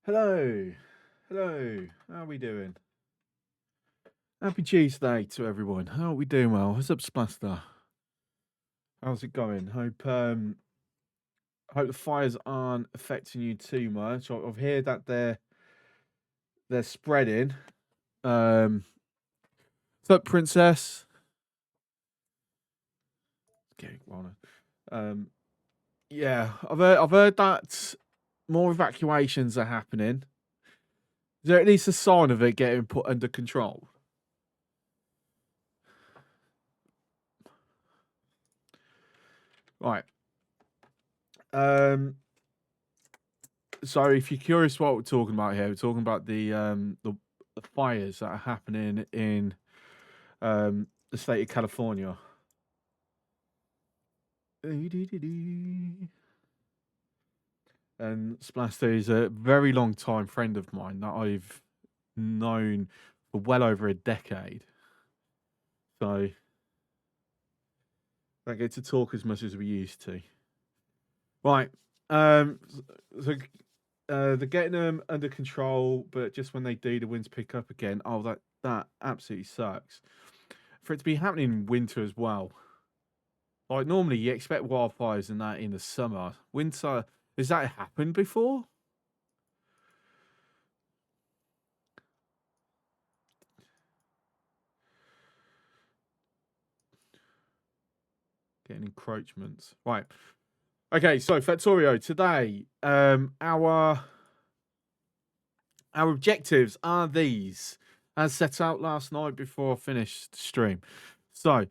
Hello, hello. How are we doing? Happy Tuesday to everyone. How are we doing? Well, what's up, Splaster? How's it going? Hope the fires aren't affecting you too much. I've heard that they're spreading. Um, what's up, Princess? Okay, well, yeah, I've heard that more evacuations are happening. Is there at least a sign of it getting put under control? Right. Um, So, if you're curious what we're talking about here, we're talking about the fires that are happening in the state of California. And Splaster is a very long time friend of mine that I've known for well over a decade. So I get to talk as much as we used to. Right. So they're getting them under control, but just when they do, the winds pick up again. Oh, that absolutely sucks. For it to be happening in winter as well. Like normally, you expect wildfires and that in the summer. Winter, has that happened before? Getting encroachments, right? Okay, so Factorio today, our objectives are these, as set out last night before I finished stream. So,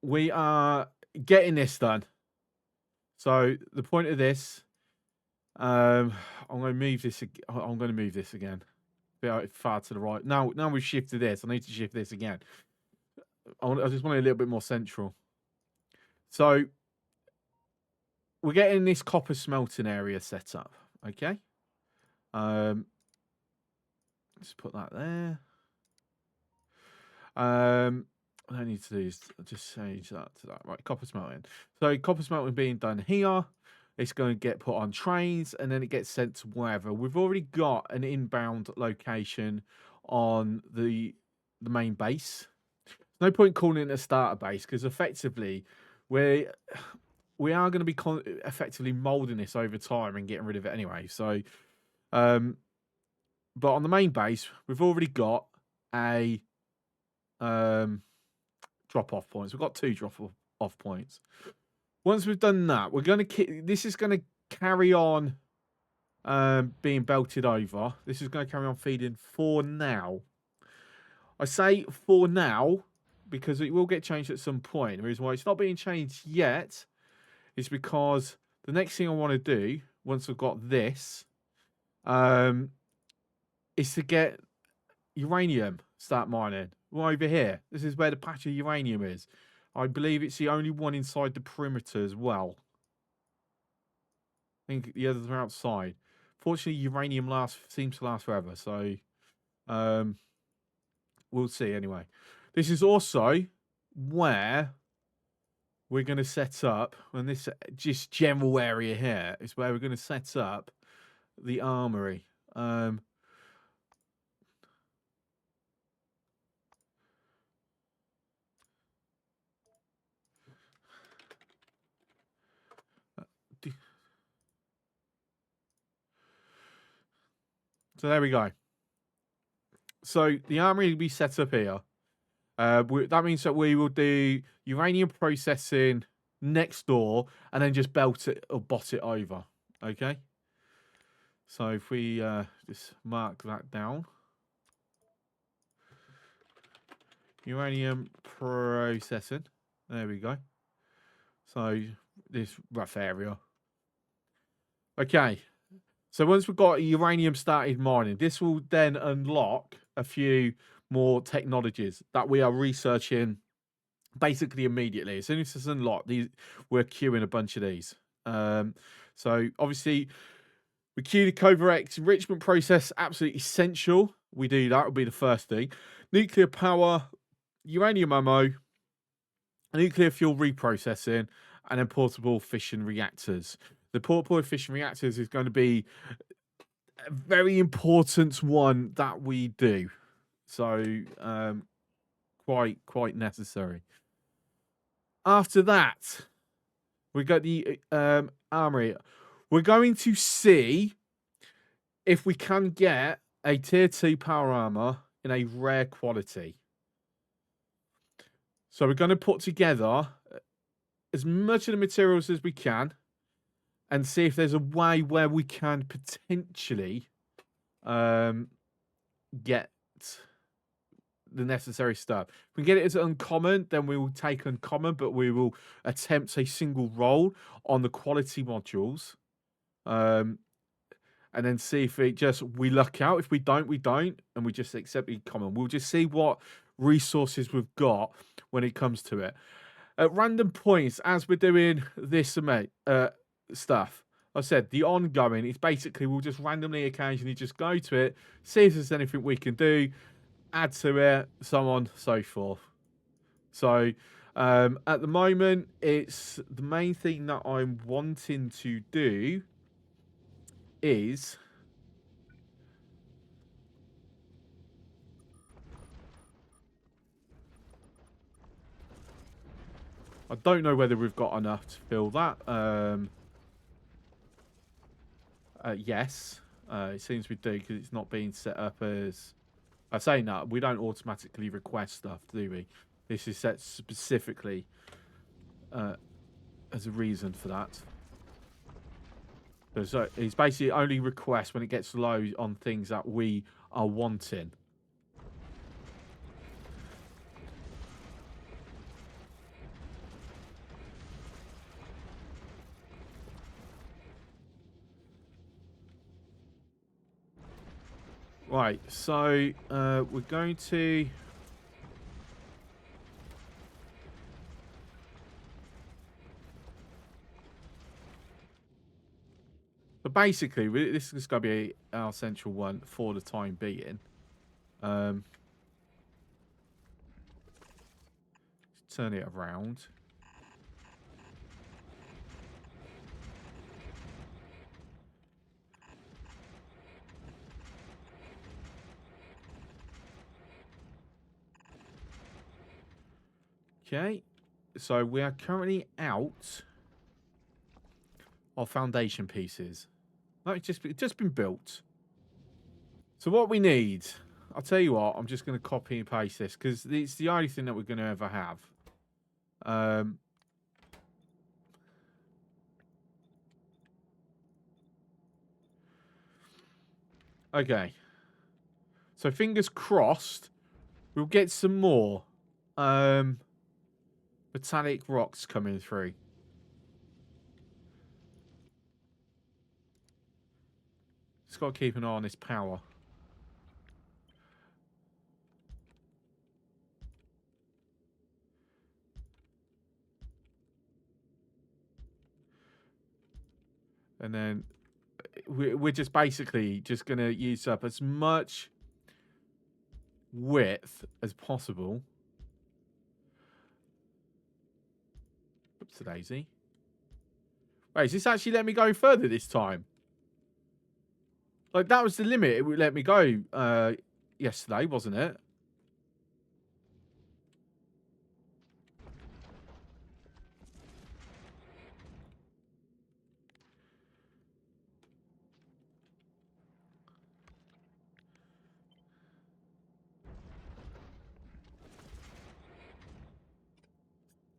we are getting this done. So the point of this, I'm going to move this. I'm going to move this again. Bit far to the right. Now we've shifted this. I need to shift this again. I just want it a little bit more central. So we're getting this copper smelting area set up. Okay. Let's put that there. What I need to do is just change that to that. Right, copper smelting. So copper smelting being done here. It's going to get put on trains and then it gets sent to wherever. We've already got an inbound location on the main base. No point calling it a starter base because effectively we are going to be effectively molding this over time and getting rid of it anyway. So, but on the main base, we've already got a drop off points. We've got 2 drop off points. Once we've done that, we're going to this is going to carry on being belted over. This is going to carry on feeding for now. I say for now because it will get changed at some point. The reason why it's not being changed yet is because the next thing I want to do once I've got this is to get uranium, start mining. Right over here. This is where the patch of uranium is. I believe it's the only one inside the perimeter as well. I think the others are outside. Fortunately, uranium seems to last forever, so we'll see anyway. This is also where we're going to set up, and this just general area here is where we're going to set up the armory. So there we go. So the armory will be set up here. That means that we will do uranium processing next door and then just belt it or bot it over. Okay. So if we just mark that down. Uranium processing. There we go. So this rough area. Okay. So once we've got uranium started mining, this will then unlock a few more technologies that we are researching basically immediately. As soon as it's unlocked, we're queuing a bunch of these. So obviously we queue the Covarex enrichment process, absolutely essential. We do that, will be the first thing. Nuclear power, uranium ammo, nuclear fuel reprocessing, and then portable fission reactors. The portable fission reactors is going to be a very important one that we do. So quite necessary. After that, we got the armory. We're going to see if we can get a tier 2 power armor in a rare quality. So we're going to put together as much of the materials as we can and see if there's a way where we can potentially get the necessary stuff. If we get it as uncommon, then we will take uncommon, but we will attempt a single roll on the quality modules. And then see if it just we luck out. If we don't, we don't, and we just accept the common. We'll just see what resources we've got when it comes to it. At random points, as we're doing this stuff, I said the ongoing is basically we'll just randomly occasionally just go to it, see if there's anything we can do, add to it, so on, so forth. So at the moment, it's the main thing that I'm wanting to do is I don't know whether we've got enough to fill that. Yes, it seems we do because it's not being set up as. I say that we don't automatically request stuff, do we? This is set specifically as a reason for that. So it's basically only request when it gets low on things that we are wanting. Right, so we're going to. But basically, this is going to be our central one for the time being. Turn it around. Okay, so we are currently out of foundation pieces. No, it's just been built. So what we need, I'll tell you what, I'm just going to copy and paste this because it's the only thing that we're going to ever have. Okay. So fingers crossed, we'll get some more metallic rocks coming through. Just got to keep an eye on this power. And then we're just basically just going to use up as much width as possible. Oops, daisy. Wait, is this actually let me go further this time? Like, that was the limit it would let me go yesterday, wasn't it?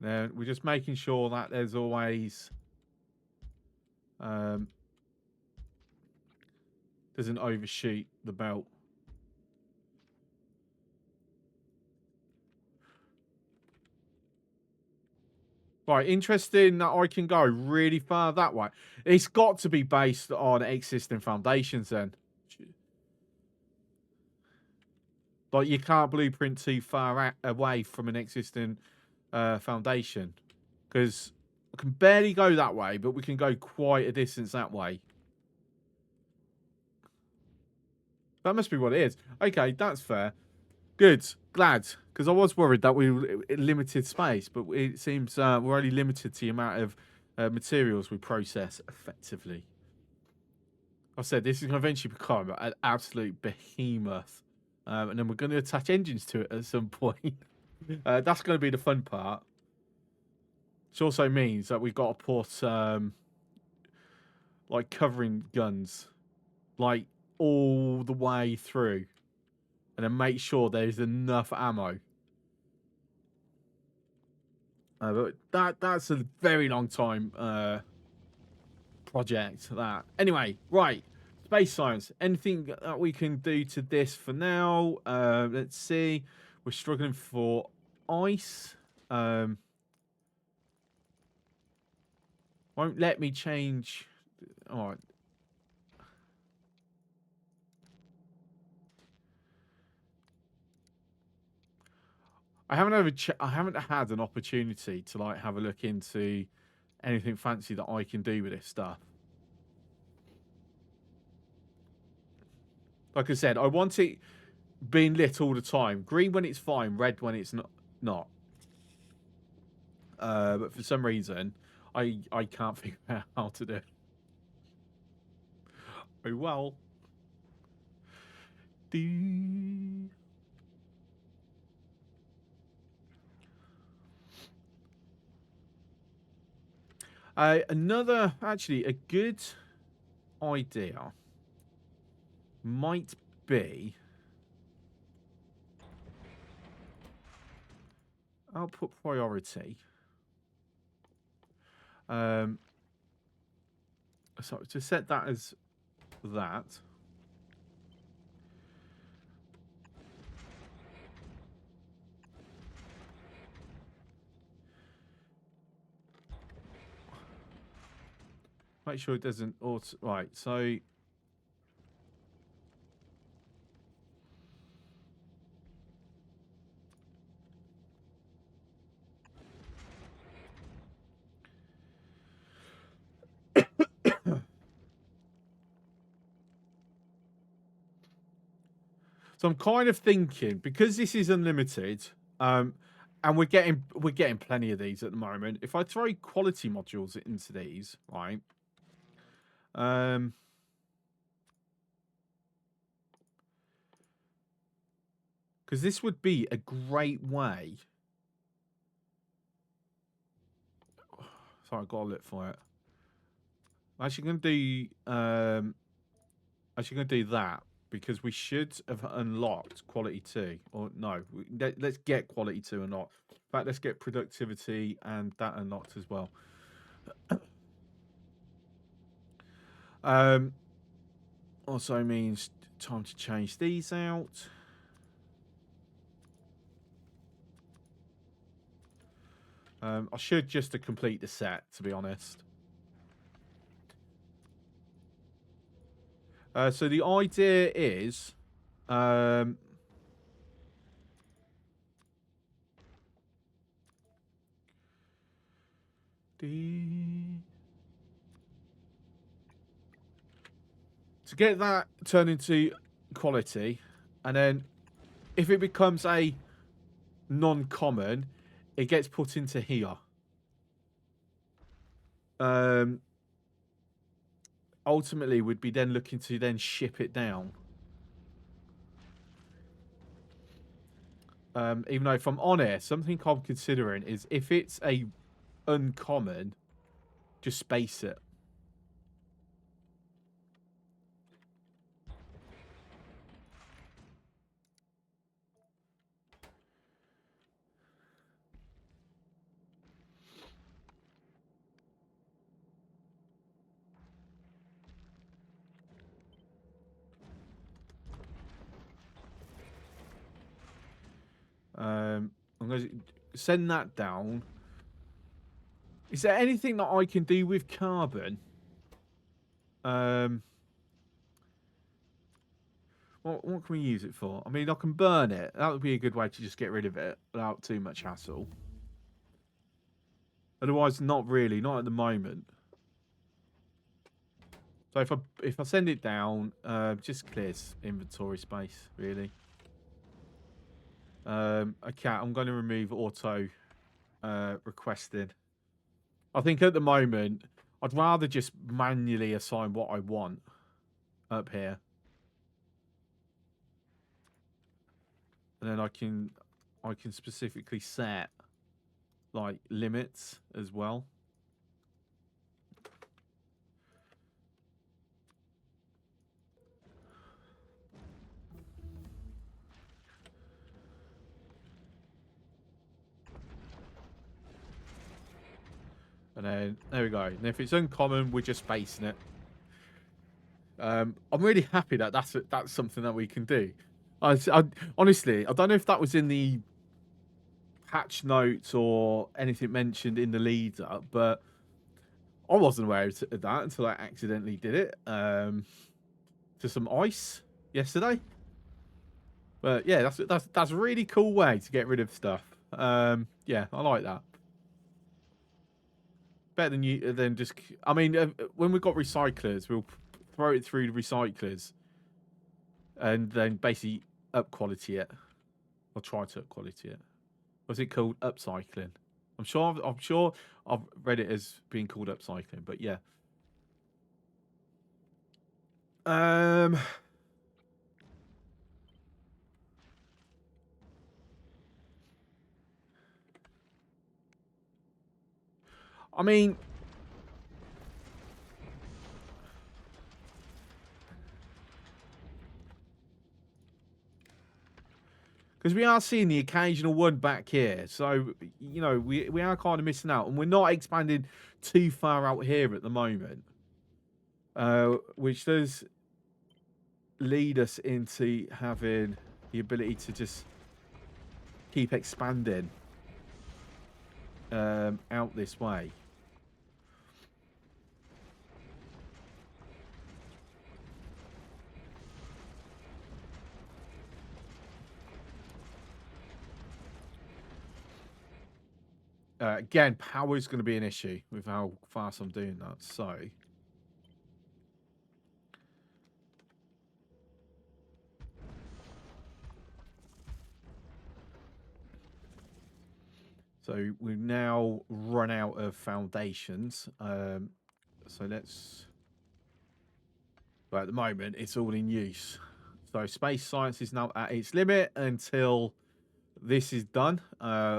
Then we're just making sure that there's always doesn't overshoot the belt. Right, interesting that I can go really far that way. It's got to be based on existing foundations then. Like, you can't blueprint too far away from an existing foundation. Because I can barely go that way, but we can go quite a distance that way. That must be what it is. Okay, that's fair. Good. Glad. Because I was worried that we were in limited space, but it seems we're only limited to the amount of materials we process effectively. I said this is going to eventually become an absolute behemoth. And then we're going to attach engines to it at some point. That's going to be the fun part. Which also means that we've got to put like covering guns like all the way through, and then make sure there's enough ammo. But that's a very long time project. That anyway, right? Space science. Anything that we can do to this for now? Let's see. We're struggling for ice. Won't let me change. All right. I haven't had an opportunity to like have a look into anything fancy that I can do with this stuff. Like I said, I want it being lit all the time. Green when it's fine, red when it's not. But for some reason, I can't figure out how to do it. Oh well. Actually, a good idea might be output priority. So to set that as that. Make sure it doesn't auto. Right, so. So I'm kind of thinking, because this is unlimited, and we're getting plenty of these at the moment. If I throw quality modules into these, right? Because this would be a great way. Sorry, I got to look for it. I'm actually going to do. Actually, going to do that because we should have unlocked quality 2. Or no, let's get quality 2 unlocked. In fact, let's get productivity and that unlocked as well. Also means time to change these out. I should just to complete the set, to be honest. So the idea is, to get that turned into quality, and then if it becomes a non-common, it gets put into here. Ultimately, we'd be then looking to then ship it down. Even though, if I'm honest, something I'm considering is if it's a uncommon, just space it. I'm going to send that down. Is there anything that I can do with carbon? What can we use it for? I mean, I can burn it. That would be a good way to just get rid of it without too much hassle. Otherwise, not really. Not at the moment. So if I send it down, just clears inventory space, really. Okay, I'm going to remove auto requested. I think at the moment, I'd rather just manually assign what I want. up here. And then I can specifically set like limits as well. And then there we go. And if it's uncommon, we're just spacing it. I'm really happy that that's something that we can do. Honestly, I don't know if that was in the patch notes or anything mentioned in the leader, but I wasn't aware of that until I accidentally did it to some ice yesterday. But yeah, that's a really cool way to get rid of stuff. Yeah, I like that. Better than just. I mean, when we've got recyclers, we'll throw it through the recyclers, and then basically up quality it, or try to up quality it. What's it called? Upcycling. I'm sure I've read it as being called upcycling, but yeah. I mean, because we are seeing the occasional one back here, so you know we are kind of missing out, and we're not expanding too far out here at the moment, which does lead us into having the ability to just keep expanding out this way. Again, power is going to be an issue with how fast I'm doing that. So we've now run out of foundations. So let's. But at the moment, it's all in use. So space science is now at its limit until this is done,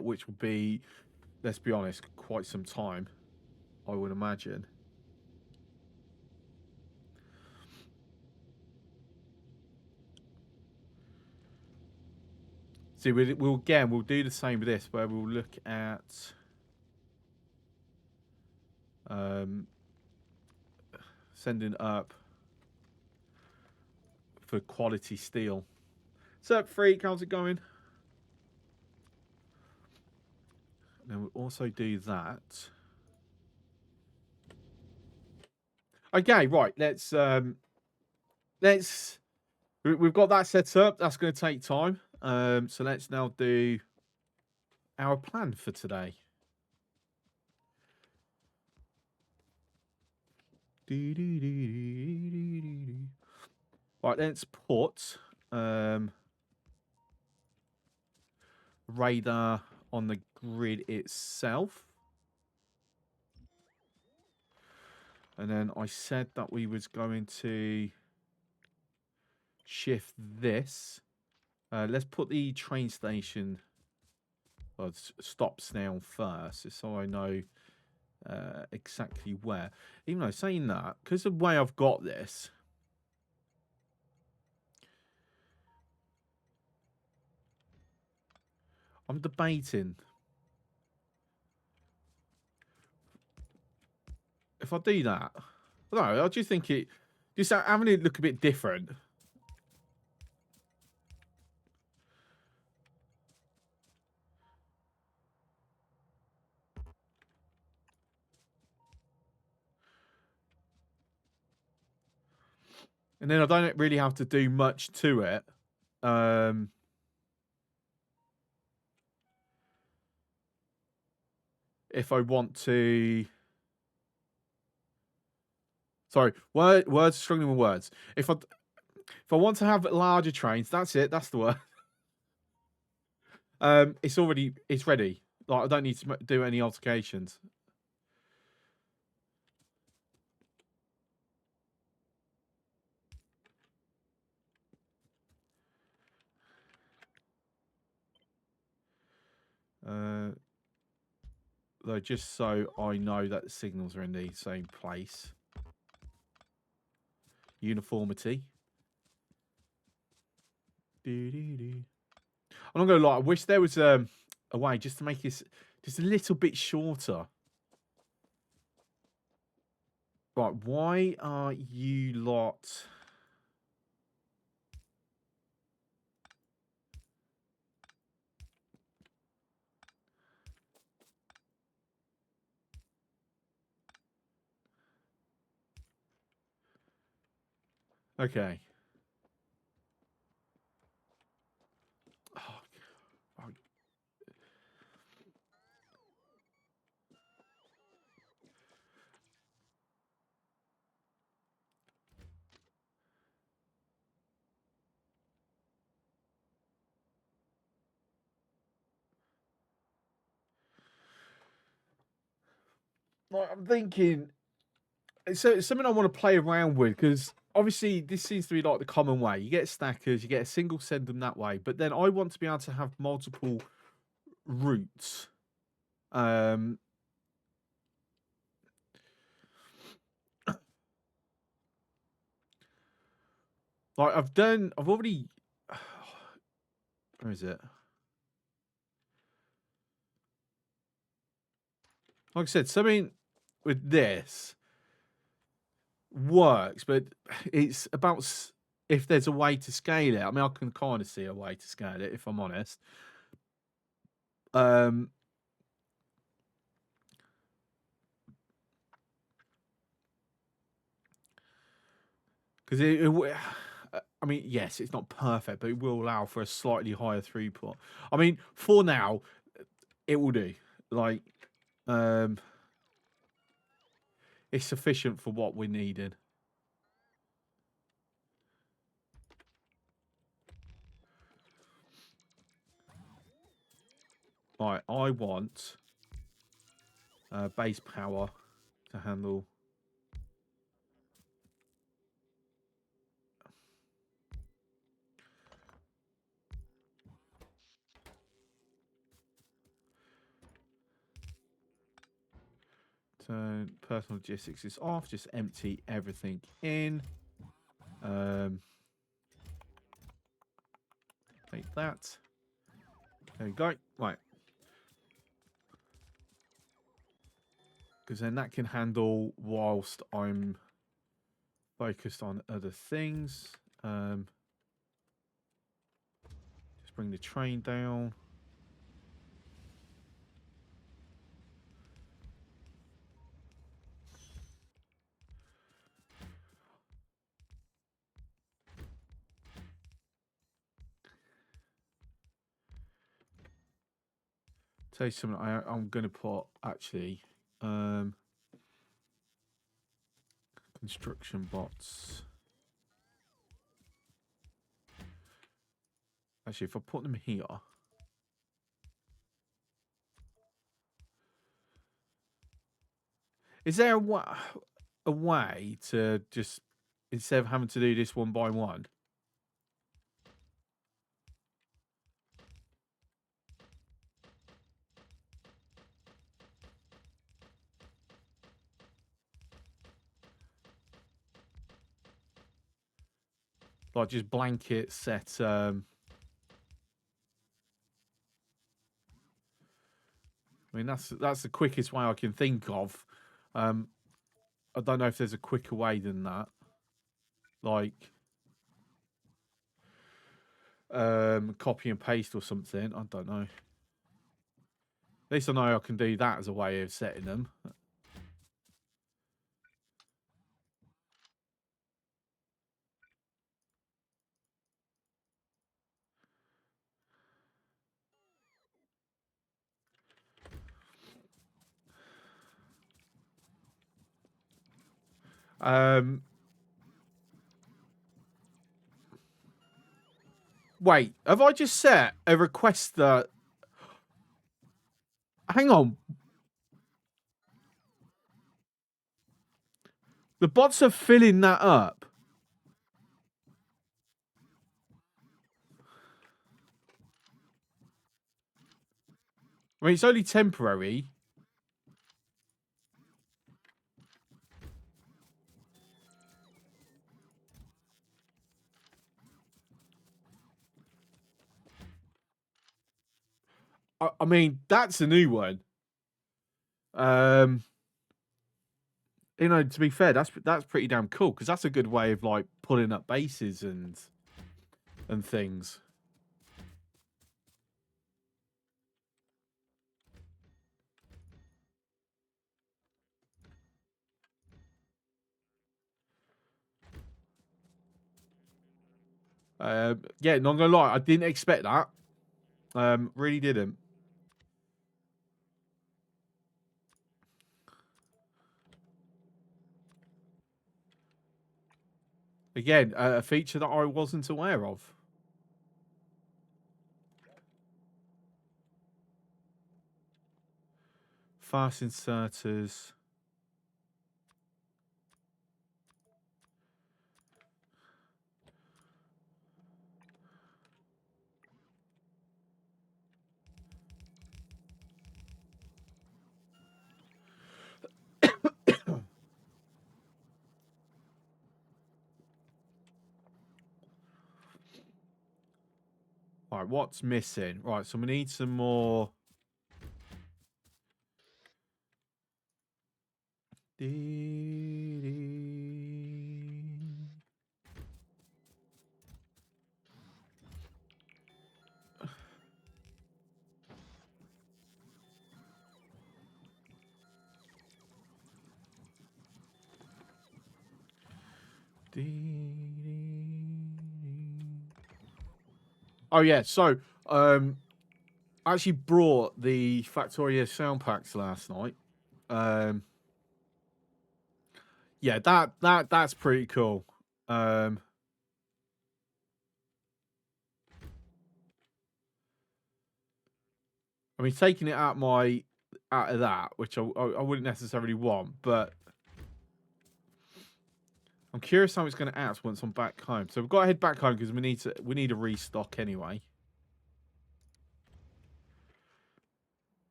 which will be, let's be honest, quite some time, I would imagine. See, we'll do the same with this, where we'll look at sending up for quality steel. What's up, Freak? How's it going? And we'll also do that. Okay, right. We've got that set up. That's going to take time. So let's now do our plan for today. Right, let's put radar on the grid itself. And then I said that we was going to shift this. Let's put the train station stops now first, so I know exactly where. Even though saying that, because of the way I've got this, I'm debating if I do that. No, I just think it just having it look a bit different. And then I don't really have to do much to it. If I want to. Sorry, words struggling with words. If I want to have larger trains, that's it. That's the word. It's ready. Like I don't need to do any altercations. Though, just so I know that the signals are in the same place. Uniformity. I'm not gonna lie. I wish there was a way just to make this just a little bit shorter. Right, why are you lot? Okay. Oh, I'm thinking it's something I want to play around with because obviously this seems to be like the common way. You get stackers, you get a single send them that way, but then I want to be able to have multiple routes. Like I've already. Where is it? Like I said, something with this works, but it's about if there's a way to scale it. I mean, I can kind of see a way to scale it if I'm honest. Because I mean, yes, it's not perfect, but it will allow for a slightly higher throughput. I mean, for now, it will do. Like, it's sufficient for what we're needing. Right, I want base power to handle. Turn personal logistics is off. Just empty everything in. Take that. There we go. Right. Because then that can handle whilst I'm focused on other things. Just bring the train down. Tell you something, I'm going to put actually construction bots. Actually, if I put them here, is there a way to just instead of having to do this one by one? Like just blanket set. I mean, that's the quickest way I can think of. I don't know if there's a quicker way than that. Like copy and paste or something. I don't know. At least I know I can do that as a way of setting them. Wait, have I just set a request that... Hang on. The bots are filling that up. I mean, it's only temporary. I mean, that's a new one. You know, to be fair, that's pretty damn cool because that's a good way of like pulling up bases and things. Yeah, not gonna lie, I didn't expect that. Really didn't. Again, a feature that I wasn't aware of. Fast inserters. Right, what's missing? Right, so we need some more. Oh yeah, so I actually brought the Factorio sound packs last night. Yeah, that's pretty cool. I mean, taking it out of that, which I wouldn't necessarily want, but I'm curious how it's going to act once I'm back home. So we've got to head back home because we need a restock anyway.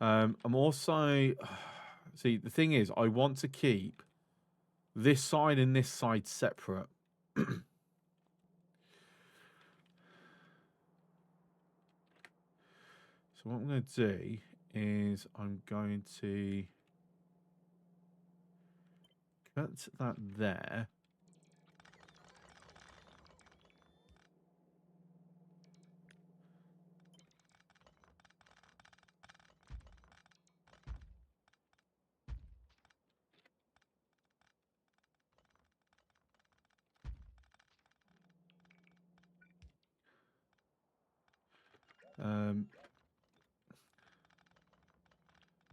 I'm also see the thing is I want to keep this side and this side separate. So what I'm going to do is I'm going to cut that there.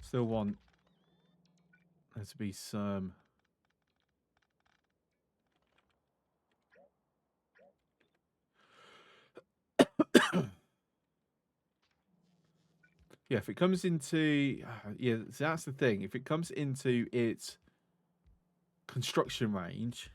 Still want there to be some. Yeah, if it comes into yeah, so that's the thing. If it comes into its construction range,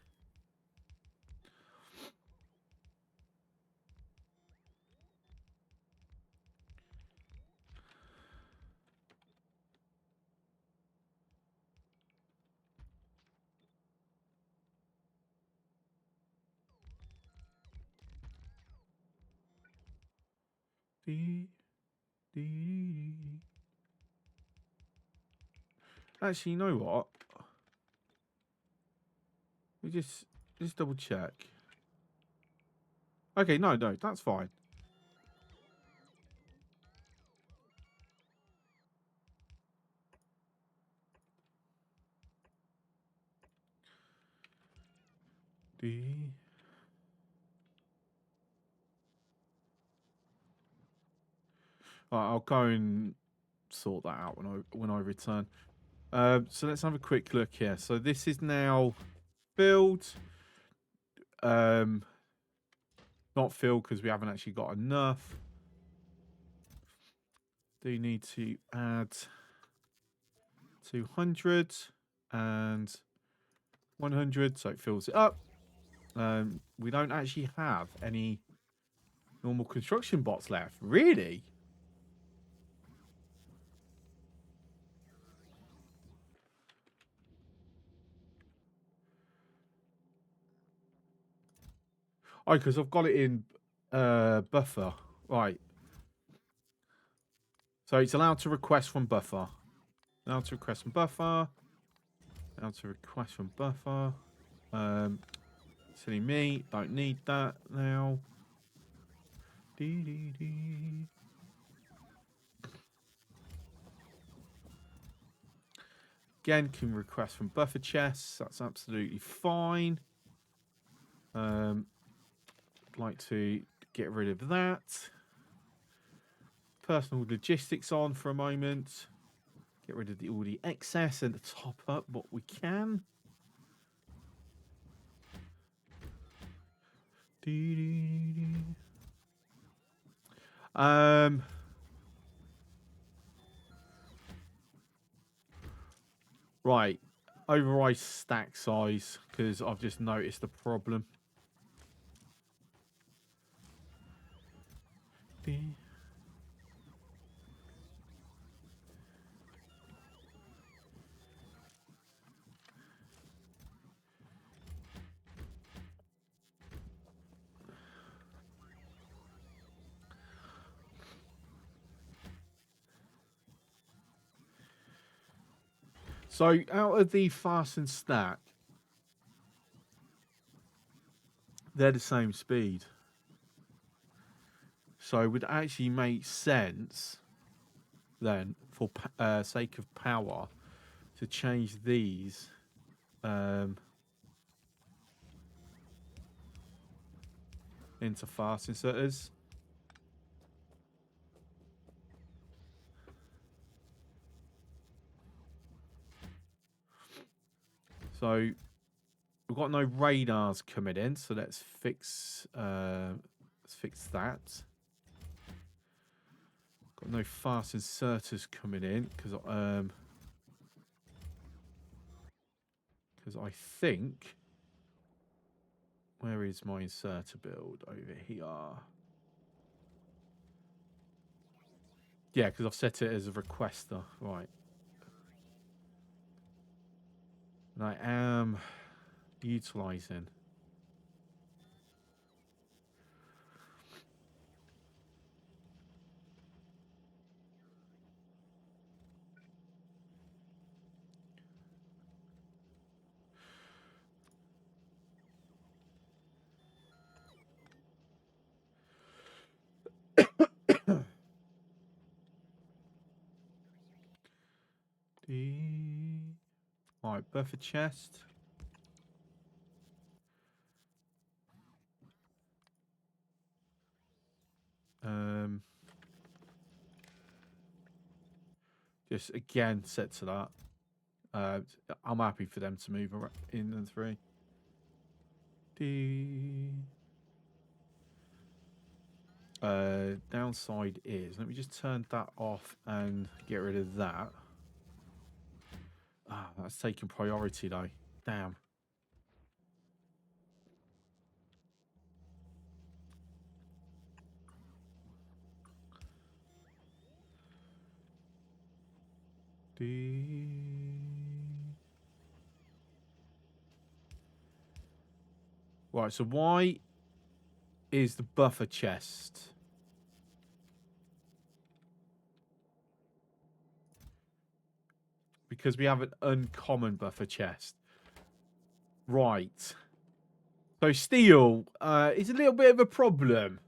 actually, you know what? We just double check. Okay, no, that's fine. I'll go and sort that out when I return. So let's have a quick look here. So this is now filled. Not filled because we haven't actually got enough. Do need to add 200 and 100, so it fills it up. We don't actually have any normal construction bots left. Really? Oh, because I've got it in buffer. Right. So it's allowed to request from buffer. Allowed to request from buffer. Allowed to request from buffer. Silly me. Don't need that now. Dee, dee, dee. Again, can request from buffer chests. That's absolutely fine. I'd like to get rid of that. Personal logistics on for a moment. Get rid of all the excess and top up what we can. Right. Override stack size because I've just noticed the problem. So out of the fast and stack, they're the same speed. So it would actually make sense then, for sake of power, to change these into fast inserters. So we've got no radars coming in, so let's fix that. Got no fast inserters coming in because I think, where is my inserter build? Over here. Yeah, because I've set it as a requester. Right. And I am utilizing. Right, buffer chest. Just again set to that. I'm happy for them to move in and through. Downside is, let me just turn that off and get rid of that. Ah, that's taking priority though. Damn. Right, so why is the buffer chest? Because we have an uncommon buffer chest. Right. So steel is a little bit of a problem.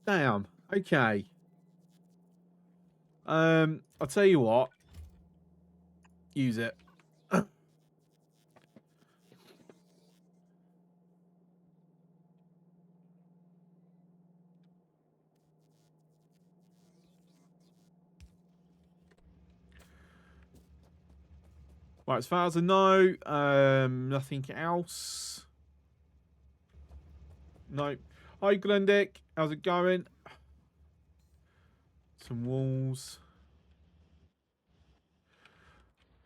Damn. Okay. I'll tell you what. Use it. Right, as far as I know, nothing else. No. Hi, Glendick. How's it going? Some walls.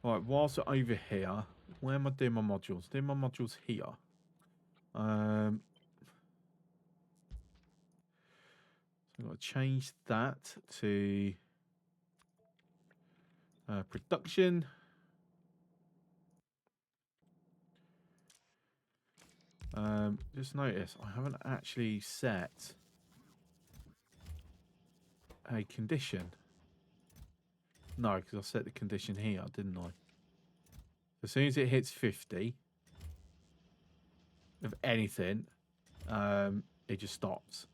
Right, whilst we're over here, where am I doing my modules? Doing my modules here. I've got to change that to production. Just notice I haven't actually set a condition. No, because I set the condition here, didn't I? As soon as it hits 50 of anything, it just stops.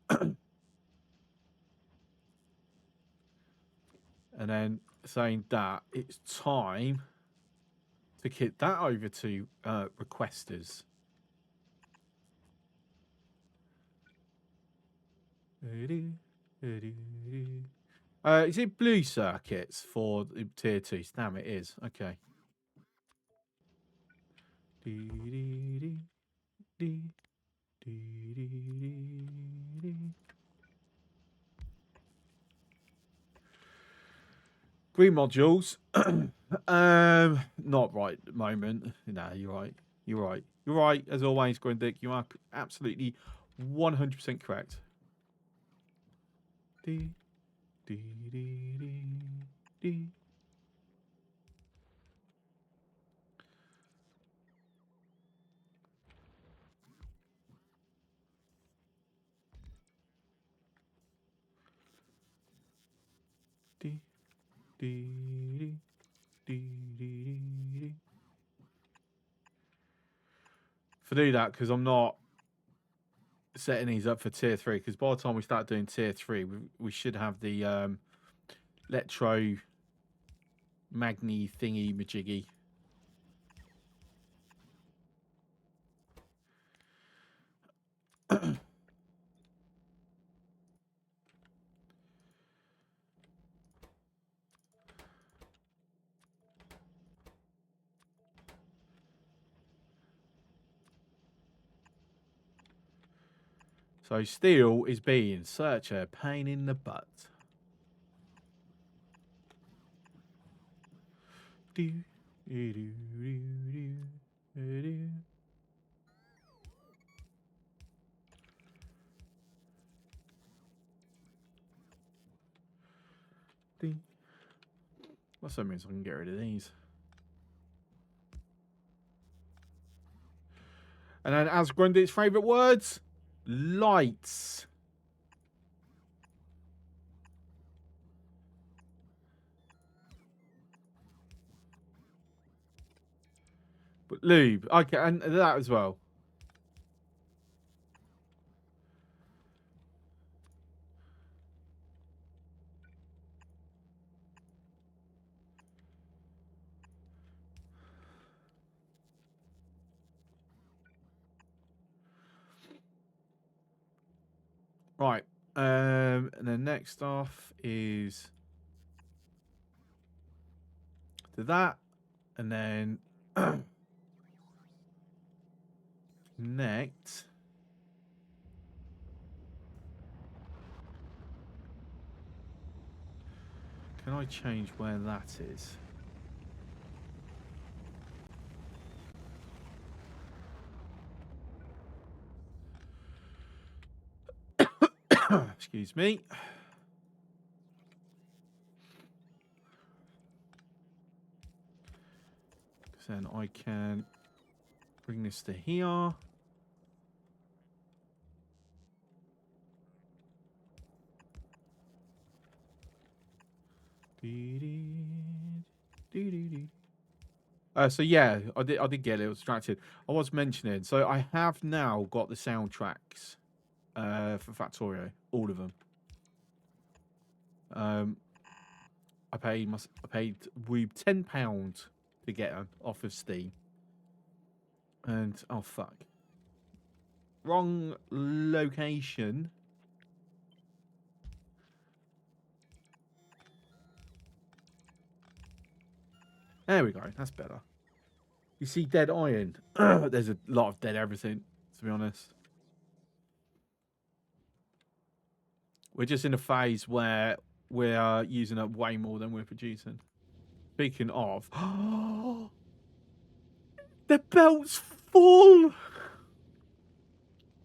And then saying that it's time to kick that over to requesters. Is it blue circuits for the tier 2? Damn, it is. Okay. Green modules. Not right at the moment. No, you're right. You're right. You're right. As always, Green Dick, you are absolutely 100% correct. For do that, because I'm not setting these up for tier 3, because by the time we start doing tier 3, we should have the electro magni thingy majiggy. So steel is being such a pain in the butt. Well, that means I can get rid of these. And then as Grundy's favourite words, lights. But lube. Okay, and that as well. Right. And then next off is to that. And then next. Can I change where that is? Excuse me. Then I can bring this to here. So yeah, I did get a little distracted. I was mentioning, so I have now got the soundtracks for Factorio, all of them. I paid Woob £10 to get them off of Steam, and oh fuck, wrong location. There we go. That's better. You see dead iron. There's a lot of dead everything, to be honest. We're just in a phase where we're using up way more than we're producing. Speaking of, the belt's full.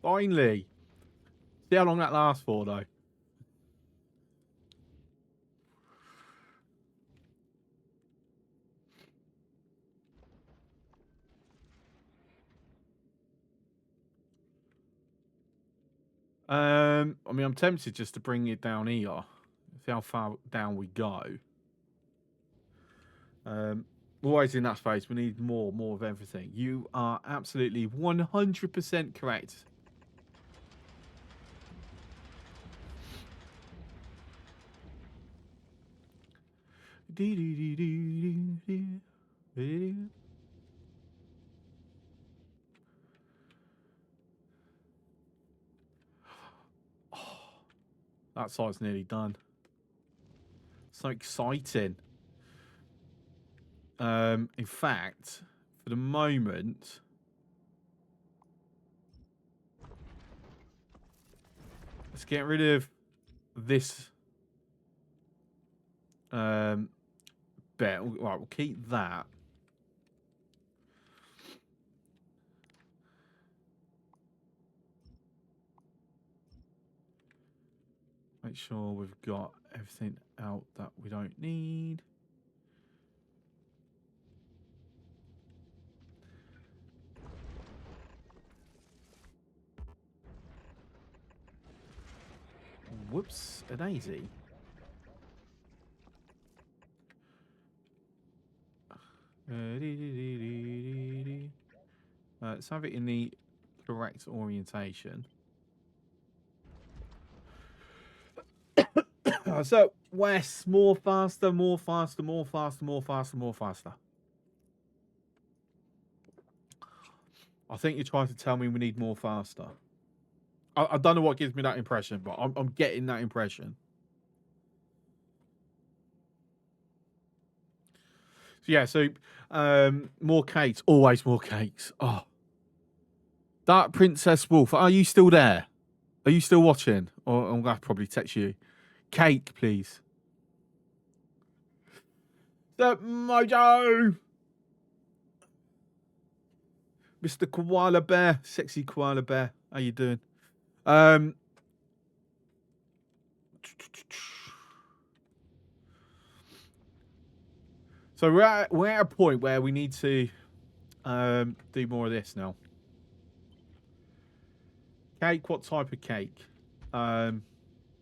Finally. See how long that lasts for, though. I mean, I'm tempted just to bring it down here. See how far down we go. Always in that space, we need more of everything. You are absolutely 100% correct. That side's nearly done. So exciting. In fact, for the moment, let's get rid of this bit. Right, we'll keep that. Make sure we've got everything out that we don't need. Whoops, a daisy. Let's have it in the correct orientation. So, west, more faster, more faster, more faster, more faster, more faster. I think you're trying to tell me we need more faster. I don't know what gives me that impression, but I'm getting that impression. So yeah, so more cakes, always more cakes. Oh, that Princess Wolf. Are you still there? Are you still watching? Or I'm gonna probably text you. Cake, please. The Mojo, Mr. Koala Bear, sexy Koala Bear. How you doing? So we're at a point where we need to do more of this now. Cake, what type of cake?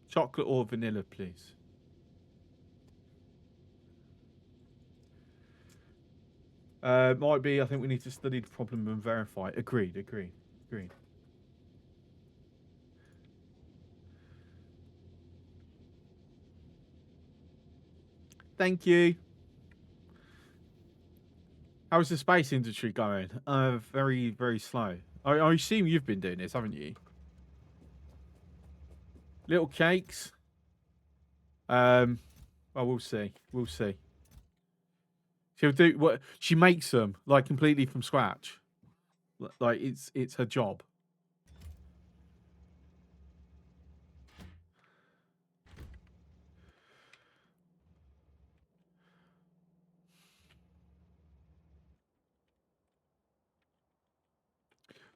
Chocolate or vanilla, please. Might be. I think we need to study the problem and verify. Agreed. Thank you. How's the space industry going? Very, very slow. I assume you've been doing this, haven't you? Little cakes. Well, we'll see. We'll see. She'll do what she makes them like completely from scratch. Like it's her job.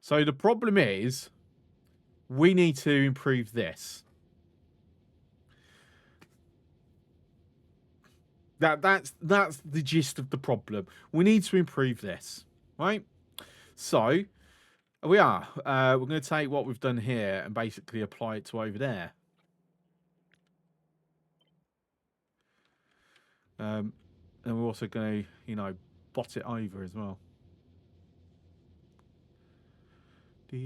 So the problem is, we need to improve this. That's the gist of the problem. We need to improve this, right? So we are. We're going to take what we've done here and basically apply it to over there. And we're also going to, bot it over as well. As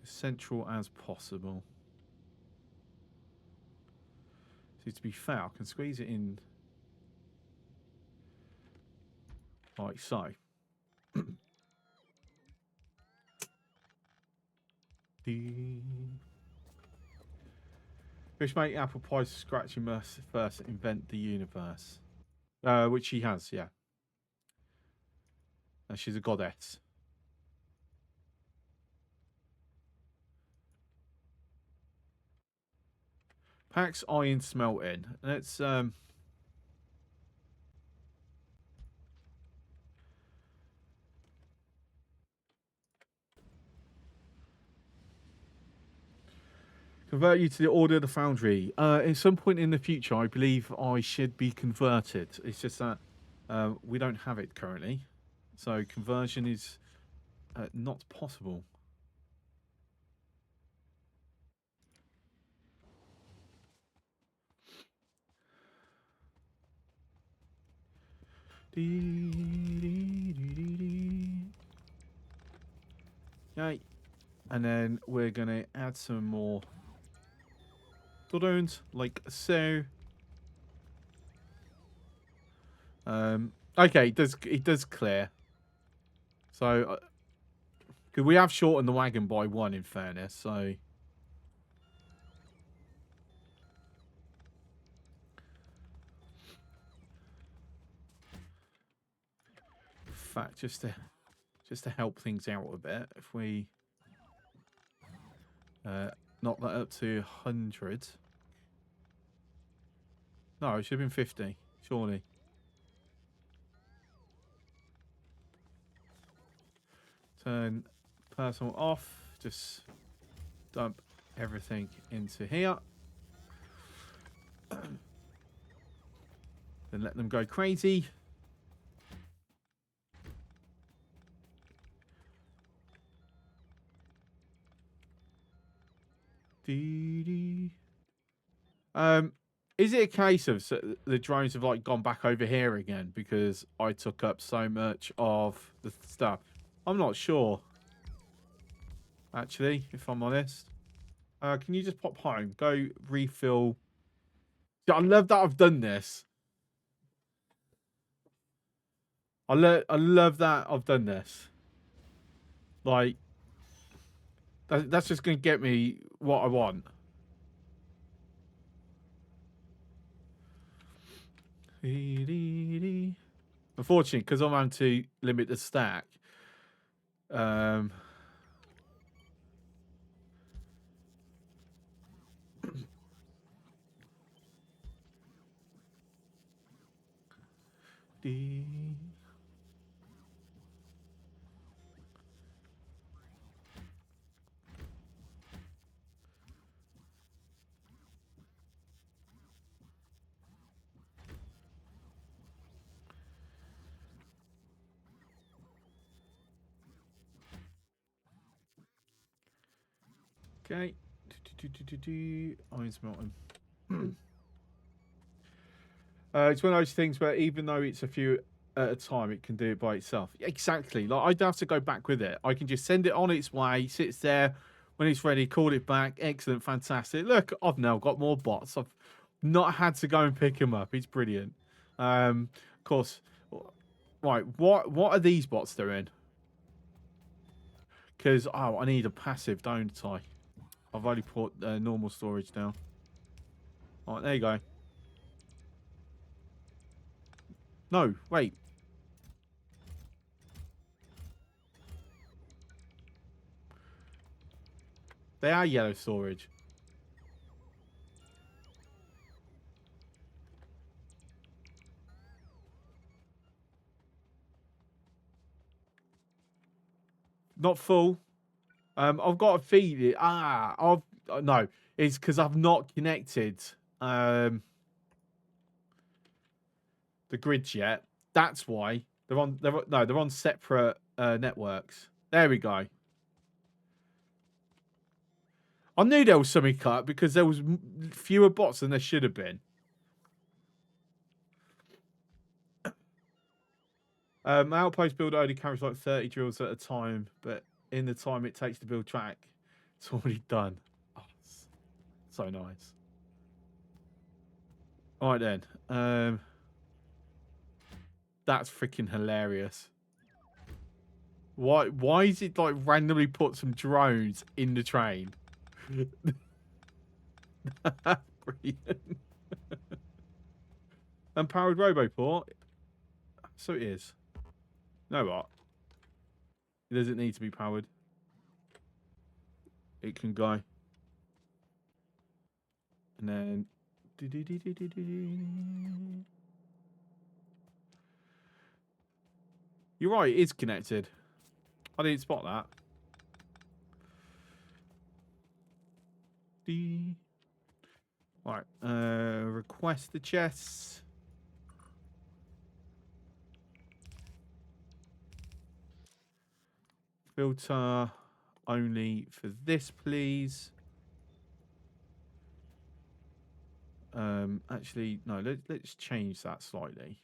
central as possible. So to be fair, I can squeeze it in like so. Fish make apple pies scratchy must first invent the universe. Which she has, yeah. And she's a goddess. Pax iron smelting. Let's Convert you to the order of the foundry. At some point in the future, I believe I should be converted. It's just that we don't have it currently. So conversion is not possible. Okay. And then we're going to add some more drones, like so. Okay, it does clear. So, because we have shortened the wagon by 1, in fairness, so. In fact, just to help things out a bit, if we knock that up to 100. No, it should have been 50, surely. Turn personal off. Just dump everything into here. Then let them go crazy. Is it a case of the drones have like gone back over here again because I took up so much of the stuff? I'm not sure. Actually, if I'm honest. Can you just pop home? Go refill. Yeah, I love that I've done this. I love that I've done this. Like, that's just going to get me what I want. Unfortunately, because I'm having to limit the stack. Okay. Iron's melting. It's one of those things where even though it's a few at a time, it can do it by itself. Exactly. Like, I don't have to go back with it. I can just send it on its way, sits there. When it's ready, call it back. Excellent, fantastic. Look, I've now got more bots. I've not had to go and pick them up. It's brilliant. Of course. Right, what are these bots doing? Because, I need a passive, don't I? I've only put normal storage down. All right, there you go. No, wait. They are yellow storage. Not full. I've got to feed it. No. It's because I've not connected the grids yet. That's why they're on separate networks. There we go. I knew there was something cut because there was fewer bots than there should have been. Outpost build only carries like 30 drills at a time, but in the time it takes to build track, it's already done. Oh, so nice. All right then. That's freaking hilarious. Why is it like randomly put some drones in the train? Brilliant. Unpowered Roboport. So it is. You know what? It doesn't need to be powered. It can go. And then you're right, it is connected. I didn't spot that. Right. Request the chests. Filter only for this, please. Actually, no. Let's change that slightly.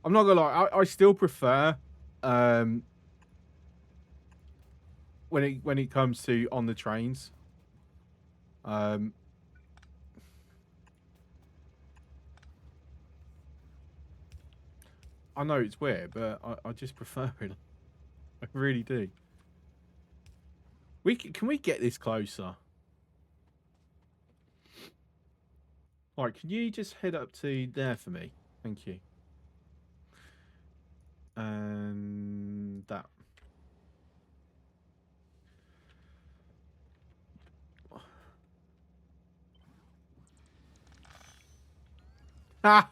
I'm not gonna lie. I still prefer when it comes to on the trains. I know it's weird, but I just prefer it. I really do. Can we get this closer? All right, can you just head up to there for me? Thank you. And that. Ah!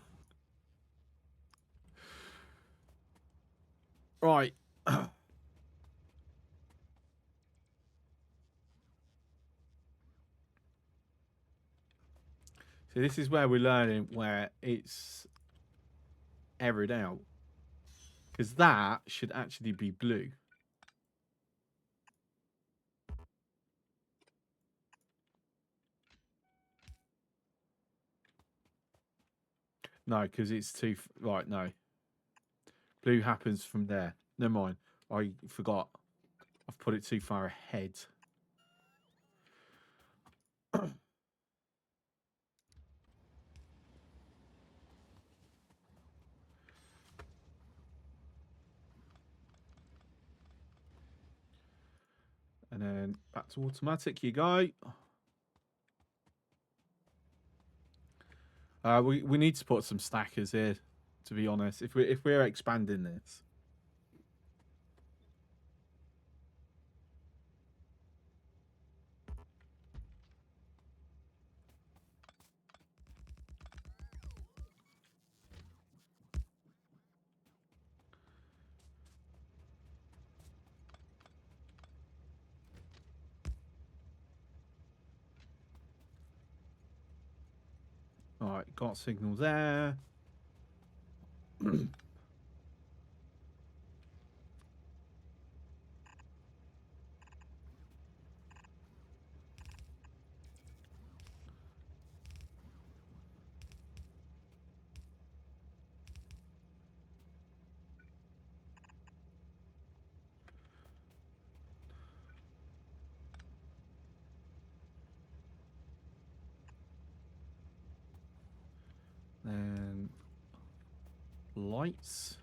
Right. So this is where we're learning where it's errored out. Because that should actually be blue. No, because it's too... Right, no. Blue happens from there. Never mind. I forgot. I've put it too far ahead. And then back to automatic you go. We need to put some stackers here, to be honest. If we're expanding this. Alright, got signal there. Then lights.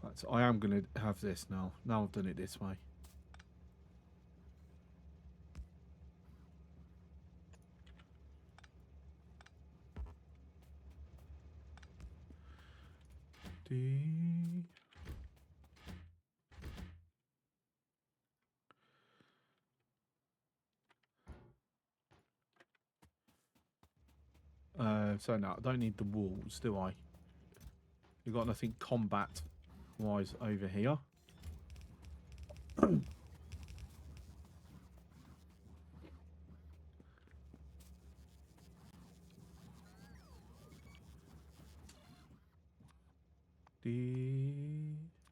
Right, so I am going to have this now. Now I've done it this way. So no, I don't need the walls, do I? We've got nothing combat-wise over here.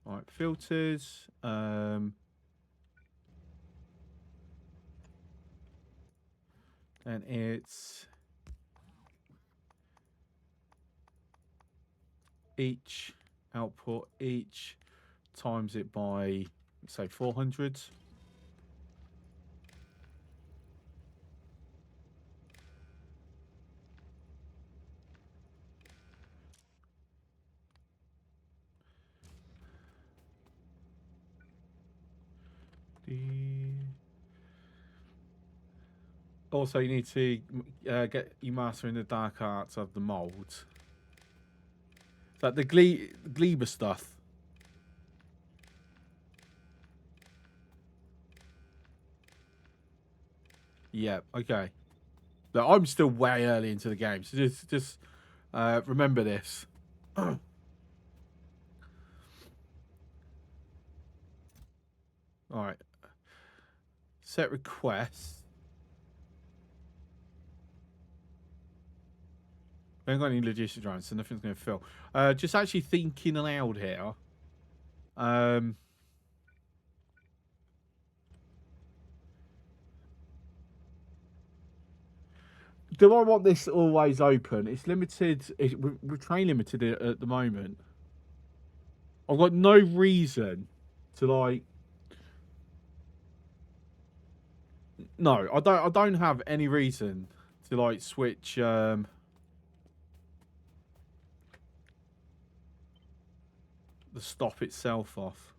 Alright, filters. And it's each output, each times it by, say, 400. Also, you need to get you mastering the dark arts of the molds. Like the Gleber stuff. Yeah, okay. Look, I'm still way early into the game, so just remember this. All right. Set requests. We haven't got any logistics drives, so nothing's going to fill. Just actually thinking aloud here. Do I want this always open? It's limited. We're train limited at the moment. I've got no reason to like. No, I don't. I don't have any reason to like switch. The stop itself off.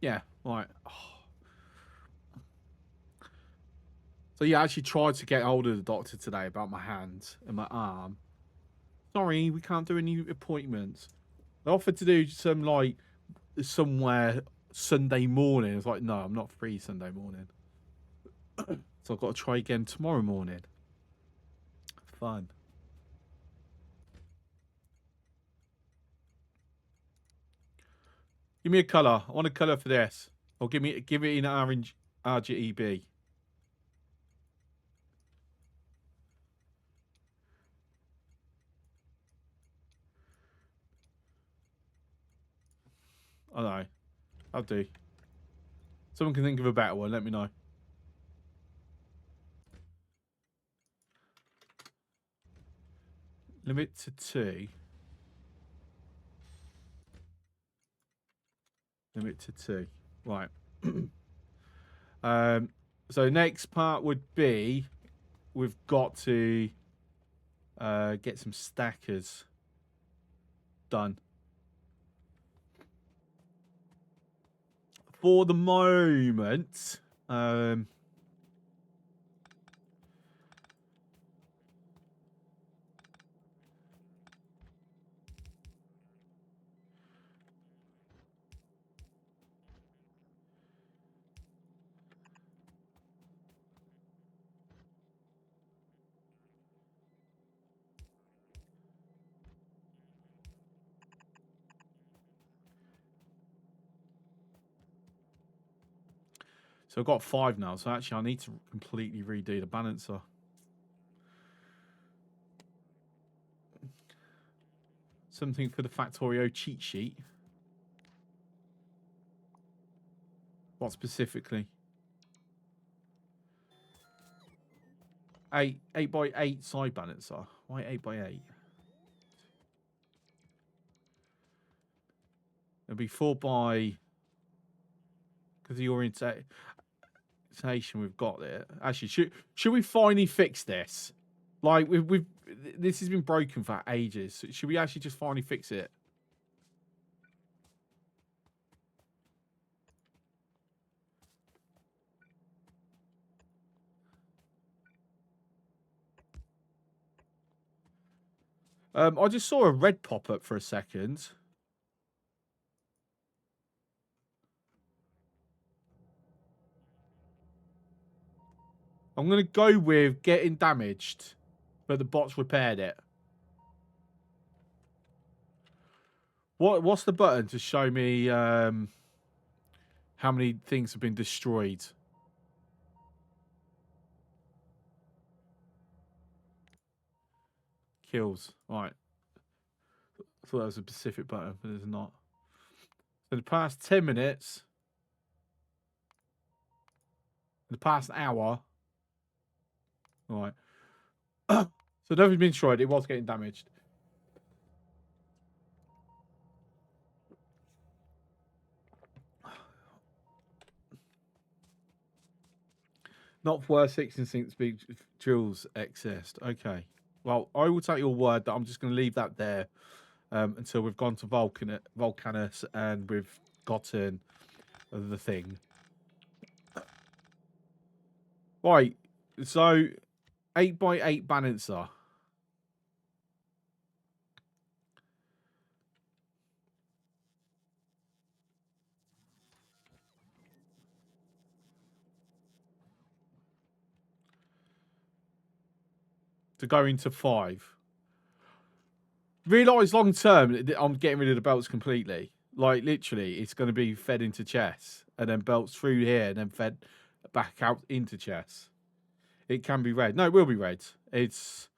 Yeah, right. So yeah, I actually tried to get hold of the doctor today about my hand and my arm. Sorry, we can't do any appointments. I offered to do some like somewhere Sunday morning. I was like, no, I'm not free Sunday morning. So I've got to try again tomorrow morning. Fun. Give me a colour. I want a colour for this. Or give it in orange RGB. I know. I'll do. Someone can think of a better one, let me know. Limit to 2. Limit to 2. Right. So next part would be we've got to get some stackers done. For the moment, so I've got 5 now. So actually, I need to completely redo the balancer. Something for the Factorio cheat sheet. What specifically? 8x8 side balancer. Why 8x8? It'll be 4x because the orientation we've got there. Actually, should we finally fix this? Like we've this has been broken for ages. Should we actually just finally fix it? I just saw a red pop up for a second. I'm gonna go with getting damaged, but the bots repaired it. What's the button to show me how many things have been destroyed? Kills. Right. I thought that was a specific button, but it's not. So the past 10 minutes. the past hour. All right. So nothing's been destroyed. It was getting damaged. Not for 6 speed drills exist. Okay. Well, I will take your word that I'm just going to leave that there until we've gone to Volcanus and we've gotten the thing. Right. So 8x8 balancer. To go into 5. Realise long term, I'm getting rid of the belts completely. Like, literally, it's going to be fed into chess. And then belts through here and then fed back out into chess. It can be red. No, it will be red. It's...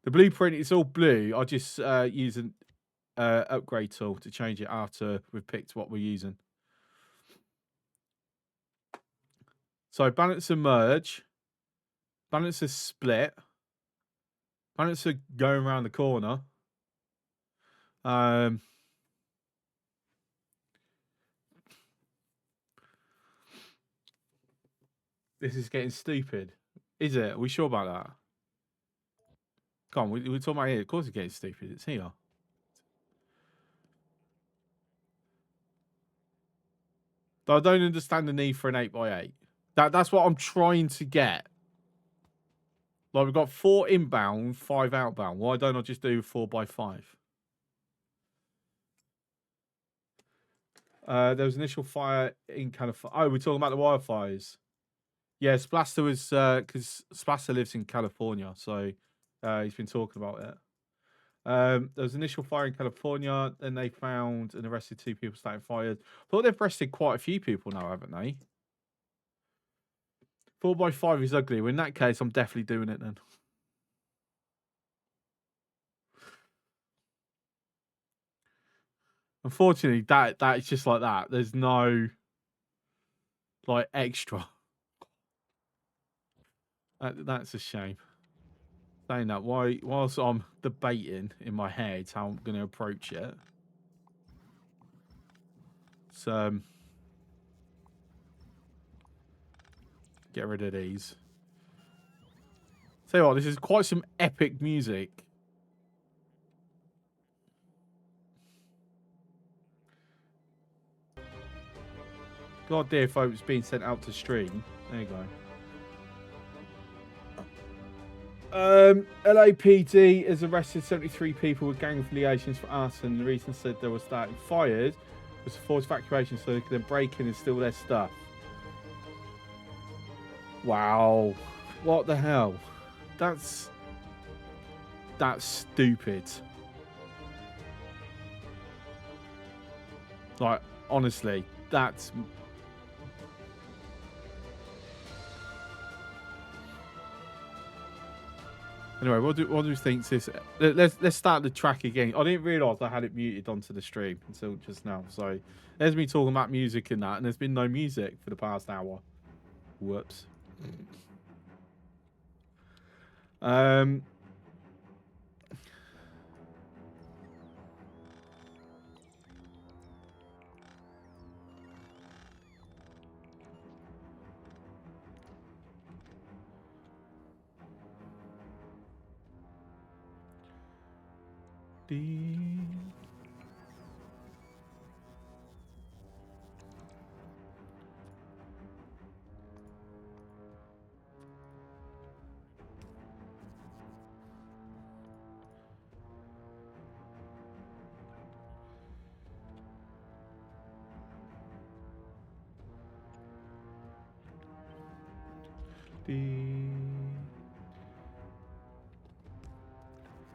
The blueprint is all blue. I just use an upgrade tool to change it after we've picked what we're using. So, balancer merge. Balancer split. Balancer going around the corner. This is getting stupid. Is it? Are we sure about that? Come on, we're talking about here. Of course it's getting stupid. It's here. I don't understand the need for an 8x8. That's what I'm trying to get. Like, we've got 4 inbound, 5 outbound. Why don't I just do 4x5? There was initial fire in California. Oh, we're talking about the wildfires. Yeah, Splaster was... Because Splaster lives in California, so he's been talking about it. There was initial fire in California. Then they found and arrested 2 people starting fires. I thought they've arrested quite a few people now, haven't they? 4x5 is ugly. Well, in that case, I'm definitely doing it then. Unfortunately, that is just like that. There's no like extra. That's a shame. Saying that, whilst I'm debating in my head how I'm going to approach it, so get rid of these. Tell you what, this is quite some epic music. God dear, folks, being sent out to stream. There you go. LAPD has arrested 73 people with gang affiliations for arson. The reason said they were starting fires was for forced evacuation so they could then break in and steal their stuff. Wow. What the hell? That's stupid. Like, honestly, that's... Anyway, what do you think this? Let's start the track again. I didn't realise I had it muted onto the stream until just now. So there's me talking about music and that, and there's been no music for the past hour. Whoops.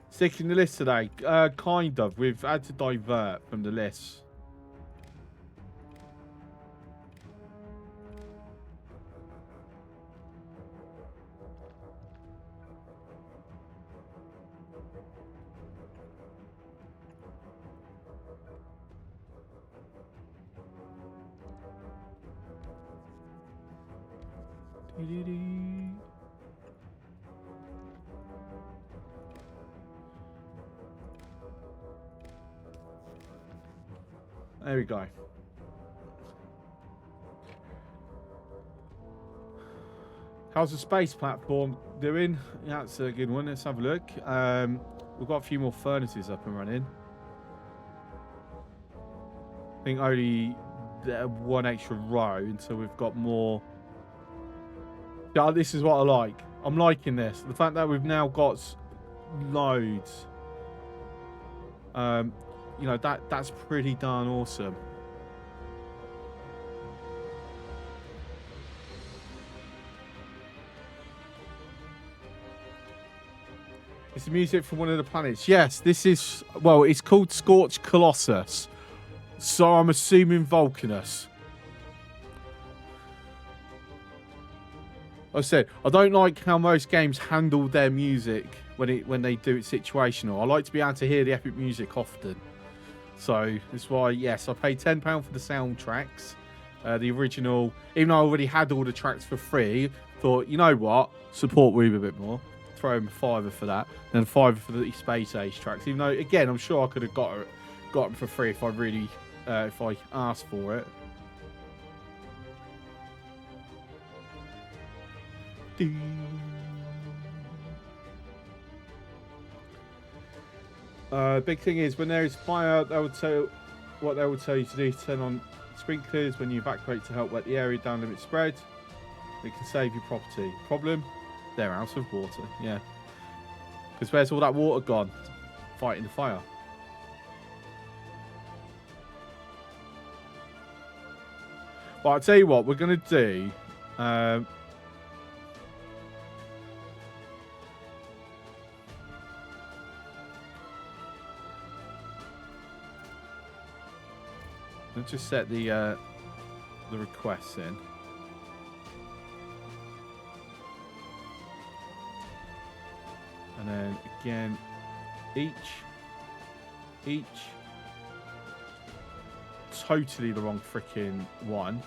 Sticking the list today, kind of. We've had to divert from the list. There we go. How's the space platform doing? Yeah, that's a good one. Let's have a look. We've got a few more furnaces up and running. I think only one extra row until we've got more. Yeah, this is what I like. I'm liking this. The fact that we've now got loads. You know, that's pretty darn awesome. It's the music from one of the planets. Yes, this is, well, it's called Scorched Colossus. So I'm assuming Vulcanus. I said, I don't like how most games handle their music when they do it situational. I like to be able to hear the epic music often. So that's why, yes, I paid £10 for the soundtracks. The original, even though I already had all the tracks for free, thought, you know what, support Weeb a bit more. Throw him a £5 for that, and a £5 for the Space Age tracks. Even though, again, I'm sure I could have got them for free if I really, if I asked for it. Big thing is when there is fire, they will tell you to do. Turn on sprinklers when you evacuate to help wet the area down, limit spread. It can save your property. Problem? They're out of water. Yeah. Because where's all that water gone? Fighting the fire. Well, I'll tell you what we're going to do. Let's just set the requests in. And then again, each. Totally the wrong freaking one.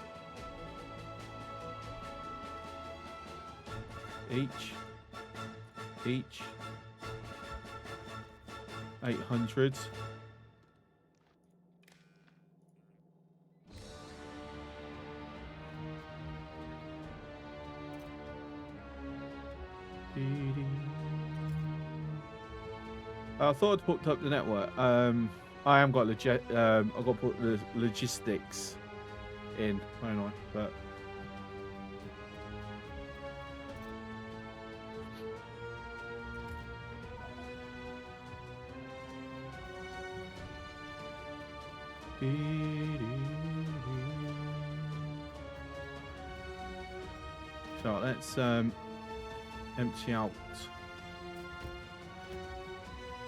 Each. 800. I thought I'd hooked up the network. I am got legit. I've got to put the logistics in. I don't know, but so let's empty out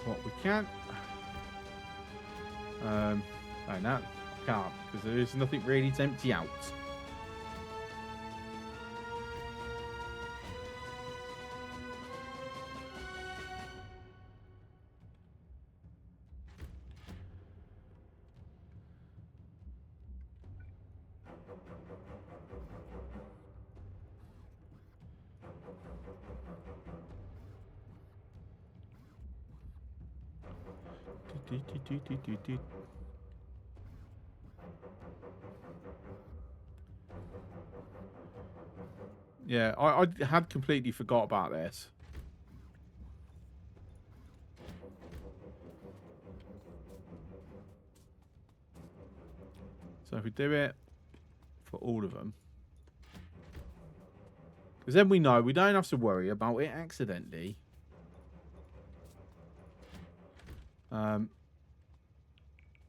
what we can. No, I can't, because there is nothing really to empty out. Yeah, I had completely forgot about this. So if we do it for all of them, because then we know we don't have to worry about it accidentally.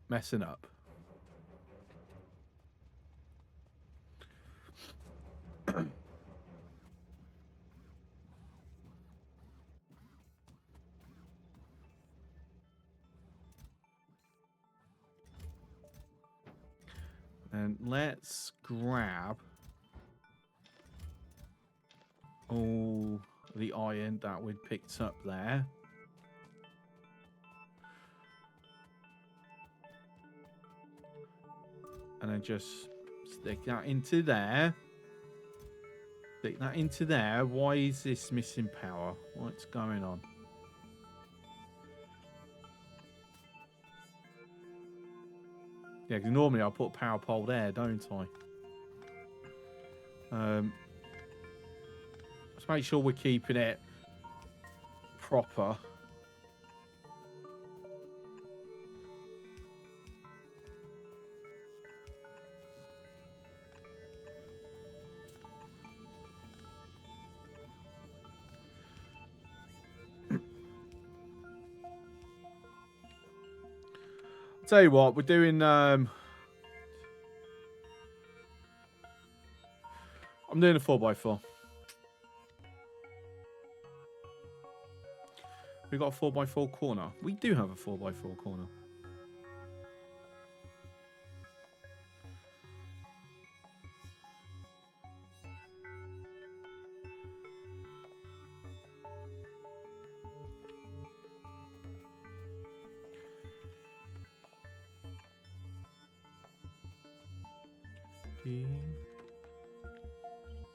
Messing up. And let's grab all the iron that we'd picked up there. And then just stick that into there. Stick that into there. Why is this missing power? What's going on? Yeah, because normally I put a power pole there, don't I? Let's make sure we're keeping it proper. Tell you what, we're doing. I'm doing a 4x4. We got a 4x4 corner. We do have a 4x4 corner.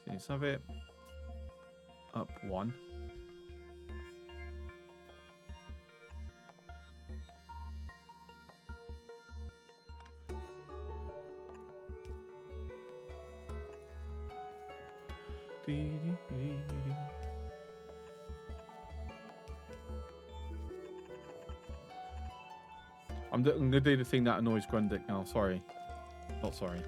Let's have it up one. I'm going to do the thing that annoys Grundick now. Sorry. Not sorry.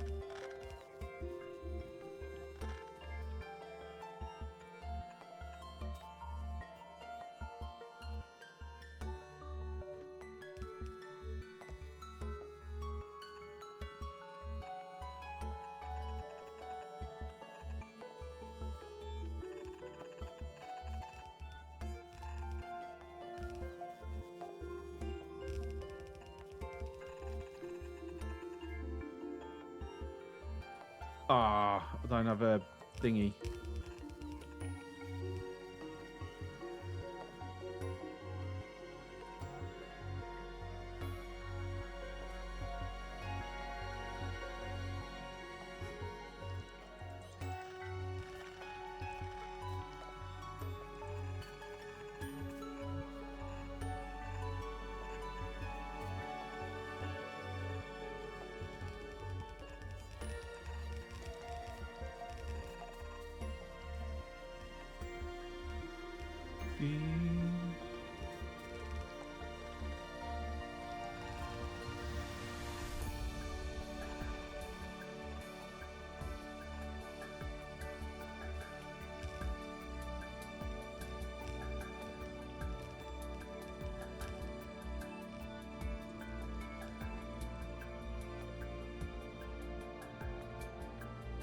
Ah, I don't have a thingy.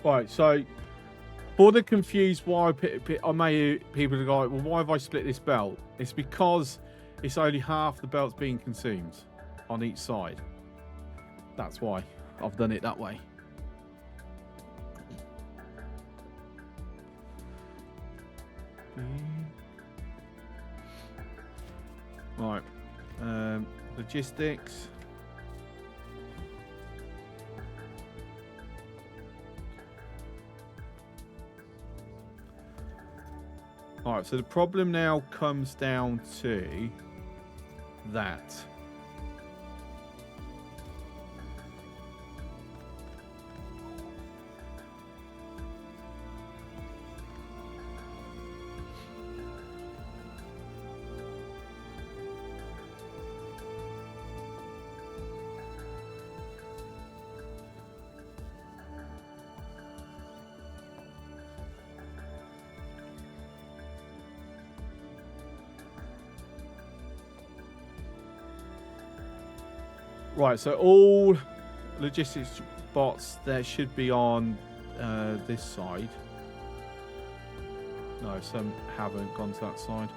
Right, so for the confused why I may people go like, well, why have I split this belt? It's because it's only half the belt's being consumed on each side. That's why I've done it that way. Right, logistics. Alright, so the problem now comes down to that. Right, so all logistics bots there should be on this side. No, some haven't gone to that side.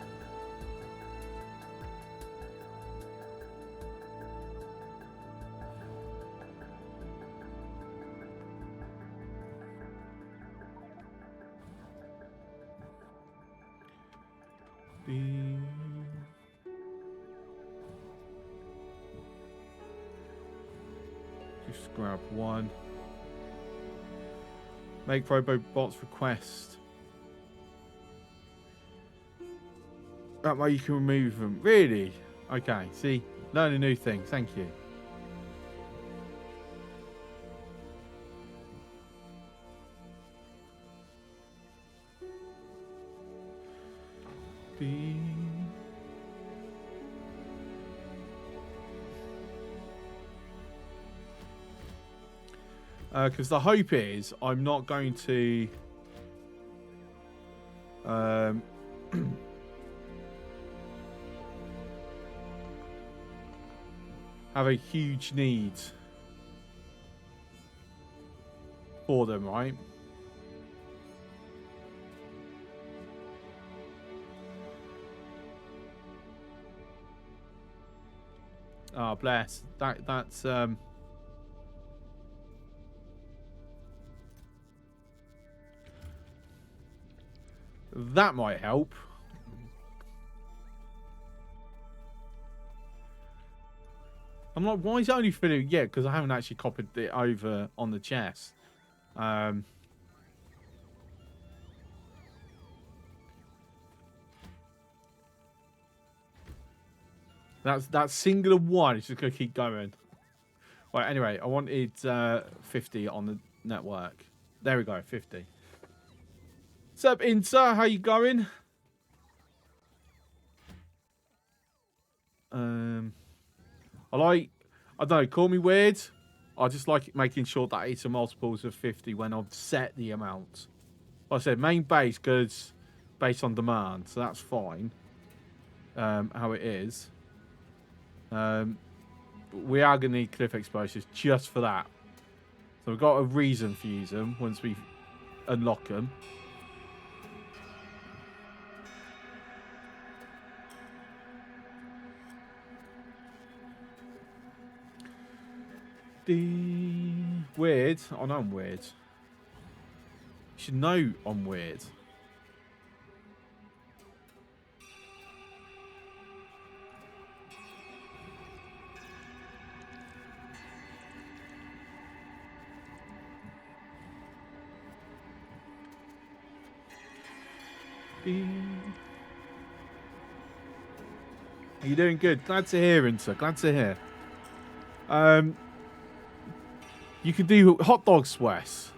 Just grab one. Make robobots request. That way you can remove them. Really? Okay, see? Learn a new thing. Thank you. Because the hope is I'm not going to have a huge need for them, right? Oh, bless. That's that might help. I'm like, why is it only filling? Yeah, because I haven't actually copied it over on the chest. That singular one is just gonna keep going. Right. Anyway, I wanted 50 on the network. There we go, 50. What's up, Inter? How you going? I don't know, call me weird. I just like making sure that it's a multiples of 50 when I've set the amount. Like I said, main base goes based on demand, so that's fine. How it is. We are going to need cliff explosives just for that. So we've got a reason for using them once we unlock them. Weird. I know I'm weird. You should know I'm weird. You're doing good. Glad to hear, Inter. Glad to hear. You can do hot dogs, Wes.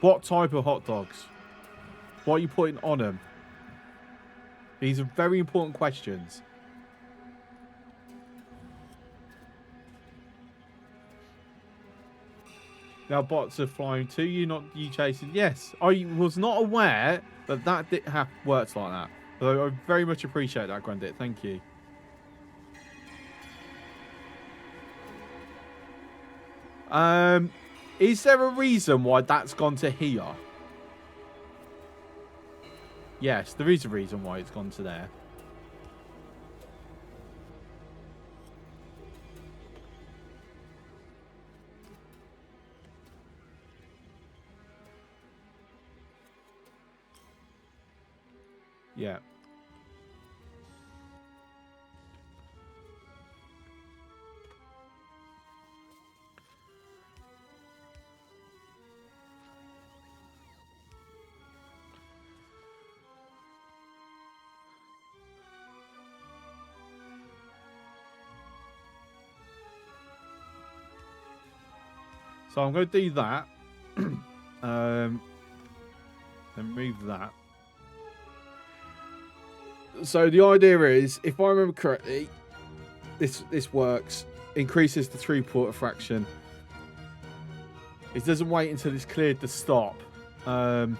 What type of hot dogs? What are you putting on them? These are very important questions. Now bots are flying to you, not you chasing. Yes, I was not aware that that works like that. So I very much appreciate that, Grandit. Thank you. Is there a reason why that's gone to here? Yes, there is a reason why it's gone to there. Yeah. So I'm going to do that. And move that. So the idea is, if I remember correctly, this works. Increases the throughput a fraction. It doesn't wait until it's cleared to stop. No,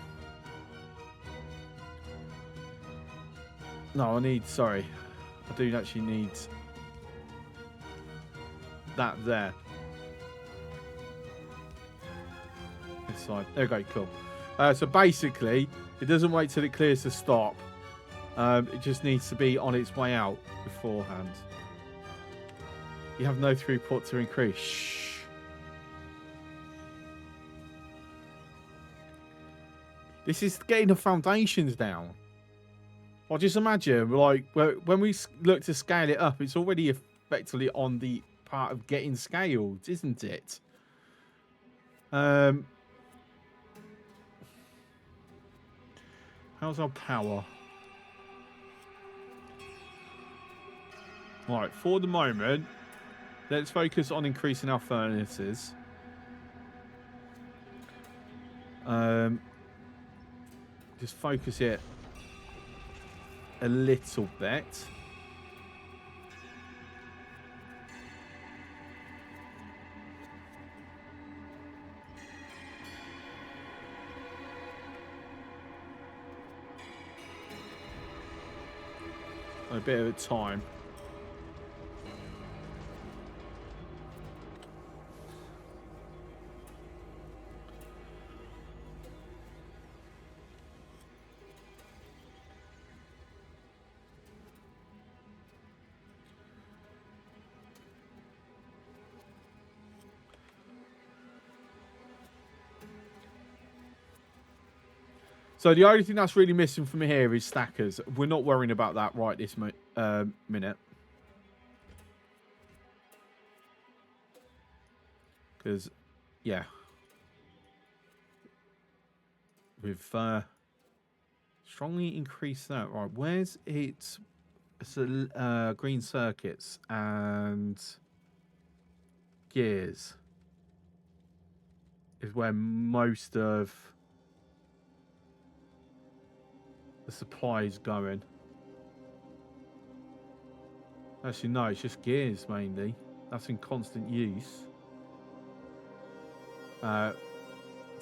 I need. Sorry, I do actually need that there. This side. There we go. Cool. So basically, it doesn't wait till it clears to stop. It just needs to be on its way out beforehand. You have no throughput to increase. Shh. This is getting the foundations down. Well, just imagine, like, when we look to scale it up, it's already effectively on the part of getting scaled, isn't it? How's our power? Right, for the moment, let's focus on increasing our furnaces. Just focus it a little bit. A bit of a time. So the only thing that's really missing from here is stackers. We're not worrying about that right this minute. Because, yeah. We've strongly increased that. Right, where's it? So, green circuits and gears is where most of the supply is going. Actually, no, it's just gears mainly. That's in constant use. To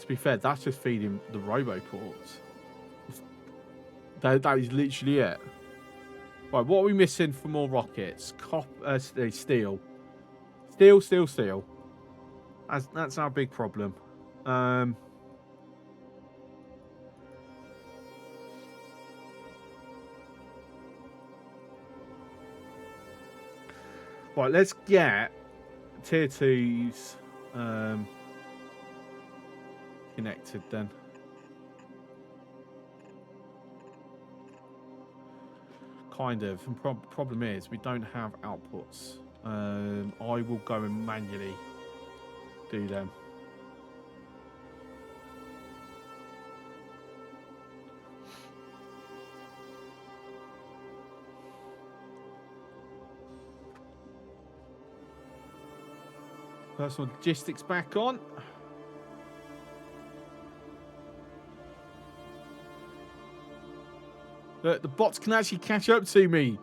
be fair, that's just feeding the roboports. That is literally it. Right, what are we missing for more rockets? Steel. Steel. That's our big problem. Right, let's get tier 2s connected then. Kind of. And problem is we don't have outputs. I will go and manually do them. Personal logistics back on. Look, the bots can actually catch up to me.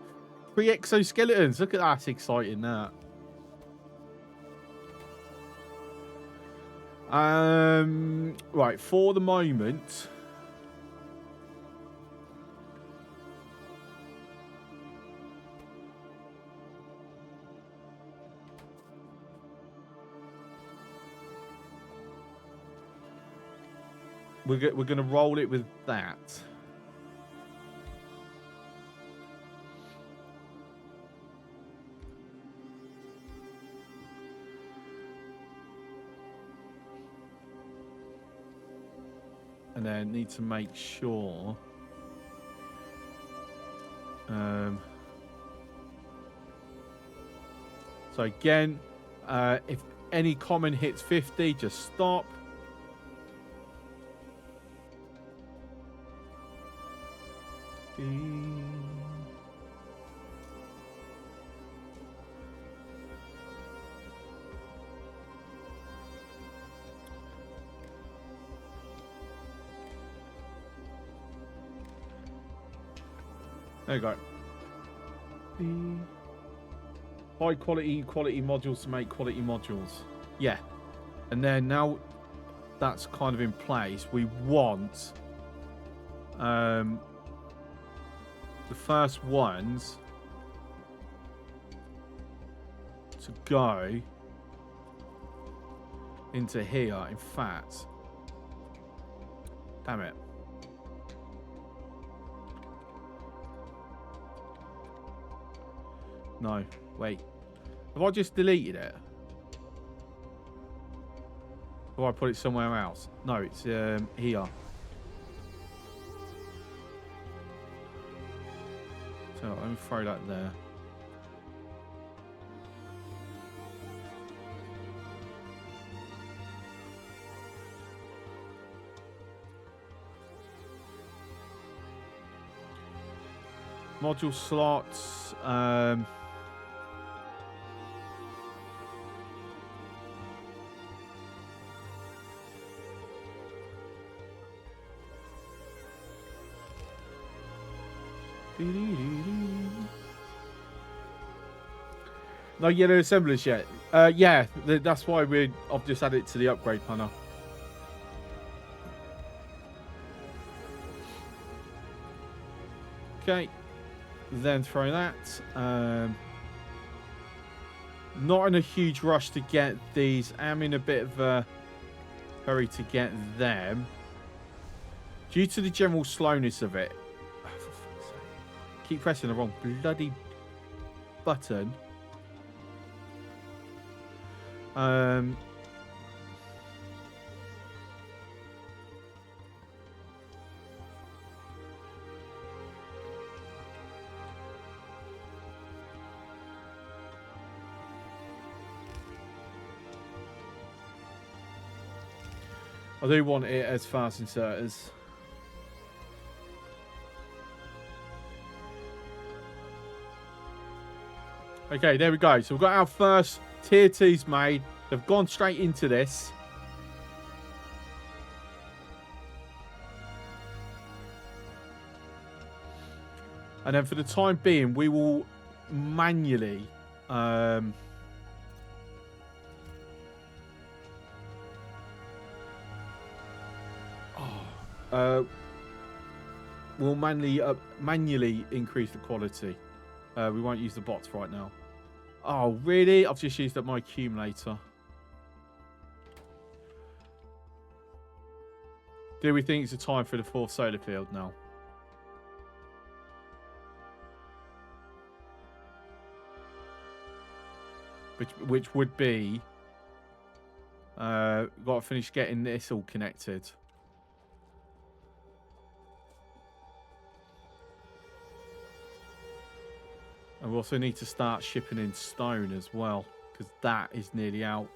3 exoskeletons. Look at that. That's exciting, that. Right, for the moment. We're going to roll it with that. And then need to make sure. So again, if any common hits 50, just stop. There you go. High quality modules to make quality modules. Yeah. And then now that's kind of in place, we want the first ones to go into here. In fact, damn it. No, wait. Have I just deleted it? Or I put it somewhere else? No, it's here. So let me throw that there. Module slots. No yellow assemblers yet. Yeah, that's why I've just added it to the upgrade panel. Okay, then throw that. Not in a huge rush to get these. I'm in a bit of a hurry to get them. Due to the general slowness of it. Oh, for fuck's sake. Keep pressing the wrong bloody button. I do want it as fast inserters. Okay, there we go. So we've got our first tier 2s made. They've gone straight into this. And then for the time being, we will manually... we'll manually increase the quality. We won't use the bots right now. Oh, really? I've just used up my accumulator. Do we think it's a time for the 4th solar field now? Which would be... got to finish getting this all connected. And we also need to start shipping in stone as well, because that is nearly out.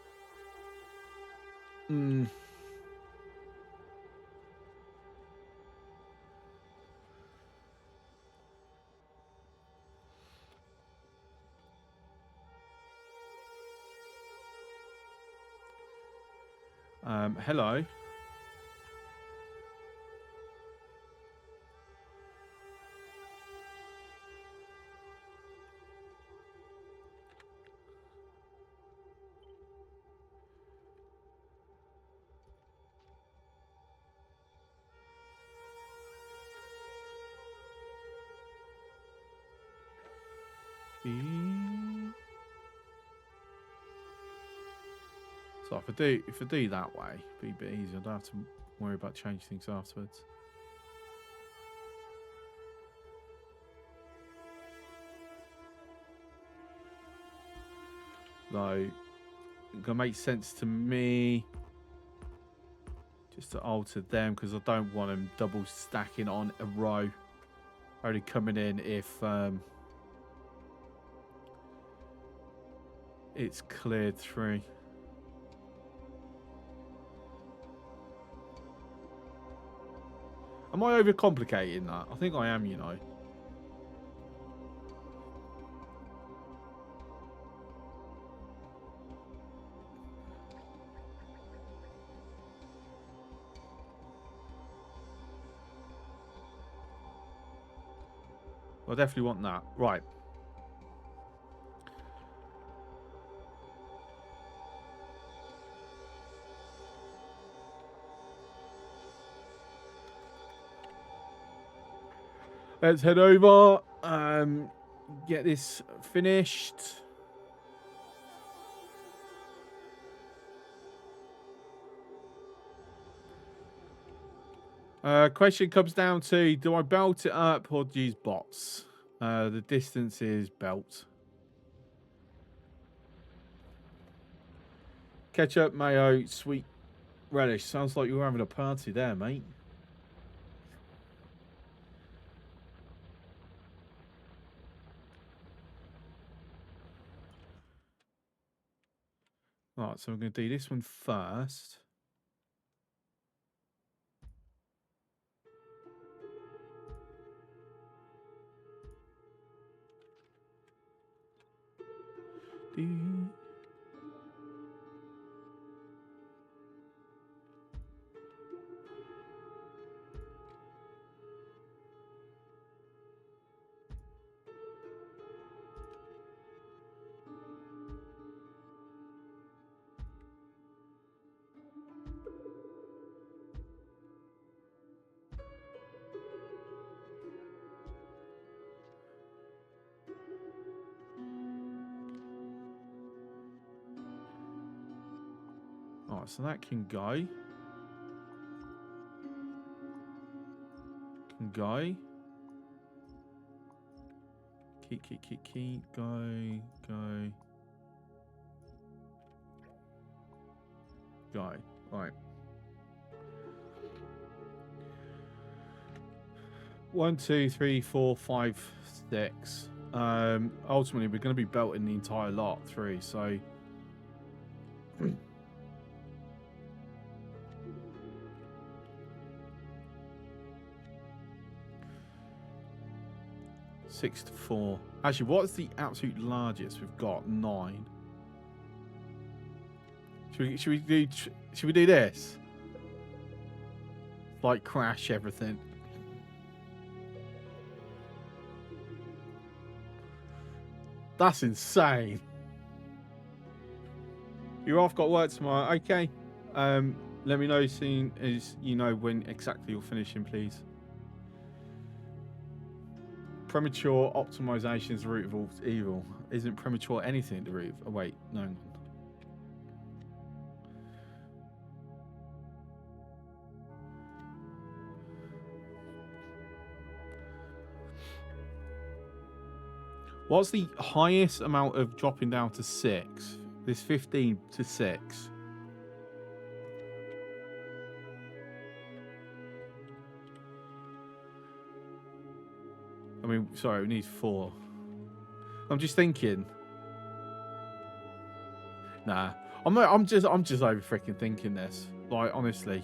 Hello. So if I do that way, it'd be a bit easier. I don't have to worry about changing things afterwards. Though, it's gonna make sense to me just to alter them because I don't want them double stacking on a row. Only coming in if it's cleared through. Am I overcomplicating that? I think I am, you know. I definitely want that. Right. Let's head over. Get this finished. Question comes down to, do I belt it up or use bots? The distance is belt. Ketchup, mayo, sweet relish. Sounds like you're having a party there, mate. Right, so I'm going to do this one first. Alright, so that can go. Can go. Keep, go. Go. Right. 1, 2, 3, 4, 5, 6. Ultimately, we're going to be belting the entire lot through, so... 6 to 4. Actually, what's the absolute largest we've got? 9. Should we do this? Like crash everything. That's insane. You're off, got work tomorrow. Okay. Let me know soon as you know when exactly you're finishing, please. Premature optimization is the root of all evil. Isn't premature anything the root of... Oh, wait. No. What's the highest amount of dropping down to 6? This 15 to 6. I mean, sorry, we need 4. I'm just thinking. Nah, I'm just over freaking thinking this. Like, honestly.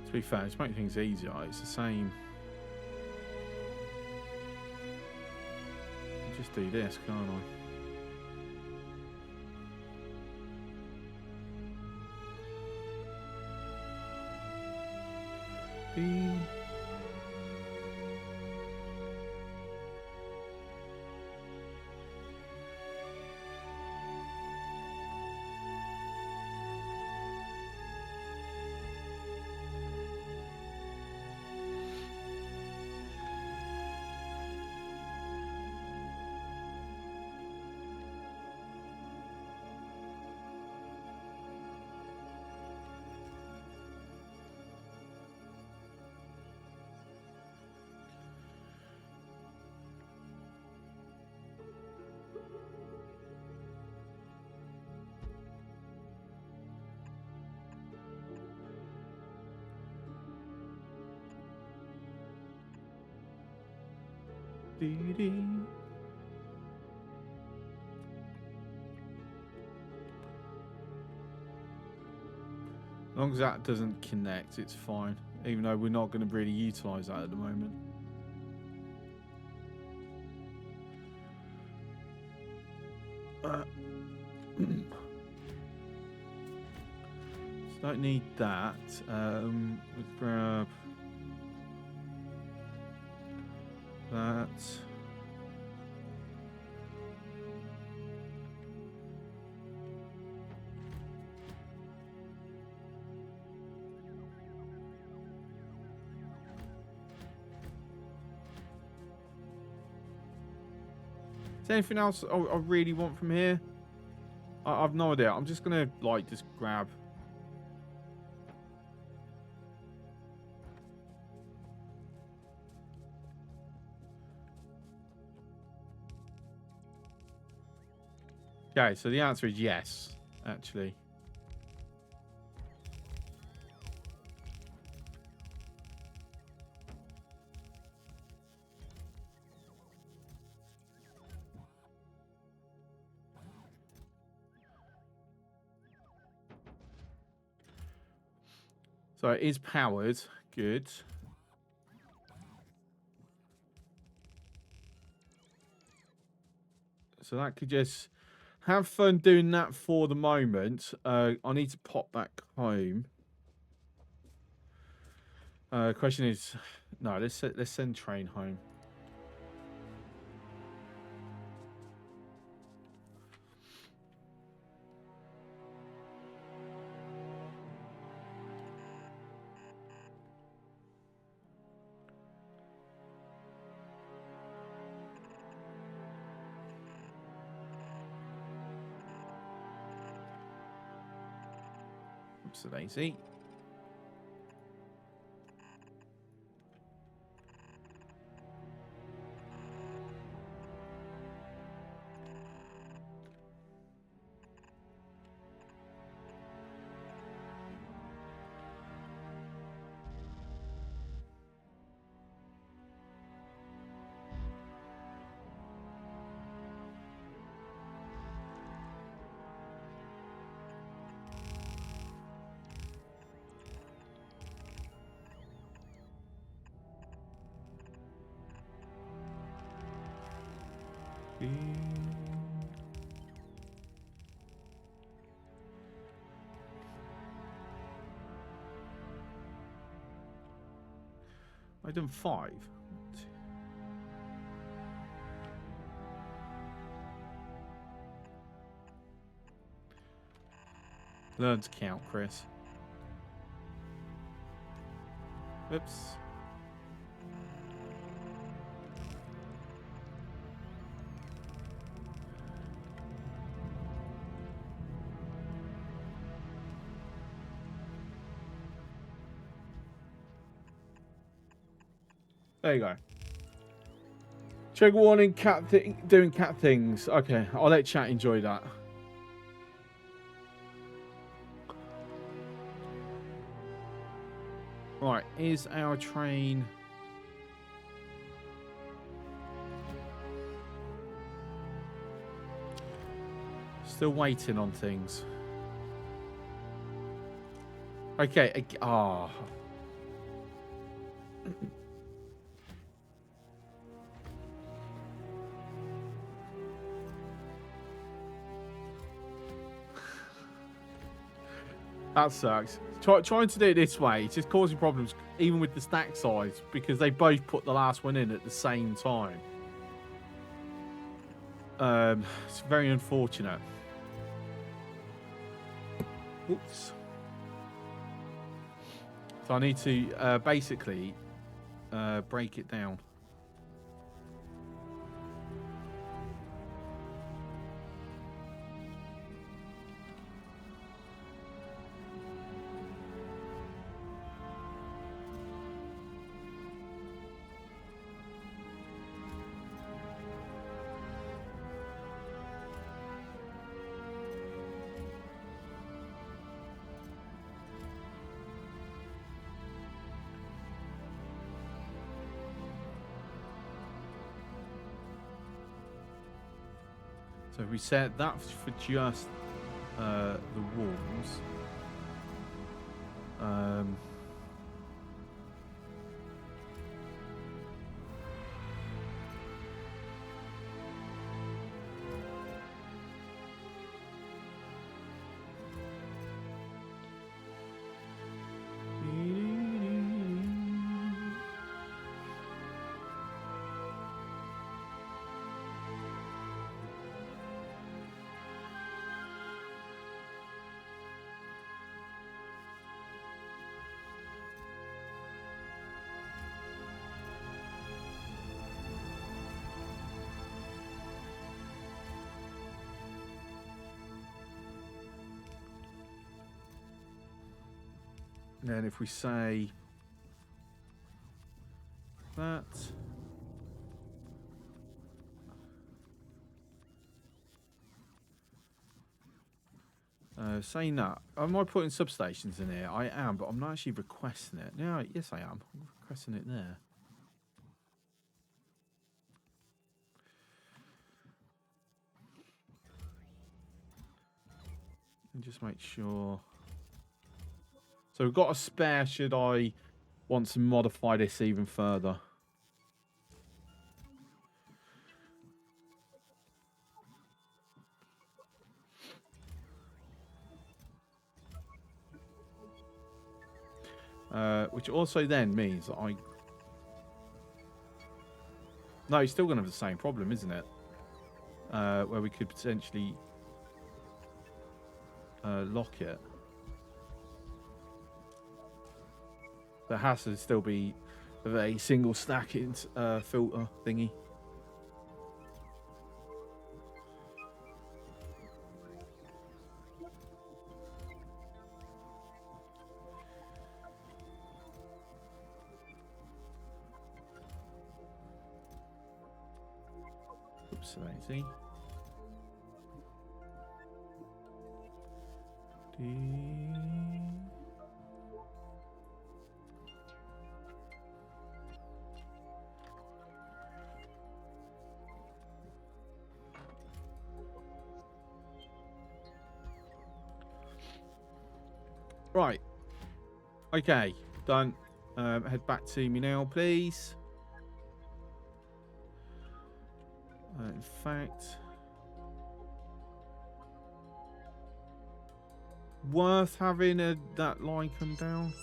To be fair, it's making things easier. It's the same. I'll just do this, can't I? As long as that doesn't connect, it's fine. Even though we're not going to really utilise that at the moment. So don't need that. Let's grab that. Is there anything else I really want from here? I've no idea. I'm just gonna like just grab. Okay, so the answer is yes, actually. So it is powered. Good. So that could just have fun doing that for the moment. I need to pop back home. Question is, no, let's send train home. Whoops, daisy. I've done 5. Learn to count, Chris. Oops. There you go. Trigger warning, doing cat things. Okay, I'll let chat enjoy that. Right, is our train... Still waiting on things. Okay, ah. Oh. That sucks. Trying to do it this way, it's just causing problems, even with the stack size, because they both put the last one in at the same time. It's very unfortunate. Oops. So I need to basically break it down. So we set that for just the walls. And then if we say that, saying that, am I putting substations in here? I am, but I'm not actually requesting it. No, yes I am. I'm requesting it there. And just make sure. So we've got a spare should I want to modify this even further. Which also then means that I... No, it's still going to have the same problem, isn't it? Where we could potentially lock it. There has to still be a single stack filter thingy. Oops, lazy. Right. Okay, done. Head back to me now, please. In fact, worth having that line come down.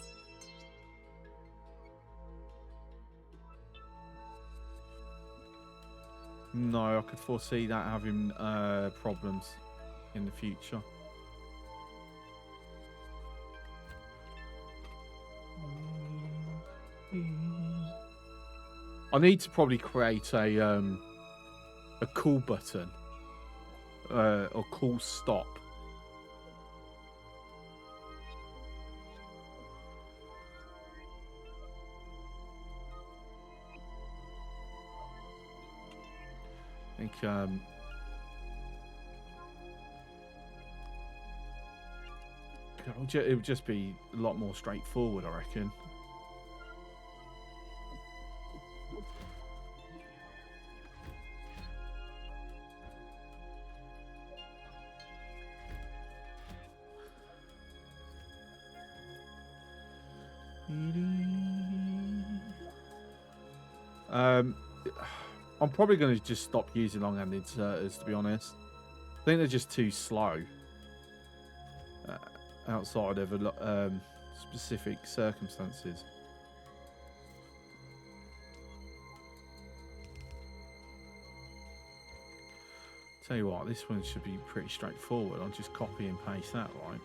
No, I could foresee that having problems in the future. I need to probably create a call button or call stop. I think it would just be a lot more straightforward, I reckon. I'm probably going to just stop using long-hand inserters, to be honest. I think they're just too slow outside of specific circumstances. Tell you what, this one should be pretty straightforward. I'll just copy and paste that, right?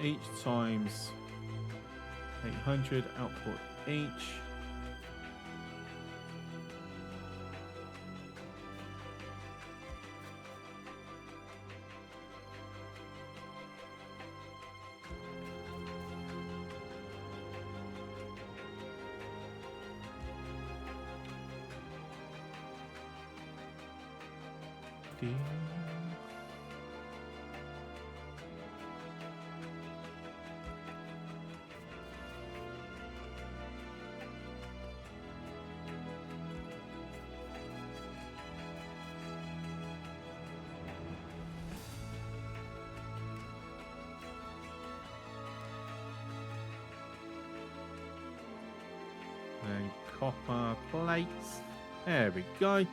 Each times 800 output each. And copper plates. There we go.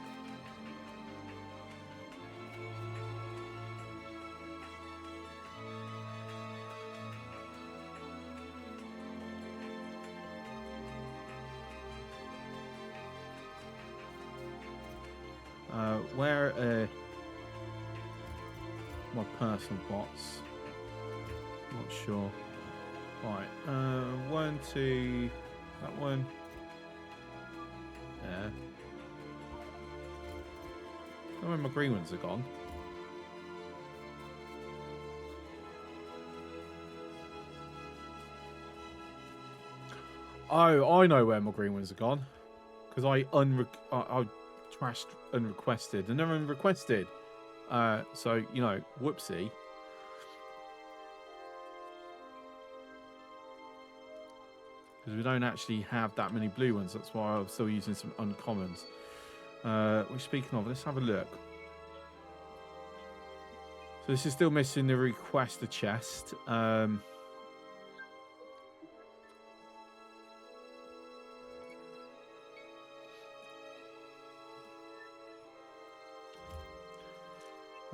Where are my personal bots? Not sure. Right, 1, 2, that one. Yeah. I don't know where my green ones are gone. Oh, I know where my green ones are gone. Because I trashed unrequested, and they're unrequested. So, you know, whoopsie. Because we don't actually have that many blue ones. That's why I'm still using some uncommons. Speaking of, let's have a look. So this is still missing the request a chest. As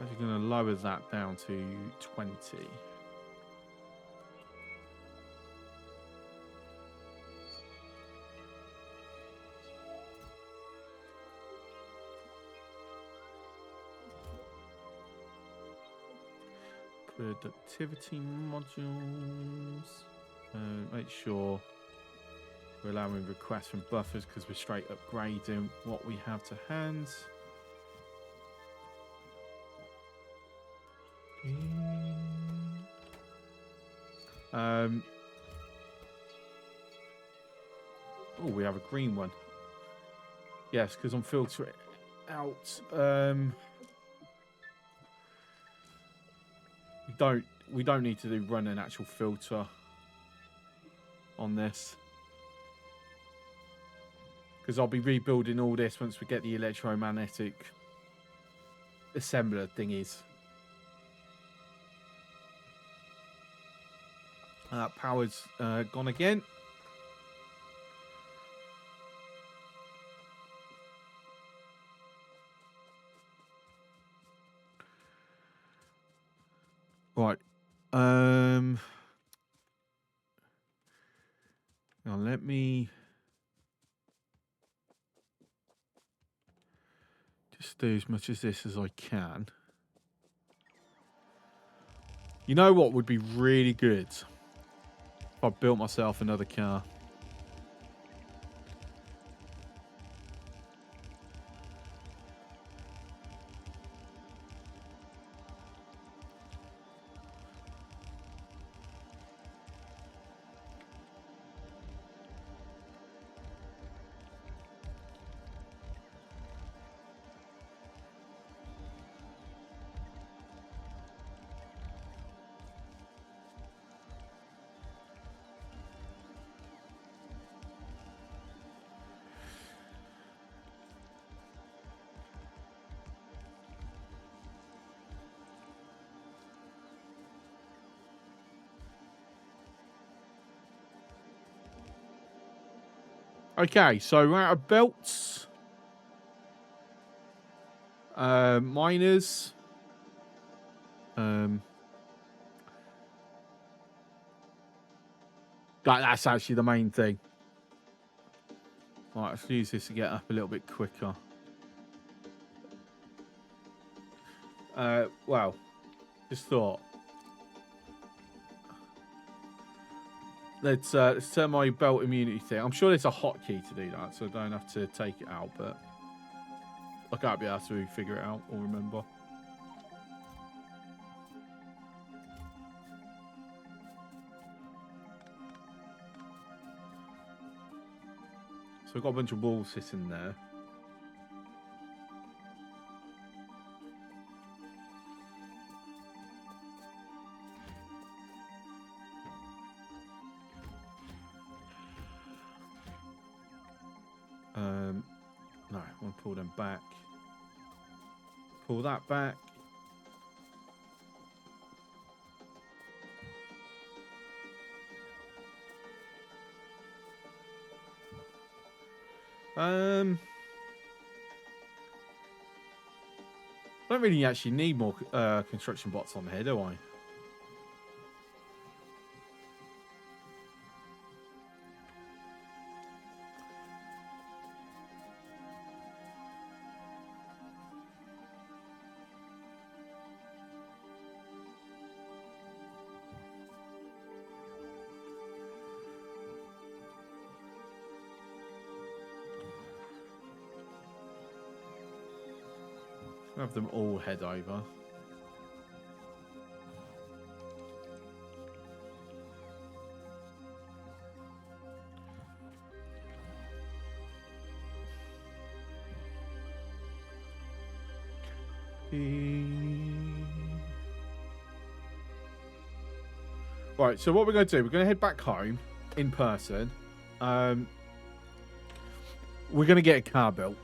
you're going to lower that down to 20. Productivity modules. Make sure we're allowing requests from buffers because we're straight upgrading what we have to hand. Oh, we have a green one. Yes, because I'm filtering out. We don't need to run an actual filter on this, because I'll be rebuilding all this once we get the electromagnetic assembler thingies. Power's gone again. Right. Now let me just do as much of this as I can. You know what would be really good? If I built myself another car. Okay, so we're out of belts. Miners. That's actually the main thing. Right, let's use this to get up a little bit quicker. Well, just thought. Let's turn my belt immunity thing. I'm sure there's a hotkey to do that, so I don't have to take it out, but I can't be able to figure it out or remember. So I've got a bunch of walls sitting there. No, I want to pull them back. Pull that back. I don't really actually need more construction bots on here, do I? Have them all head over. Right, so what we're going to do, we're going to head back home in person. We're going to get a car built.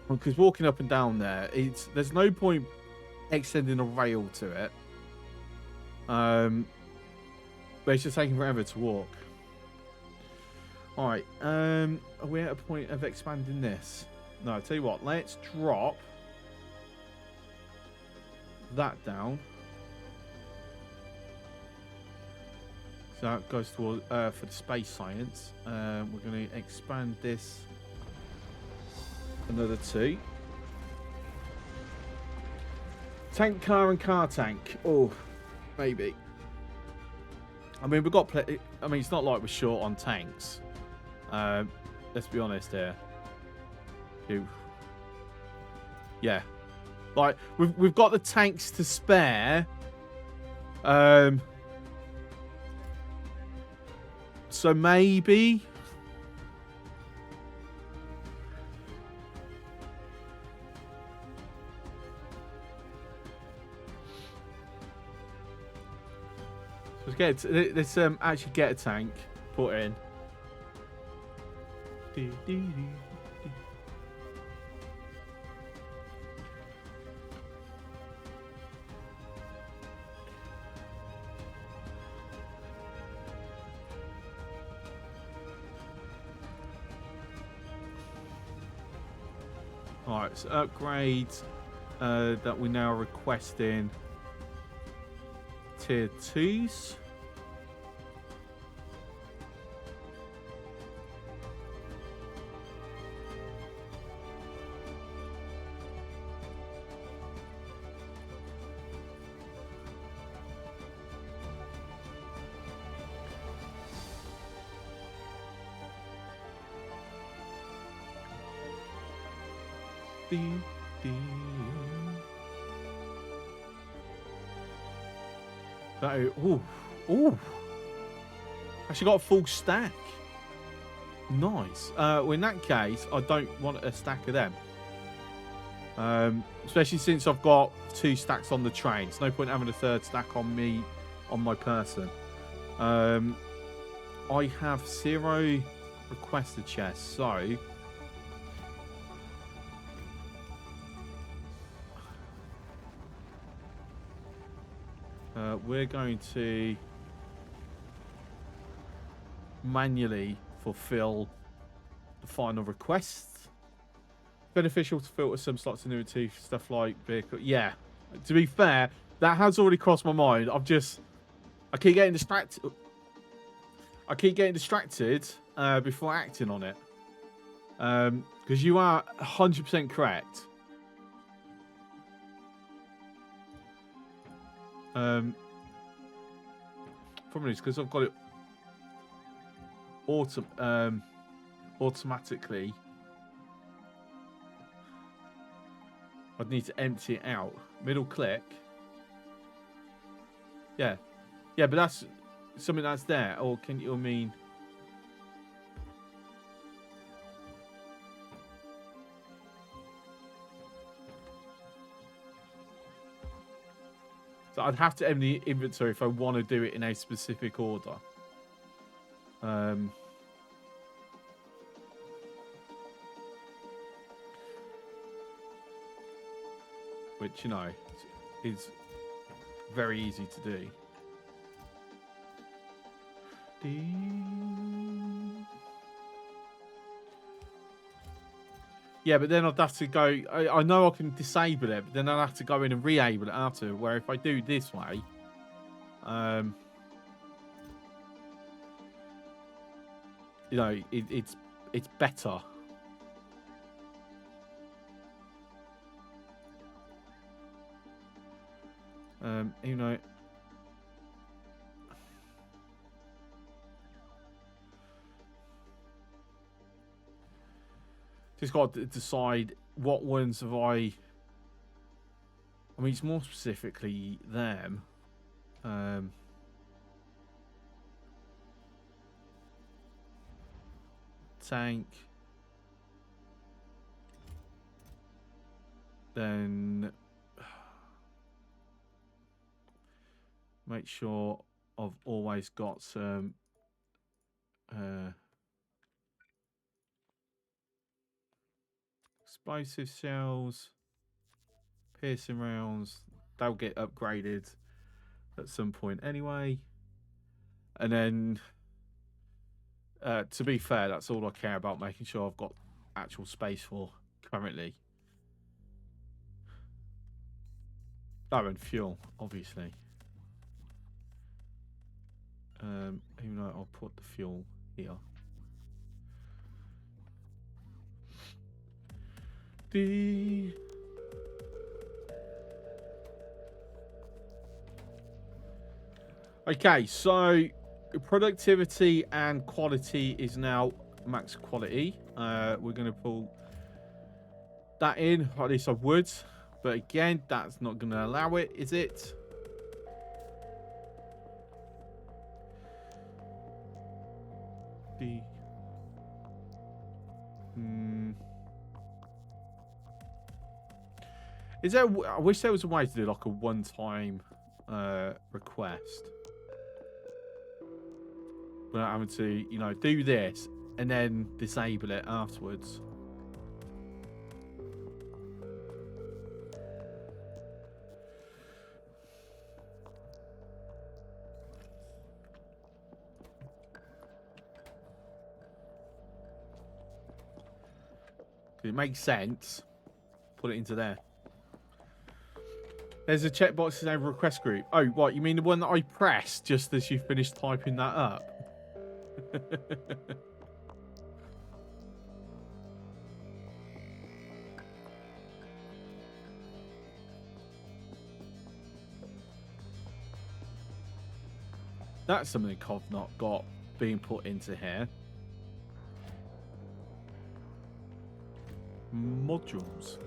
because walking up and down there, there's no point extending a rail to it. But it's just taking forever to walk. All right. Are we at a point of expanding this? No. I'll tell you what. Let's drop that down. So that goes toward for the space science. We're going to expand this another 2. Tank car and car tank. Oh, maybe. I mean, we've got. I mean, it's not like we're short on tanks. Let's be honest here. Yeah, like we've got the tanks to spare. So maybe. Let's actually get a tank put in. Alright, so upgrades that we're now requesting tier 2s. Ooh. Actually got a full stack. Nice. Well, in that case, I don't want a stack of them. Especially since I've got 2 stacks on the train. It's no point having a 3rd stack on me, on my person. I have 0 requested chests, so we're going to manually fulfill the final request. Beneficial to filter some slots in to stuff like vehicle. Yeah, to be fair, that has already crossed my mind. I keep getting distracted. Before acting on it. Because you are 100% correct. Problem is because I've got it automatically. I'd need to empty it out. Middle click. Yeah, but that's something that's there. Or can you mean? So I'd have to empty the inventory if I want to do it in a specific order. Which, you know, is very easy to do. Yeah, but then I'd have to go. I know I can disable it, but then I'd have to go in and re-able it after. Where if I do this way, you know, it's better. You know. Just got to decide what ones have I mean, it's more specifically them. Tank. Then make sure I've always got some Explosive shells, piercing rounds, they'll get upgraded at some point anyway. And then, to be fair, that's all I care about, making sure I've got actual space for currently. Oh, and fuel, obviously. Even though I'll put the fuel here. Okay, so productivity and quality is now max quality. We're going to pull that in, or at least I would. But again, that's not going to allow it, is it? Is there? I wish there was a way to do like a one-time request, without having to, you know, do this and then disable it afterwards. It makes sense. Put it into there. There's a checkbox that says request group. Oh, what? You mean the one that I pressed just as you finished typing that up? That's something I've not got being put into here. Modules.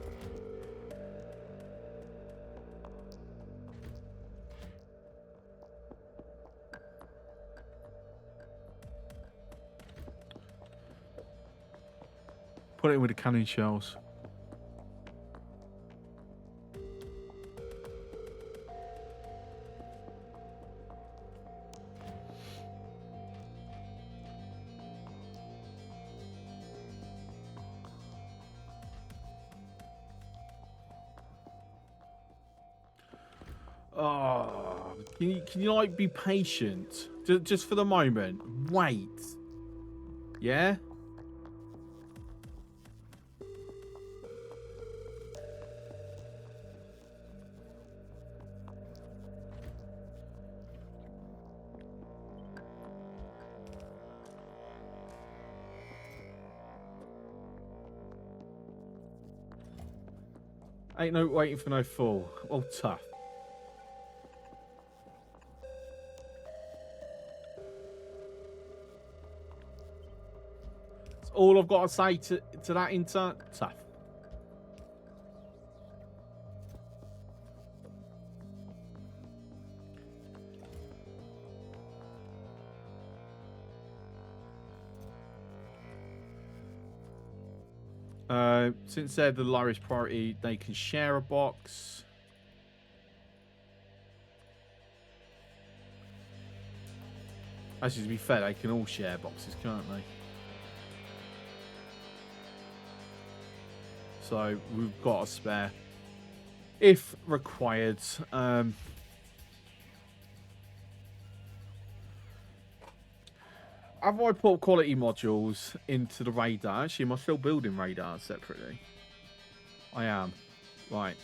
Put it with the cannon shells. Oh, can you like be patient? Just for the moment. Wait. Yeah? Ain't no waiting for no fool. Well, tough. That's all I've got to say to that intern. Tough. Since they're the lowest priority, they can share a box. Actually, to be fair, they can all share boxes, can't they? So we've got a spare, if required. Have I put quality modules into the radar? Actually, am I still building radars separately? I am. Right.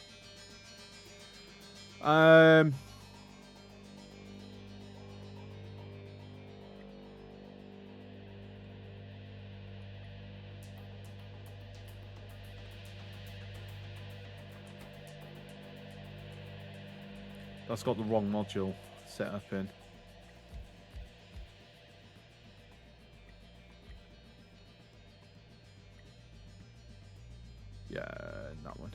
That's got the wrong module set up in. Yeah, that one.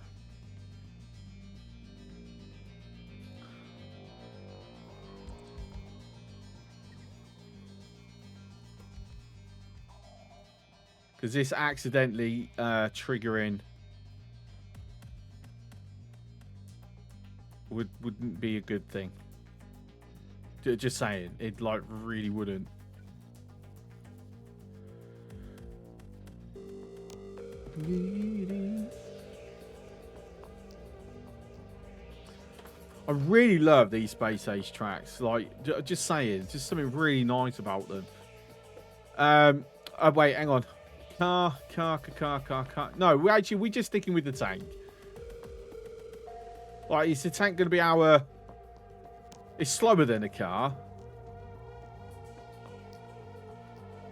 Because this accidentally triggering wouldn't be a good thing. Just saying, it like really wouldn't. I really love these space age tracks. Like, just saying, just something really nice about them. Oh, wait, hang on. Car. No, we're just sticking with the tank. Like, is the tank going to be our... It's slower than a car.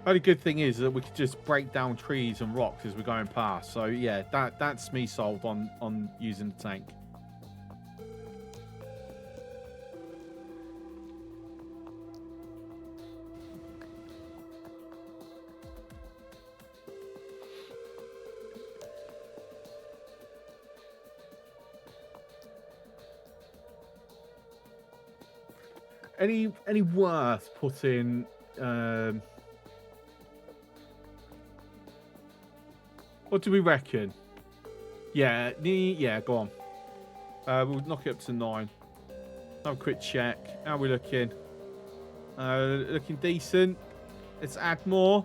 Only good thing is that we could just break down trees and rocks as we're going past. So, yeah, that's me sold on using the tank. Any worth putting what do we reckon? Yeah, go on. We'll knock it up to 9. Have a quick check. How are we looking? Looking decent. Let's add more.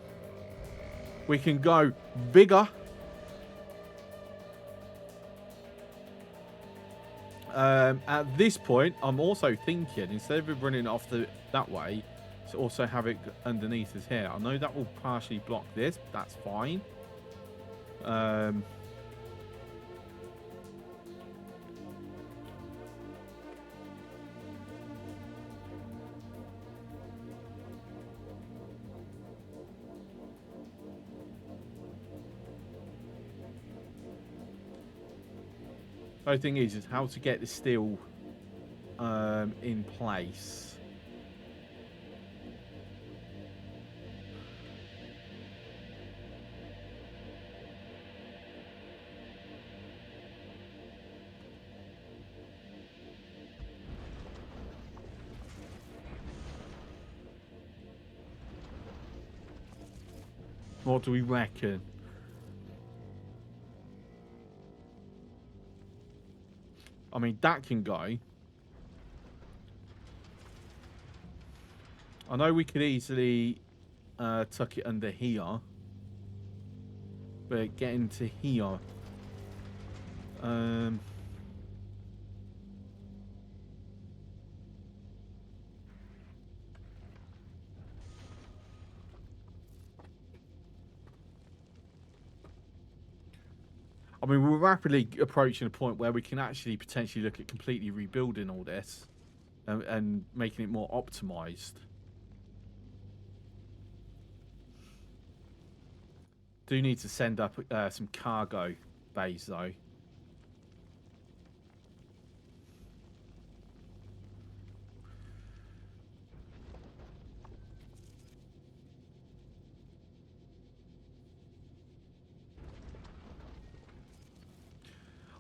We can go bigger. At this point, I'm also thinking, instead of running off that way, to also have it underneath us here. I know that will partially block this. That's fine. The only thing is how to get the steel in place. What do we reckon? I mean, that can go. I know we could easily tuck it under here. But get into here. I mean, we're rapidly approaching a point where we can actually potentially look at completely rebuilding all this and making it more optimized. Do need to send up some cargo bays, though.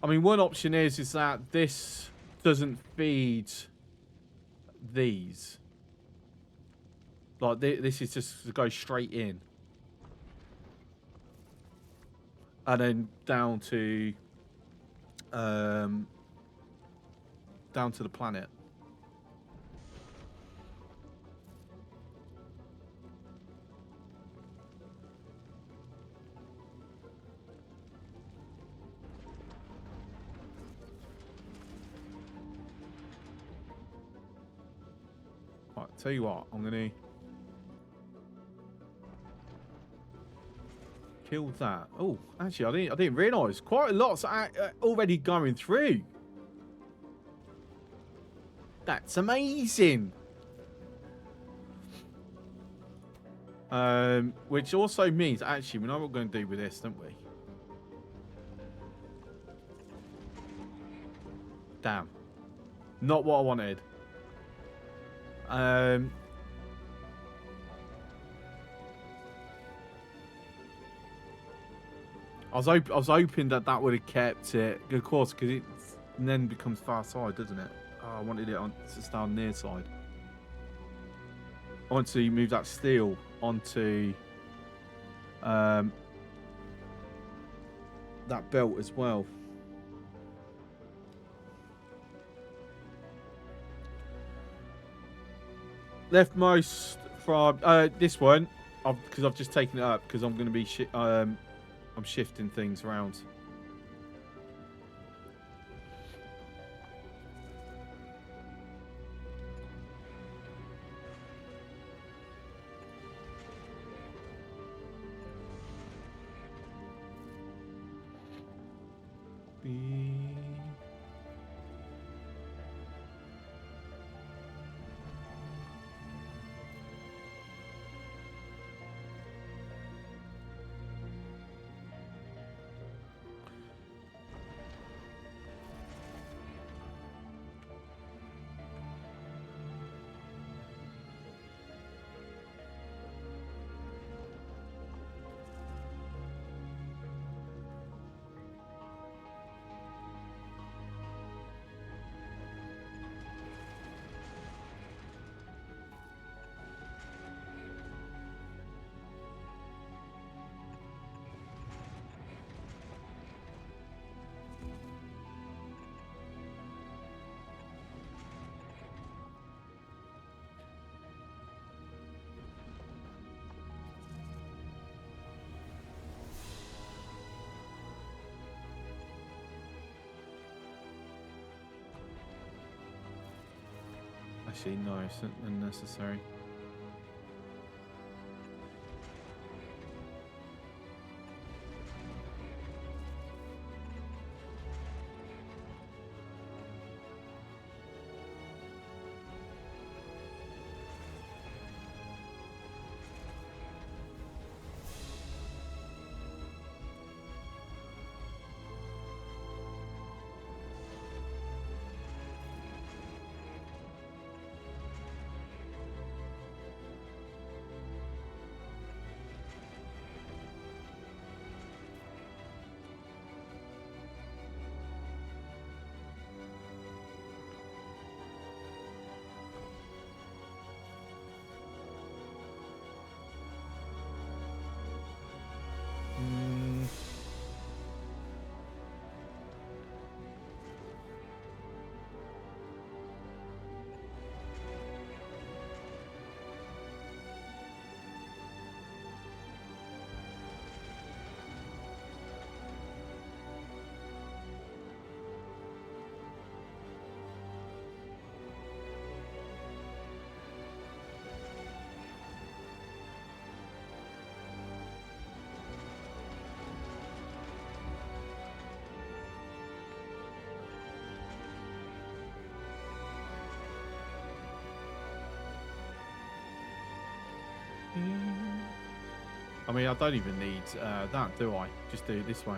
I mean, one option is that this doesn't feed these. Like, this is just to go straight in. And then down to the planet. Right, tell you what, I'm gonna kill that. Oh, actually, I didn't realise quite a lot's already going through. That's amazing. Which also means, actually, we know what we're going to do with this, don't we? Damn. Not what I wanted. I was hoping that would have kept it, of course, because it then becomes far side, doesn't it? Oh, I wanted it to stay on near side. I want to move that steel onto that belt as well. Leftmost from this one, because I've just taken it up because I'm going to be I'm shifting things around. Actually, no, it's not unnecessary. I mean, I don't even need that, do I? Just do it this way.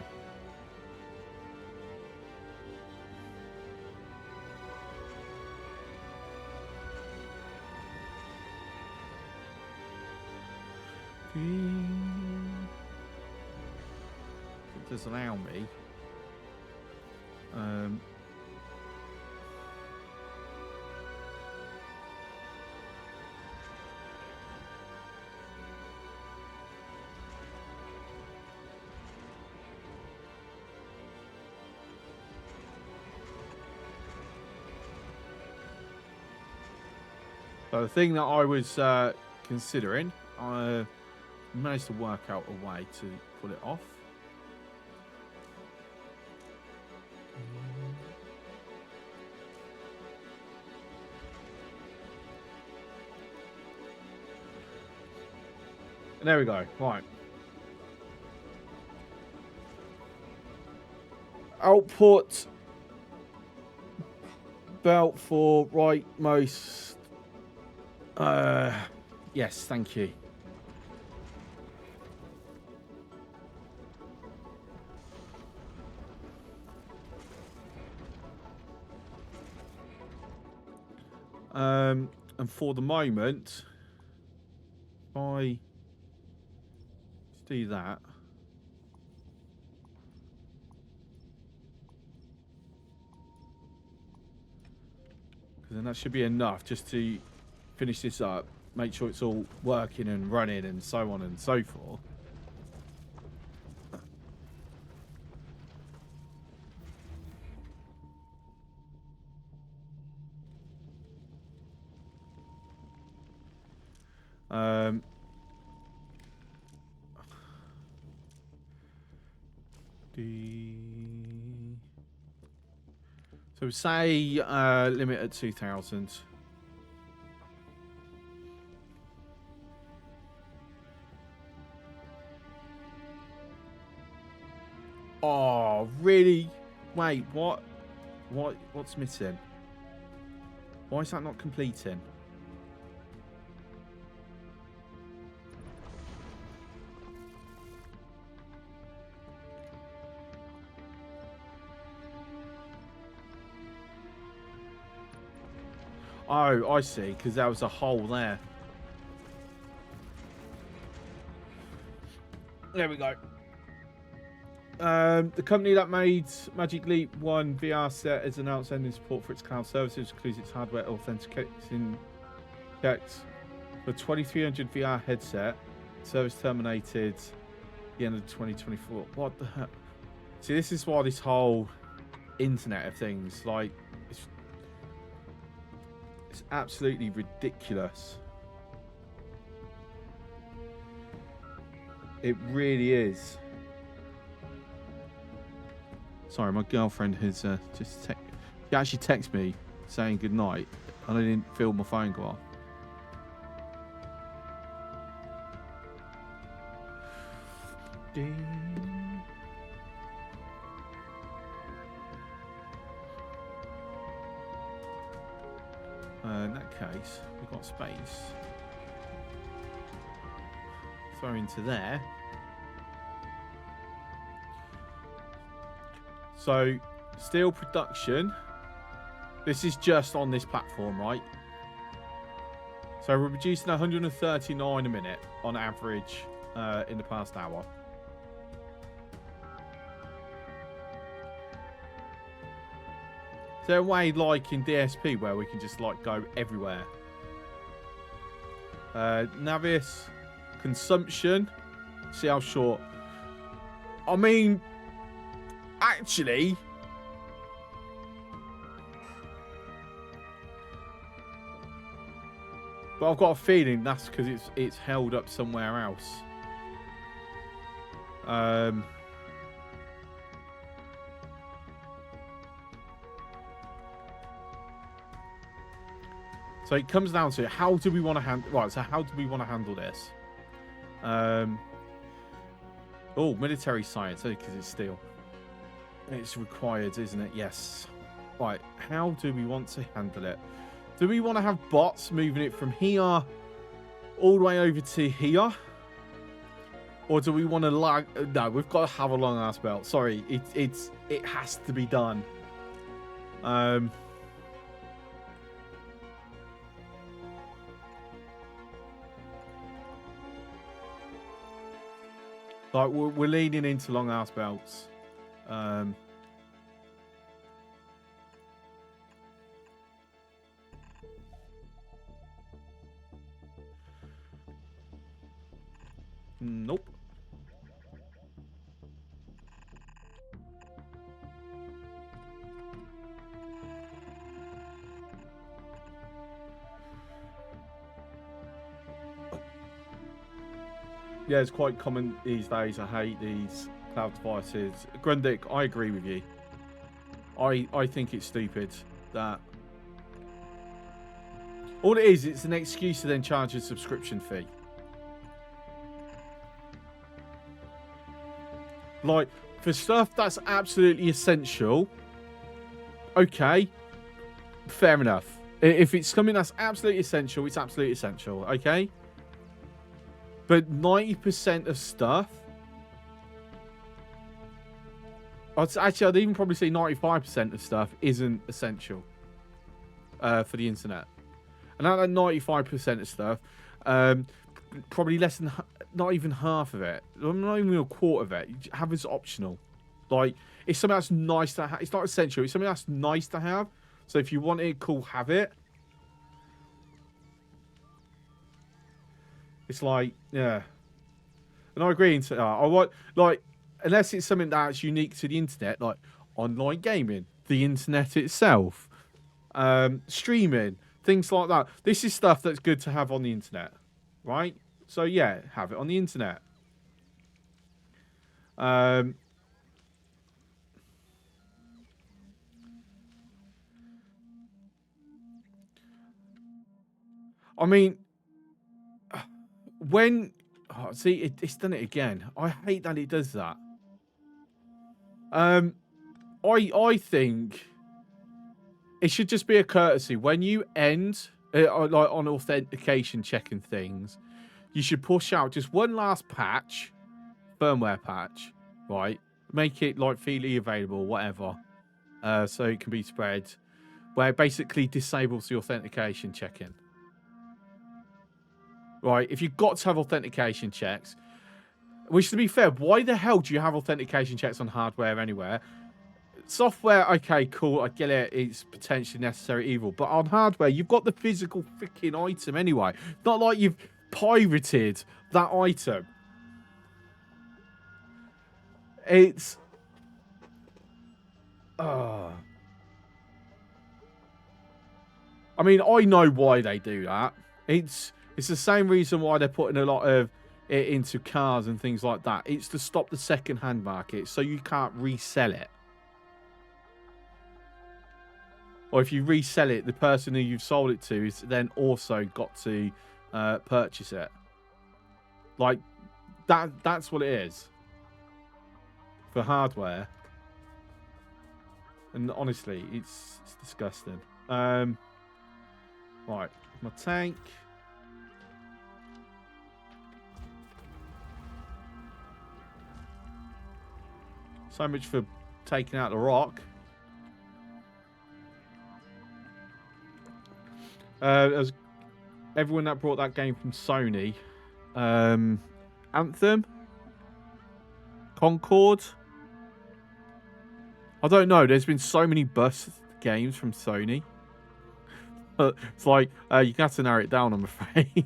It does allow me. So the thing that I was considering, I managed to work out a way to pull it off. And there we go. Right. Output belt for rightmost. Yes, thank you. And for the moment, if I do that, because then that should be enough just to finish this up, make sure it's all working and running and so on and so forth. So say limit at 2,000. Oh, really? Wait, what? What's missing? Why is that not completing? Oh, I see, because there was a hole there. There we go. The company that made Magic Leap 1 VR set has announced ending support for its cloud services, includes its hardware authentication checks. The 2300 VR headset service terminated at the end of 2024. What the heck? See, this is why this whole internet of things, like, it's absolutely ridiculous. It really is. Sorry, my girlfriend has just she actually texted me saying good night, and I didn't feel my phone go off. Ding. In that case, we've got space. Throw into there. So, steel production. This is just on this platform, right? So we're producing 139 a minute on average in the past hour. Is there a way, like in DSP, where we can just like go everywhere? Navis consumption. See how short. I mean, actually, but I've got a feeling that's because it's held up somewhere else. So it comes down to how do we want to handle? Right. So how do we want to handle this? Oh, military science, because it's steel. It's required, isn't it? Yes. Right. How do we want to handle it? Do we want to have bots moving it from here all the way over to here? Or do we want to lag? No, we've got to have a long ass belt. Sorry, it has to be done. Like we're leaning into long ass belts. Nope. Yeah, it's quite common these days. I hate these cloud devices. Grundick, I agree with you. I think it's stupid that all it is, it's an excuse to then charge a subscription fee. Like, for stuff that's absolutely essential, okay, fair enough. If it's something that's absolutely essential, it's absolutely essential, okay? But 90% of stuff, I'd even probably say 95% of stuff isn't essential for the internet. And out of that 95% of stuff, probably less than, not even half of it, not even a quarter of it, have as optional. Like, it's something that's nice to have. It's not essential. It's something that's nice to have. So if you want it, cool, have it. It's like, yeah. And I agree. I want, like, unless it's something that's unique to the internet, like online gaming, the internet itself, streaming, things like that. This is stuff that's good to have on the internet, right? So yeah, have it on the internet. I mean, when see it's done it again. I hate that it does that. I think it should just be a courtesy when you end like on authentication checking things. You should push out just one last patch, firmware patch, right? Make it like freely available, whatever, so it can be spread. Where it basically disables the authentication checking. Right, if you've got to have authentication checks, which to be fair, why the hell do you have authentication checks on hardware anywhere? Software, okay, cool, I get it, it's potentially necessary evil. But on hardware, you've got the physical freaking item anyway. Not like you've pirated that item. It's... I mean, I know why they do that. It's the same reason why they're putting a lot of it into cars and things like that. It's to stop the second-hand market, so you can't resell it. Or if you resell it, the person who you've sold it to is then also got to purchase it. Like, that's what it is. For hardware. And honestly, it's disgusting. Right, my tank. So much for taking out the rock. As everyone that brought that game from Sony. Anthem? Concord? I don't know. There's been so many bust games from Sony. It's like, you have to narrow it down, I'm afraid.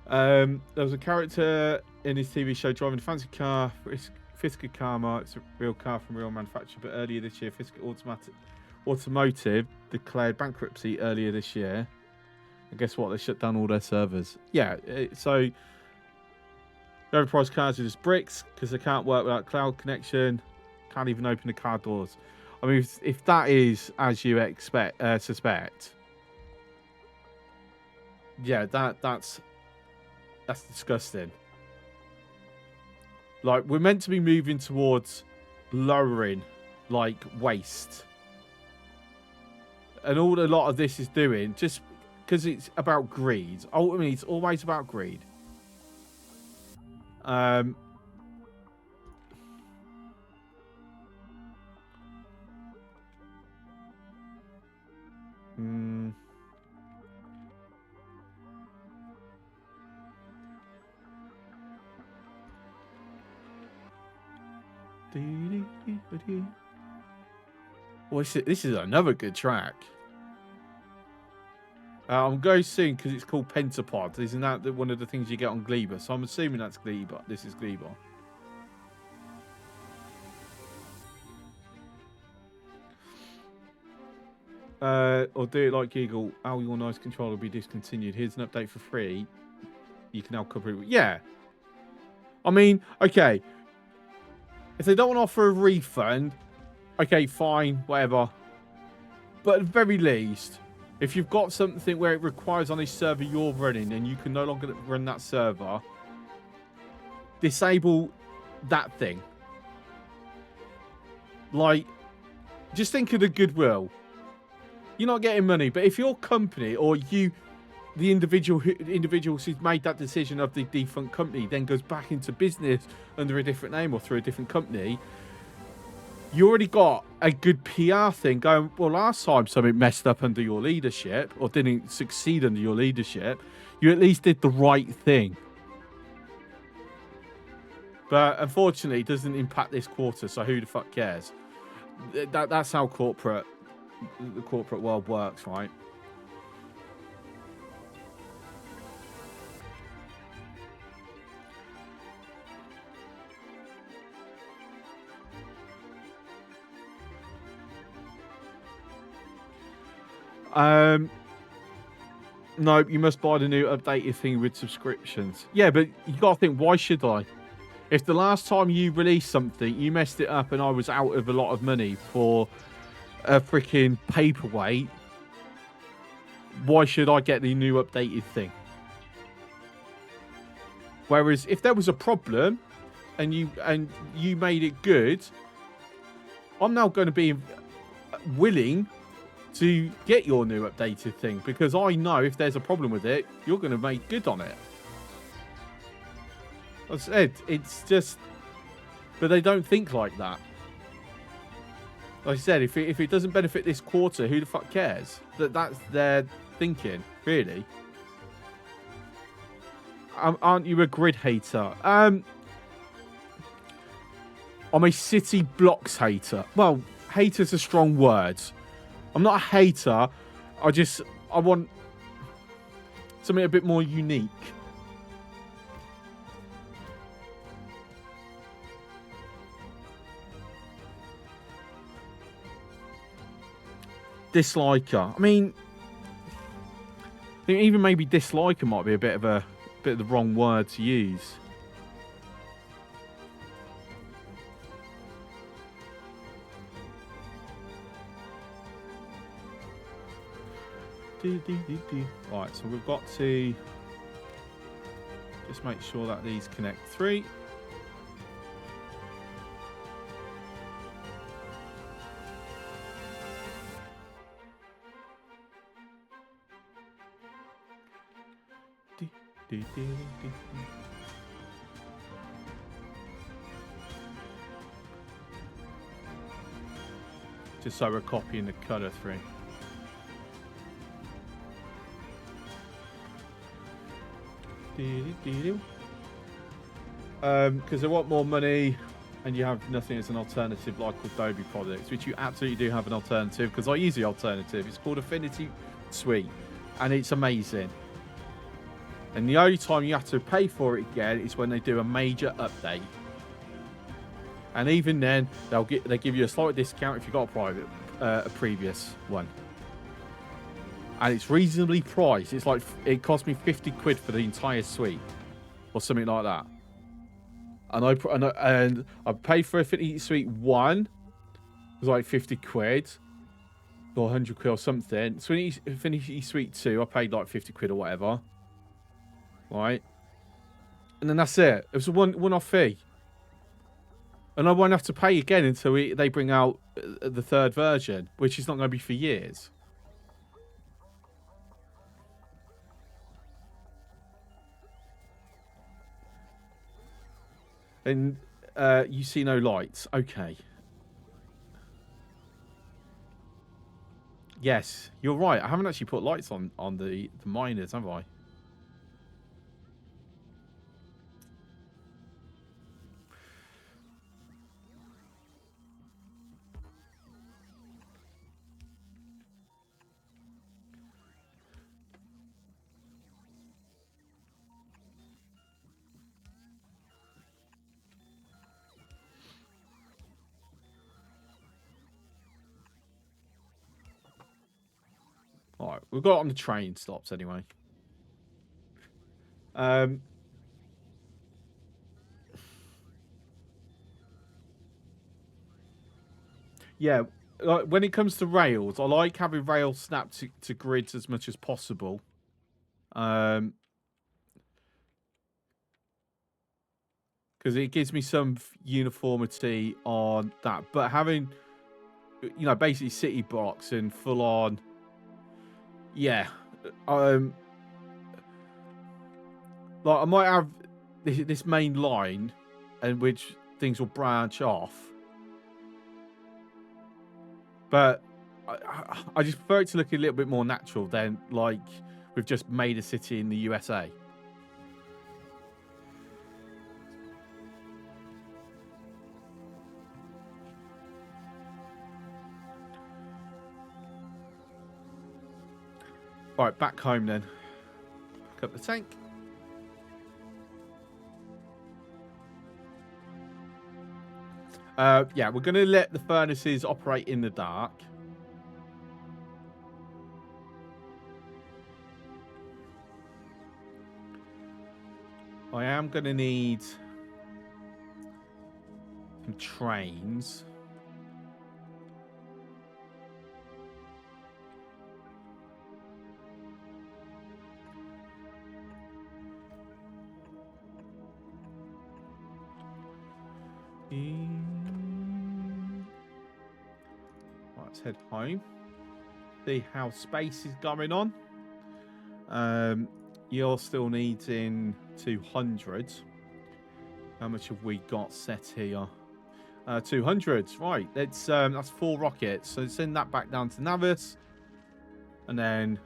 There was a character in his TV show driving a fancy car. Fisker Karma. It's a real car from real manufacturer. But earlier this year, Fisker Automotive declared bankruptcy earlier this year. And guess what? They shut down all their servers. Yeah, so... The overpriced cars are just bricks because they can't work without cloud connection. Can't even open the car doors. I mean, if that is as you suspect, yeah, that's disgusting. Like, we're meant to be moving towards lowering, like, waste, and all a lot of this is doing just because it's about greed. Ultimately, it's always about greed. Well, this is another good track. I'm going soon because it's called Pentapod. Isn't that one of the things you get on Gleeber? So I'm assuming that's Gleeber. This is Gleeber. Or do it like Giggle. Oh, your nice controller will be discontinued. Here's an update for free. You can now cover it. Yeah. I mean, okay. If they don't want to offer a refund, okay, fine, whatever. But at the very least, if you've got something where it requires on a server you're running and you can no longer run that server, disable that thing. Like, just think of the goodwill. You're not getting money, but if your company or you, the individuals who's made that decision of the defunct company, then goes back into business under a different name or through a different company, you already got a good PR thing going, well, last time something messed up under your leadership or didn't succeed under your leadership, you at least did the right thing. But unfortunately, it doesn't impact this quarter, so who the fuck cares? That's how the corporate world works, right? No, you must buy the new updated thing with subscriptions. Yeah, but you got to think, why should I? If the last time you released something, you messed it up and I was out of a lot of money for a freaking paperweight, why should I get the new updated thing? Whereas if there was a problem, and you made it good, I'm now going to be willing to get your new updated thing, because I know if there's a problem with it, you're going to make good on it. I said, it's just, but they don't think like that. Like I said, if it doesn't benefit this quarter, who the fuck cares? That's their thinking, really. Aren't you a grid hater? I'm a city blocks hater. Well, hater's a strong word. I'm not a hater. I want something a bit more unique. Disliker. I mean, I think even maybe disliker might be a bit of the wrong word to use. Right, so we've got to just make sure that these connect through. Just so we're copying the cutter through. Because they want more money and you have nothing as an alternative like Adobe products, which you absolutely do have an alternative, because I use the alternative. It's called Affinity Suite and it's amazing. And the only time you have to pay for it again is when they do a major update. And even then, they give you a slight discount if you got a previous one. And it's reasonably priced. It's like, it cost me 50 quid for the entire suite, or something like that. And I paid for Affinity Suite 1. It was like 50 quid, or 100 quid or something. So Affinity Suite 2, I paid like 50 quid or whatever. Right, and then that's it. It was a one-off fee. And I won't have to pay again until they bring out the third version, which is not going to be for years. And you see no lights. Okay. Yes, you're right. I haven't actually put lights on the miners, have I? All right, we've got it on the train stops anyway. Yeah, when it comes to rails, I like having rails snapped to grids as much as possible. Because it gives me some uniformity on that. But having, basically city blocks and full on, yeah. Like I might have this main line, and which things will branch off. But I just prefer it to look a little bit more natural than like we've just made a city in the USA. Right, back home then. Pick up the tank. Yeah, we're going to let the furnaces operate in the dark. I am going to need some trains. Let's head home. See how space is going on. You're still needing 200. How much have we got set here? 200. Right. Let's that's 4 rockets. So send that back down to Navis, and then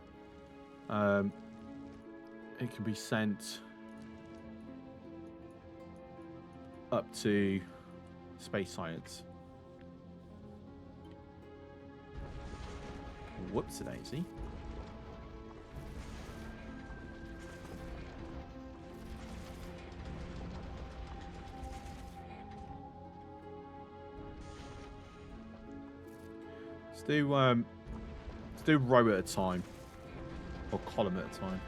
it can be sent up to space science. Whoops, a daisy. Let's do row at a time, or column at a time.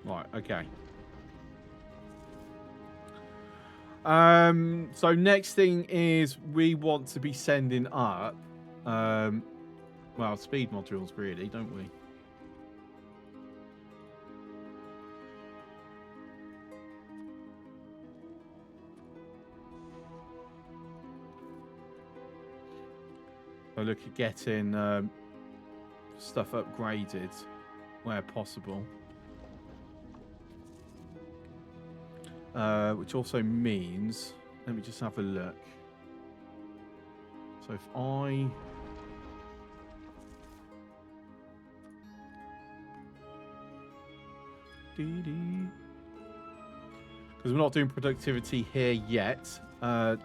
Right, okay. So next thing is we want to be sending up, well, speed modules really, don't we? So look at getting stuff upgraded where possible. Which also means, let me just have a look. So if I... Because we're not doing productivity here yet.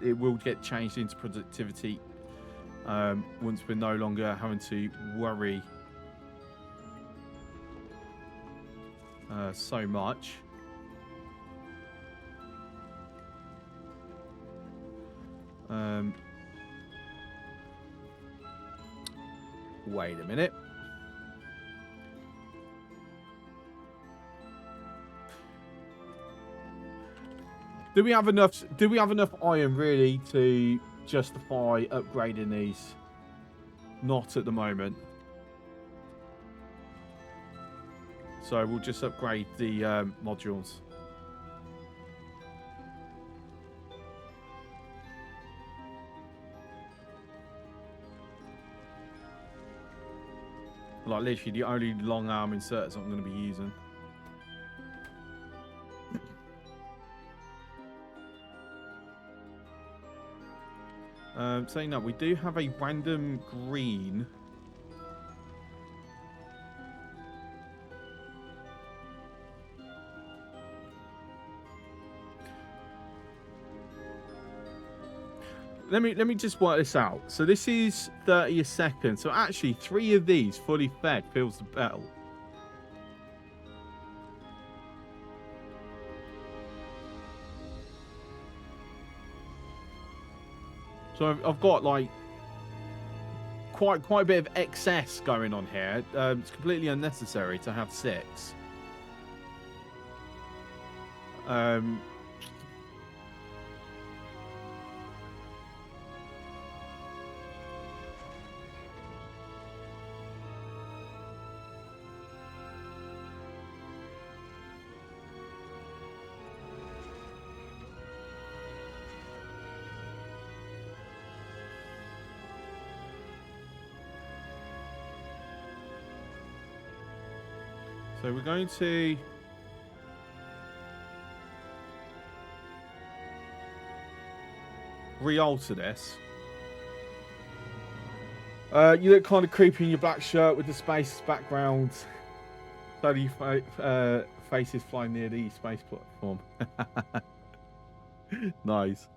It will get changed into productivity once we're no longer having to worry so much. Wait a minute. Do we have enough iron really to justify upgrading these? Not at the moment. So we'll just upgrade the modules. Like literally the only long arm inserters I'm going to be using. Saying that, we do have a random green. Let me just work this out. So this is 30 a second. So actually 3 of these fully fed fills the bell. So I've got like quite a bit of excess going on here. It's completely unnecessary to have 6. So we're going to re-alter this. You look kind of creepy in your black shirt with the space background. Slowly faces flying near the space platform. Nice.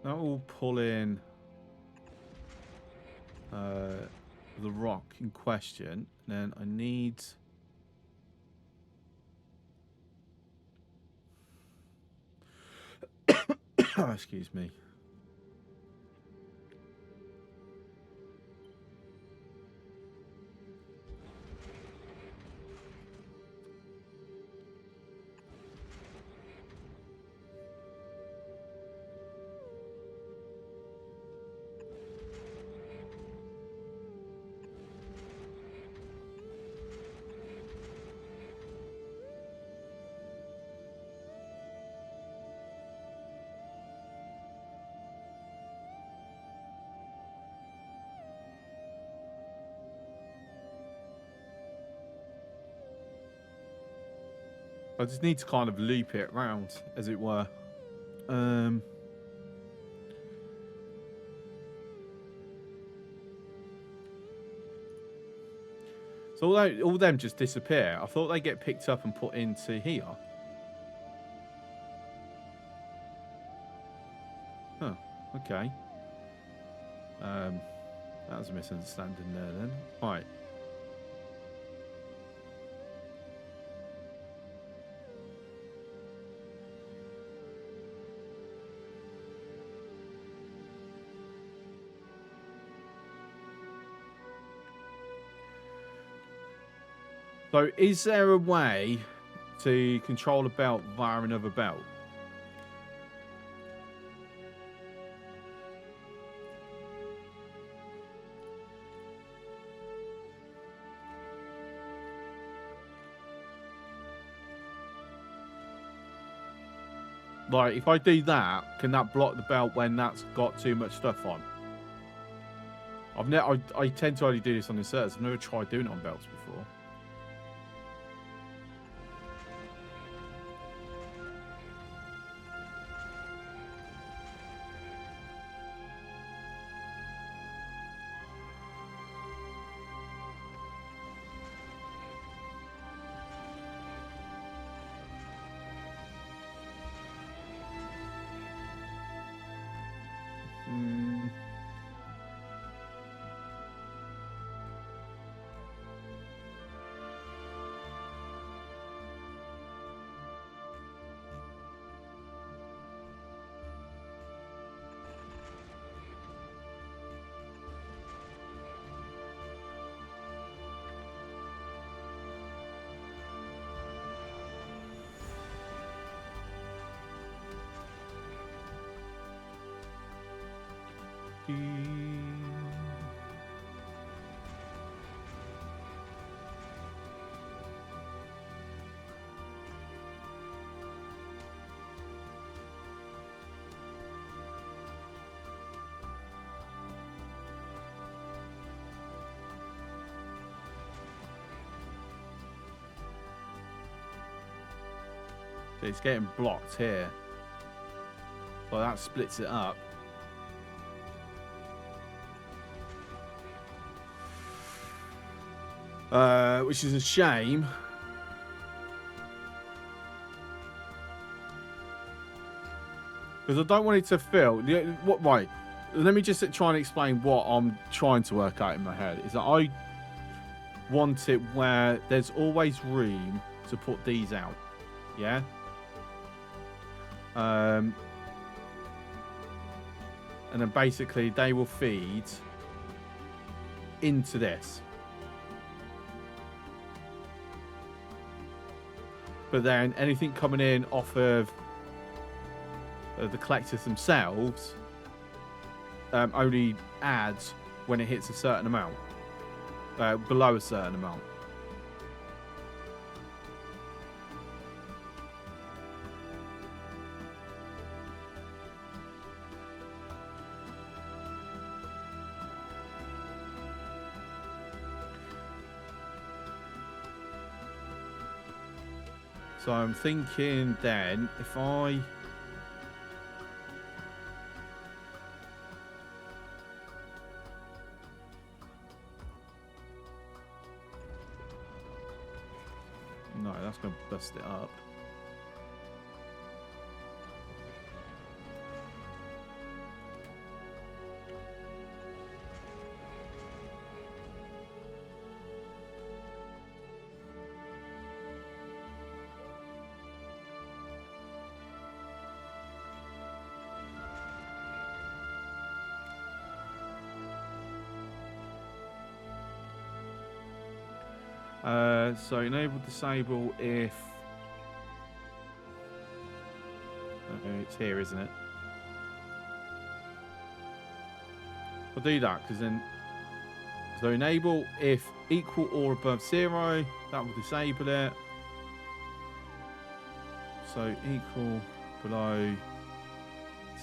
that will pull in the rock in question. Then I need... excuse me. I just need to kind of loop it round, as it were. So all them just disappear. I thought they get picked up and put into here. Huh. Okay. That was a misunderstanding there then. Right. So, is there a way to control a belt via another belt? Like, if I do that, can that block the belt when that's got too much stuff on? I tend to only do this on inserts. I've never tried doing it on belts before. It's getting blocked here. Well, that splits it up. Which is a shame. Because I don't want it to fill. What? Right. Let me just try and explain what I'm trying to work out in my head. Is that I want it where there's always room to put these out. Yeah? And then basically they will feed into this. But then anything coming in off of the collectors themselves only adds when it hits a certain amount, below a certain amount. So I'm thinking then, if I... No, that's going to bust it up. So enable disable if it's here, isn't it? I'll do that because then so enable if equal or above 0, that will disable it. So equal below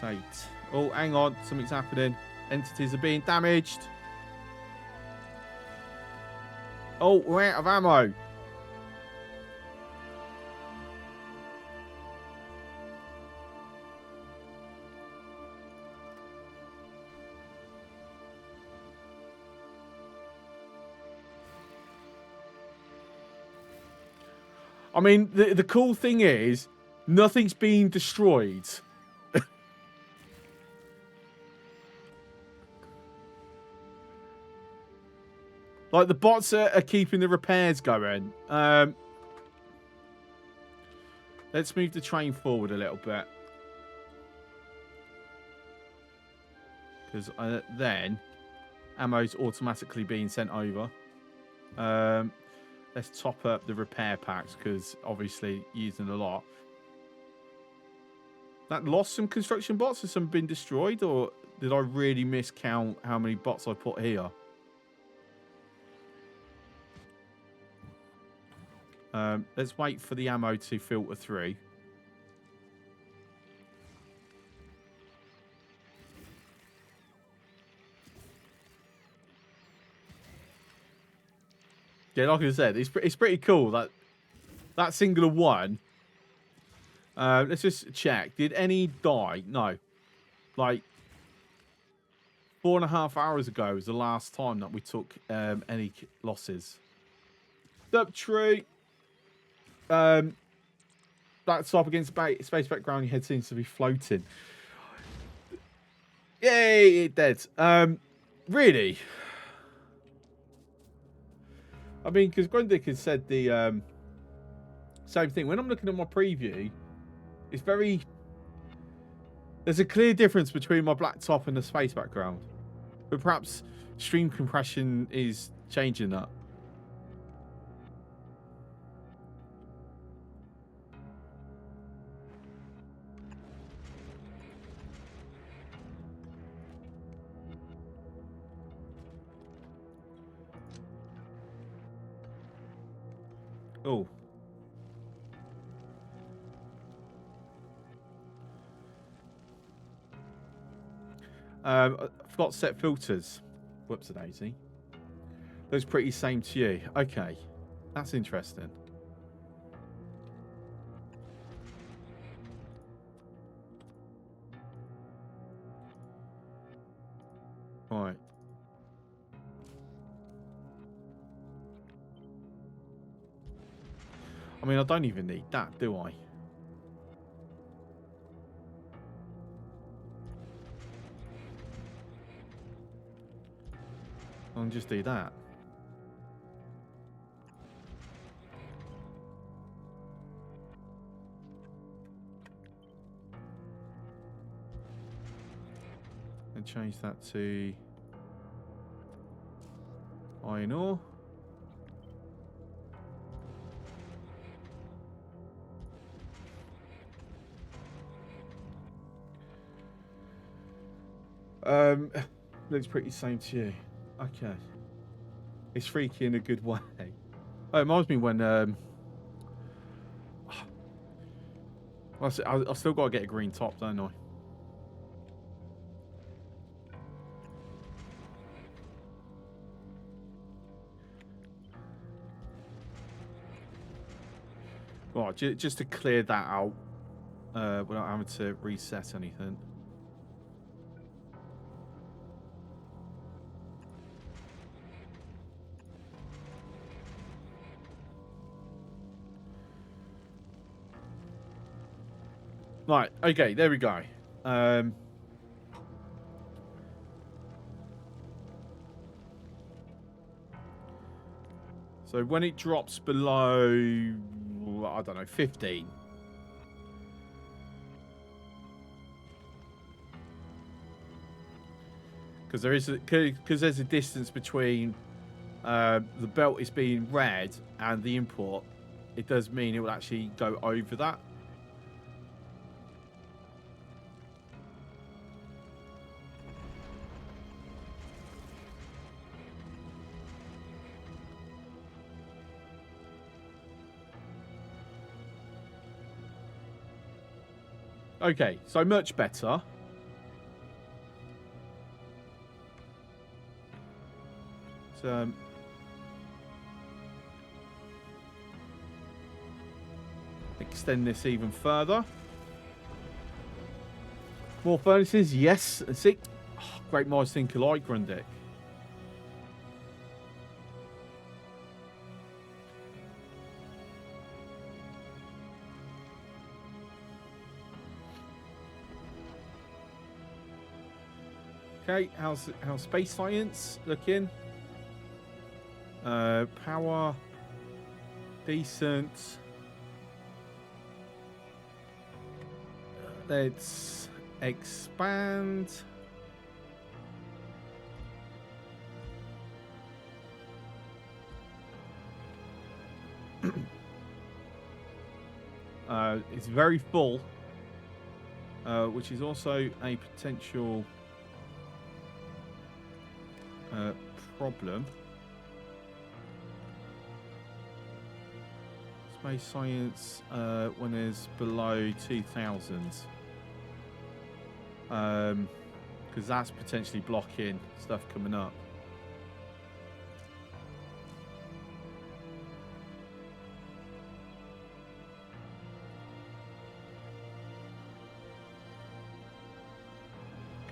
8. Oh, hang on, something's happening. Entities are being damaged. Oh, we're out of ammo. I mean, the cool thing is, nothing's being destroyed. Like, the bots are keeping the repairs going. Let's move the train forward a little bit. Because then, ammo's automatically being sent over. Let's top up the repair packs, because obviously using a lot. That lost some construction bots? Has some been destroyed? Or did I really miscount how many bots I put here? Let's wait for the ammo to filter through. Yeah, like I said, it's pretty cool that singular one. Let's just check. Did any die? No. Like 4.5 hours ago was the last time that we took any losses. Up tree. That's up against space background. Your head seems to be floating. Yay! It dead. Really? I mean, because Grundick has said the same thing. When I'm looking at my preview, it's very... There's a clear difference between my black top and the space background. But perhaps stream compression is changing that. Oh. I forgot to set filters. Whoops a daisy. Those pretty same to you. Okay. That's interesting. Right. I mean, I don't even need that, do I? I'll just do that. And change that to iron ore. Looks pretty same to you. Okay. It's freaky in a good way. Oh, it reminds me when I've still got to get a green top, don't I? Right, just to clear that out without having to reset anything. Right, okay, there we go. So when it drops below, I don't know, 15. Because there's a distance between the belt is being read and the import, it does mean it will actually go over that. Okay, so much better. So, extend this even further. More furnaces, yes. See, oh, great minds think alike, Grundick. Okay, how's space science looking? Power, decent. Let's expand. It's very full, which is also a potential problem. Space science when there's below 2,000, because that's potentially blocking stuff coming up.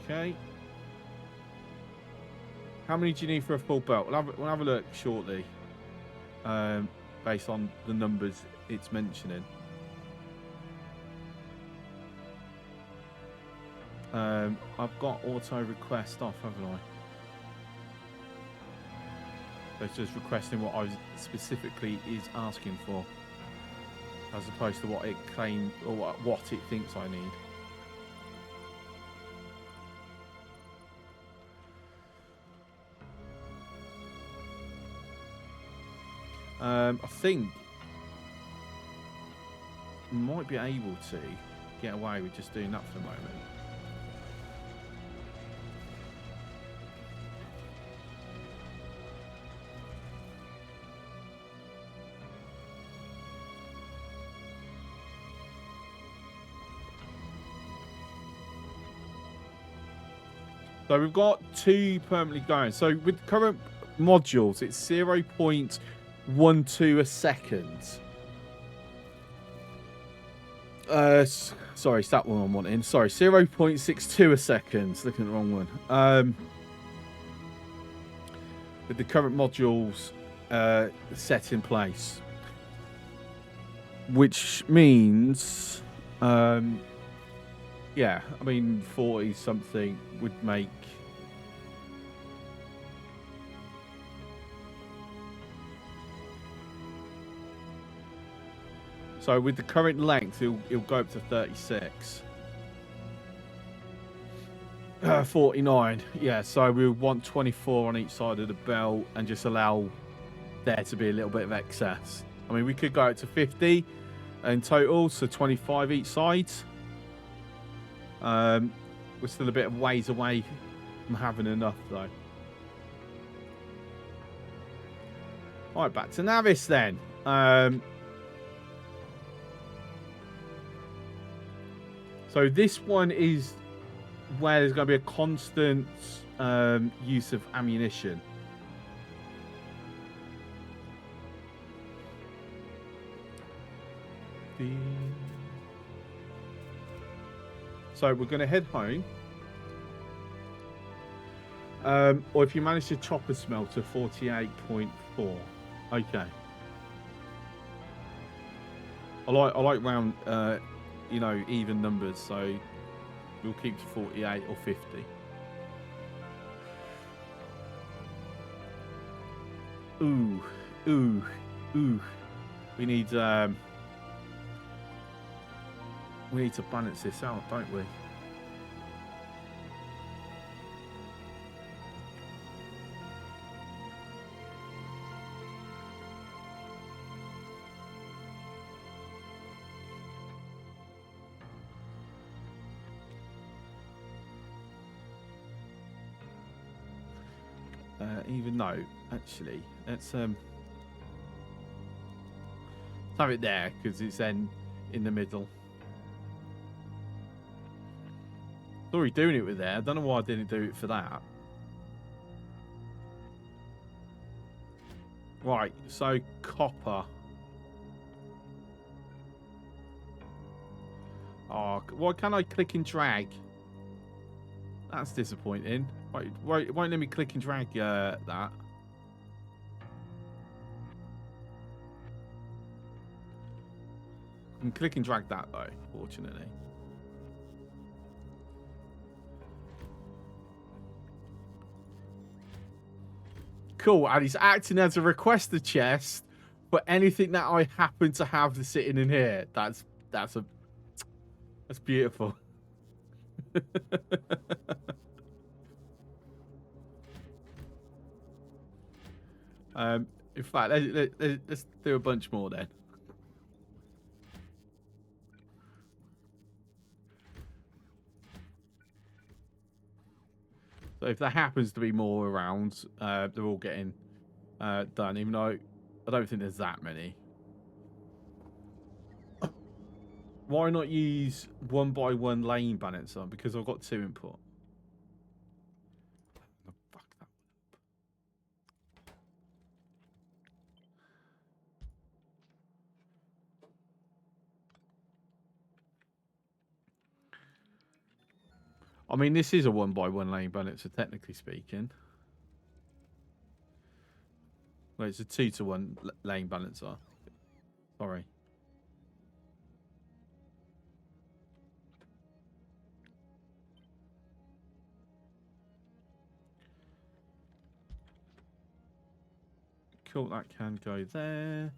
Okay. How many do you need for a full belt? We'll have a look shortly, based on the numbers it's mentioning. I've got auto request off, haven't I? So it's just requesting what I specifically is asking for, as opposed to what it claimed or what it thinks I need. I think we might be able to get away with just doing that for the moment. So we've got 2 permanently going. So with current modules, it's 0.12 a second. Sorry, it's that one I'm wanting. Sorry, 0.62 a second. Looking at the wrong one. With the current modules set in place, which means, yeah, I mean, 40 something would make. So with the current length, it'll go up to 36. 49. Yeah, so we want 24 on each side of the belt and just allow there to be a little bit of excess. I mean, we could go out to 50 in total, so 25 each side. We're still a bit of ways away from having enough, though. All right, back to Navis then. So this one is where there's going to be a constant use of ammunition. So we're going to head home. Or if you manage to chop a smelter, 48.4. Okay. I like round, you know, even numbers, so we'll keep to 48 or 50. Ooh. We need to balance this out, don't we? Even though, actually, let's have it there because it's then in the middle. It's already doing it with there. I don't know why I didn't do it for that. Right, so copper. Oh, why can't I click and drag? That's disappointing. Wait, it won't let me click and drag that. I can click and drag that though, fortunately. Cool, and it's acting as a requester chest for anything that I happen to have sitting in here. That's beautiful. In fact, let's do a bunch more then. So if there happens to be more around, they're all getting done, even though I don't think there's that many. Why not use 1x1 lane balancer? Because I've got 2 input. Oh, fuck that one up. I mean, this is a 1x1 lane balancer, technically speaking. Well, it's a 2-to-1 lane balancer. Sorry. Cool, that can go there.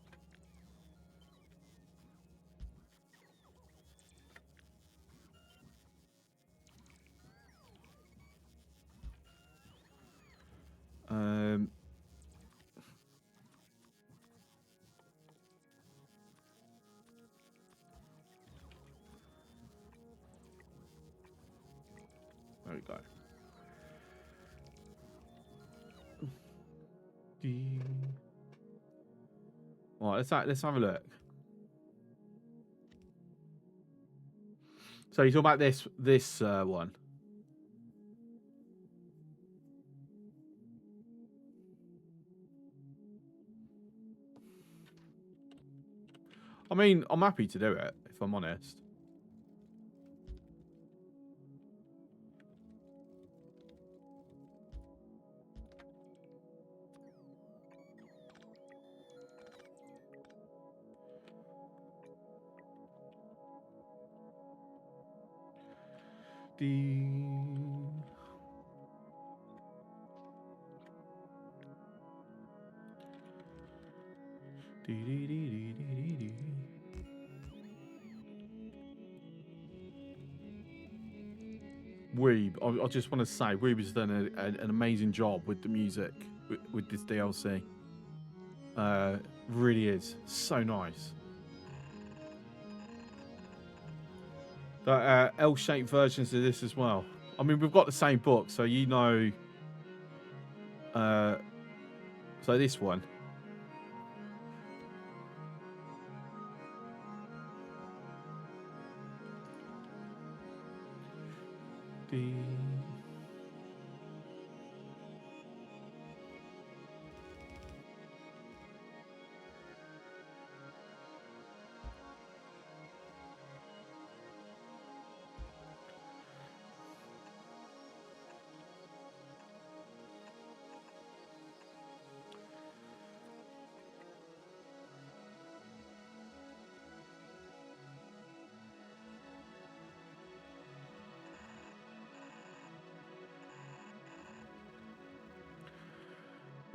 There we go. Right, let's have a look. So you talk about this one. I mean, I'm happy to do it if I'm honest. Weeb, I just want to say, Weeb has done an amazing job with the music with this DLC. Really is so nice. The L-shaped versions of this as well. I mean, we've got the same book, so you know. So this one.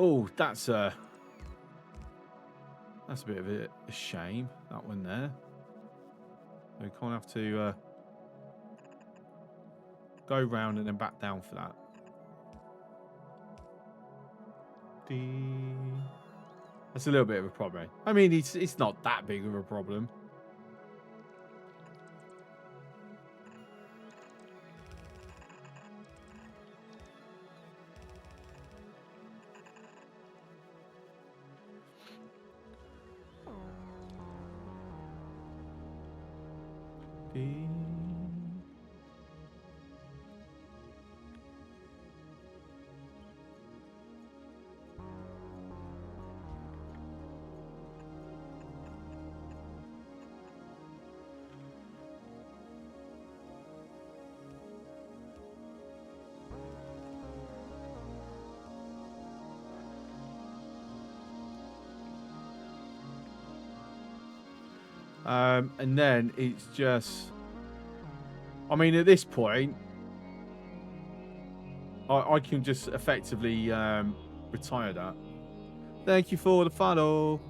Oh, that's a bit of a shame, that one there. We can't have to go round and then back down for that. That's a little bit of a problem. I mean, it's not that big of a problem. And then it's just, I mean, at this point, I can just effectively retire that. Thank you for the follow.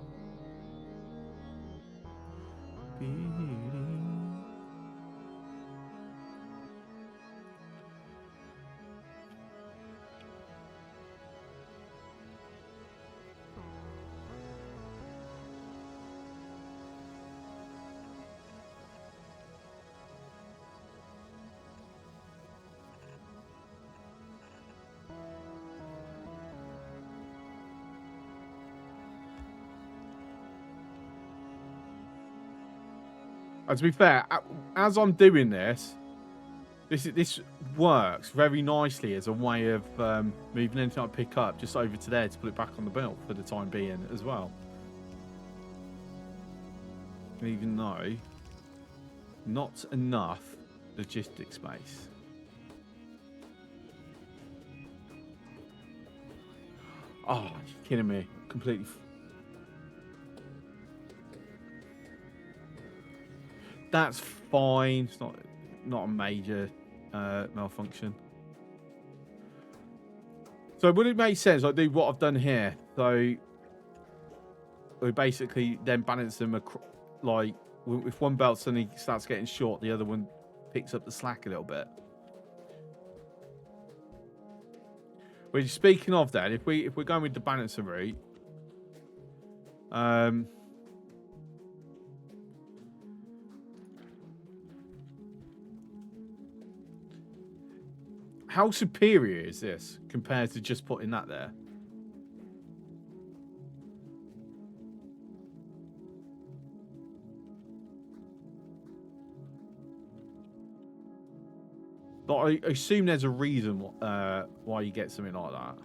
And to be fair, as I'm doing this works very nicely as a way of moving anything I pick up just over to there to put it back on the belt for the time being as well. Even though not enough logistic space. Oh, you're kidding me. Completely. That's fine. It's not a major malfunction. So would it make sense I do what I've done here? So we basically then balance them like if one belt suddenly starts getting short, the other one picks up the slack a little bit. Well, speaking of that, if we're going with the balancer route, how superior is this compared to just putting that there? But I assume there's a reason why you get something like that.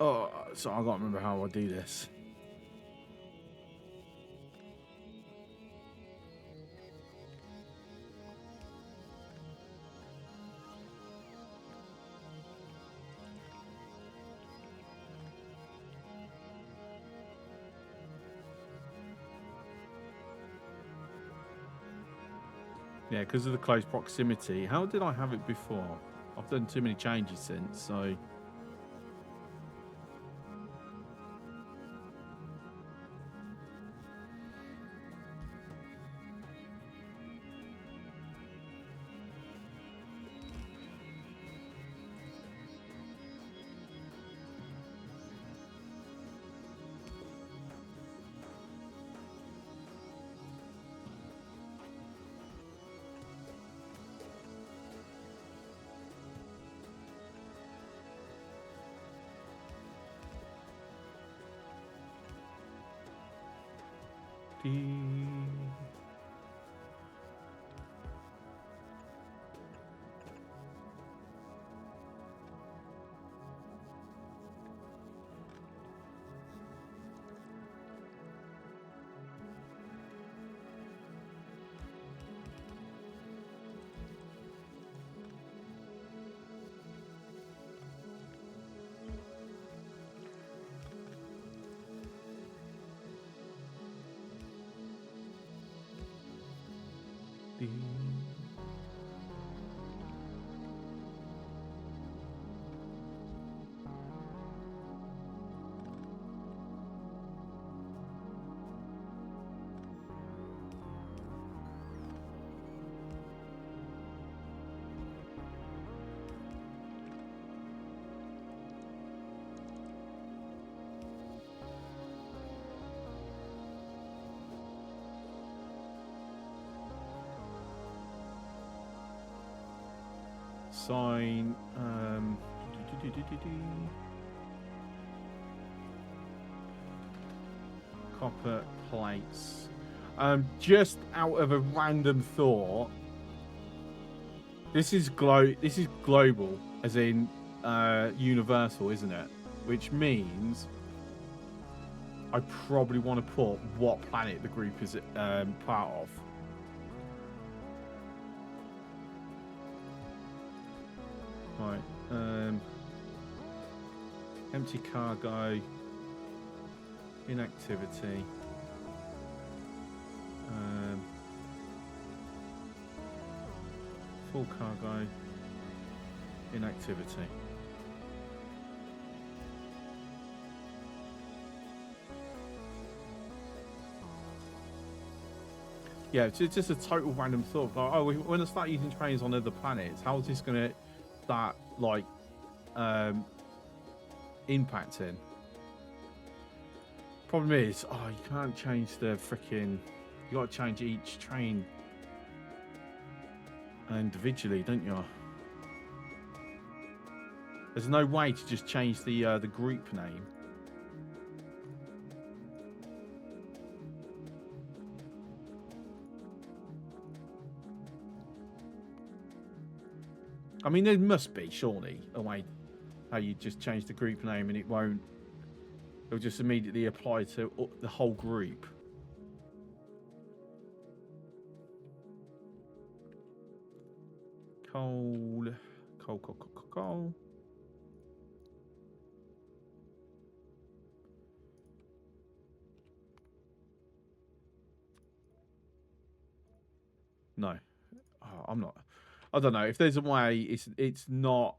Oh, so I can't remember how I do this. Yeah, because of the close proximity. How did I have it before? I've done too many changes since, so... Sign. Copper plates. Just out of a random thought, this is global, as in universal, isn't it? Which means I probably want to put what planet the group is part of. Right. Empty cargo. Inactivity. Full cargo. Inactivity. Yeah, it's just a total random thought. Like, oh, when I start using trains on other planets, how is this going to start, like, impacting? Problem is, oh, you can't change the freaking... You got to change each train individually, don't you? There's no way to just change the group name. I mean, there must be, surely, a way how you just change the group name and it won't... It'll just immediately apply to the whole group. Coal. No. Oh, I'm not... I don't know. If there's a way, it's not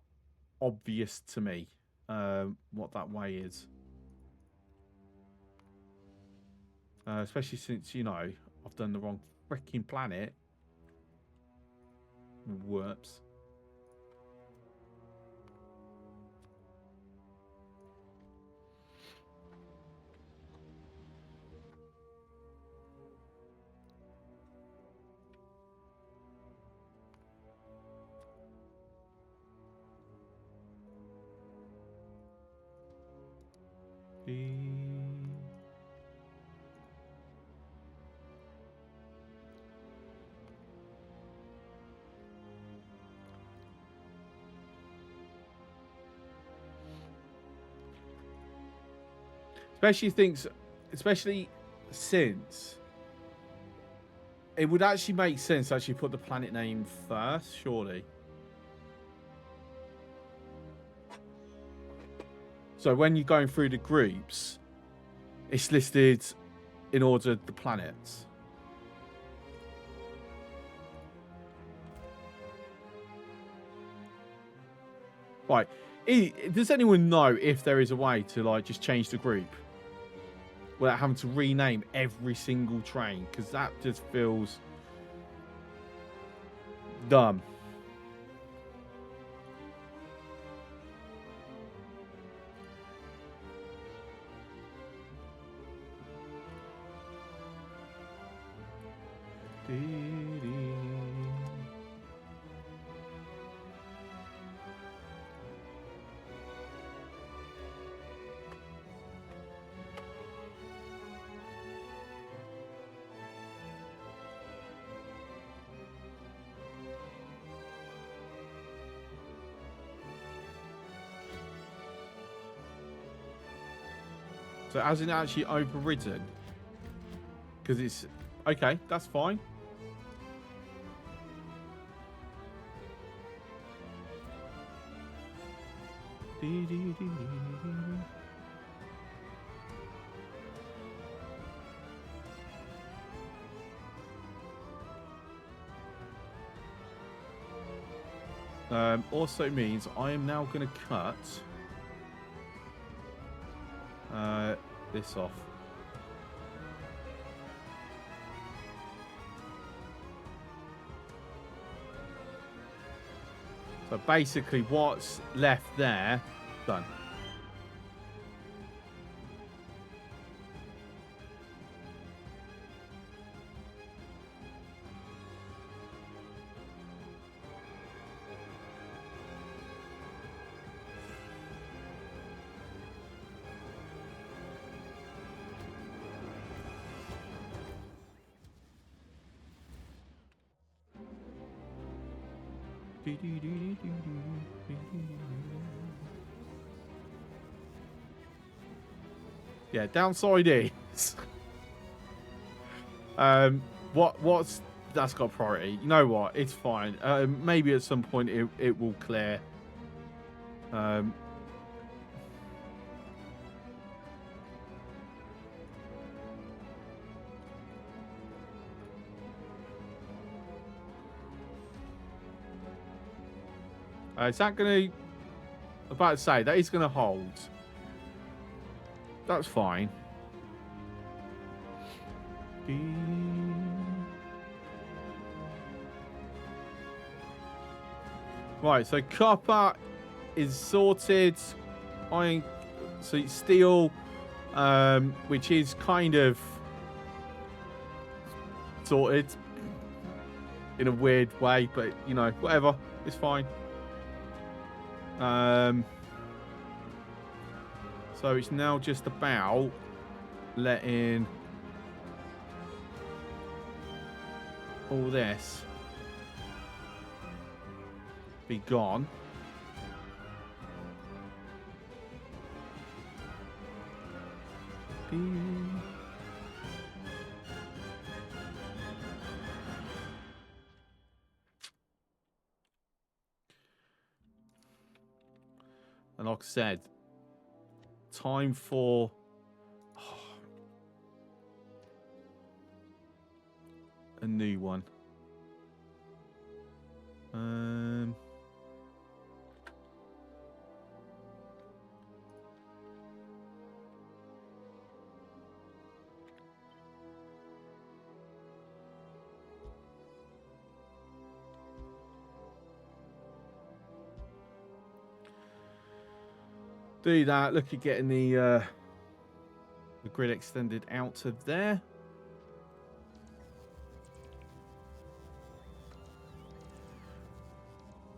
obvious to me what that way is. Especially since, you know, I've done the wrong freaking planet. Whoops. Especially since it would actually make sense to actually put the planet name first, surely. So when you're going through the groups, it's listed in order the planets. Right. Does anyone know if there is a way to, like, just change the group without having to rename every single train? Because that just feels dumb. So it hasn't actually overridden. Because it's... Okay, that's fine. Also means I am now going to cut this off. So basically what's left there, done. Yeah, downside is what's that's got priority. You know what? It's fine. Maybe at some point it will clear. Is that going to... About to say, that is going to hold. That's fine. Right, so copper is sorted. Iron, so it's steel, which is kind of sorted in a weird way, but you know, whatever, it's fine. So it's now just about letting all this be gone. And like I said, time for a new one. Do that. Look at getting the grid extended out of there.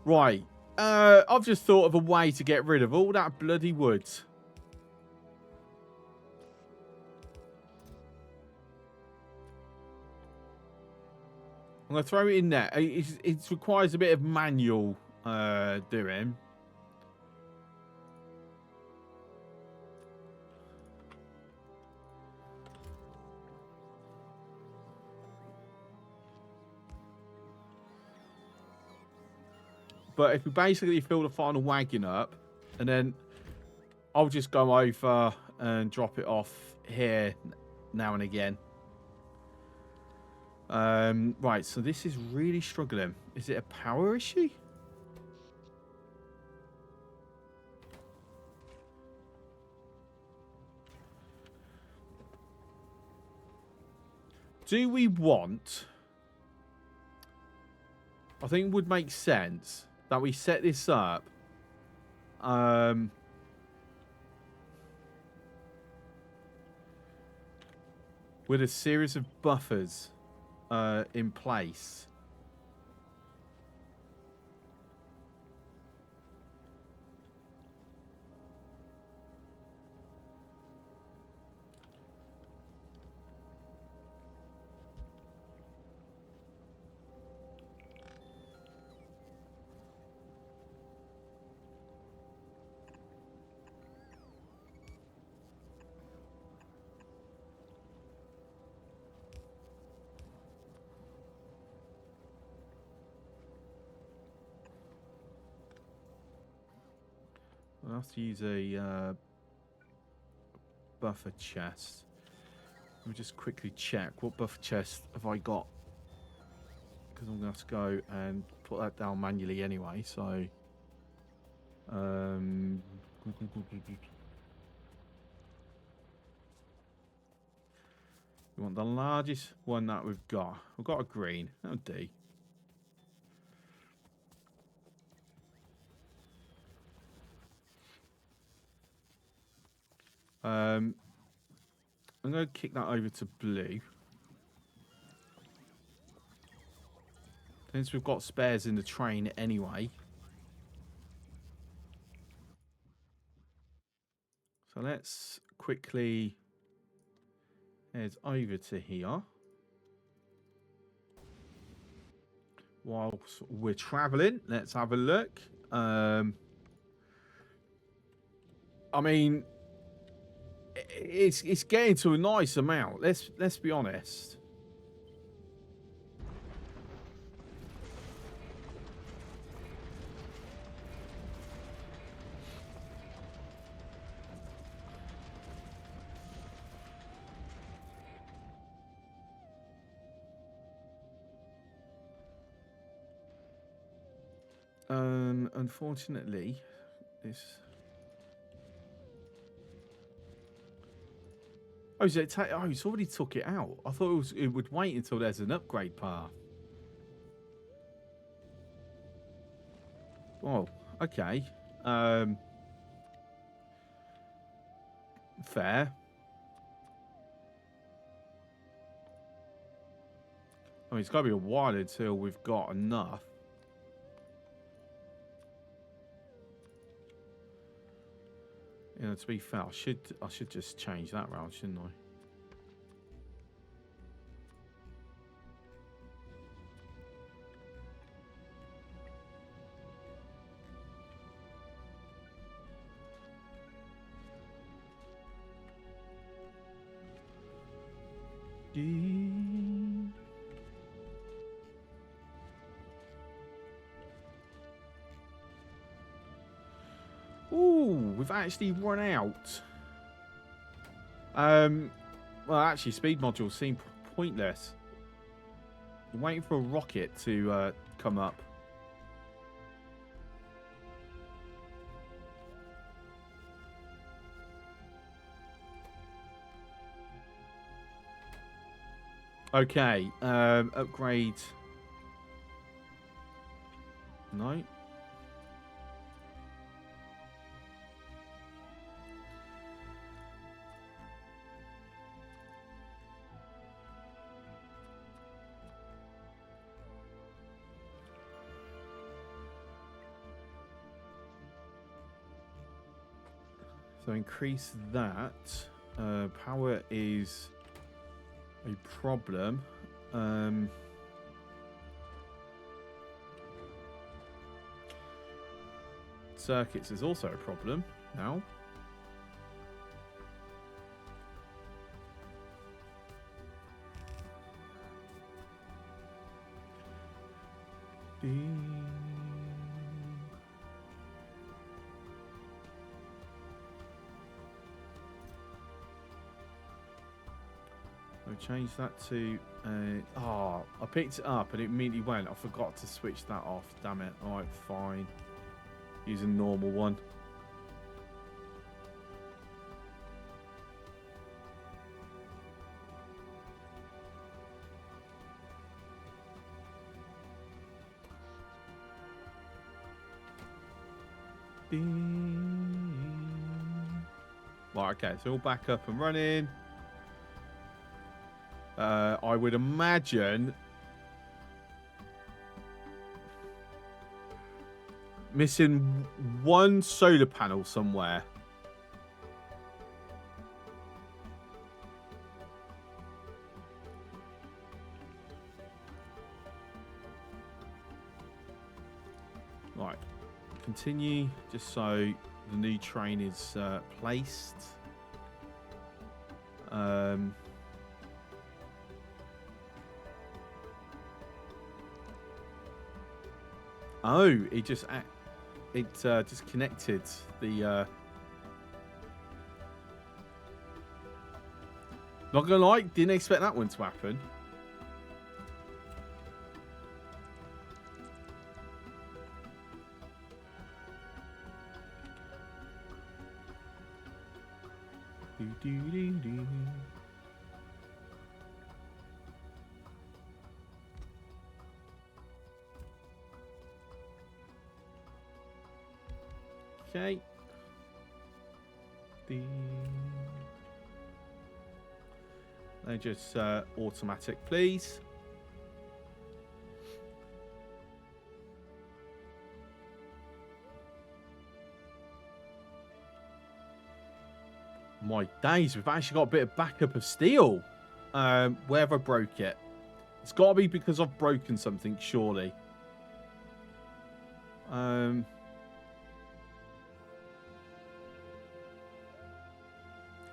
Right. I've just thought of a way to get rid of all that bloody wood. I'm going to throw it in there. It requires a bit of manual doing. But if we basically fill the final wagon up, and then I'll just go over and drop it off here now and again. Right, so this is really struggling. Is it a power issue? Do we want... I think it would make sense that we set this up with a series of buffers in place. I'll have to use a buffer chest. Let me just quickly check what buffer chest have I got, because I'm going to have to go and put that down manually anyway. So, you want the largest one that we've got? We've got a green. That'll do. I'm going to kick that over to blue. Since we've got spares in the train anyway. So let's quickly head over to here. whilst we're traveling. Let's have a look. I mean, it's getting to a nice amount. Let's be honest. Unfortunately, this. Oh, is it? Oh, it's already took it out. I thought it would wait until there's an upgrade path. Oh, okay. Fair. I mean, it's got to be a while until we've got enough. You know, to be fair, I should just change that round, shouldn't I? Ooh, we've actually run out. Well, actually, speed modules seem pointless. I'm waiting for a rocket to come up. Okay, upgrade. No. So increase that. Power is a problem. Circuits is also a problem now. Change that to I picked it up and it immediately went. I forgot to switch that off. Damn it. Alright, fine. Use a normal one. Right, okay, so all back up and running. I would imagine missing one solar panel somewhere. Right, continue just so the new train is placed. Oh, it just connected the. Not gonna lie, didn't expect that one to happen. Okay. They just automatic, please. My days, we've actually got a bit of backup of steel. Where have I broke it? It's got to be because I've broken something, surely.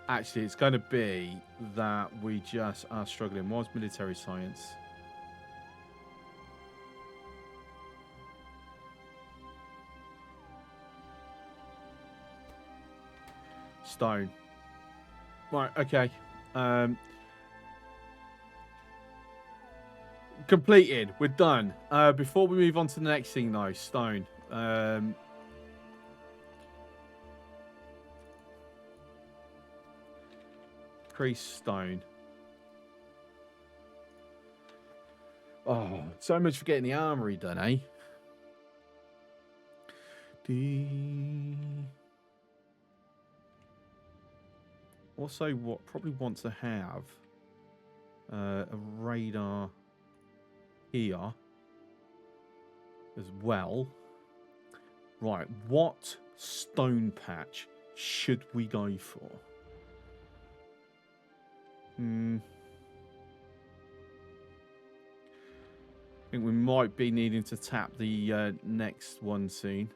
Actually, it's going to be that we just are struggling. Was military science? Stone. Right, okay. Completed. We're done. Before we move on to the next thing, though, stone. Increase stone. Oh, so much for getting the armory done, eh? Also, what probably want to have a radar here as well. Right, what stone patch should we go for? I think we might be needing to tap the next one soon.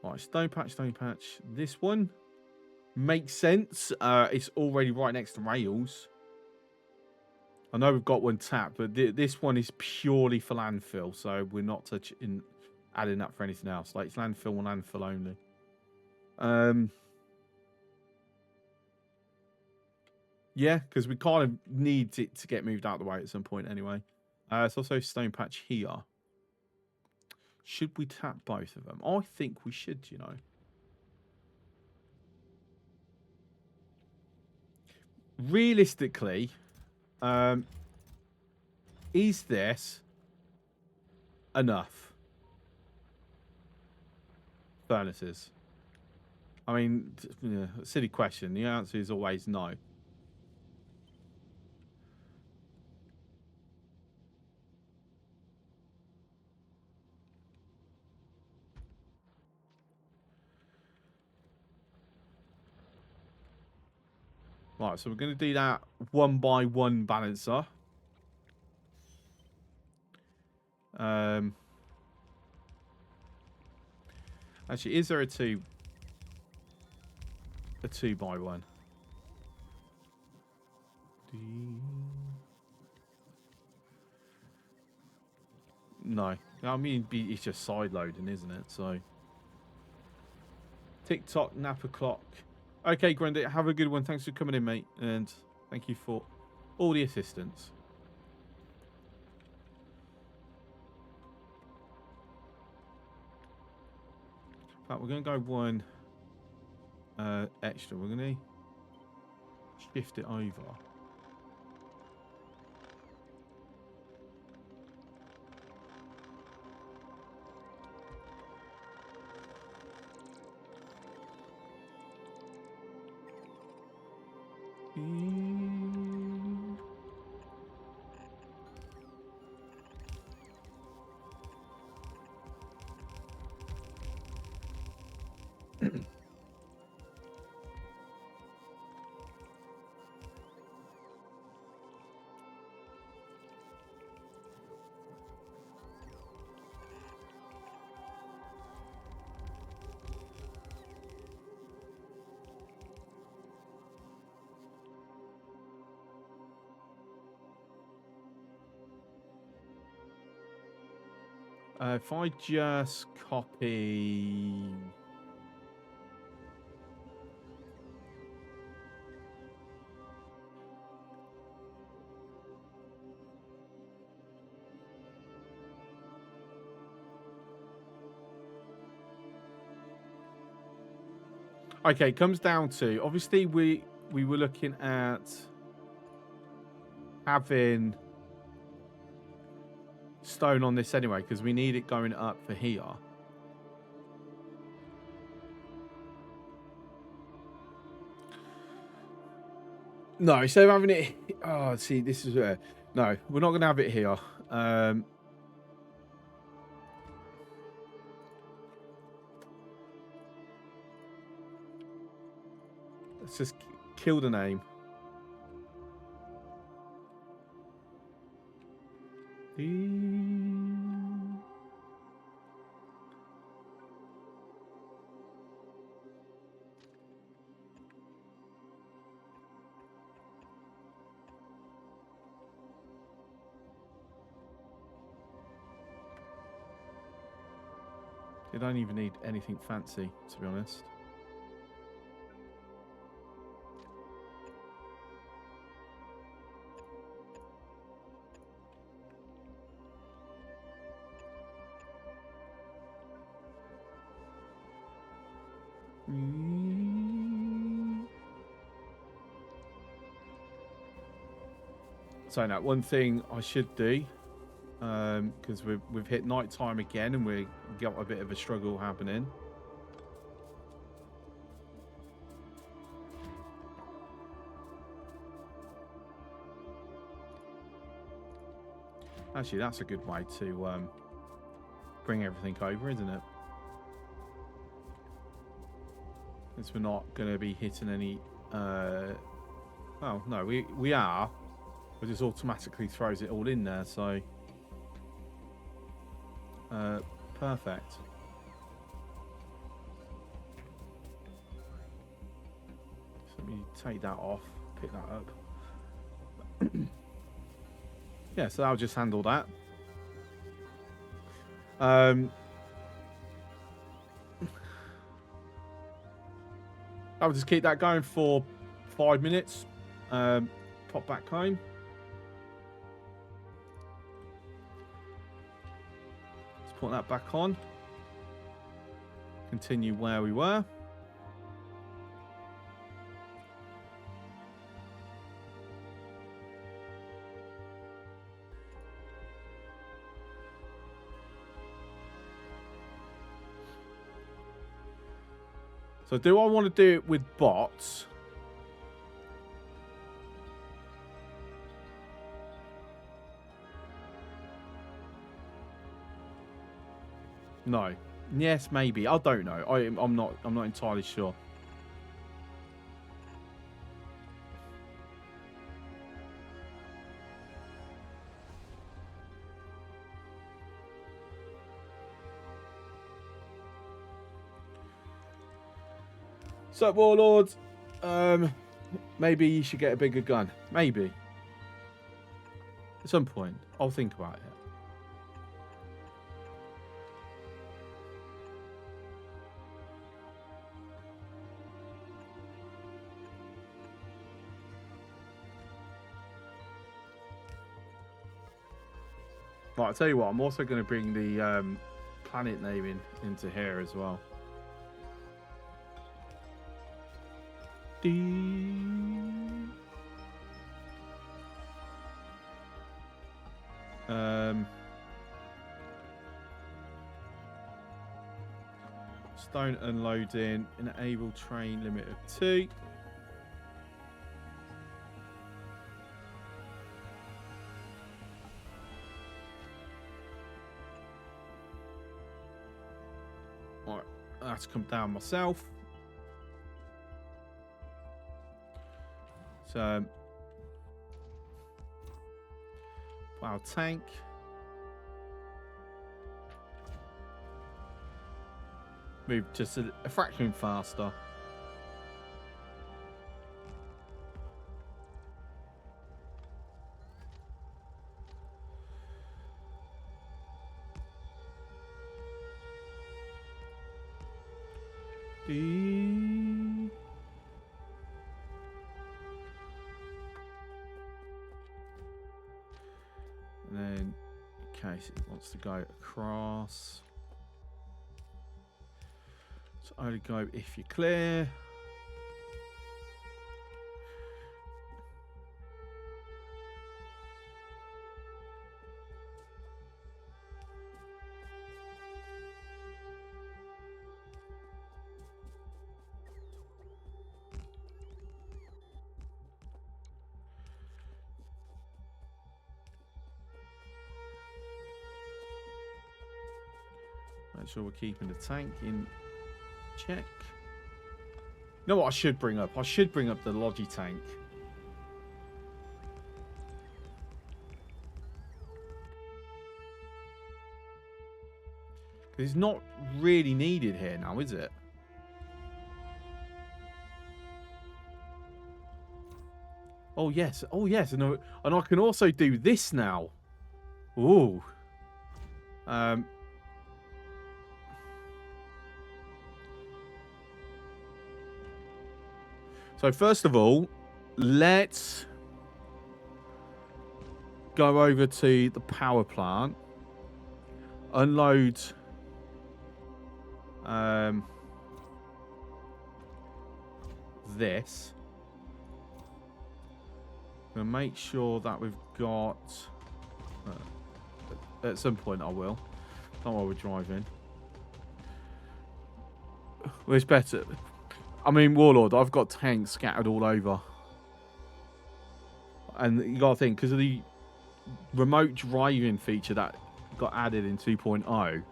Right, stone patch. This one makes sense. It's already right next to rails. I know we've got one tapped, but this one is purely for landfill, so we're not adding that for anything else. Like, it's landfill and landfill only. Yeah, because we kind of need it to get moved out of the way at some point anyway. It's also stone patch here. Should we tap both of them? I think we should, you know. Realistically, is this enough furnaces? I mean, yeah, silly question. The answer is always no. Right, so we're going to do that one by one balancer. Actually, is there a two by one? No. I mean, it's just side loading, isn't it? So, TikTok, Napa clock. Okay, Grundy, have a good one. Thanks for coming in, mate. And thank you for all the assistance. In fact, we're going to go one extra. We're going to shift it over. If I just copy... Okay, it comes down to... Obviously, we were looking at having stone on this anyway, because we need it going up for here. No, instead of having it... Oh, see, this is where... No, we're not going to have it here. Let's just kill the name. You don't even need anything fancy, to be honest. So now, one thing I should do, because we've hit night time again and we've got a bit of a struggle happening. Actually, that's a good way to bring everything over, isn't it? Since we're not going to be hitting any... well, no, we are. It just automatically throws it all in there, so... perfect. So let me take that off, pick that up. Yeah, so I'll just handle that. I'll just keep that going for 5 minutes. Pop back home. Let's put that back on. Continue where we were. So do I want to do it with bots? No. Yes, maybe. I don't know. I'm not entirely sure. So, Warlords, maybe you should get a bigger gun. Maybe. At some point. I'll think about it. Right, I'll tell you what, I'm also going to bring the planet naming into here as well. Stone unloading, enable train limit of 2. Right, that's come down myself. So, wow, tank. Move just a fraction faster. And then, in case it wants to go across. So only go if you're clear. Make sure we're keeping the tank in check. You know what I should bring up? I should bring up the Logi tank. It's not really needed here now, is it? Oh yes, and I can also do this now. Ooh. So first of all, let's go over to the power plant, unload this. We'll make sure that we've got... at some point I will. Not while we're driving. Well, it's better. I mean, Warlord, I've got tanks scattered all over. And you got to think, because of the remote driving feature that got added in 2.0,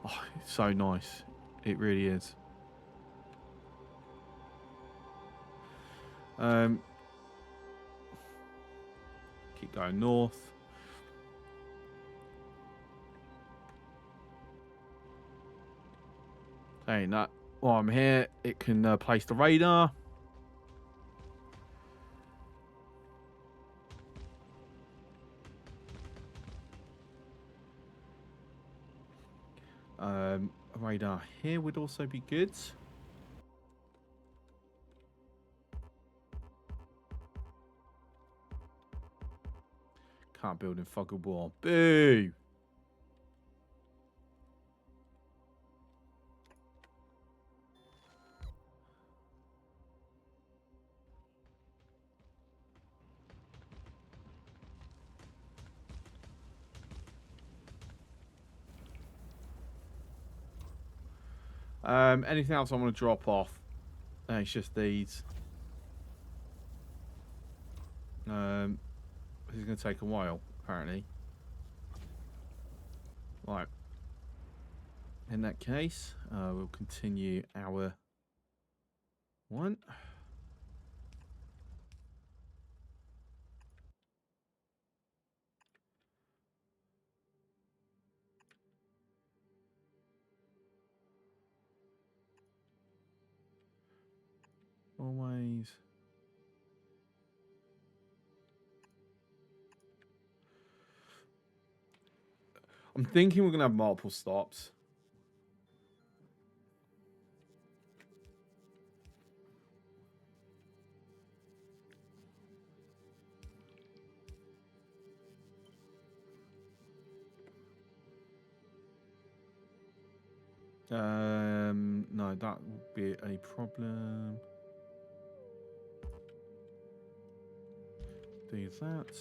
oh, it's so nice. It really is. Keep going north. Saying that while I'm here, it can place the radar. A radar here would also be good. Can't build in fog of war. Boo! Anything else I want to drop off? No, it's just these. This is going to take a while, apparently. Right. In that case, we'll continue our one. Always. I'm thinking we're going to have multiple stops. No, that would be a problem. Do that.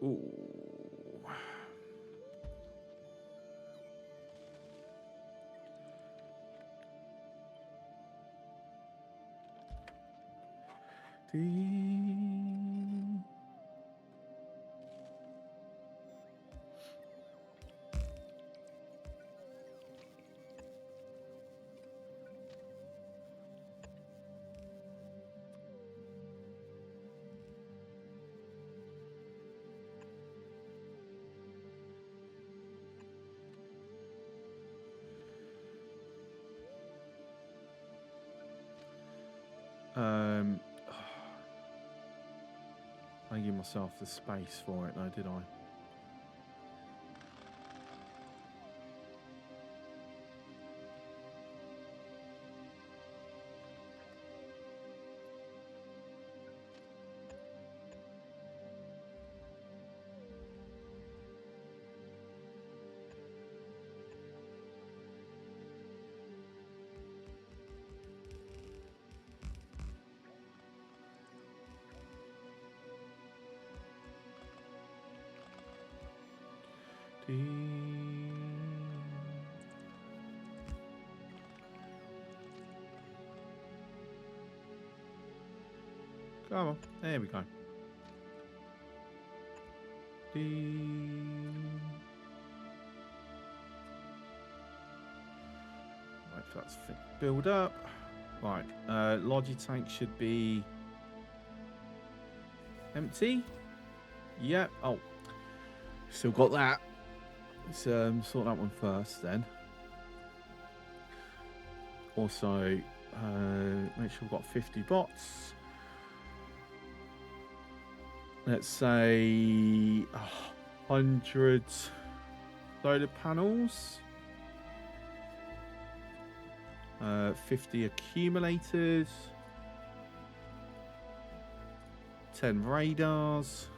Ooh. I didn't give myself the space for it, though, did I? Come on, there we go. Right, that's build up. Right, Logitank should be empty. Yep. Oh, still got that. Let's sort that one first then. Also, make sure we've got 50 bots. Let's say 100 solar panels. 50 accumulators. 10 radars.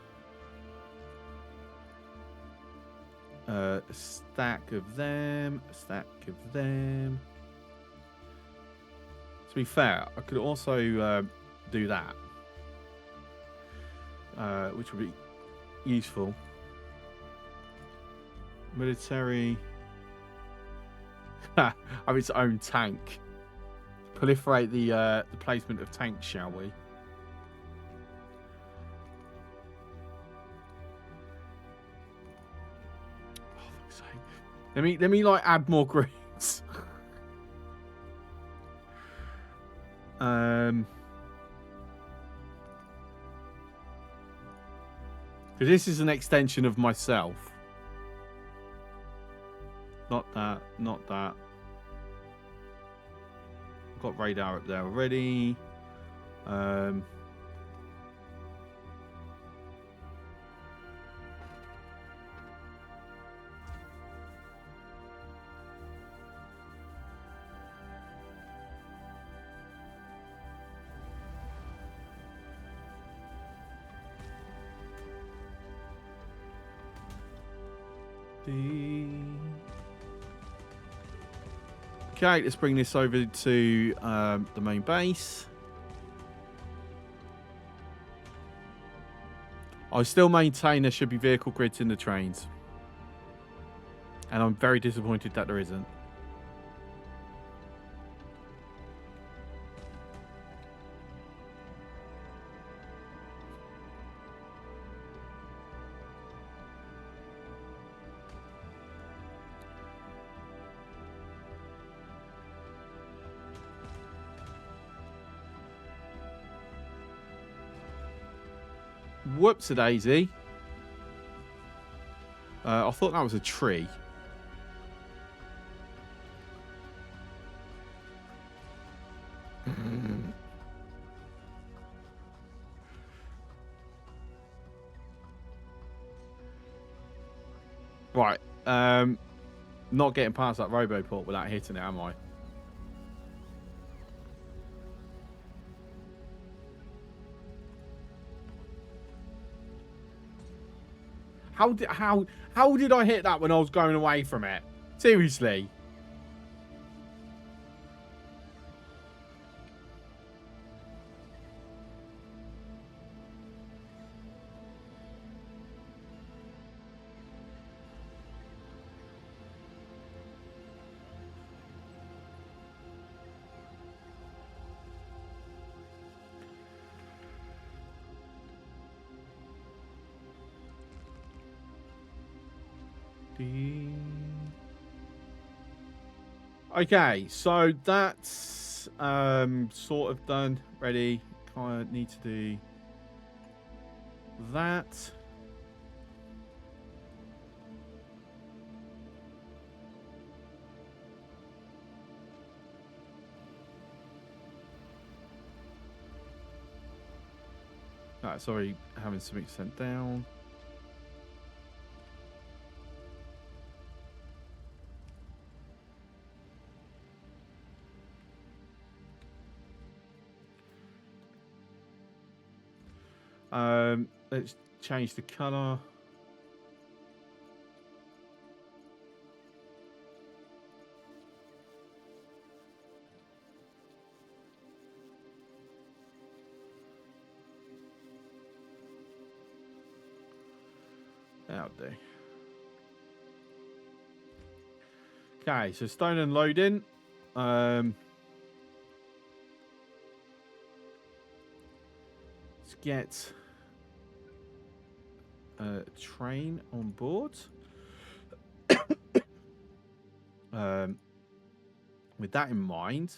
A stack of them. A stack of them. To be fair, I could also do that. Which would be useful. Military. Have its own tank. Proliferate the placement of tanks, shall we? Oh, fuck's sake. Let me like add more greens. Because this is an extension of myself. Not that, not that. I've got radar up there already. Okay, let's bring this over to the main base. I still maintain there should be vehicle grids in the trains. And I'm very disappointed that there isn't. Whoops-a-daisy. I thought that was a tree. Right. Not getting past that Roboport without hitting it, am I? How did I hit that when I was going away from it? Seriously. Okay, so that's sort of done. Ready. Kind of need to do that. Sorry, having something sent down. Let's change the color. That'll do. Okay, so stone and loading. Let's get a train on board. With that in mind,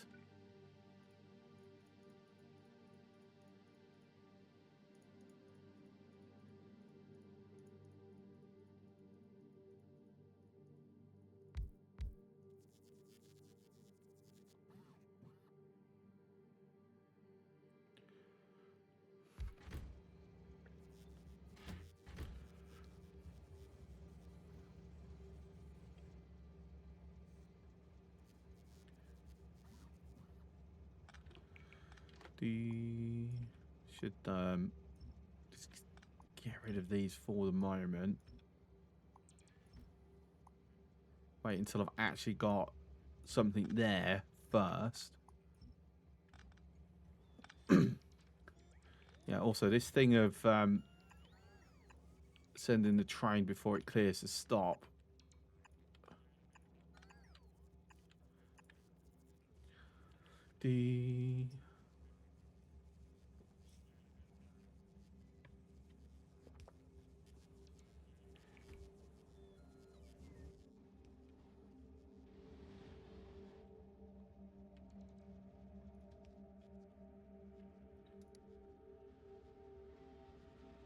Should just get rid of these for the moment. Wait until I've actually got something there first. Yeah, also this thing of sending the train before it clears to stop.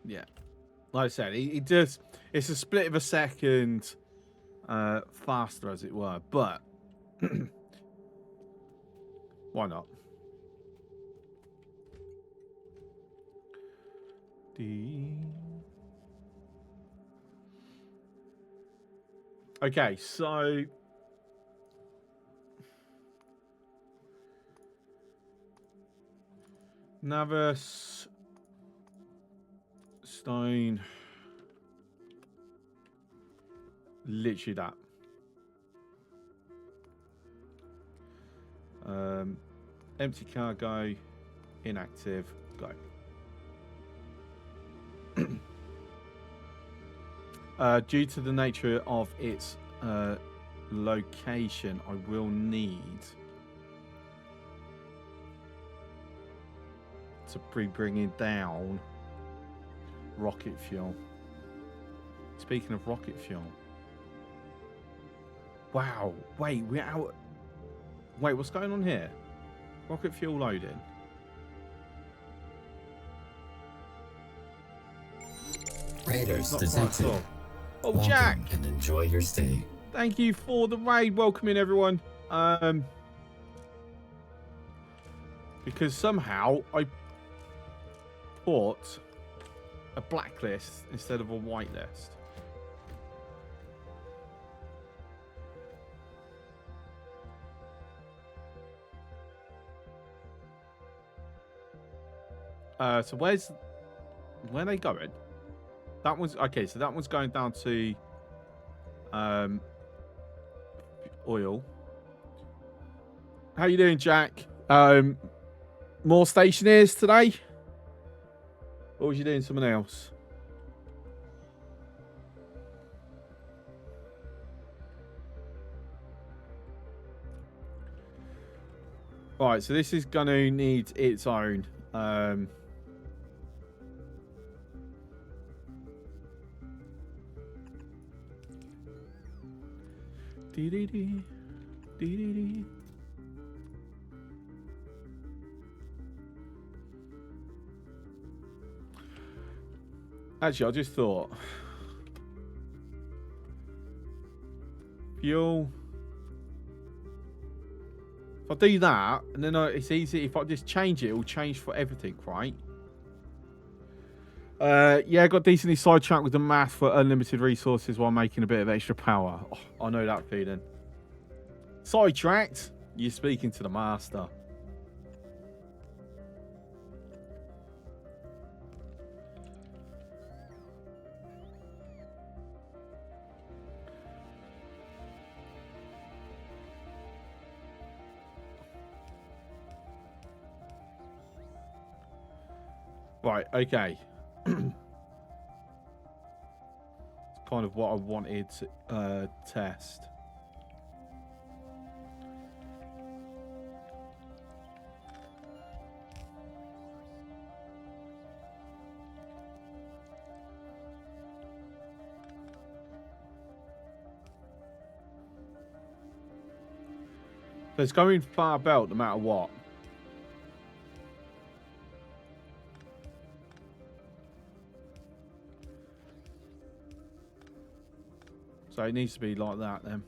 Yeah, like I said, it does. It's a split of a second faster, as it were, but why not? Okay, so Navas, Stone, literally that. Empty cargo, inactive, go. Due to the nature of its location, I will need to be bringing down rocket fuel. Speaking of rocket fuel. Wow. Wait, we're out. Wait, what's going on here? Rocket fuel loading. Raiders detected. Oh, Jack! And enjoy your stay. Thank you for the raid. Welcome in, everyone. Because somehow I put a blacklist instead of a whitelist. So where are they going? That one's okay. So that one's going down to oil. How you doing, Jack? More stationeers today? Or was you doing something else? Right, so this is going to need its own. Actually, I just thought fuel. If I do that, and then it's easy. If I just change it, it'll change for everything, right? Yeah, I got decently sidetracked with the math for unlimited resources while making a bit of extra power. Oh, I know that feeling. Sidetracked? You're speaking to the master. Right, okay. It's kind of what I wanted to test. So it's going far belt no matter what. So it needs to be like that then.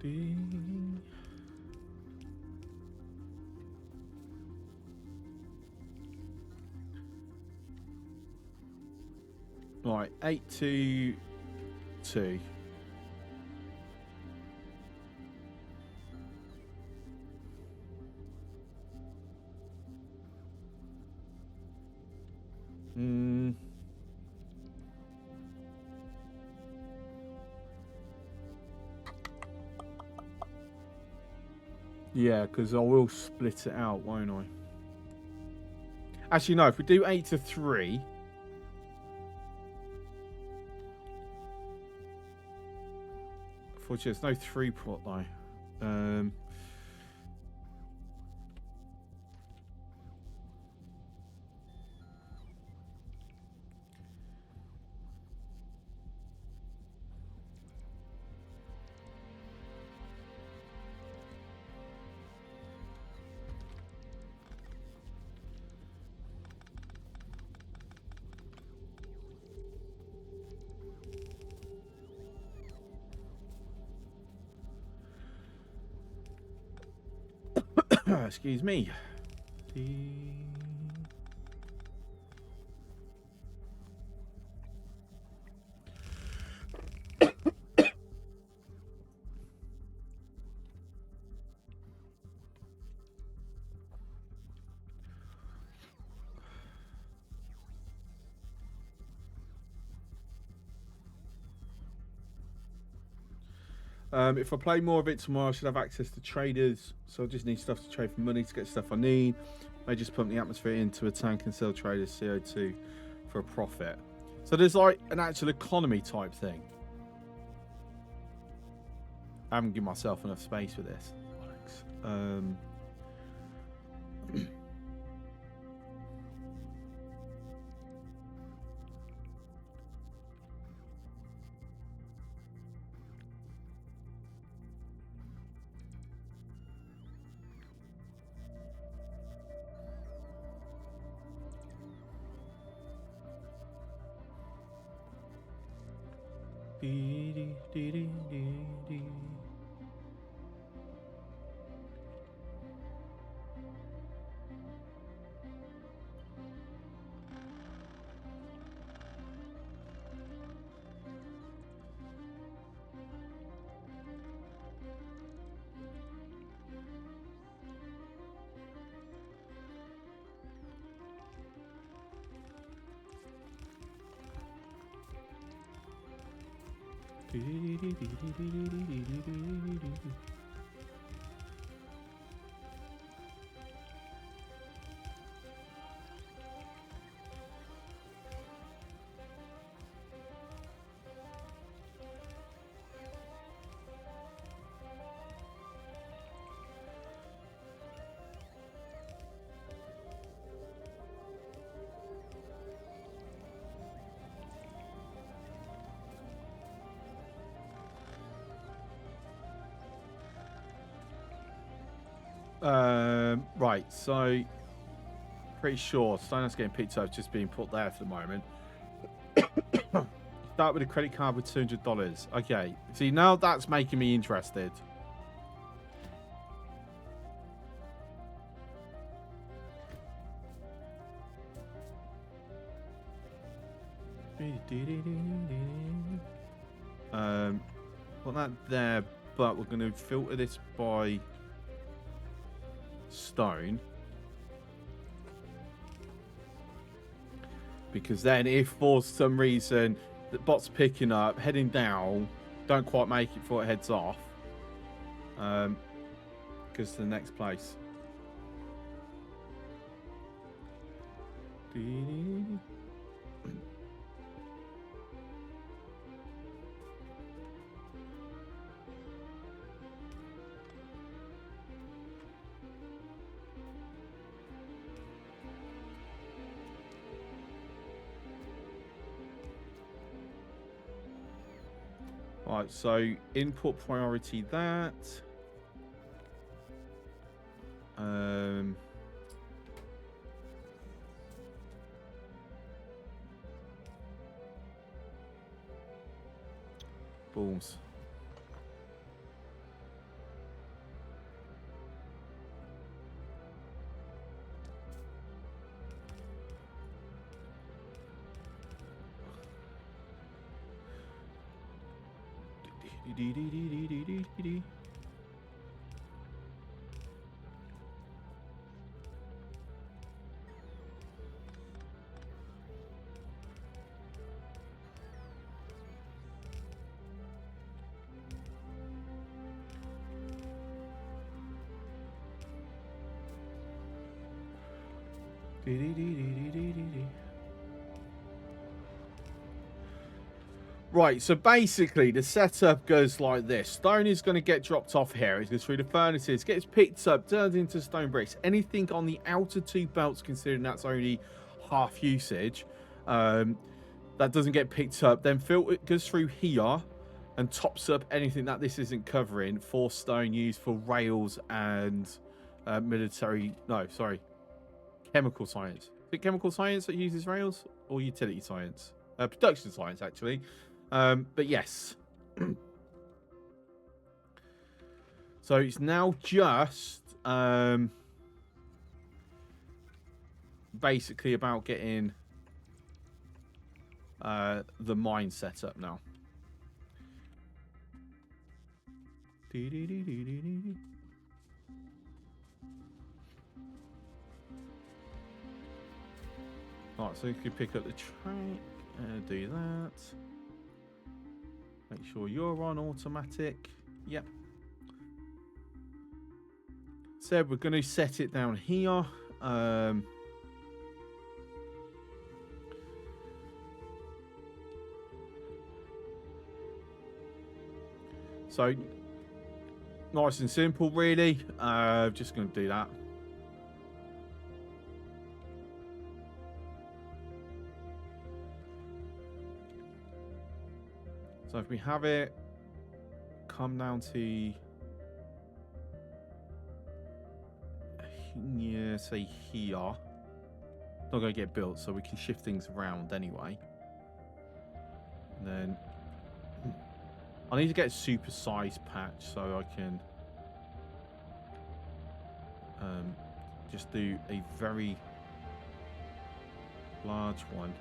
Ding. Right, 8 to 2. Yeah, because I will split it out, won't I? Actually, no. If we do 8 to 3, unfortunately, there's no 3 pot though. Excuse me. If I play more of it tomorrow, I should have access to traders. So I just need stuff to trade for money to get stuff I need. I just pump the atmosphere into a tank and sell traders CO2 for a profit. So there's like an actual economy type thing. I haven't given myself enough space for this. Right, so pretty sure Stonehouse getting picked up, just being put there for the moment. Start with a credit card with $200. Okay, see, now that's making me interested. Put that there, but we're going to filter this by stone. Because then if for some reason the bot's picking up, heading down, don't quite make it before it heads off, goes to the next place. Right, so input priority that. Balls. Right, so basically the setup goes like this. Stone is going to get dropped off here. It goes through the furnaces, gets picked up, turned into stone bricks. Anything on the outer two belts, considering that's only half usage, that doesn't get picked up. Then filter goes through here and tops up anything that this isn't covering for stone used for rails and military... No, sorry. Chemical science. Is it chemical science that uses rails or utility science? Production science, actually. But yes. So it's now just basically about getting the mine set up now. Right, so you can pick up the track, do that. Make sure you're on automatic. Yep. So we're going to set it down here. So nice and simple, really. Just going to do that. So if we have it come down to, yeah, say here. Not going to get built, so we can shift things around anyway. And then I need to get a super size patch so I can just do a very large one.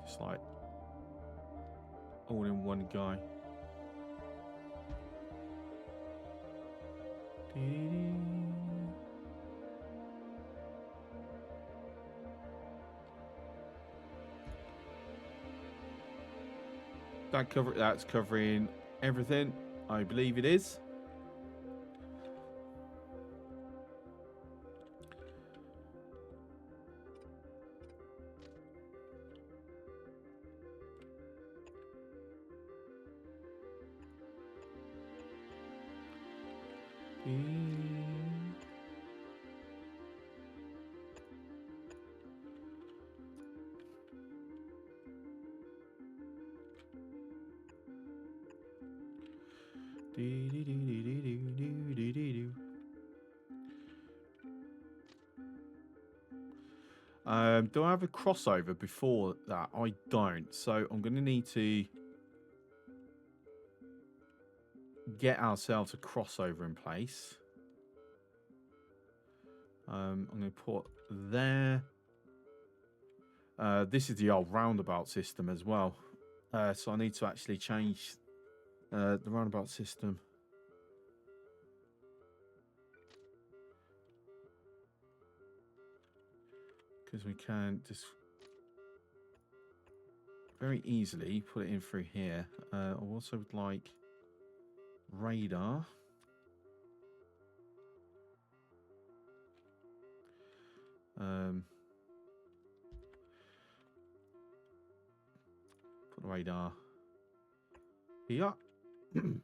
Just like all in one guy. That's covering everything. I believe it is. Do I have a crossover before that? I don't. So I'm going to need to get ourselves a crossover in place. I'm going to put there. This is the old roundabout system as well. So I need to actually change the roundabout system. Because we can just very easily put it in through here. I also would like radar. Put the radar here. I'm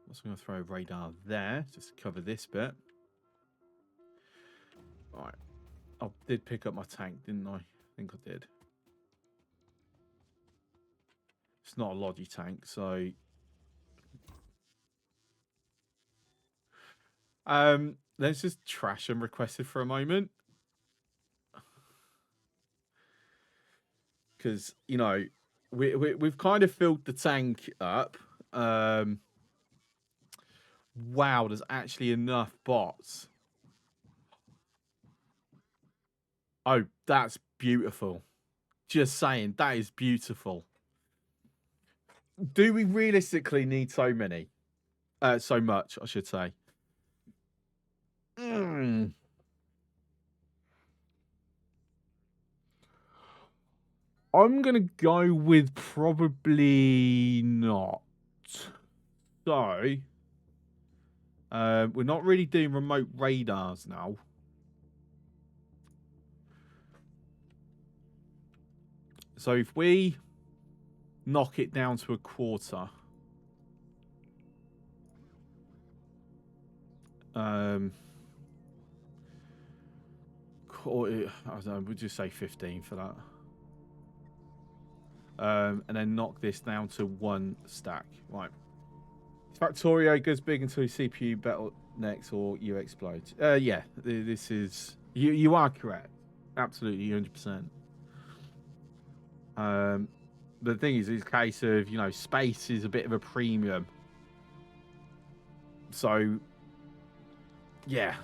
also going to throw radar there just to cover this bit. All right. I did pick up my tank, didn't I? I think I did. It's not a Logi tank, so let's just trash them requested for a moment. Because, you know, we've kind of filled the tank up. Wow, there's actually enough bots. Oh, that's beautiful. Just saying, that is beautiful. Do we realistically need so many? So much, I should say. Mm. I'm going to go with probably not. So, we're not really doing remote radars now. So if we knock it down to a quarter, I don't know, we'll just say 15 for that. And then knock this down to 1 stack. Right. Factorio goes big until your CPU battle next or you explode. Yeah, this is... You are correct. Absolutely, 100%. The thing is, it's a case of, you know, space is a bit of a premium. So, yeah.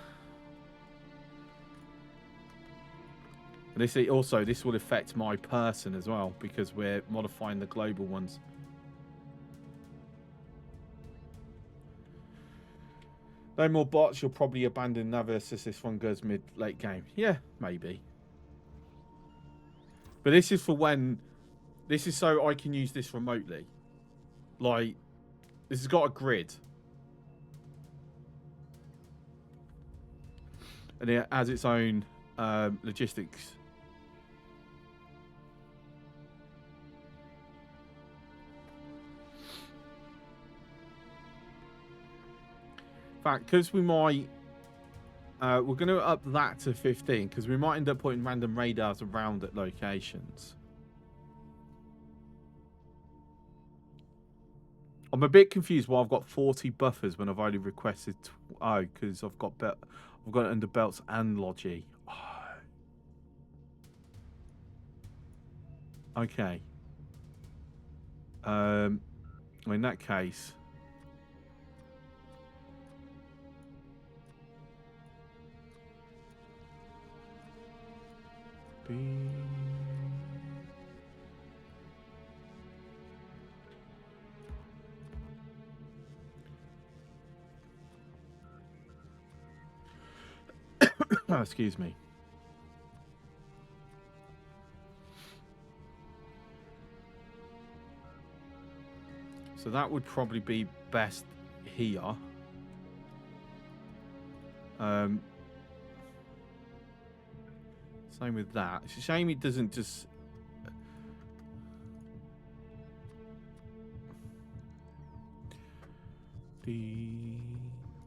And this will affect my person as well, because we're modifying the global ones. No more bots, you'll probably abandon Navis as this one goes mid-late game. Yeah, maybe. But this is for when... This is so I can use this remotely. Like, this has got a grid. And it has its own logistics. In fact, because we might... we're going to up that to 15, because we might end up putting random radars around at locations. I'm a bit confused why I've got 40 buffers when I've only requested... Oh, because I've got it under belts and logi. Oh. Okay. Well, in that case... Oh, excuse me. So that would probably be best here. Same with that. It's a shame it doesn't just...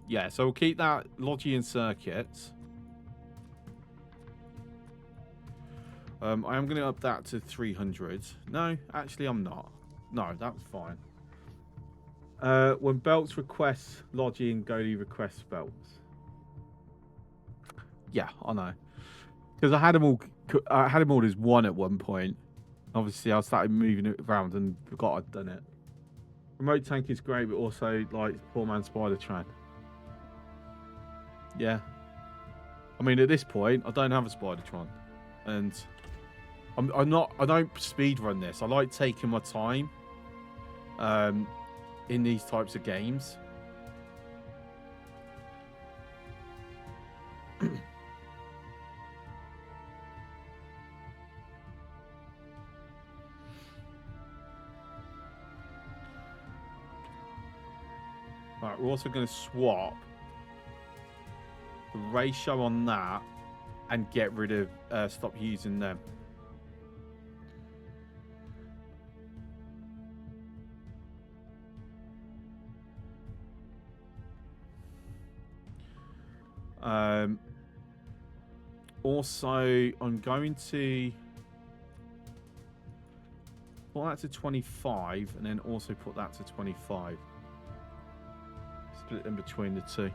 Yeah, so we'll keep that logi and circuits. I am going to up that to 300. No, actually I'm not. No, that's fine. When belts request logi and Goalie requests belts. Yeah, I know. Because I had them all as one at one point. Obviously, I started moving it around and forgot I'd done it. Remote tank is great, but also like poor man Spider Tran. Yeah. I mean, at this point, I don't have a Spidertron, and I don't speed run this. I like taking my time. In these types of games. Right, we're also going to swap the ratio on that and get rid of, stop using them. Also, I'm going to put that to 25 and then also put that to 25. Split in between the two.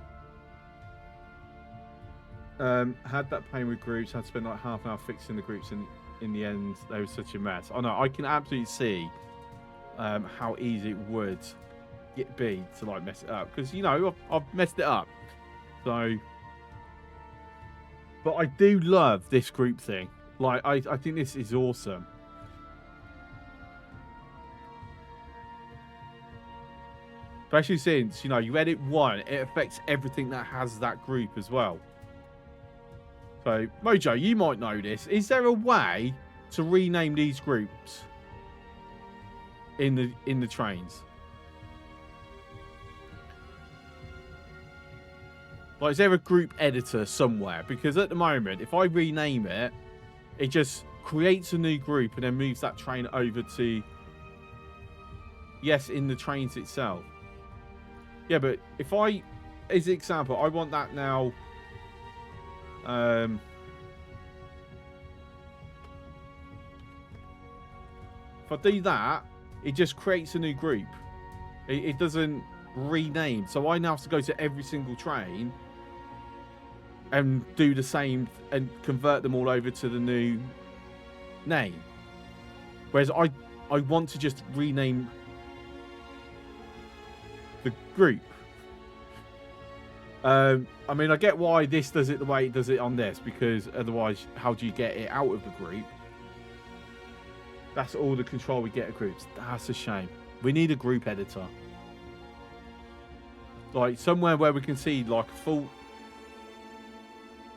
Had that pain with groups, had to spend like half an hour fixing the groups, and in the end they were such a mess. I know, I can absolutely see how easy it would be to like mess it up, because you know I've messed it up. So But I do love this group thing. Like, I think this is awesome. Especially since, you know, you edit one, it affects everything that has that group as well. So, Mojo, you might know this. Is there a way to rename these groups in the trains? Like, is there a group editor somewhere? Because at the moment, if I rename it, it just creates a new group and then moves that train over to, yes, in the trains itself. Yeah, but if I, as an example, I want that now. If I do that, it just creates a new group. It doesn't rename. So I now have to go to every single train and do the same and convert them all over to the new name. Whereas I want to just rename the group. I mean, I get why this does it the way it does it on this, because otherwise, how do you get it out of the group? That's all the control we get of groups. That's a shame. We need a group editor. Like, somewhere where we can see, like, a full,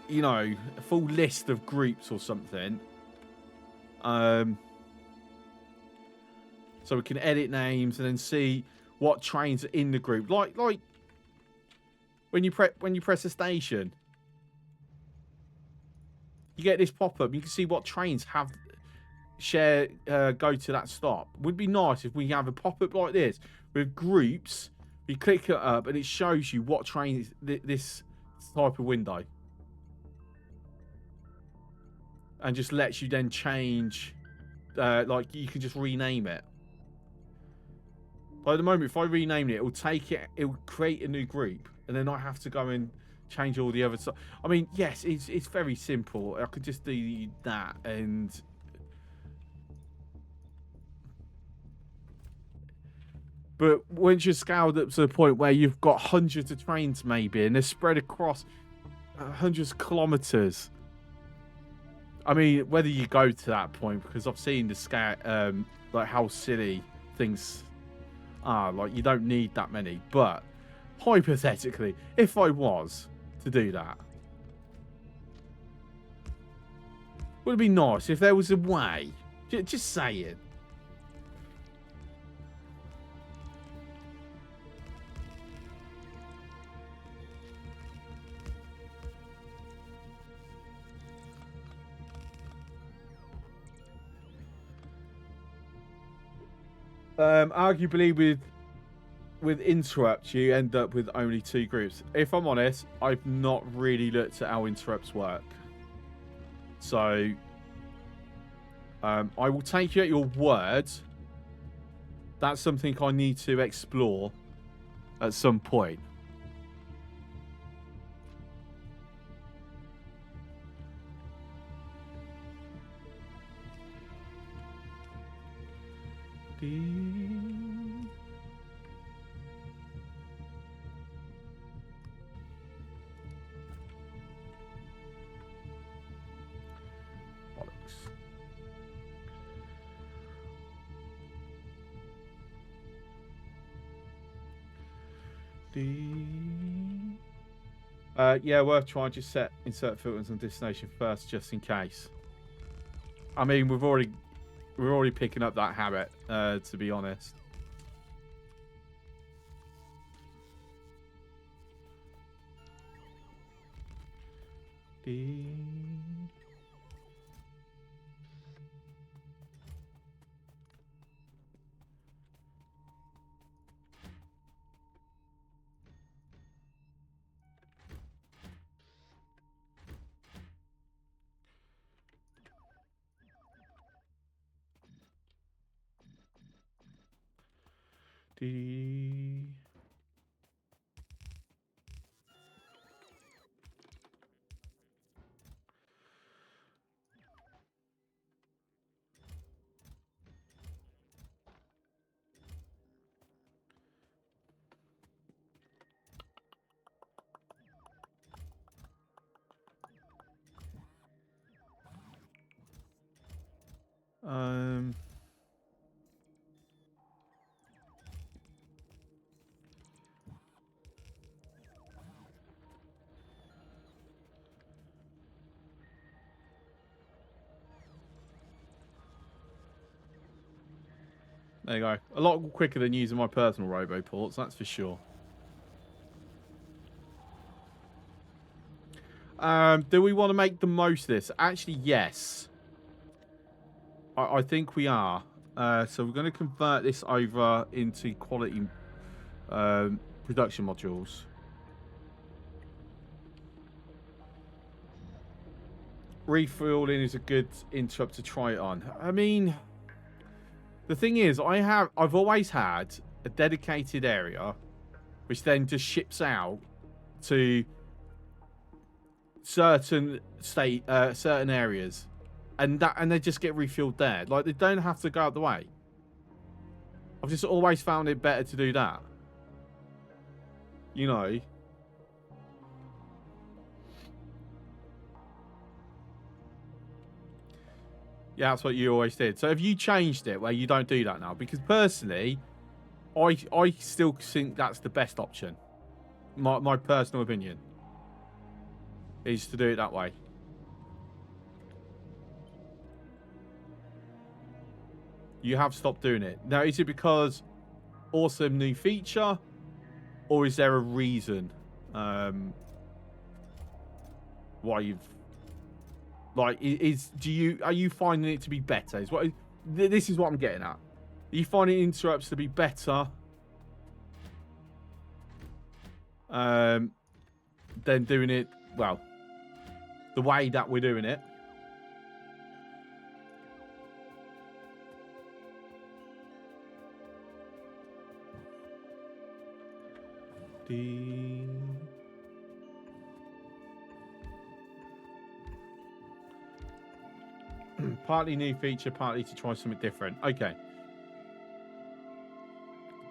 you know, a full list of groups or something. So we can edit names and then see what trains are in the group. Like when you press a station, you get this pop-up. You can see what trains have go to that stop. Would be nice if we have a pop-up like this with groups. You click it up and it shows you what trains this type of window, and just lets you then change. Like, you can just rename it. But at the moment, if I rename it, it will create a new group, and then I have to go and change all the other stuff. I mean, yes, it's very simple. I could just do that, and but once you're scaled up to the point where you've got hundreds of trains maybe, and they're spread across hundreds of kilometers. I mean, whether you go to that point, because I've seen the scale, like how silly things are. Like, you don't need that many, but hypothetically, if I was to do that, would it be nice if there was a way? Just saying. Arguably with interrupts, you end up with only 2 groups. If I'm honest, I've not really looked at how interrupts work. So I will take you at your word. That's something I need to explore at some point. Yeah, worth trying. Just set insert filters on destination first, just in case. I mean, we're already picking up that habit, to be honest. Um, there you go. A lot quicker than using my personal roboports, that's for sure. Do we want to make the most of this? Actually, yes. I think we are. So we're going to convert this over into quality production modules. Refueling is a good interrupt to try it on. I mean, the thing is, I've always had a dedicated area, which then just ships out to certain areas, and they just get refueled there. Like, they don't have to go out the way. I've just always found it better to do that. You know. Yeah, that's what you always did. So have you changed it where you don't do that now? Because personally, I still think that's the best option. My personal opinion is to do it that way. You have stopped doing it. Now, is it because awesome new feature, or is there a reason why you've like are you finding it to be better? This is what I'm getting at. Are you finding interrupts to be better than doing it, well, the way that we're doing it? Partly new feature, partly to try something different. Okay,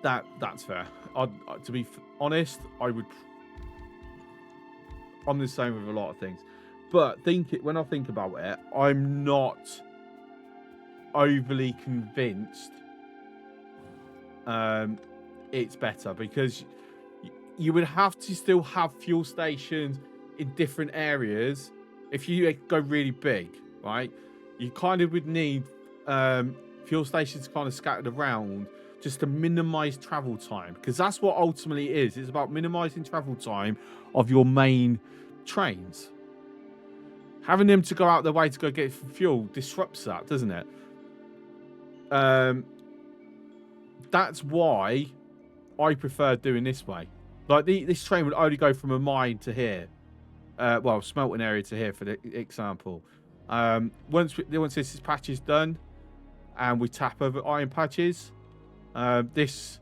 that's fair. To be honest, I'm the same with a lot of things, but when I think about it, I'm not overly convinced it's better, because you would have to still have fuel stations in different areas. If you go really big, right, you kind of would need fuel stations kind of scattered around just to minimize travel time, because that's what ultimately it is. It's about minimizing travel time of your main trains. Having them to go out their way to go get fuel disrupts that, doesn't it? That's why I prefer doing this way. Like, this train would only go from a mine to here. Well, smelting area to here, for the example. Once this patch is done and we tap over iron patches, this,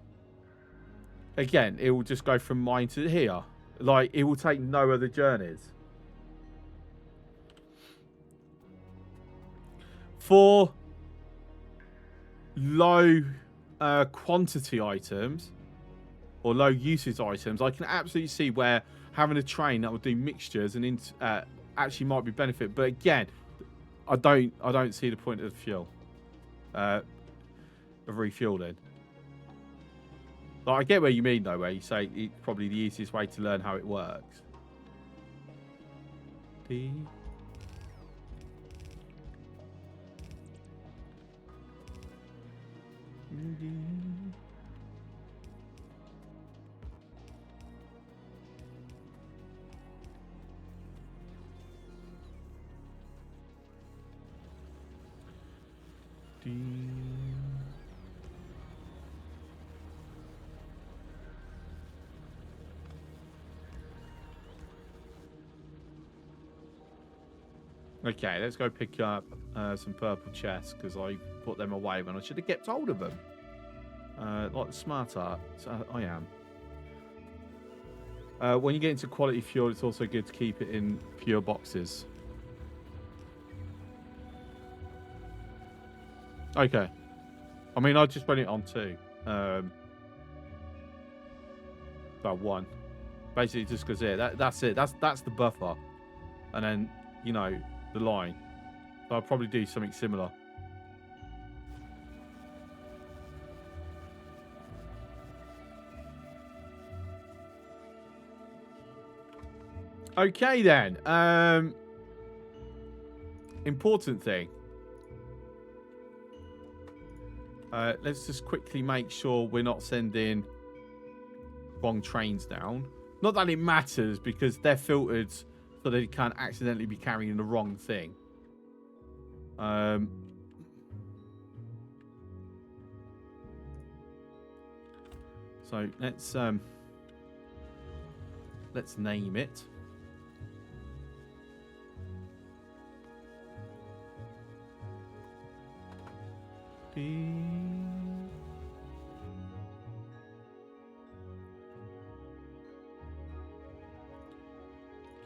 again, it will just go from mine to here. Like, it will take no other journeys. For low quantity items or low usage items, I can absolutely see where having a train that will do mixtures and actually might be benefit. But again, I don't see the point of the fuel, of refueling. Like, I get where you mean, though, where you say it's probably the easiest way to learn how it works. Okay, let's go pick up some purple chests, because I put them away when I should have kept hold of them. Like the smart art, so I am. When you get into quality fuel, it's also good to keep it in pure boxes. Okay. I mean, I just run it on 2. Well, 1. Basically, just because that's it. That's the buffer. And then, you know, the line. So I'll probably do something similar. Okay then. Important thing. Let's just quickly make sure we're not sending wrong trains down. Not that it matters because they're filtered so they can't accidentally be carrying the wrong thing. So let's name it.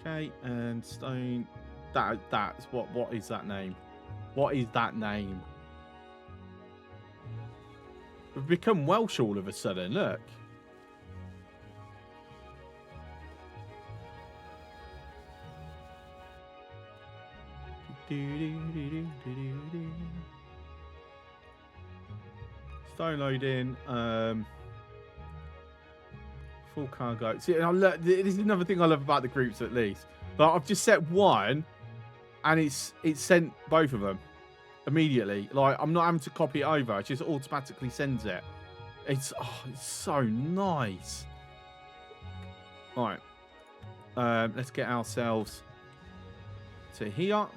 Okay, and stone. That's what is that name? What is that name? We've become Welsh all of a sudden. Look. Stone loading. Full cargo. See, this is another thing I love about the groups, at least. But I've just set one, and it's sent both of them immediately. Like, I'm not having to copy it over. It just automatically sends it. It's so nice. All right. Let's get ourselves to here.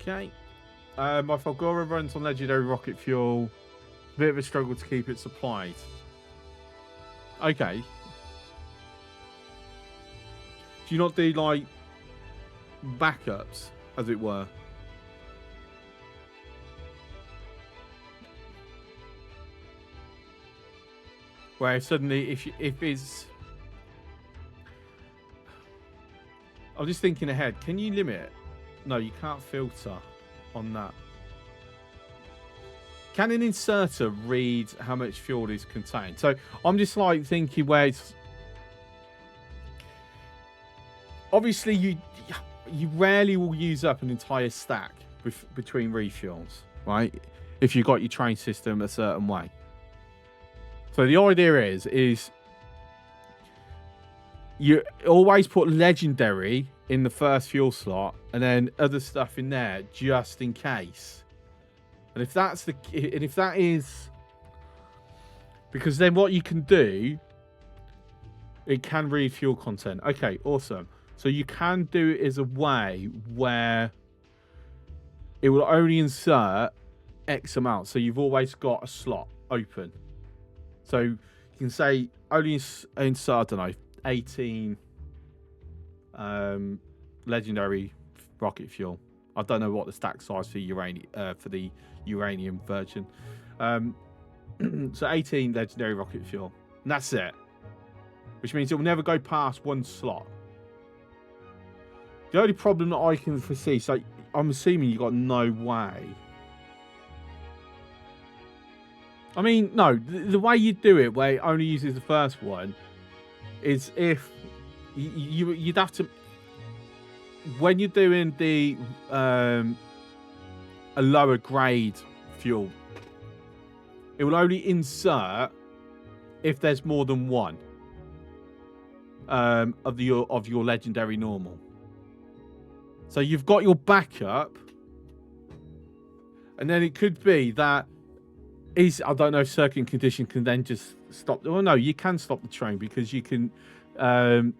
Okay. My Factorio runs on legendary rocket fuel. Bit of a struggle to keep it supplied. Okay. Do you not do, like, backups, as it were? Where suddenly, if it's... I'm just thinking ahead. Can you limit? No, you can't filter on that. Can an inserter read how much fuel is contained? So I'm just like thinking where it's... Obviously, you rarely will use up an entire stack between refuels, right? If you've got your train system a certain way. So the idea is you always put legendary in the first fuel slot and then other stuff in there just in case. And if that is, because then what you can do, it can read fuel content. Okay, awesome. So you can do it as a way where it will only insert X amount. So you've always got a slot open. So you can say only insert, I don't know, 18 legendary rocket fuel. I don't know what the stack size for uranium for the uranium version. So 18 legendary rocket fuel, and that's it. Which means it will never go past one slot. The only problem that I can foresee, so I'm assuming you got no way. I mean, no, the way you do it, where it only uses the first one, is if you'd have to, when you're doing the a lower grade fuel, it will only insert if there's more than one of your legendary normal. So you've got your backup, and then it could be that I don't know if certain condition can then just stop. Oh no, you can stop the train because you can then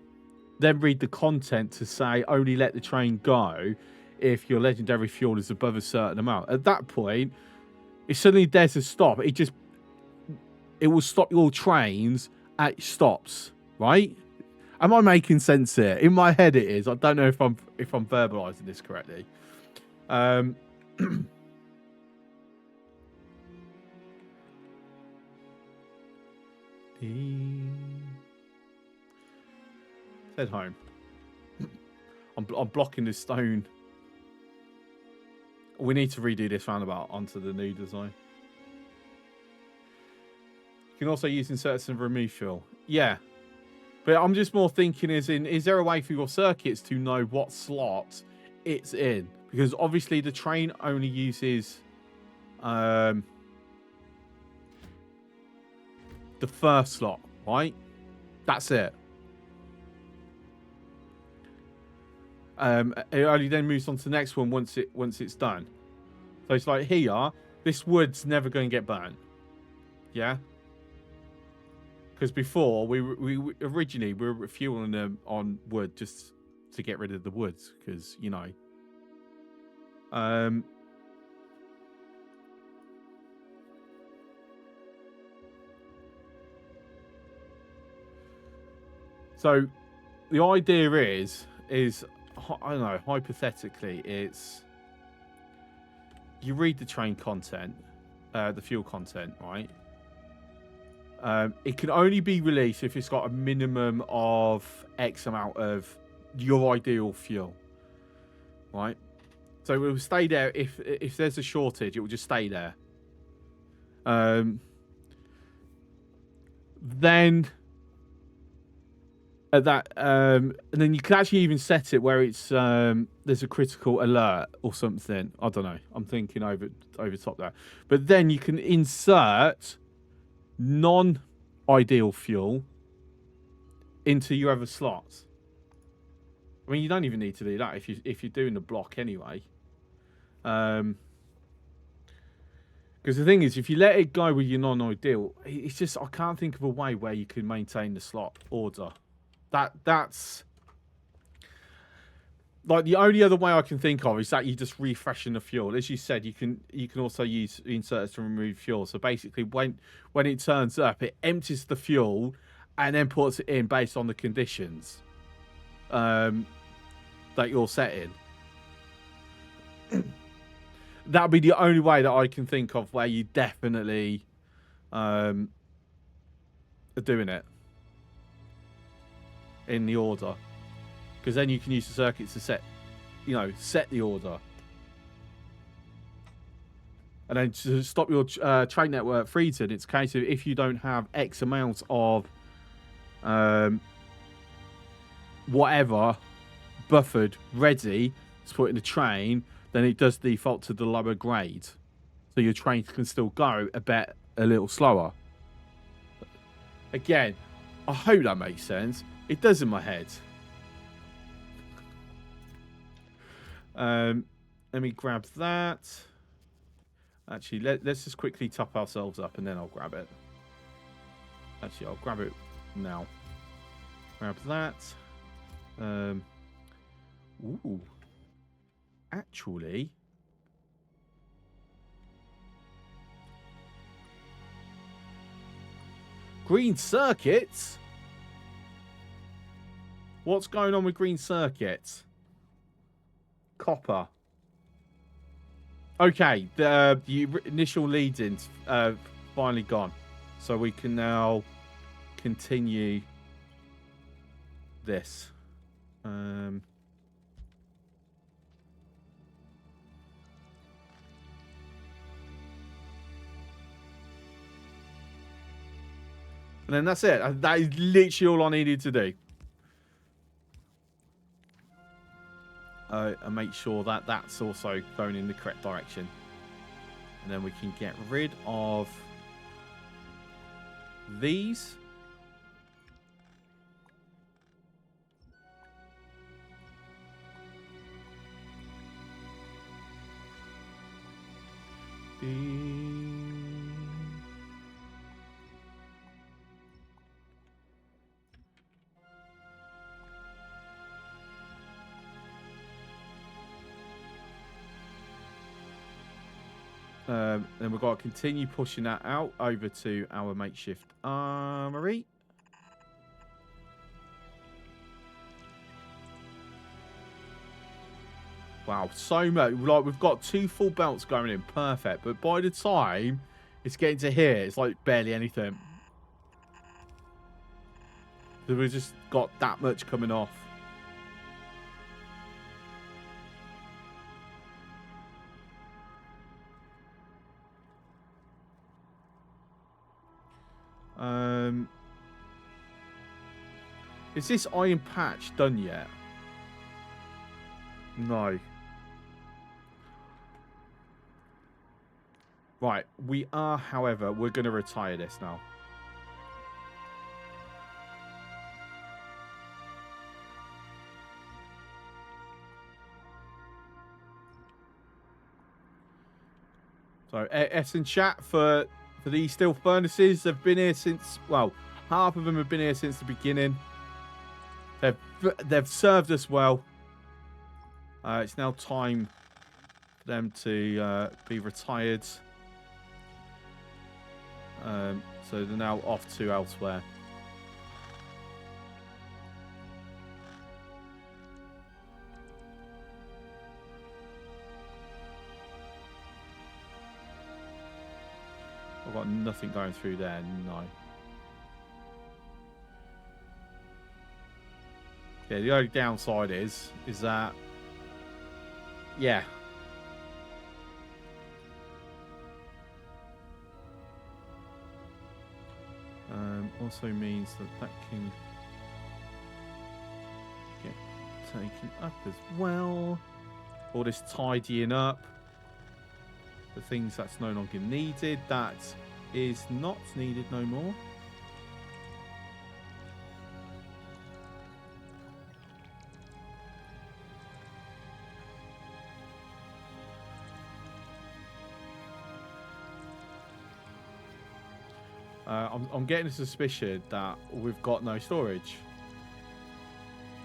read the content to say only let the train go if your legendary fuel is above a certain amount. At that point, if suddenly there's a stop, it will stop your trains at stops, right? Am I making sense here? In my head, it is. I don't know if I'm verbalizing this correctly. Head home. I'm blocking this stone. We need to redo this roundabout onto the new design. You can also use inserts and remove fuel. Yeah. But I'm just more thinking is there a way for your circuits to know what slot it's in? Because obviously the train only uses the first slot, right? That's it. It only then moves on to the next one once it's done. So it's like here, this wood's never going to get burnt. Yeah. Because before we originally we were refueling them on wood just to get rid of the woods, because you know. So the idea is I don't know, hypothetically, it's you read the train content, the fuel content, right? It can only be released if it's got a minimum of X amount of your ideal fuel, right? So it will stay there. If there's a shortage, it will just stay there. Then at that, and then you can actually even set it where it's there's a critical alert or something. I don't know. I'm thinking over top there. But then you can insert non-ideal fuel into your other slots. I mean, you don't even need to do that if you're doing the block anyway. Because the thing is, if you let it go with your non-ideal, it's just I can't think of a way where you can maintain the slot order. That's like the only other way I can think of is that you just refreshing the fuel. As you said, you can also use inserters to remove fuel. So basically, when it turns up, it empties the fuel and then puts it in based on the conditions that you're setting. That would be the only way that I can think of where you definitely are doing it in the order, because then you can use the circuits to set the order, and then to stop your train network freezing. It's a case of if you don't have X amount of whatever buffered ready to put in the train, then it does default to the lower grade, so your train can still go a little slower. Again, I hope that makes sense. It does in my head. Let me grab that. Actually, let's just quickly top ourselves up and then I'll grab it. Actually, I'll grab it now. Grab that. Ooh. Actually, green circuits? What's going on with green circuits? Copper. Okay, the initial lead-ins finally gone. So we can now continue this. And then that's it. That is literally all I needed to do. And make sure that that's also going in the correct direction. And then we can get rid of these. Then we've got to continue pushing that out over to our makeshift armory. Wow, so much. Like, we've got 2 full belts going in, perfect. But by the time it's getting to here, it's like barely anything. So we've just got that much coming off. Is this iron patch done yet? No. Right, we are, however, we're going to retire this now. So, S in chat for these steel furnaces. They've been here since, well, half of them have been here since the beginning. They've served us well. It's now time for them to be retired. So they're now off to elsewhere. I've got nothing going through there, no. Yeah, the only downside is that, yeah. Also means that can get taken up as well. All this tidying up. The things that's no longer needed, that is not needed no more. I'm getting a suspicion that we've got no storage.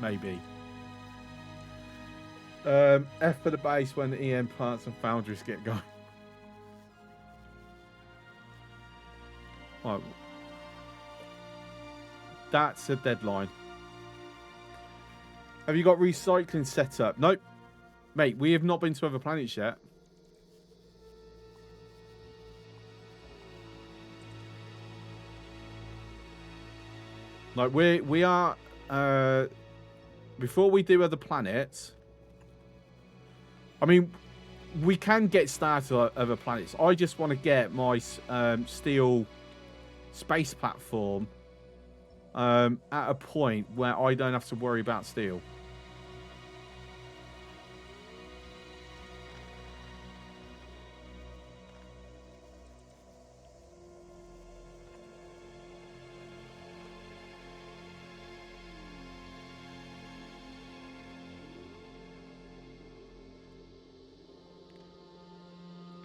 Maybe. F for the base when the EM plants and foundries get going. Right. That's a deadline. Have you got recycling set up? Nope. Mate, we have not been to other planets yet. Like, we are... before we do other planets... I mean, we can get started on other planets. I just want to get my steel space platform at a point where I don't have to worry about steel.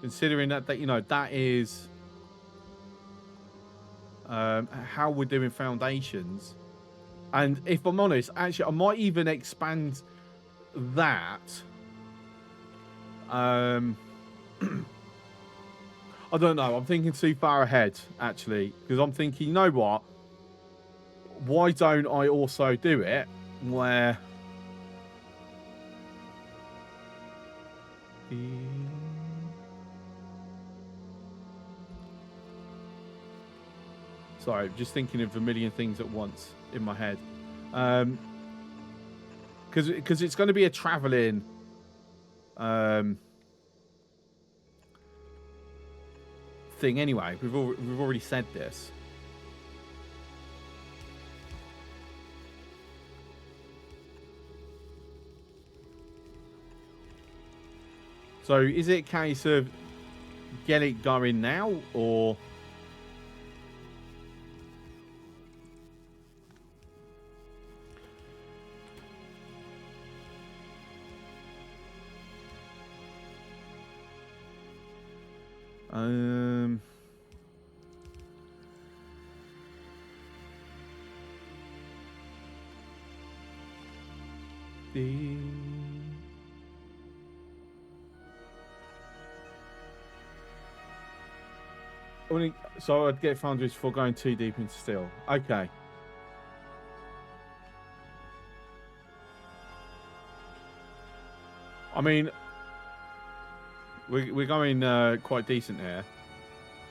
Considering that you know, that is how we're doing foundations. And if I'm honest, actually, I might even expand that. I don't know. I'm thinking too far ahead, actually. Because I'm thinking, you know what? Why don't I also do it where... Sorry, just thinking of a million things at once in my head. Because it's going to be a traveling thing anyway. We've already said this. So is it a case of get it going now, or... So I'd get foundries before going too deep into steel. Okay. I mean, we're going quite decent here.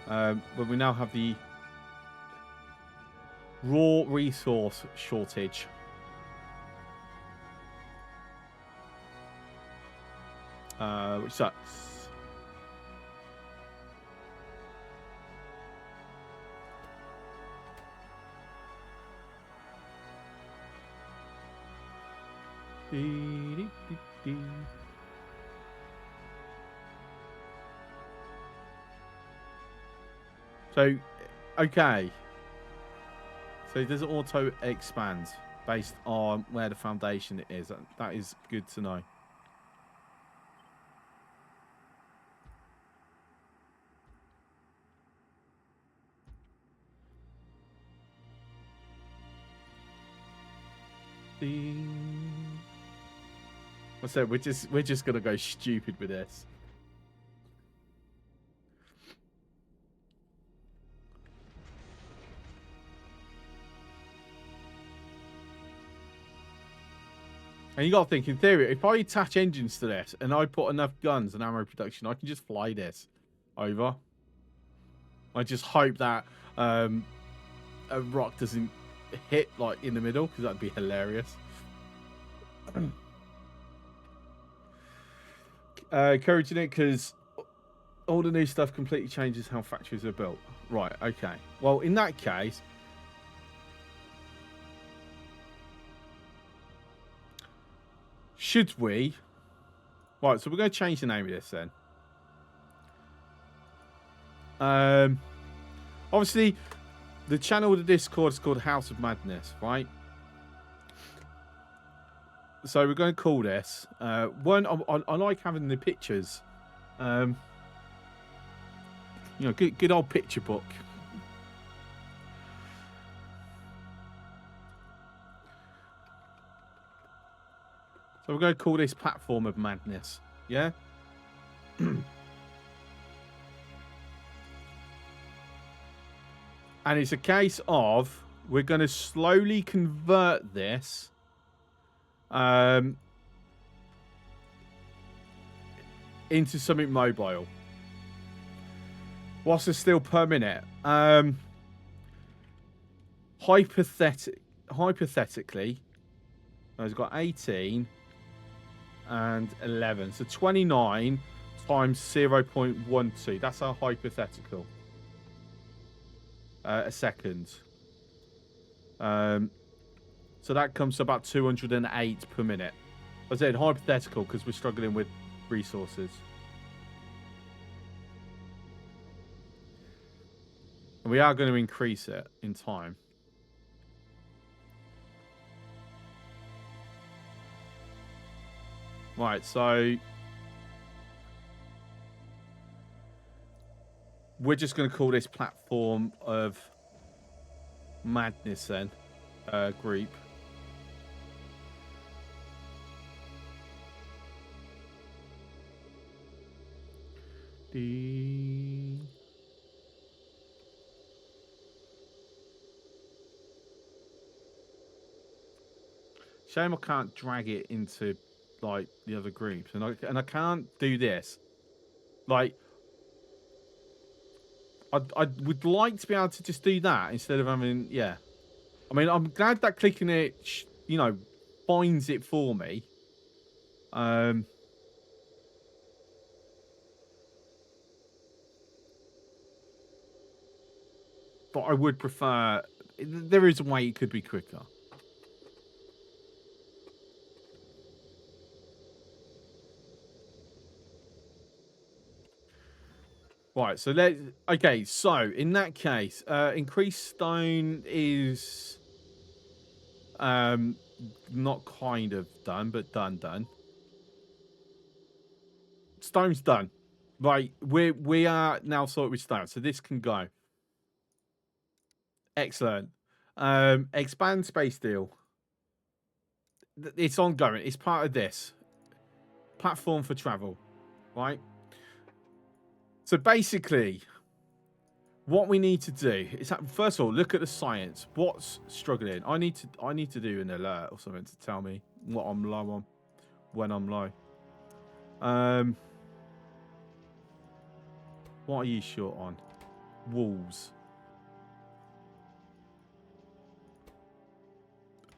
But we now have the raw resource shortage. Which sucks. So, okay. So does it auto expand based on where the foundation is? That is good to know. I said we're just gonna go stupid with this. And you got to think, in theory, if I attach engines to this and I put enough guns and ammo production, I can just fly this over. I just hope that a rock doesn't hit like in the middle, because that'd be hilarious. Encouraging it because all the new stuff completely changes how factories are built. Right, okay. Well, in that case, should we? Right, so we're going to change the name of this then. Obviously, the channel with the Discord is called House of Madness, right? So we're going to call this. One, I like having the pictures. You know, good old picture book. So we're going to call this Platform of Madness. Yeah? And it's a case of we're going to slowly convert this into something mobile. What's the steel per minute? Hypothetically, I've got 18 and 11. So 29 times 0.12. That's our hypothetical. A second. So that comes to about 208 per minute. I said hypothetical because we're struggling with resources. And we are going to increase it in time. Right, so we're just going to call this Platform of Madness then, group. Shame I can't drag it into like the other groups, and I can't do this. Like, I would like to be able to just do that instead of having, yeah. I mean, I'm glad that clicking it, you know, finds it for me. But I would prefer. There is a way it could be quicker. Right, so okay, so in that case, increased stone is not kind of done, but done. Stone's done. Right, we are now sorted with stone, so this can go. Excellent. Expand space deal. It's ongoing. It's part of this platform for travel, right? So basically, what we need to do is, first of all, look at the science. What's struggling? I need to do an alert or something to tell me what I'm low on, when I'm low. What are you short on? Walls.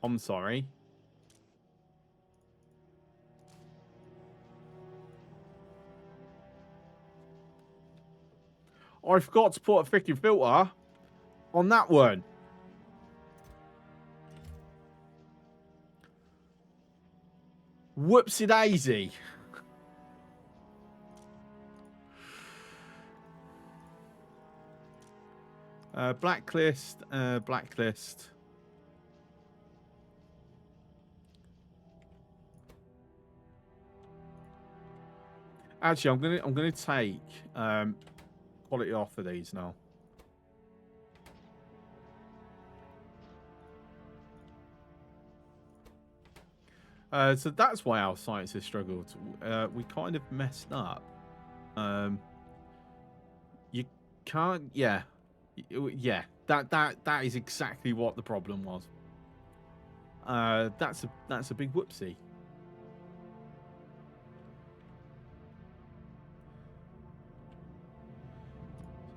I'm sorry. I forgot to put a freaking filter on that one. Whoopsie daisy. Blacklist. Blacklist. Actually, I'm gonna take quality off of these now. So that's why our science has struggled. We kind of messed up. You can't. Yeah, yeah. That is exactly what the problem was. That's a big whoopsie.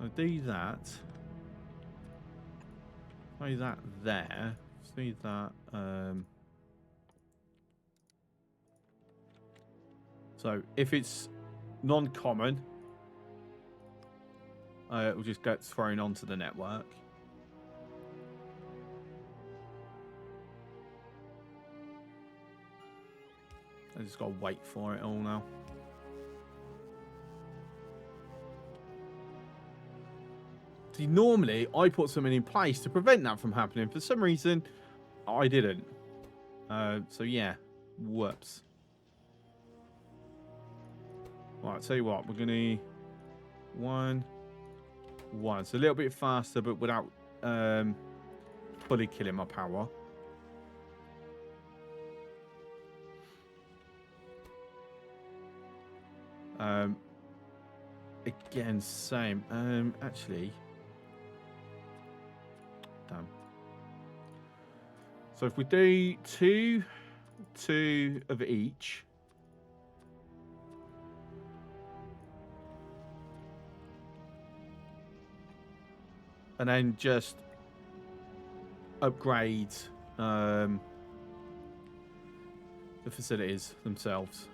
So do that. Do that there. Do that. So if it's non-common, it will just get thrown onto the network. I just got to wait for it all now. See, normally I put something in place to prevent that from happening. For some reason, I didn't. So yeah, whoops. Right, tell you what, we're gonna 1, 1. It's a little bit faster, but without fully killing my power. Again, same. Actually, damn. So if we do two of each. And then just upgrade the facilities themselves.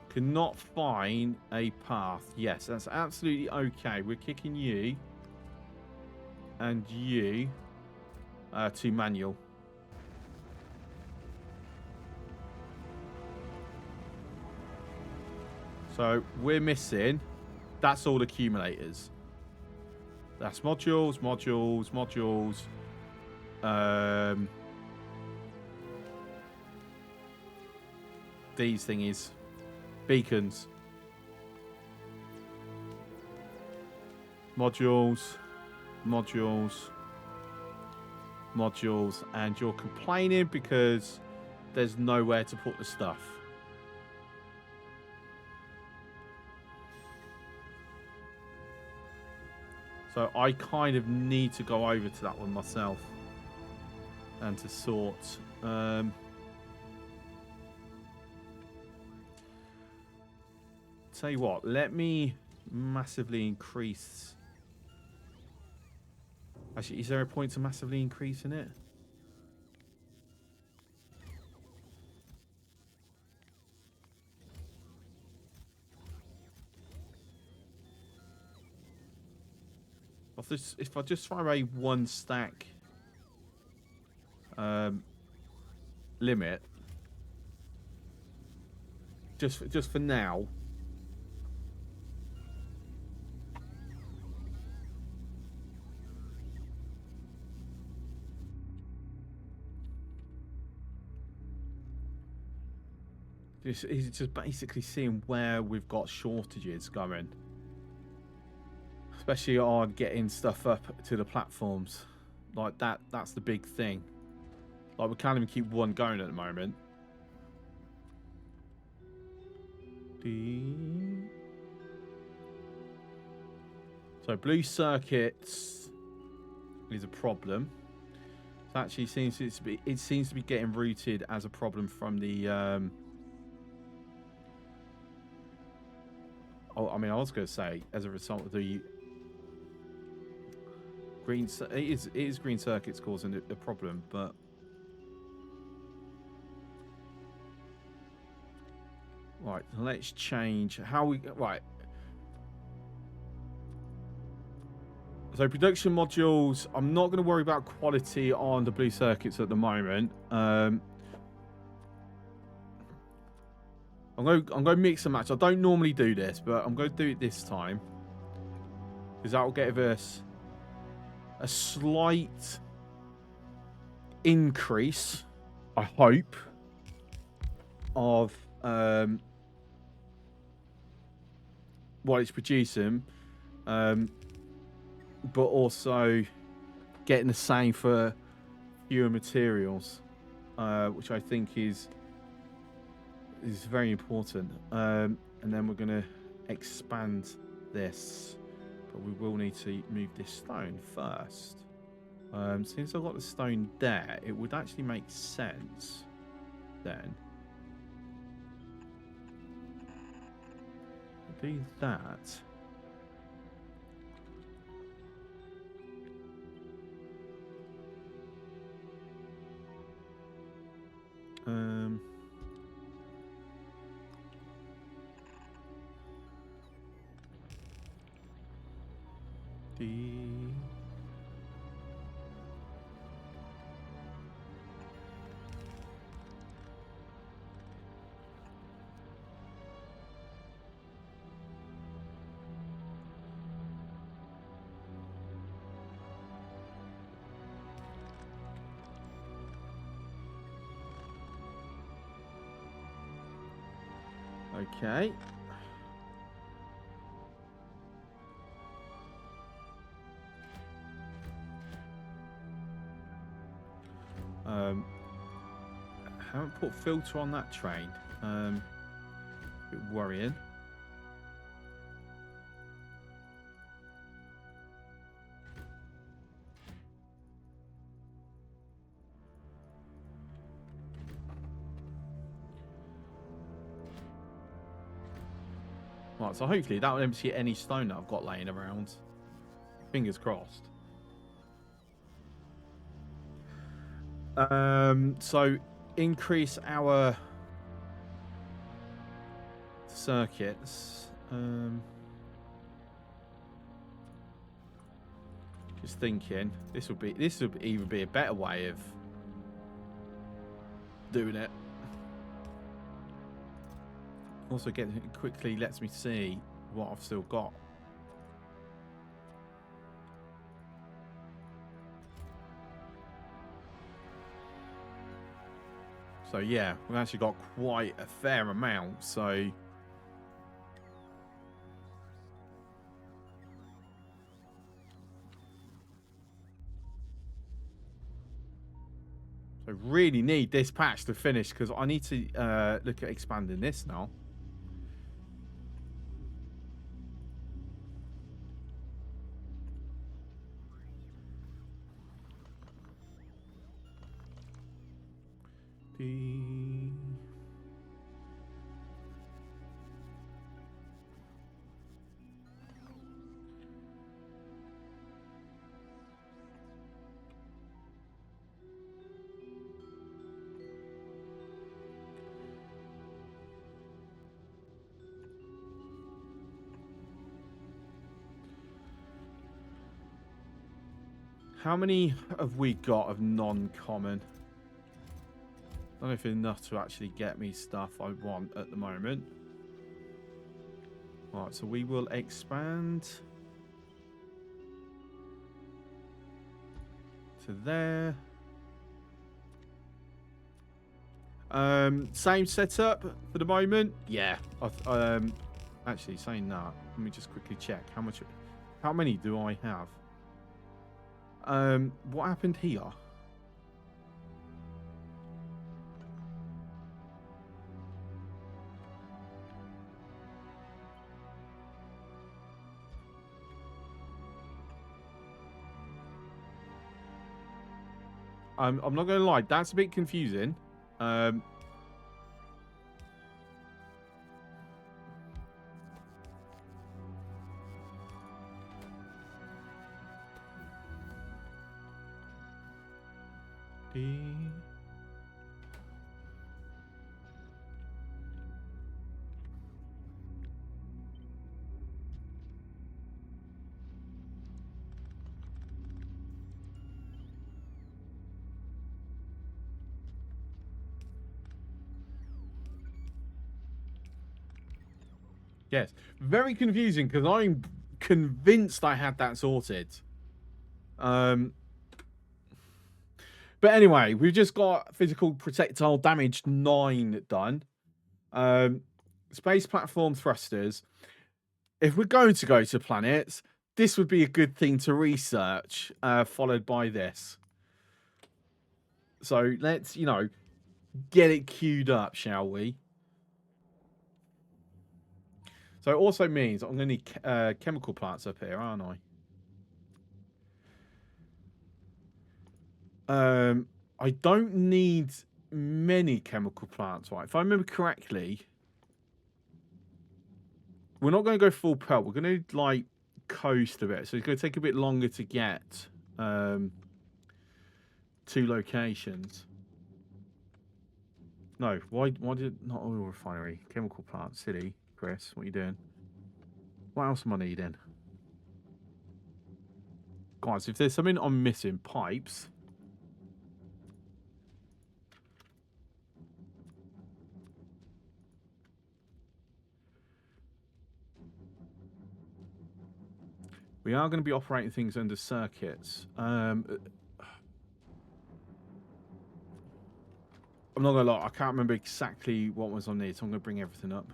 Cannot find a path. Yes, that's absolutely okay. We're kicking you and you to manual. So we're missing. That's all accumulators. That's modules, modules, modules. These thingies. Beacons. Modules. Modules. Modules. And you're complaining because there's nowhere to put the stuff. So I kind of need to go over to that one myself and to sort. Tell you what, let me massively increase. Actually, is there a point to massively increasing it? If I just throw a 1 stack limit, just for now. He's just basically seeing where we've got shortages going. Especially on getting stuff up to the platforms. Like that's the big thing. Like we can't even keep one going at the moment. So blue circuits is a problem. It actually seems to be getting routed as a problem from the I mean, I was going to say as a result of the green. It is green circuits causing the problem, but right. Let's change how we right. So production modules. I'm not going to worry about quality on the blue circuits at the moment. I'm going to mix and match. I don't normally do this, but I'm going to do it this time because that will give us a slight increase, I hope, of what it's producing, but also getting the same for fewer materials, which I think is very important. And then we're going to expand this, but we will need to move this stone first. Since I've got the stone there, it would actually make sense then do that. Okay. Haven't put filter on that train. A bit worrying. Right, so hopefully that will empty any stone that I've got laying around. Fingers crossed. So increase our circuits. Just thinking, this would even be a better way of doing it. Also, getting it quickly lets me see what I've still got. So yeah, we've actually got quite a fair amount. So I really need this patch to finish because I need to look at expanding this now. How many have we got of non-common? I don't know if enough to actually get me stuff I want at the moment. All right, so we will expand to there. Same setup for the moment. Yeah. Actually, saying that, let me just quickly check how many do I have? What happened here? I'm not gonna lie, that's a bit confusing. Yes. Very confusing because I'm convinced I had that sorted. But anyway, we've just got physical projectile damage 9 done. Space platform thrusters. If we're going to go to planets, this would be a good thing to research, followed by this. So let's, you know, get it queued up, shall we? So it also means I'm going to need chemical plants up here, aren't I? I don't need many chemical plants, right? If I remember correctly, we're not going to go full pelt. We're going to, like, coast a bit. So it's going to take a bit longer to get 2 locations. No, why did not oil refinery? Chemical plant, city. Chris, what are you doing? What else am I needing? Guys, if there's something I'm missing, pipes. We are going to be operating things under circuits. I'm not going to lie, I can't remember exactly what was on these, so I'm going to bring everything up.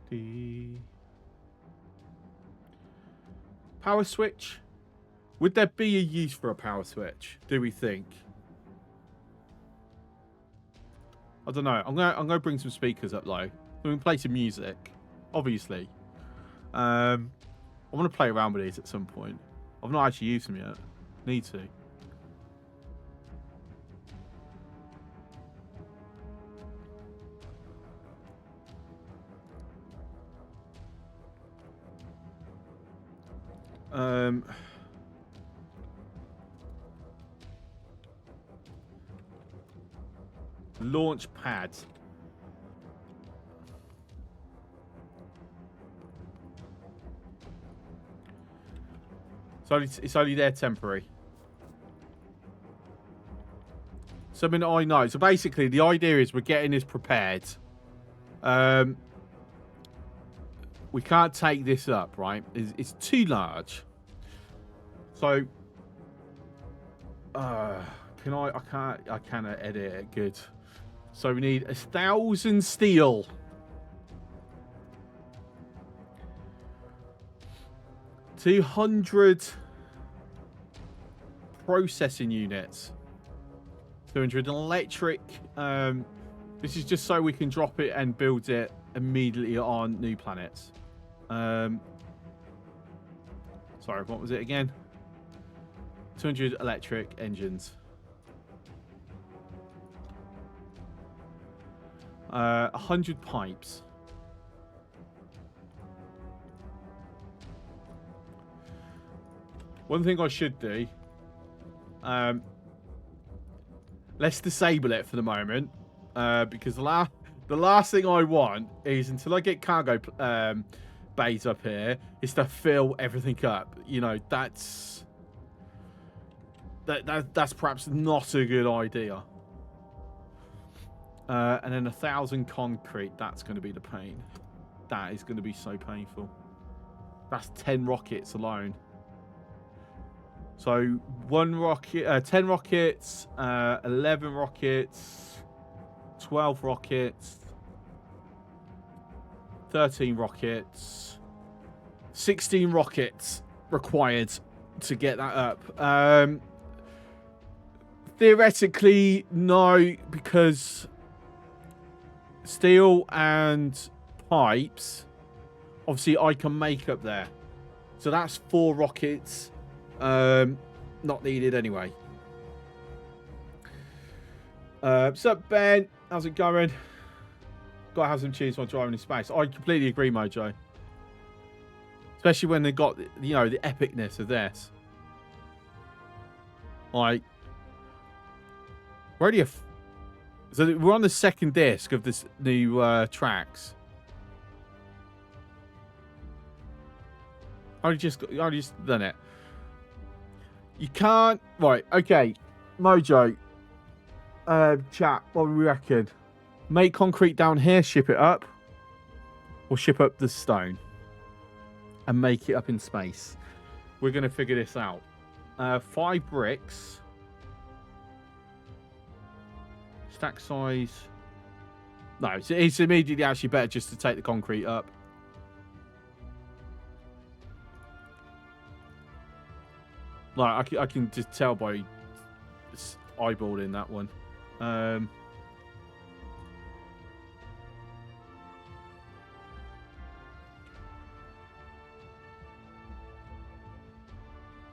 The power switch. Would there be a use for a power switch, do we think? I don't know. I'm gonna bring some speakers up low. We can play some music, obviously. I want to play around with these at some point. I've not actually used them yet. Need to. Launch pad. So it's only there temporary. Something that I know. So basically, the idea is we're getting this prepared. We can't take this up, right? It's too large. So, can I cannot edit it good. So we need 1,000 steel. 200 processing units. 200 electric. This is just so we can drop it and build it immediately on new planets. Sorry, what was it again? 200 electric engines. 100 pipes. One thing I should do. Let's disable it for the moment, because the last thing I want is, until I get cargo bays up here, is to fill everything up. You know, that's perhaps not a good idea. And then 1,000 concrete. That's going to be the pain. That is going to be so painful. That's 10 rockets alone. So 1 rocket, 10 rockets, 11 rockets, 12 rockets, 13 rockets, 16 rockets required to get that up. Theoretically, no, because steel and pipes, obviously I can make up there. So that's 4 rockets. Not needed anyway. What's up, Ben? How's it going? Gotta have some cheese while driving in space. I completely agree, Mojo. Especially when they got, you know, the epicness of this. Like, we're already so we're on the 2nd disc of this new tracks. I just done it. You can't. Right. Okay. Mojo. Chat. What do we reckon? Make concrete down here. Ship it up, or ship up the stone, and make it up in space. We're gonna figure this out. 5 bricks. Stack size. No, it's immediately actually better just to take the concrete up. Like, I can just tell by eyeballing that one.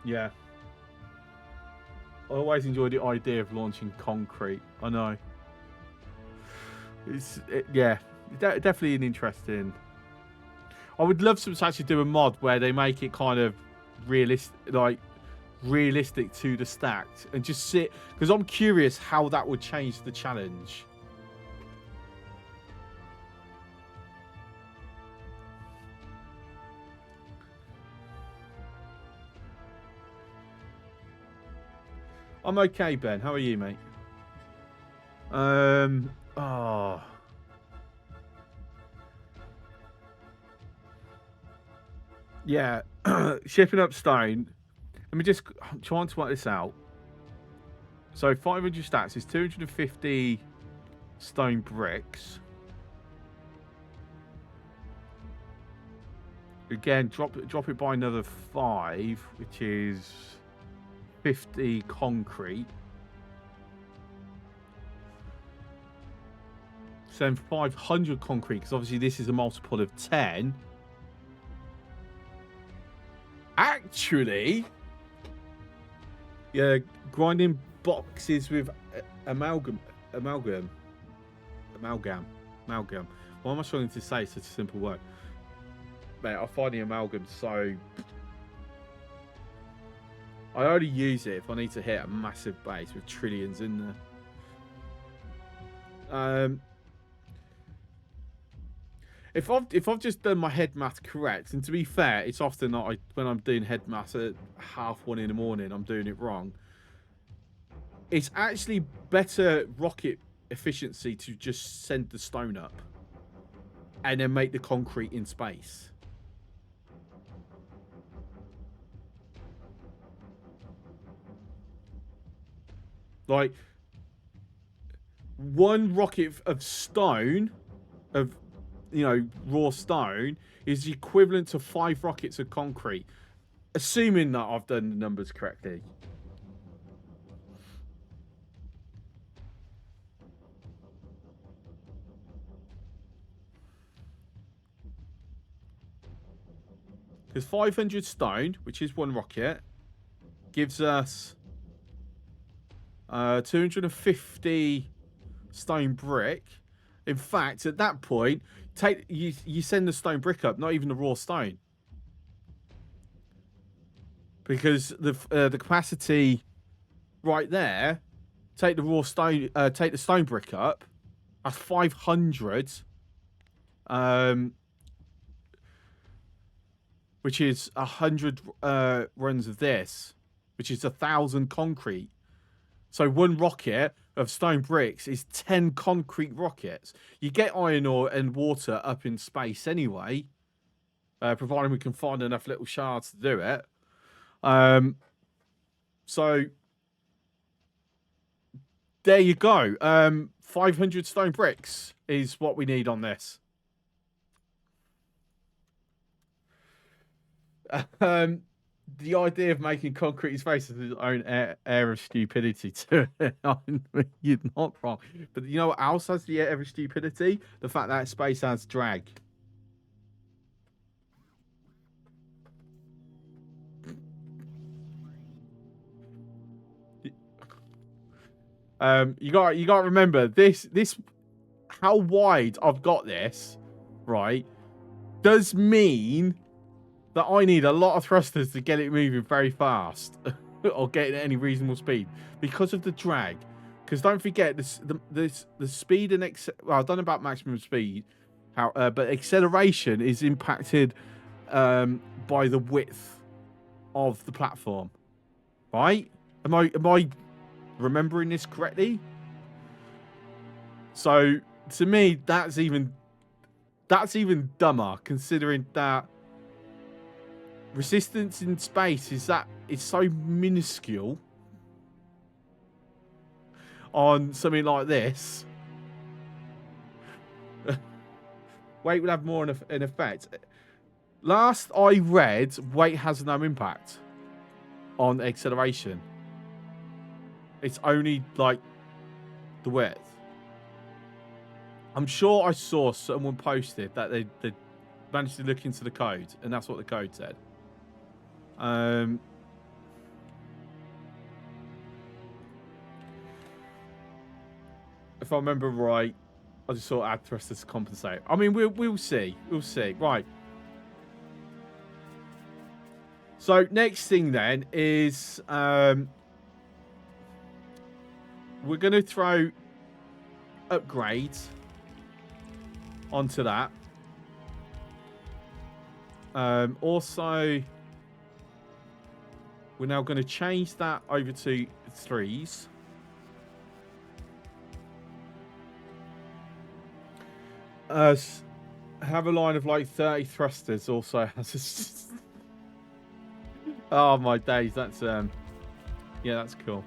Yeah. I always enjoy the idea of launching concrete. I know. Yeah, definitely an interesting. I would love to actually do a mod where they make it kind of realistic to the stacked, and just sit, because I'm curious how that would change the challenge. I'm okay, Ben. How are you, mate? Oh. Yeah. Shipping up stone. Let me just try to work this out. So 500 stacks is 250 stone bricks. Again, drop it by another 5, which is 50 concrete. So then 500 concrete, because obviously this is a multiple of 10. Actually, yeah, grinding boxes with amalgam. Why am I struggling to say such a simple word? Mate, I find the amalgam so... I only use it if I need to hit a massive base with trillions in there. If I've just done my head math correct, and to be fair, it's often not when I'm doing head math at 1:30 in the morning, I'm doing it wrong. It's actually better rocket efficiency to just send the stone up and then make the concrete in space. Like, one rocket of stone, of, you know, raw stone, is equivalent to 5 rockets of concrete, assuming that I've done the numbers correctly. Because 500 stone, which is 1 rocket, gives us 250 stone brick. In fact, at that point, you send the stone brick up, not even the raw stone, because the capacity right there. Take the raw stone, take the stone brick up. That's 500. Which is 100 runs of this, which is 1,000 concrete. So 1 rocket of stone bricks is 10 concrete rockets. You get iron ore and water up in space anyway, providing we can find enough little shards to do it. So there you go. 500 stone bricks is what we need on this. The idea of making concrete space has its own air of stupidity to it. You're not wrong. But you know what else has the air of stupidity? The fact that space has drag. You got to remember this how wide I've got this, right, does mean that I need a lot of thrusters to get it moving very fast or get it at any reasonable speed because of the drag. Because don't forget, the speed and well, I don't know about maximum speed, but acceleration is impacted by the width of the platform, right? Am I remembering this correctly? So to me, that's even dumber, considering that resistance in space is so minuscule on something like this. Weight will have more an effect. Last I read, weight has no impact on acceleration. It's only like the width. I'm sure I saw someone posted that they managed to look into the code, and that's what the code said. If I remember right, I just saw add thrusters to compensate. I mean, we'll see. We'll see. Right. So next thing then is we're going to throw upgrades onto that. Also, we're now going to change that over to 3s. Have a line of like 30 thrusters also has a... Oh my days, that's yeah, that's cool.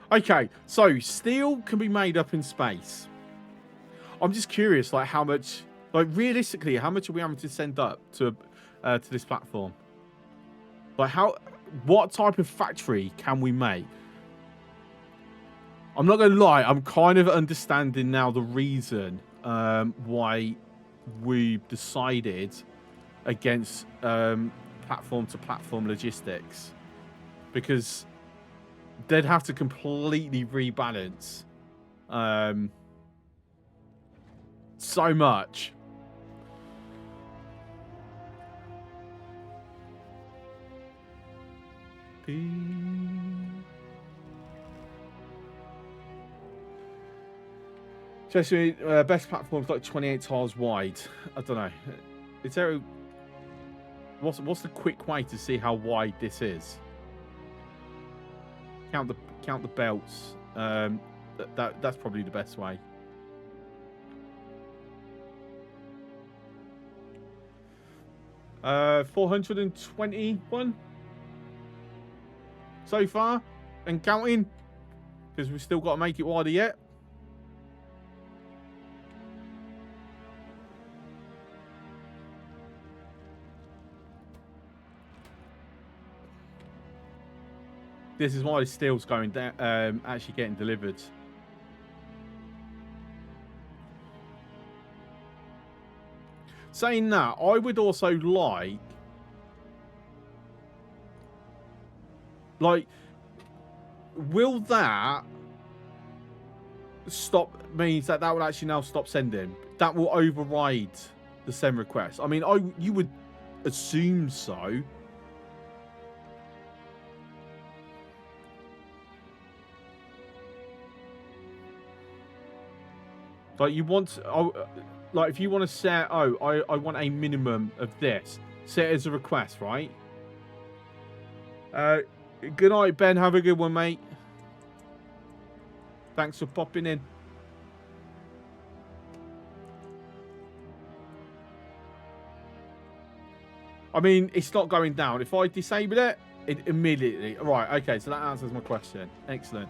Okay, so steel can be made up in space. I'm just curious, like how much, like realistically, how much are we having to send up to this platform? Like what type of factory can we make? I'm not going to lie, I'm kind of understanding now the reason why we decided against platform-to-platform logistics. Because they'd have to completely rebalance so much. Especially best platforms like 28 tiles wide. I don't know. Is there what's the quick way to see how wide this is? Count the belts. That's probably the best way. Uh, 421 so far, and counting, because we've still got to make it wider yet. This is why the steel's going down, actually getting delivered. Saying that, I would also like, will that stop, means that will actually now stop sending? That will override the send request. I mean, you would assume so. Like you want, like if you want to set, I want a minimum of this. Set it as a request, right? Good night, Ben. Have a good one, mate. Thanks for popping in. I mean, it's not going down. If I disable it, it immediately... Right, okay, so that answers my question. Excellent.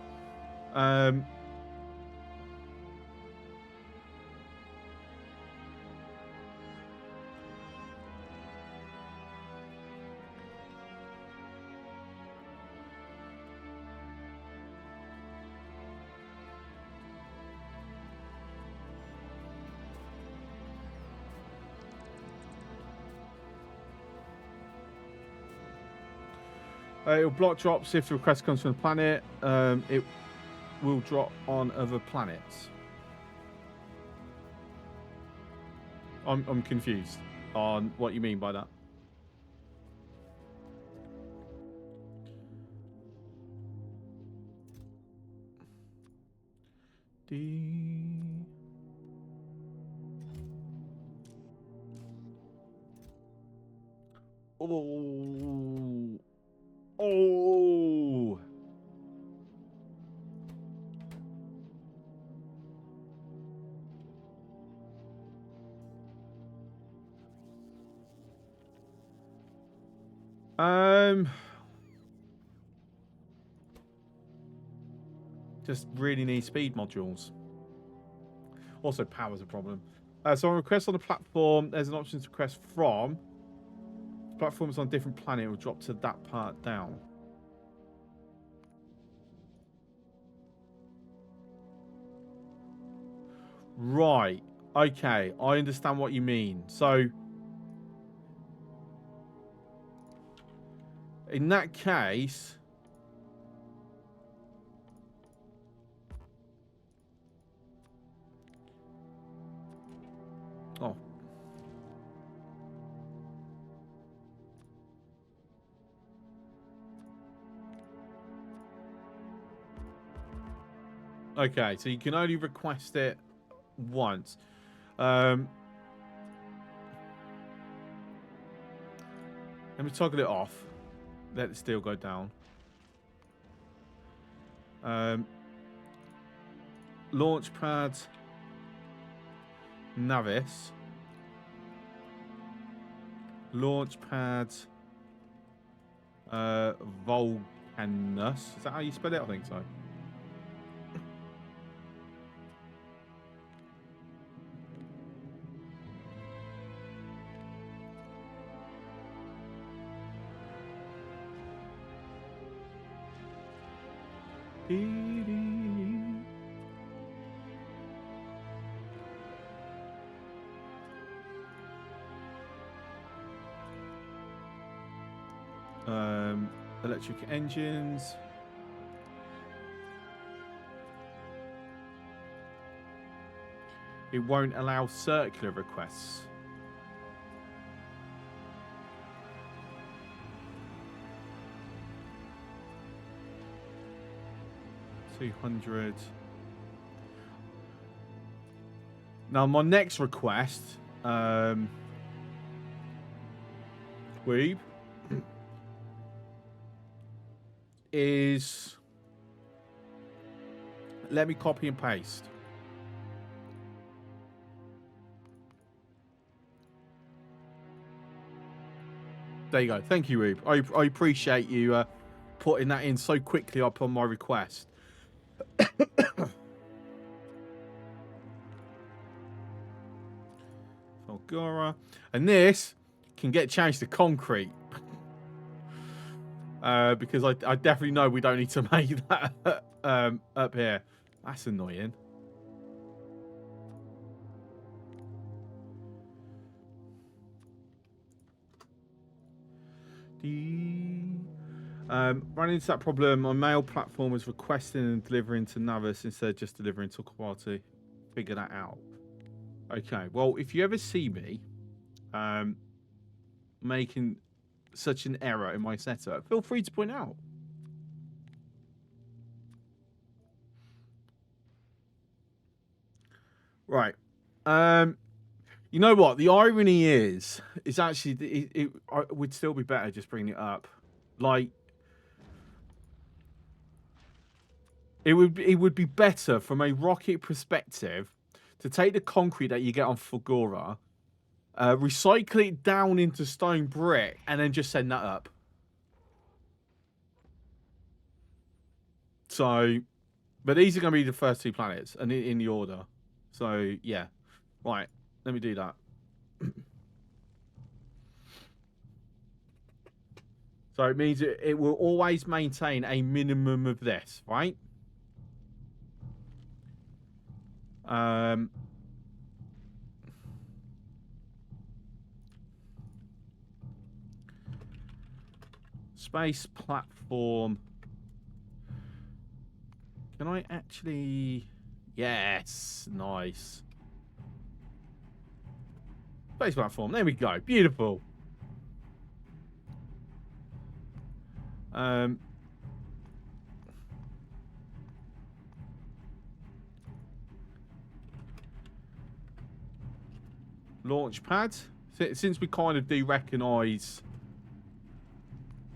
It'll block drops if the request comes from the planet. It will drop on other planets. I'm confused on what you mean by that. Oh. Oh. Just really need speed modules. Also, power's a problem. So on request on the platform, there's an option to request from. The platform's on a different planet. It will drop to that part down. Right. Okay. I understand what you mean. So, in that case... Oh. Okay, so you can only request it once. Let me toggle it off. Let the steel go down. Launch pad. Navis. Launch pad. Volcanus. Is that how you spell it? I think so. Electric engines. It won't allow circular requests. $200. Now my next request, Weeb, is let me copy and paste. There you go. Thank you, Weeb. I appreciate you putting that in so quickly up on my request. Fulgura. And this can get changed to concrete. Because I definitely know we don't need to make that up here. That's annoying. Running into that problem, my mail platform was requesting and delivering to Navis instead of just delivering to Quality. Figure that out. Okay, well, if you ever see me making such an error in my setup, feel free to point out. Right. You know what? The irony is actually it would still be better just bringing it up. Like, it would be better from a rocket perspective to take the concrete that you get on Fulgura, recycle it down into stone brick, and then just send that up. So, but these are going to be the first two planets, and in the order. So, yeah. Right, let me do that. So it means it will always maintain a minimum of this, right? Space platform. Can I actually... Yes, nice. Space platform, there we go. Beautiful. Launch pad. Since we kind of do recognise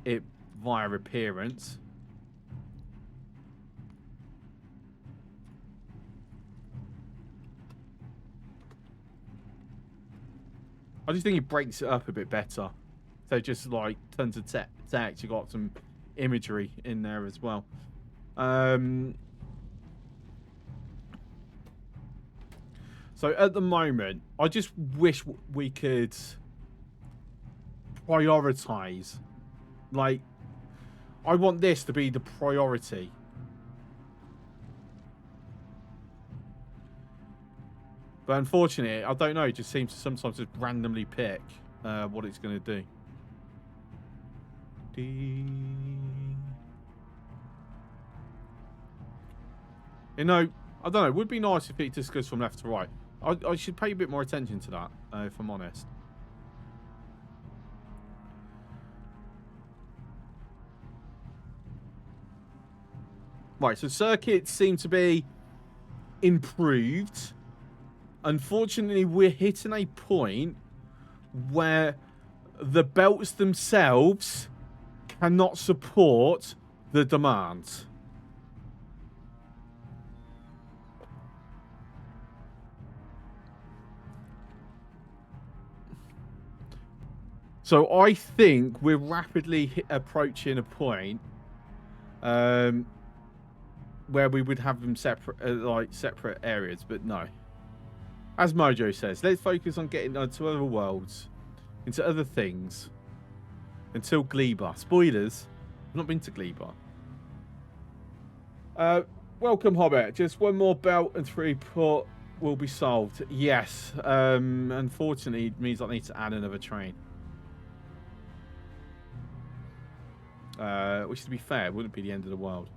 it via appearance. I just think it breaks it up a bit better. So just like tons of text, you got some imagery in there as well. So at the moment, I just wish we could prioritize. Like, I want this to be the priority. But unfortunately, I don't know. It just seems to sometimes just randomly pick what it's going to do. You know, I don't know. It would be nice if it just goes from left to right. I should pay a bit more attention to that, if I'm honest. Right, so circuits seem to be improved. Unfortunately, we're hitting a point where the belts themselves cannot support the demand. So I think we're rapidly approaching a point where we would have them separate, like separate areas, but no. As Mojo says, let's focus on getting onto other worlds, into other things, until Gleebar. Spoilers, I've not been to Gleebar. Welcome, Hobbit. Just one more belt and 3 put will be solved. Yes. Unfortunately, it means I need to add another train. Which, to be fair, wouldn't be the end of the world.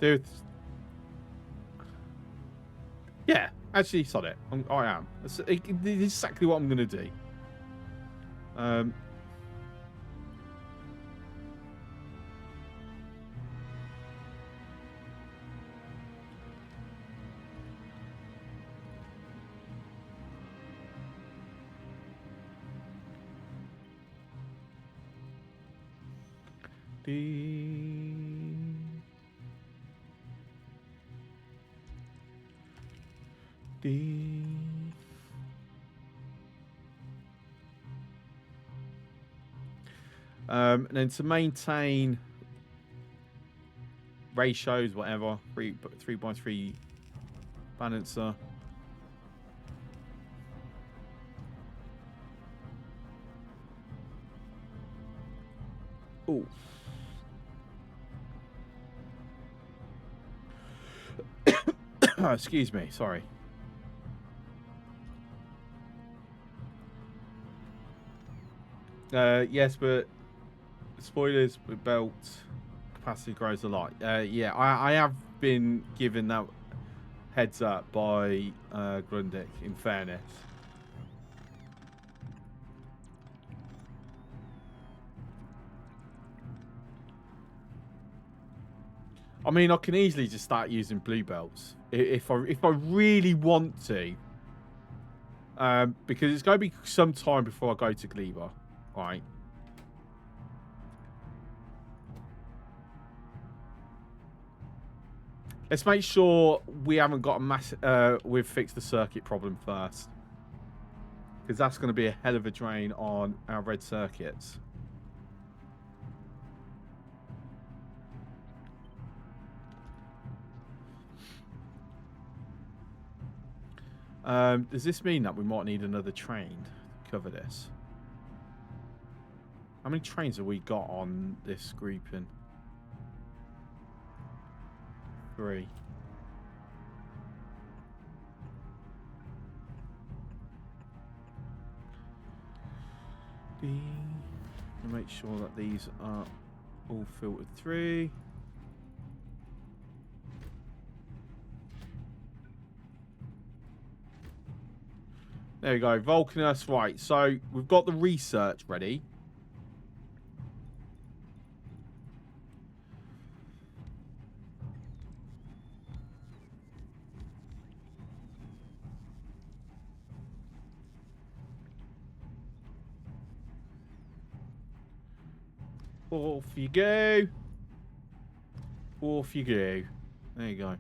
Dude. Yeah, actually, sod it. I am. It's exactly what I'm going to do. And then to maintain ratios, whatever, 3x3 balancer. Oh. Excuse me, sorry. Yes, but spoilers with belt capacity grows a lot. Yeah, I have been given that heads up by Grundig, in fairness. I mean, I can easily just start using blue belts if I really want to, because it's going to be some time before I go to Gleebar, right? Let's make sure we haven't got a massive. We've fixed the circuit problem first, because that's going to be a hell of a drain on our red circuits. Does this mean that we might need another train to cover this? How many trains have we got on this grouping? 3. Make sure that these are all filtered through. There we go, Vulcanus. Right, so we've got the research ready. Off you go. Off you go. There you go.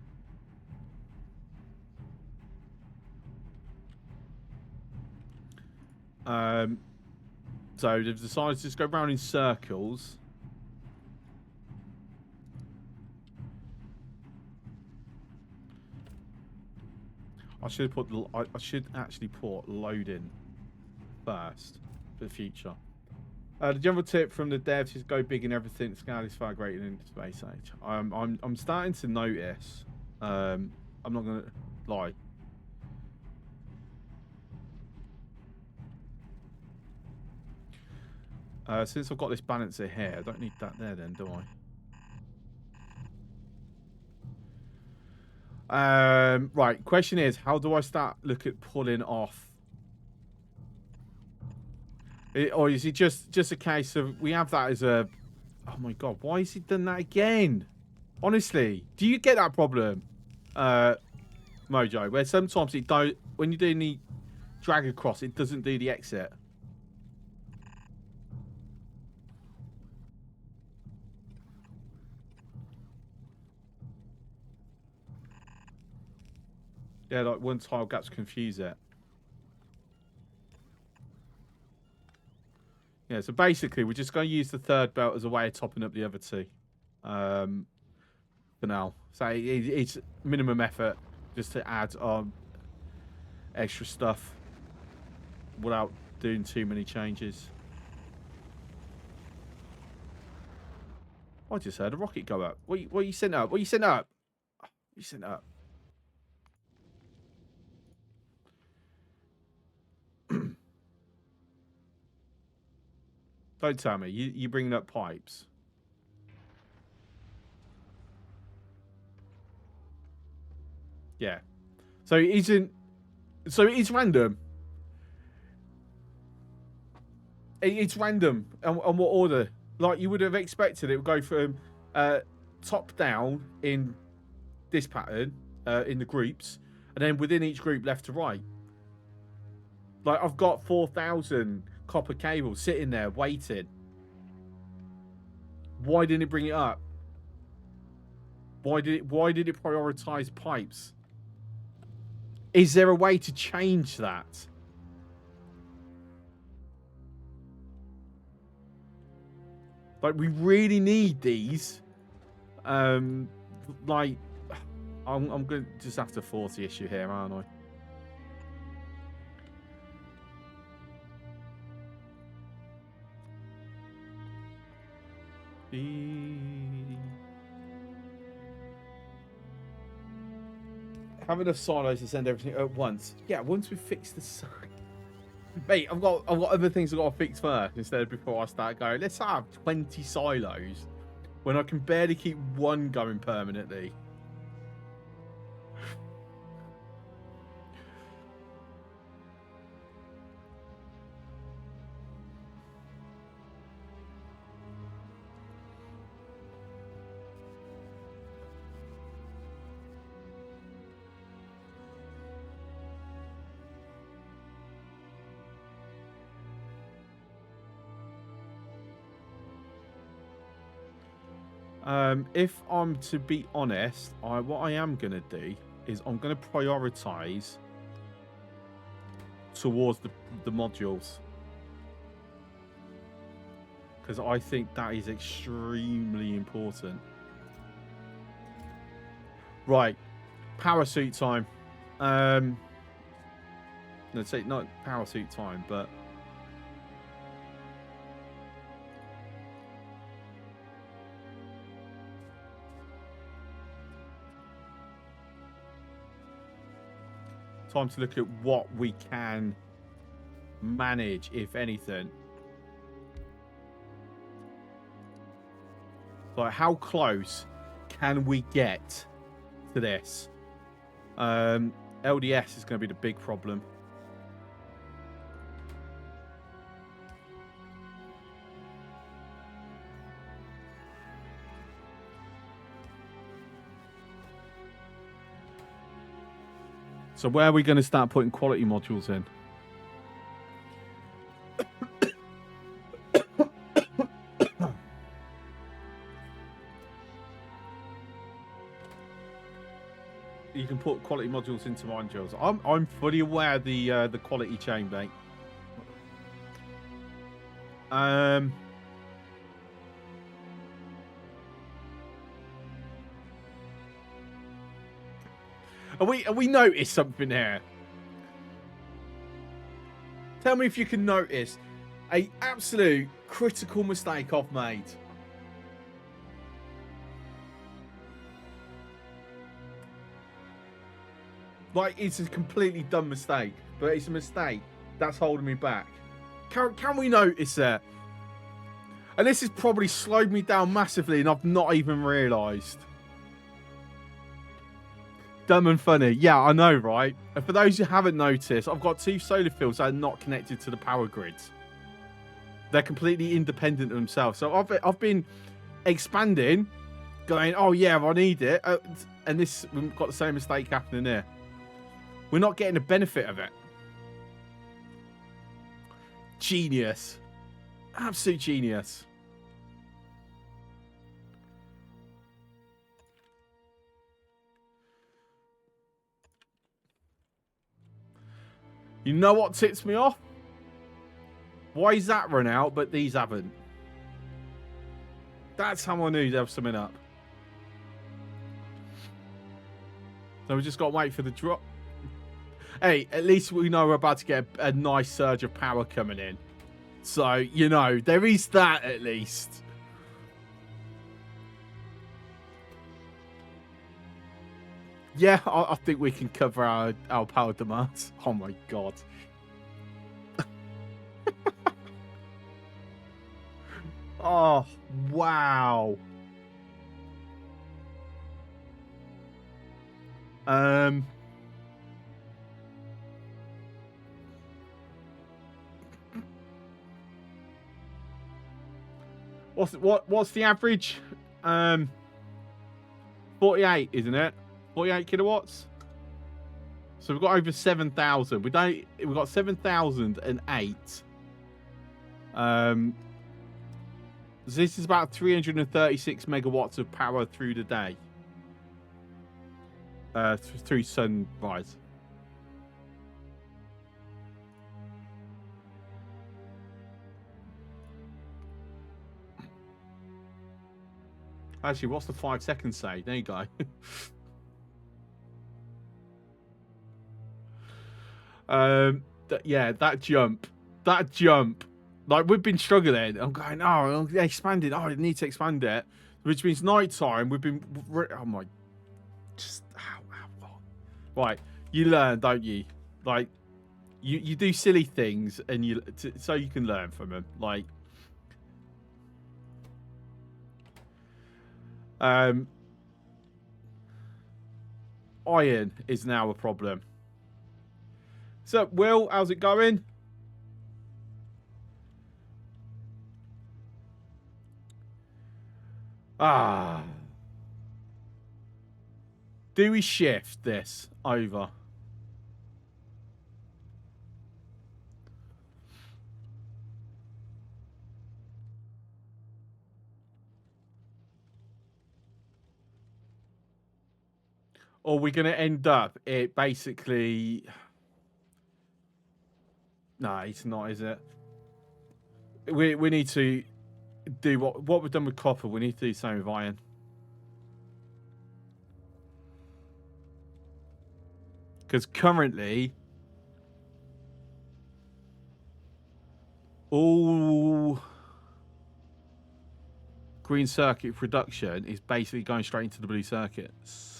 So they've decided to just go round in circles. I should have put. I should actually put loading first for the future. The general tip from the devs is go big in everything. Scale is far greater than space age. I'm starting to notice. I'm not gonna lie. Since I've got this balancer here, I don't need that there then, do I? Right, question is, how do I start look at pulling off? Or is it just a case of, we have that as a... Oh my god, why has he done that again? Honestly, do you get that problem, Mojo, where sometimes it don't, when you're doing the drag across, it doesn't do the exit? Yeah, like one tile gaps confuse it. Yeah, so basically we're just going to use the third belt as a way of topping up the other two. For now. So it's minimum effort just to add extra stuff without doing too many changes. I just heard a rocket go up. What you sent up? What you sent up? You sent up. Don't tell me. You bringing up pipes. Yeah. So it isn't... So it is random. It's random. On what order? Like, you would have expected it would go from top down in this pattern, in the groups, and then within each group left to right. Like, I've got 4,000 copper cables sitting there waiting. Why didn't it bring it up? Why did it prioritize pipes? Is there a way to change that? Like, we really need these. Like, I'm going to just have to force the issue here, aren't I? Have enough silos to send everything at once. Yeah, once we fix the site. Mate, I've got other things I've got to fix first instead of before I start going. Let's have 20 silos when I can barely keep one going permanently. If I'm to be honest, what I am going to do is I'm going to prioritize towards the modules. Because I think that is extremely important. Right. Power suit time. Let's say not power suit time, but... time to look at what we can manage, if anything. Like, how close can we get to this? LDS is going to be the big problem. So where are we going to start putting quality modules in? you can put quality modules into modules. I'm fully aware of the quality chain, mate. Are we noticed something here? Tell me if you can notice a absolute critical mistake I've made. Like, it's a completely dumb mistake, but it's a mistake that's holding me back. Can we notice that? And this has probably slowed me down massively, and I've not even realised. Dumb and funny. Yeah, I know, right? And for those who haven't noticed, I've got 2 solar fields that are not connected to the power grid. They're completely independent of themselves. So I've been expanding, going, oh yeah, I need it. And we've got the same mistake happening here. We're not getting the benefit of it. Genius. Absolute genius. You know what tips me off? Why is that run out, but these haven't? That's how I knew there was something up. So we just got to wait for the drop. Hey, at least we know we're about to get a nice surge of power coming in. So, you know, there is that at least. Yeah, I think we can cover our power demands. Oh my god. Oh, wow. What's the average? 48, isn't it? 48 kilowatts. So we've got over 7,000. We've got 7,008. So this is about 336 megawatts of power through the day. Through sunrise. Actually, what's the 5 seconds say? There you go. Yeah, that jump. Like, we've been struggling. I'm going, oh, they expanded. Oh, I need to expand it. Which means night time. We've been, oh my, just, ow. Right, you learn, don't you? Like, you do silly things, and so you can learn from them. Like, iron is now a problem. So, Will, how's it going? Do we shift this over? Or we're going to end up it basically... No, it's not, is it? We need to do what we've done with copper. We need to do the same with iron. Because currently, all green circuit production is basically going straight into the blue circuits.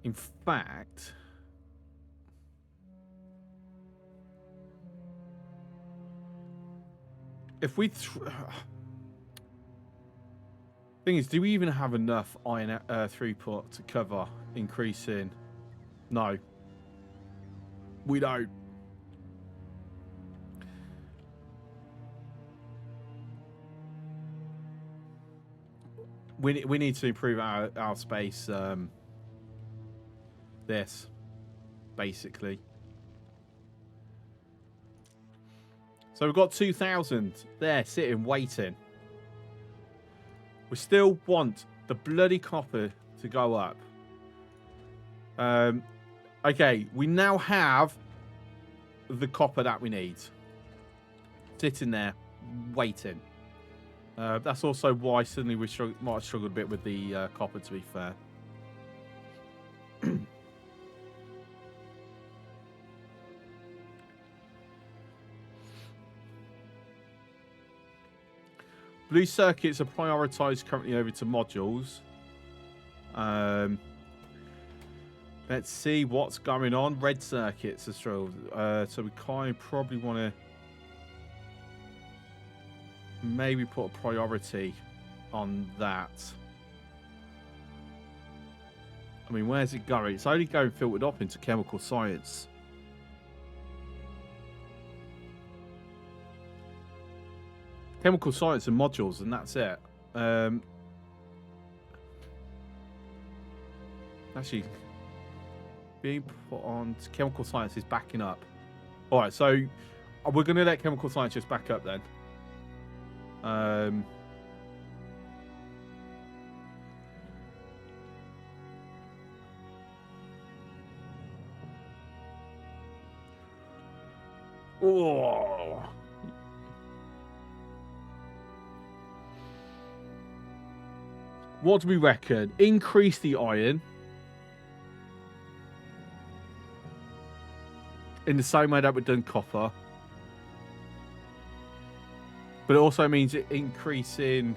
In fact, if we thing is, do we even have enough iron throughput to cover increasing? No, we don't. We need to improve our space. This, basically. So we've got 2,000 there sitting, waiting. We still want the bloody copper to go up. Okay, we now have the copper that we need. Sitting there, waiting. That's also why suddenly we might have struggled a bit with the copper, to be fair. Blue circuits are prioritized currently over to modules. Let's see what's going on. Red circuits are struggled. So we kind of probably want to maybe put a priority on that. I mean, where's it going? It's only going filtered up into chemical science. Chemical science and modules, and that's it. Actually, being put on chemical science is backing up. All right, so we're going to let chemical science just back up then. Oh. What do we reckon? Increase the iron in the same way that we've done copper. But it also means it increasing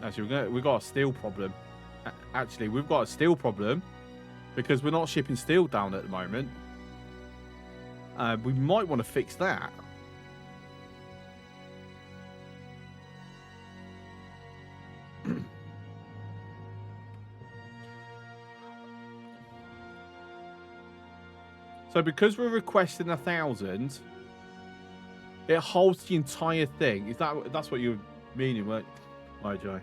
actually we've got a steel problem. Actually, we've got a steel problem because we're not shipping steel down at the moment. We might want to fix that. So because we're requesting 1,000, it holds the entire thing. Is that's what you're meaning, right? Right, Joe.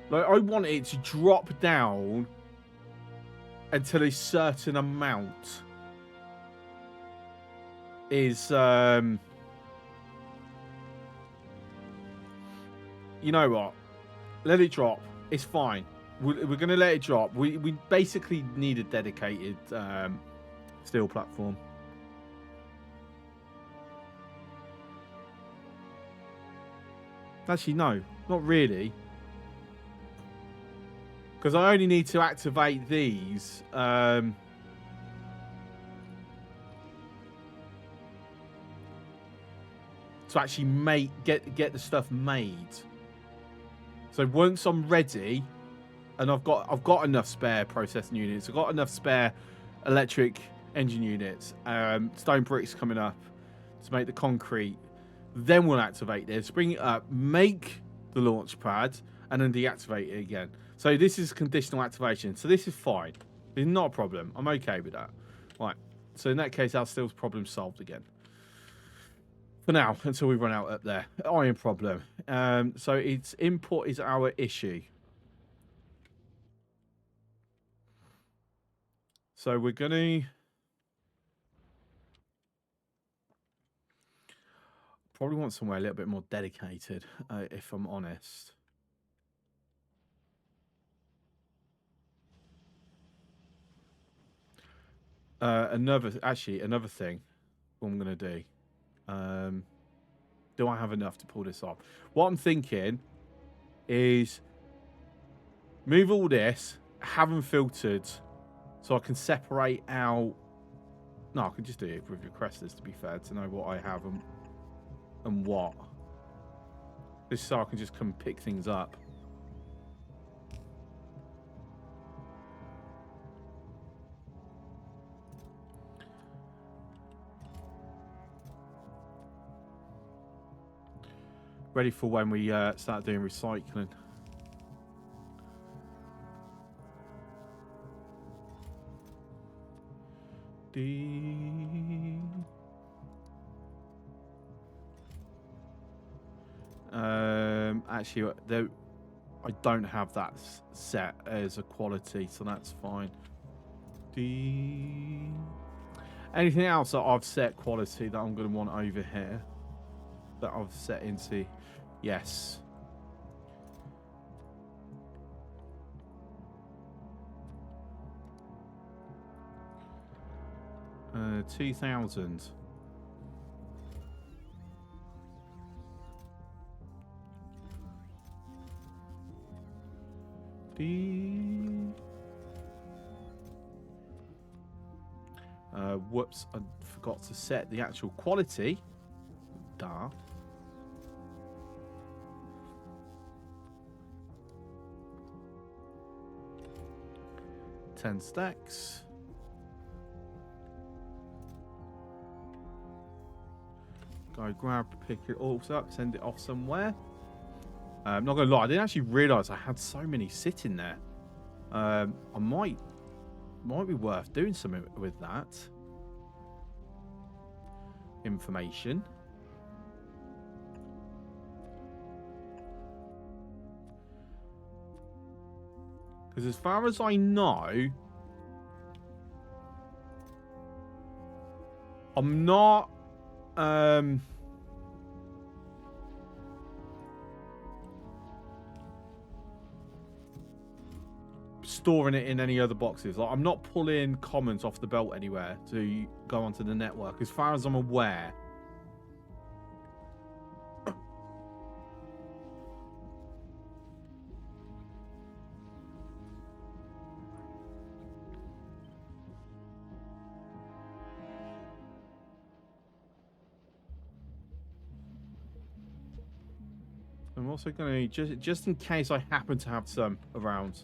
Like, I want it to drop down until a certain amount is you know what? Let it drop. It's fine. We're going to let it drop. We basically need a dedicated steel platform. Actually, no. Not really. Because I only need to activate these. To actually get the stuff made. So once I'm ready, and I've got enough spare processing units, I've got enough spare electric engine units, stone bricks coming up to make the concrete, then we'll activate this, bring it up, make the launch pad, and then deactivate it again. So this is conditional activation. So this is fine. It's not a problem. I'm okay with that. Right. So in that case, our steel's problem solved again. For now, until we run out up there. Iron problem. So its import is our issue. So we're going to probably want somewhere a little bit more dedicated, if I'm honest. Another thing what I'm going to do. Do I have enough to pull this off? What I'm thinking is move all this, have them filtered, so I can separate out. No, I can just do it with requesters, to be fair, to know what I have and what. This so I can just come pick things up. Ready for when we start doing recycling. actually, there, I don't have that set as a quality, so that's fine. Anything else that I've set quality that I'm going to want over here that I've set into? Yes. Uh, 2000. Whoops, I forgot to set the actual quality. Duh. Ten stacks. Go grab, pick it all up, send it off somewhere. I'm not gonna lie, I didn't actually realise I had so many sitting there. I might be worth doing something with that information. Because as far as I know, I'm not storing it in any other boxes. Like, I'm not pulling comments off the belt anywhere to go onto the network, as far as I'm aware. I'm also going to, just in case I happen to have some around.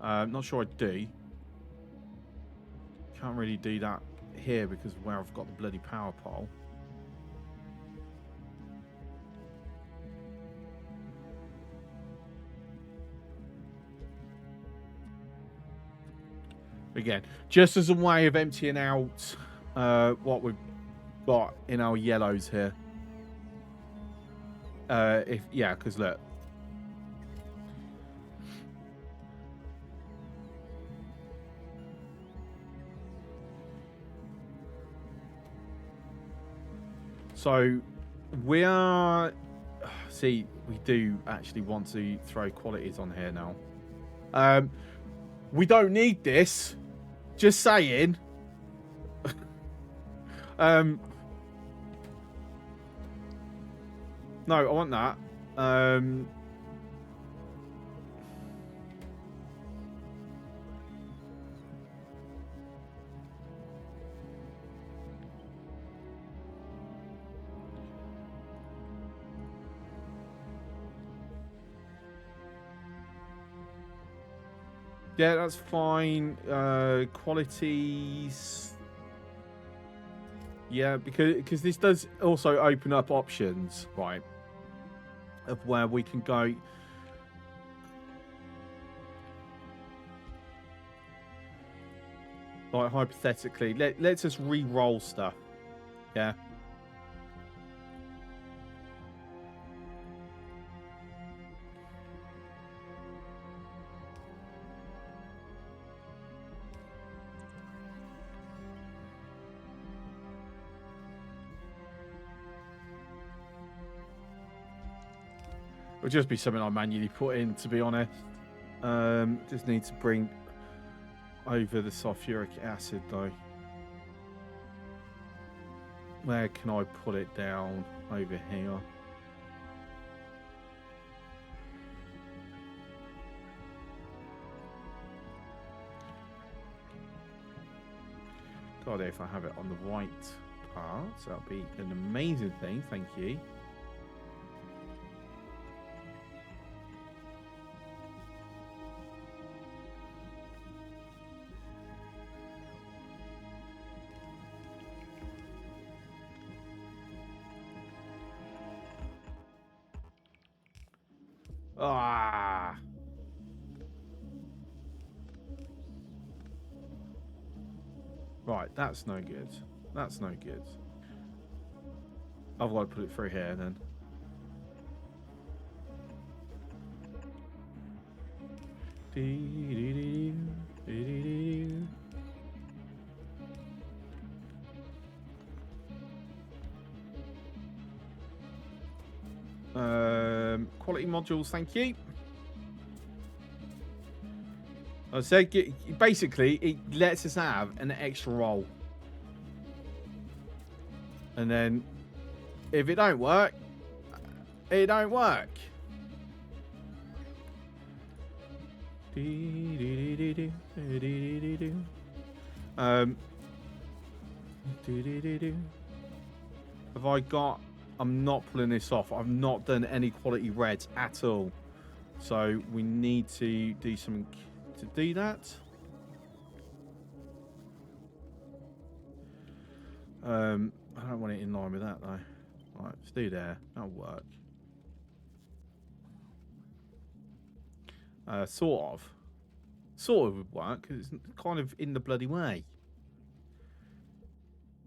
Not sure I do. Can't really do that here because of where I've got the bloody power pole. Again, just as a way of emptying out what we've got in our yellows here. Because look. So we are. See, we do actually want to throw qualities on here now. We don't need this. Just saying. No, I want that. Yeah, that's fine. Qualities. Yeah, because this does also open up options, right, of where we can go. Like, hypothetically, let's just re-roll stuff. Yeah. It'll just be something I manually put in, to be honest. Just need to bring over the sulfuric acid, though. Where can I put it down? Over here. God, if I have it on the right part, that'll be an amazing thing. Thank you. Ah. Right, that's no good. That's no good. I've got to put it through here then. Quality modules, thank you. I said, basically, it lets us have an extra roll. And then, if it don't work, it don't work. Have I got... I'm not pulling this off. I've not done any quality reds at all. So we need to do something to do that. I don't want it in line with that though. Right, let's do there. That'll work. Sort of. Sort of would work because it's kind of in the bloody way.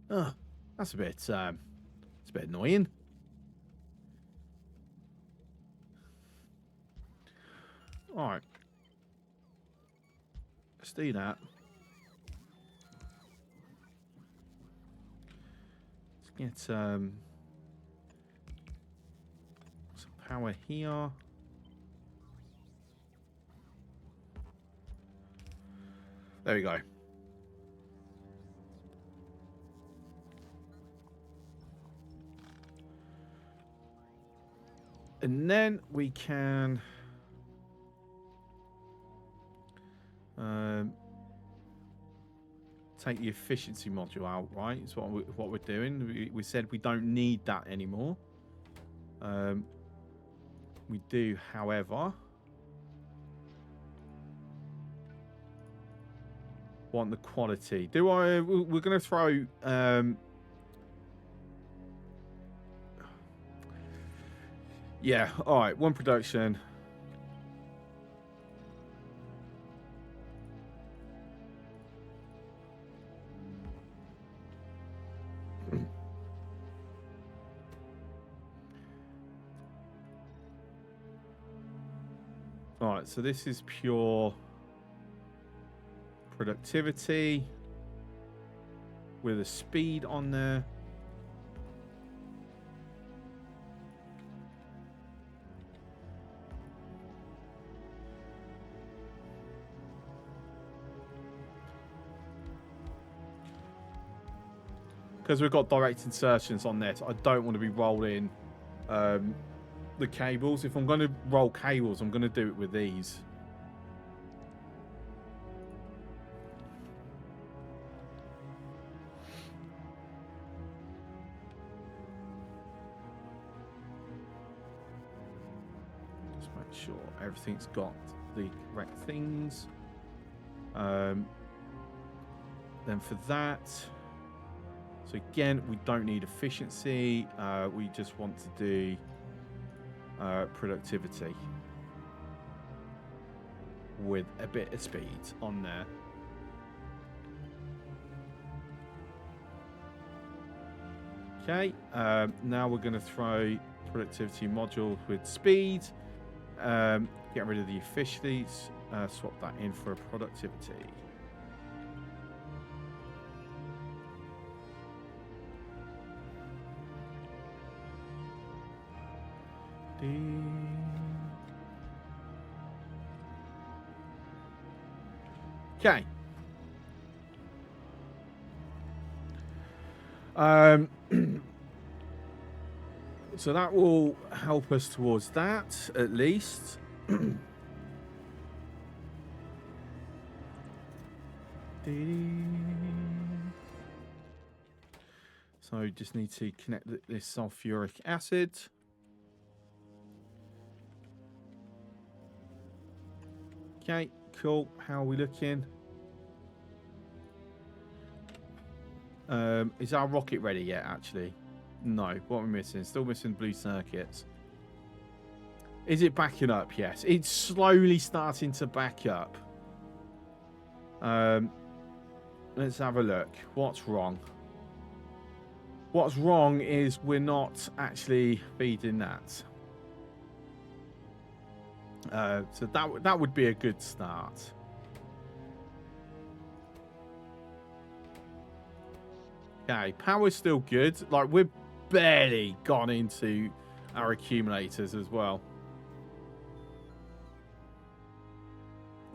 Oh, that's a bit. It's a bit annoying. All right. Let's do that. Let's get some power here. There we go. And then we can take the efficiency module out, right? It's what we're doing. We said we don't need that anymore. We do, however, want the quality. Do I? We're going to throw. Yeah. All right. One production. All right. So this is pure productivity with a speed on there. Because we've got direct insertions on this, I don't want to be rolling the cables. If I'm going to roll cables, I'm going to do it with these. Just make sure everything's got the correct things. Then for that... So again, we don't need efficiency. We just want to do productivity with a bit of speed on there. Okay, now we're going to throw productivity module with speed. Get rid of the efficiencies. Swap that in for a productivity. Okay. So that will help us towards that, at least. So just need to connect this sulfuric acid. Okay, cool. How are we looking? Is our rocket ready yet, actually? No. What are we missing? Still missing blue circuits. Is it backing up? Yes. It's slowly starting to back up. Let's have a look. What's wrong? What's wrong is we're not actually feeding that. So that would be a good start. Okay, power's still good. Like, we're barely gone into our accumulators as well.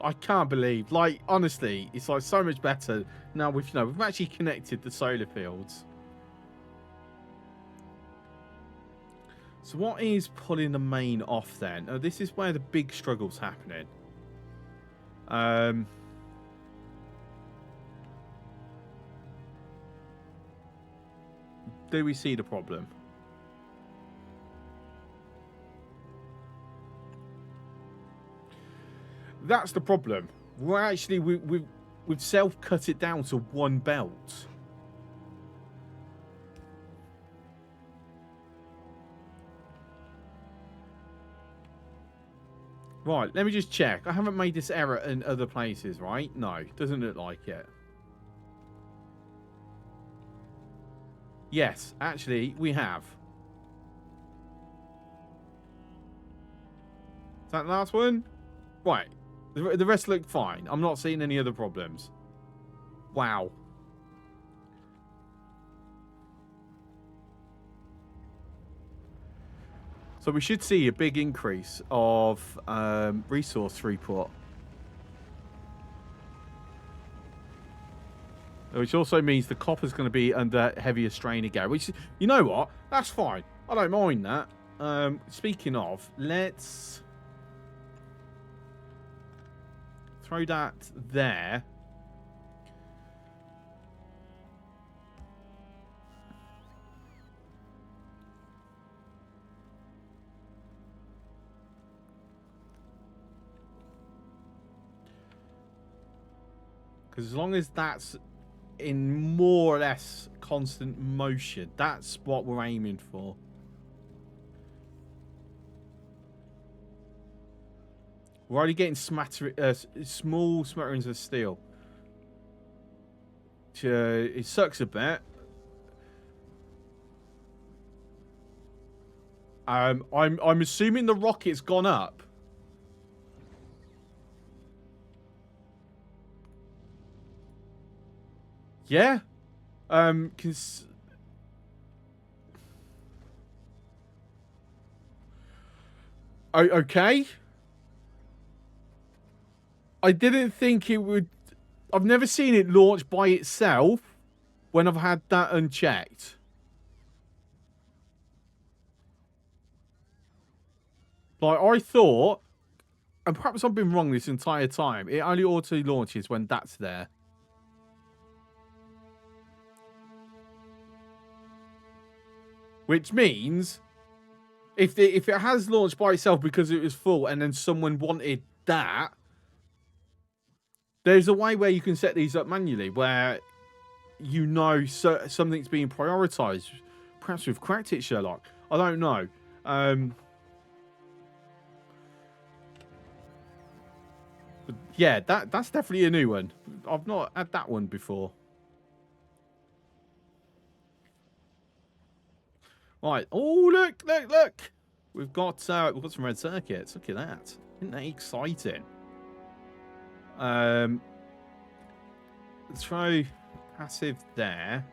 I can't believe, like, honestly, it's like so much better now. We've actually connected the solar fields. So what is pulling the main off then? Oh, this is where the big struggle's happening. Do we see the problem? That's the problem. We're actually we've self-cut it down to one belt. Right, let me just check. I haven't made this error in other places, right? No, doesn't look like it. Yes, actually, we have. Is that the last one? Right. The rest look fine. I'm not seeing any other problems. Wow. So we should see a big increase of resource throughput. Which also means the copper's going to be under heavier strain again. Which, you know what? That's fine. I don't mind that. Speaking of, let's throw that there. Because as long as that's in more or less constant motion, that's what we're aiming for. We're already getting small smatterings of steel. It sucks a bit. I'm assuming the rocket's gone up. Yeah. Okay. I didn't think it would. I've never seen it launch by itself when I've had that unchecked. Like, I thought, and perhaps I've been wrong this entire time, it only auto launches when that's there. Which means if it has launched by itself because it was full and then someone wanted that, there's a way where you can set these up manually where something's being prioritized. Perhaps we've cracked it, Sherlock. I don't know. But yeah, that's definitely a new one. I've not had that one before. Right. Oh, look. We've got some red circuits. Look at that. Isn't that exciting? Throw passive there.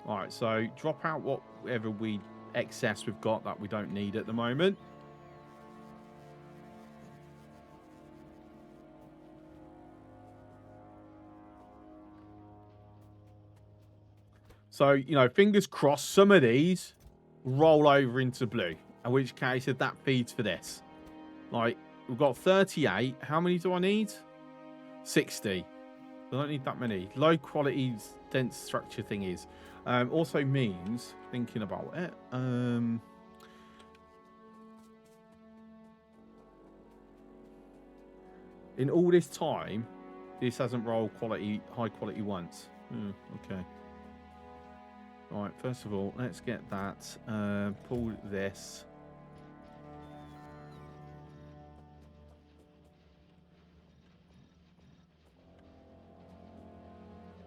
Alright, so drop out whatever excess we've got that we don't need at the moment. So, fingers crossed some of these roll over into blue. In which case, that feeds for this. Like, we've got 38. How many do I need? 60. I don't need that many. Low quality, dense structure thing is. Also means, thinking about it, in all this time, this hasn't rolled high quality once. Okay. All right, first of all, let's get that. Pull this.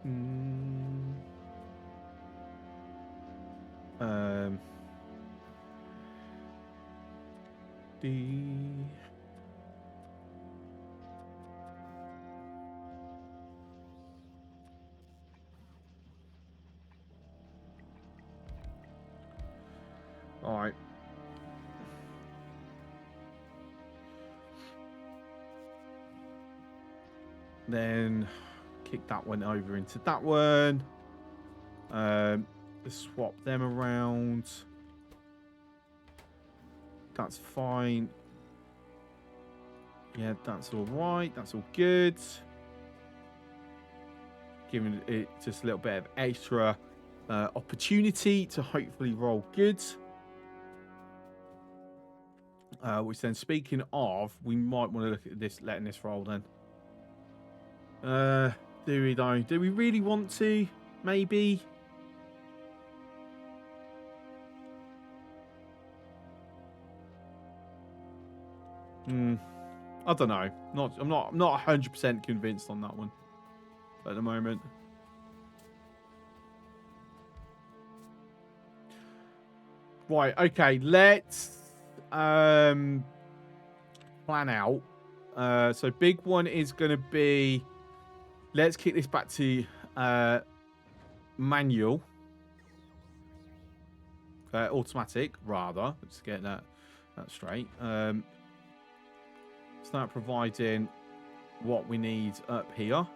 Mm. Um. All right. Then kick that one over into that one. Swap them around. That's fine. Yeah, that's all right. That's all good. Giving it just a little bit of extra opportunity to hopefully roll good. Which then, speaking of, we might want to look at this, letting this roll then. Do we though? Do we really want to? Maybe. I don't know. I'm not 100% convinced on that one at the moment. Right. Okay. Let's plan out. So big one is going to be. Let's kick this back to manual. Automatic, rather. Let's get that straight. Start providing what we need up here.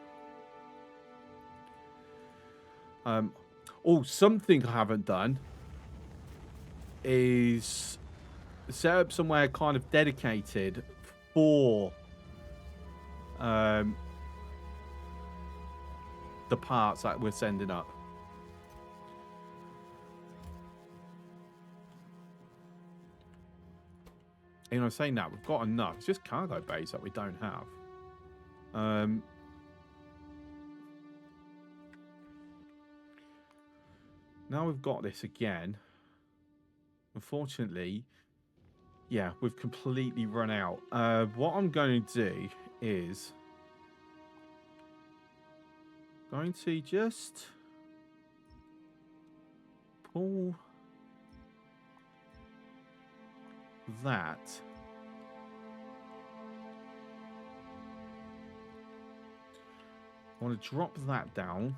Something I haven't done is set up somewhere kind of dedicated for the parts that we're sending up. You know, saying that, we've got enough. It's just cargo bays that we don't have. Now we've got this again. Unfortunately, yeah, we've completely run out. What I'm going to do is going to just pull that. I want to drop that down.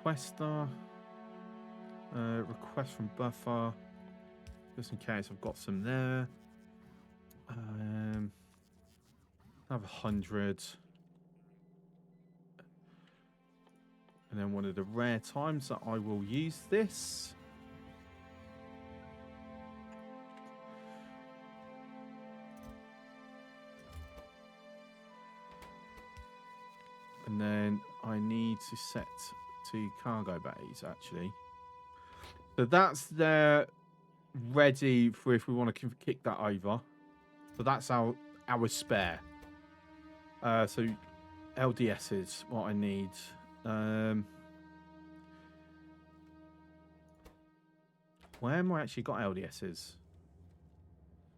Questa. Request from buffer. Just in case I've got some there. I have 100. And then one of the rare times that I will use this. And then I need to set to cargo bays, actually. So that's there ready for if we want to kick that over. So that's our spare. So LDS is what I need. Where am I actually got LDSs?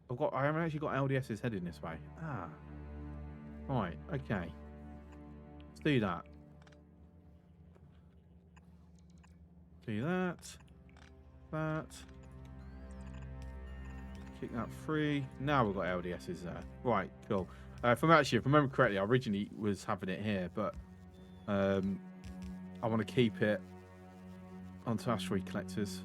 I haven't actually got LDSs heading this way. Ah. Right, okay. Let's do that. Do that. That. Kick that free. Now we've got LDSs there. Right, cool. If I remember correctly, I originally was having it here, but I want to keep it onto asteroid collectors.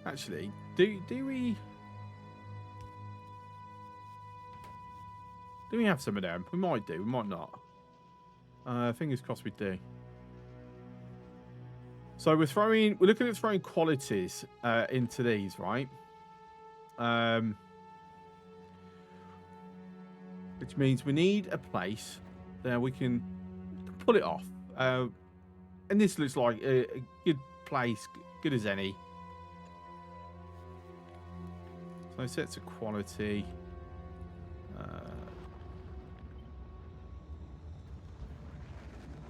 Actually, do we have some of them? We might do, we might not. Fingers crossed we do. So we're looking at throwing qualities into these, right? Which means we need a place that we can pull it off. And this looks like a good place, good as any. So set to quality.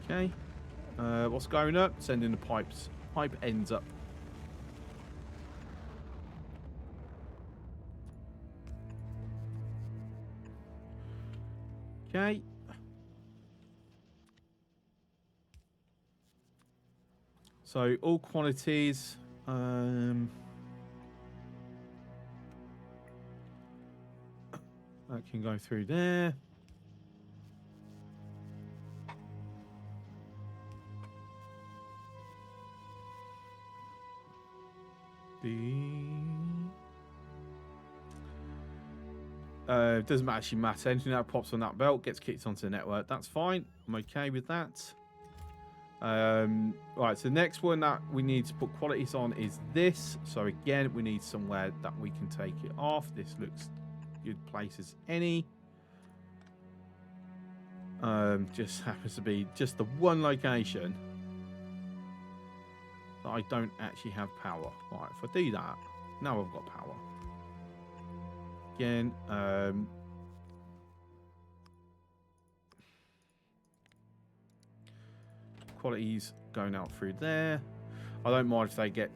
Okay. What's going up? Sending the pipe ends up. Okay. So all quantities. That can go through there. Doesn't actually matter. Anything that pops on that belt gets kicked onto the network. That's fine. I'm okay with that. Right, so the next one that we need to put qualities on is this. So again, we need somewhere that we can take it off. This looks good place as any. Just happens to be just the one location that I don't actually have power. Right, if I do that, now I've got power. Again, qualities going out through there. I don't mind if they get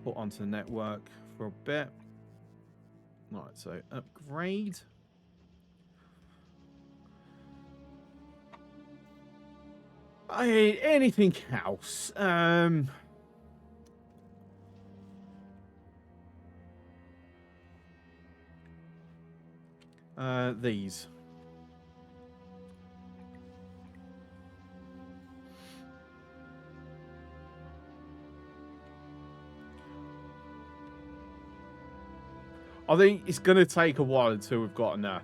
put onto the network for a bit. Right, so upgrade. Anything else? These. I think it's going to take a while until we've got enough.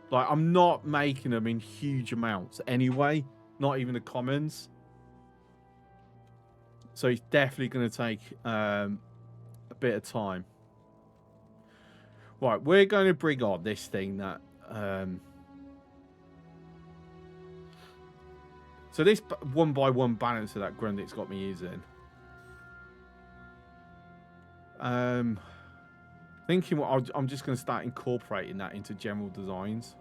Like, I'm not making them in huge amounts anyway. Not even the commons. So it's definitely going to take a bit of time. Right, we're going to bring on this thing that... So this 1x1 balancer that Grundit's got me using. Thinking I'm just going to start incorporating that into general designs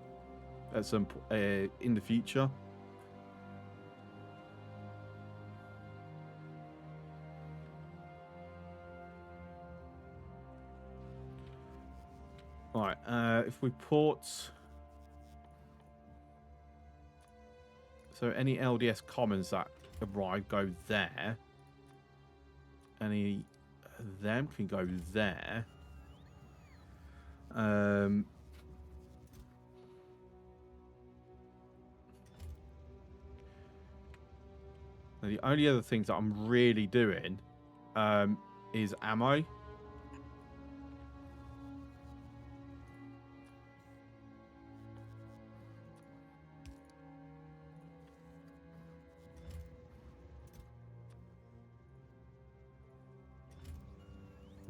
at some in the future. Right, if we port... So any LDS commons that arrive go there. Any of them can go there. The only other things that I'm really doing is ammo.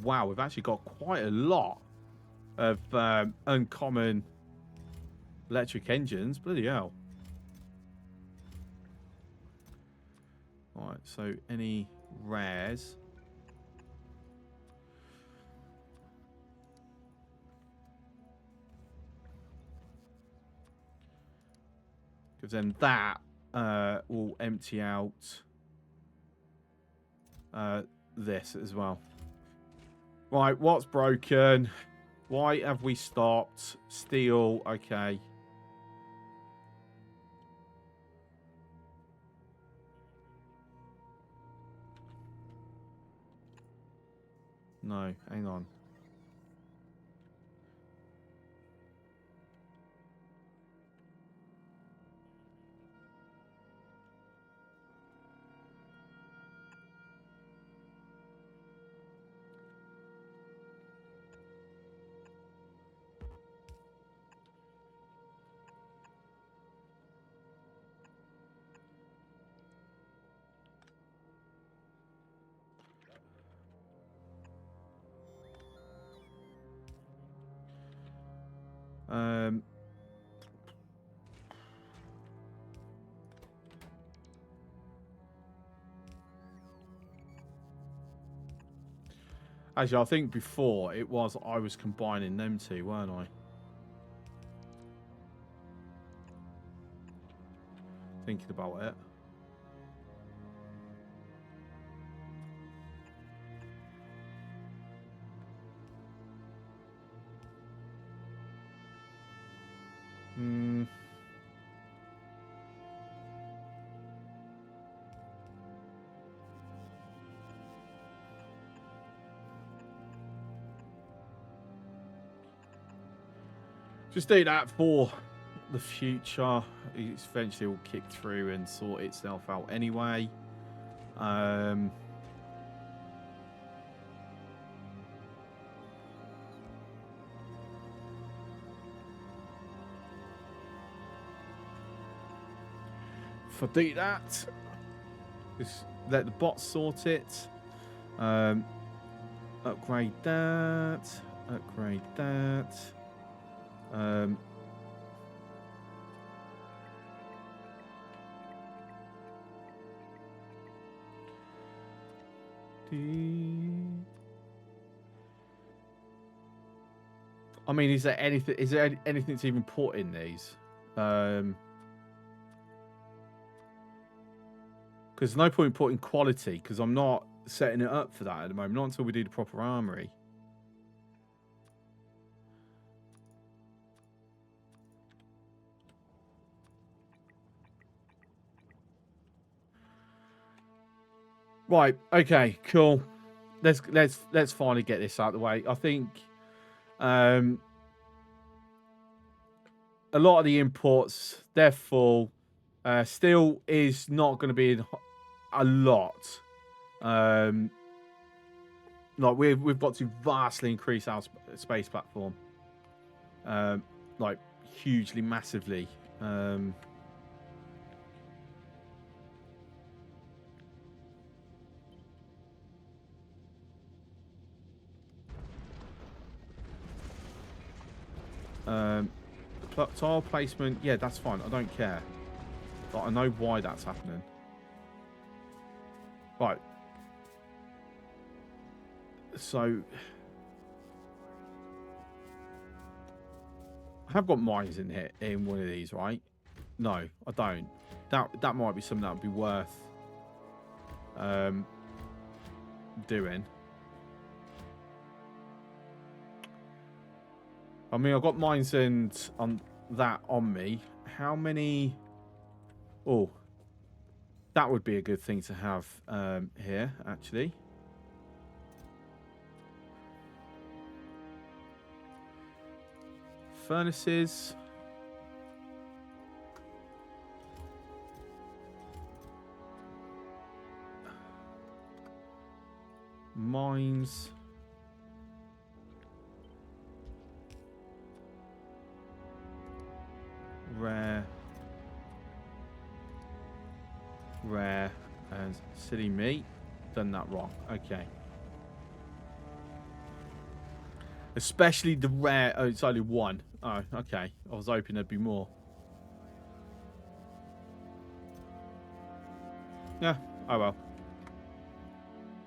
Wow, we've actually got quite a lot of uncommon electric engines. Bloody hell. Alright, so any rares? Because then that will empty out this as well. Right, what's broken? Why have we stopped? Steel, okay. No, hang on. Actually, I think before it was I was combining them two, weren't I? Thinking about it. Just do that for the future. It's eventually will kick through and sort itself out anyway. If I do that, just let the bot sort it. Upgrade that. Upgrade that. I mean, is there anything? Is there anything to even put in these? Because no point in putting quality, because I'm not setting it up for that at the moment. Not until we do the proper armory. Right. Okay. Cool. Let's finally get this out of the way. I think a lot of the imports, they're full. Steel is not going to be a lot. Like we've got to vastly increase our space platform. Like hugely, massively. Tile placement, yeah, that's fine. I don't care. But I know why that's happening. Right. So I have got mines in here in one of these, right? No, I don't. That might be something that would be worth doing. I mean, I've got mines and on that on me. How many? Oh, that would be a good thing to have here, actually. Furnaces. Mines. Rare. Rare. And silly me. Done that wrong. Okay. Especially the rare. Oh, it's only one. Oh, okay. I was hoping there'd be more. Yeah. Oh, well.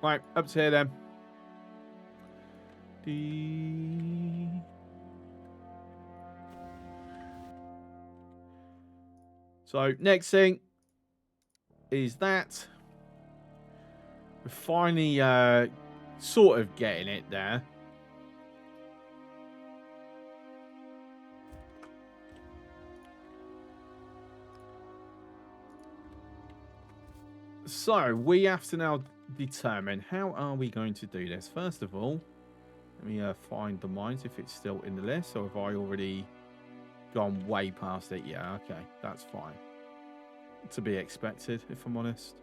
Right. Up to here then. So, next thing is that. We're finally sort of getting it there. So, we have to now determine how are we going to do this. First of all, let me find the mines if it's still in the list. So, have I already gone way past it? Yeah, okay. That's fine. To be expected, if I'm honest.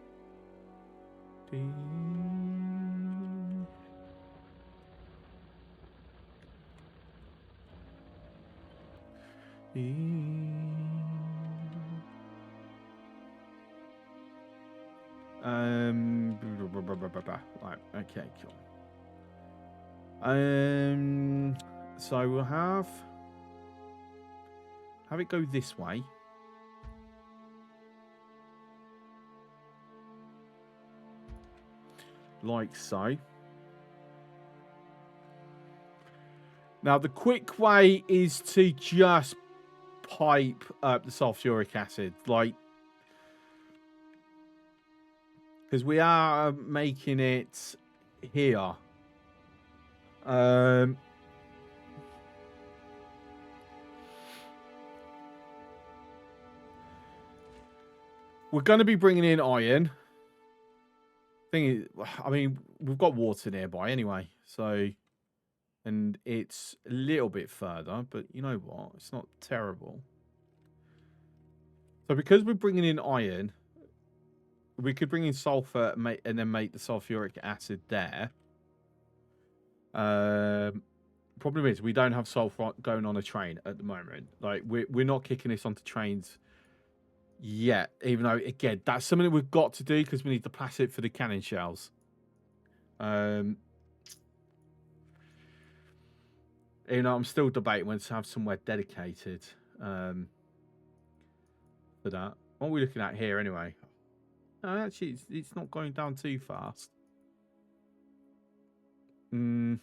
Right, okay, cool. So we'll have it go this way. Like so. Now the quick way is to just pipe up the sulfuric acid, like, because we are making it here. We're going to be bringing in iron. Thing is, I mean, we've got water nearby anyway, so, and it's a little bit further, but you know what? It's not terrible. So because we're bringing in iron, we could bring in sulfur and then make the sulfuric acid there. Problem is we don't have sulfur going on a train at the moment. Like we're not kicking this onto trains yet, even though again that's something that we've got to do because we need the plastic for the cannon shells. You know, I'm still debating whether to have somewhere dedicated for that. What are we looking at here anyway? No, actually, it's not going down too fast. Let's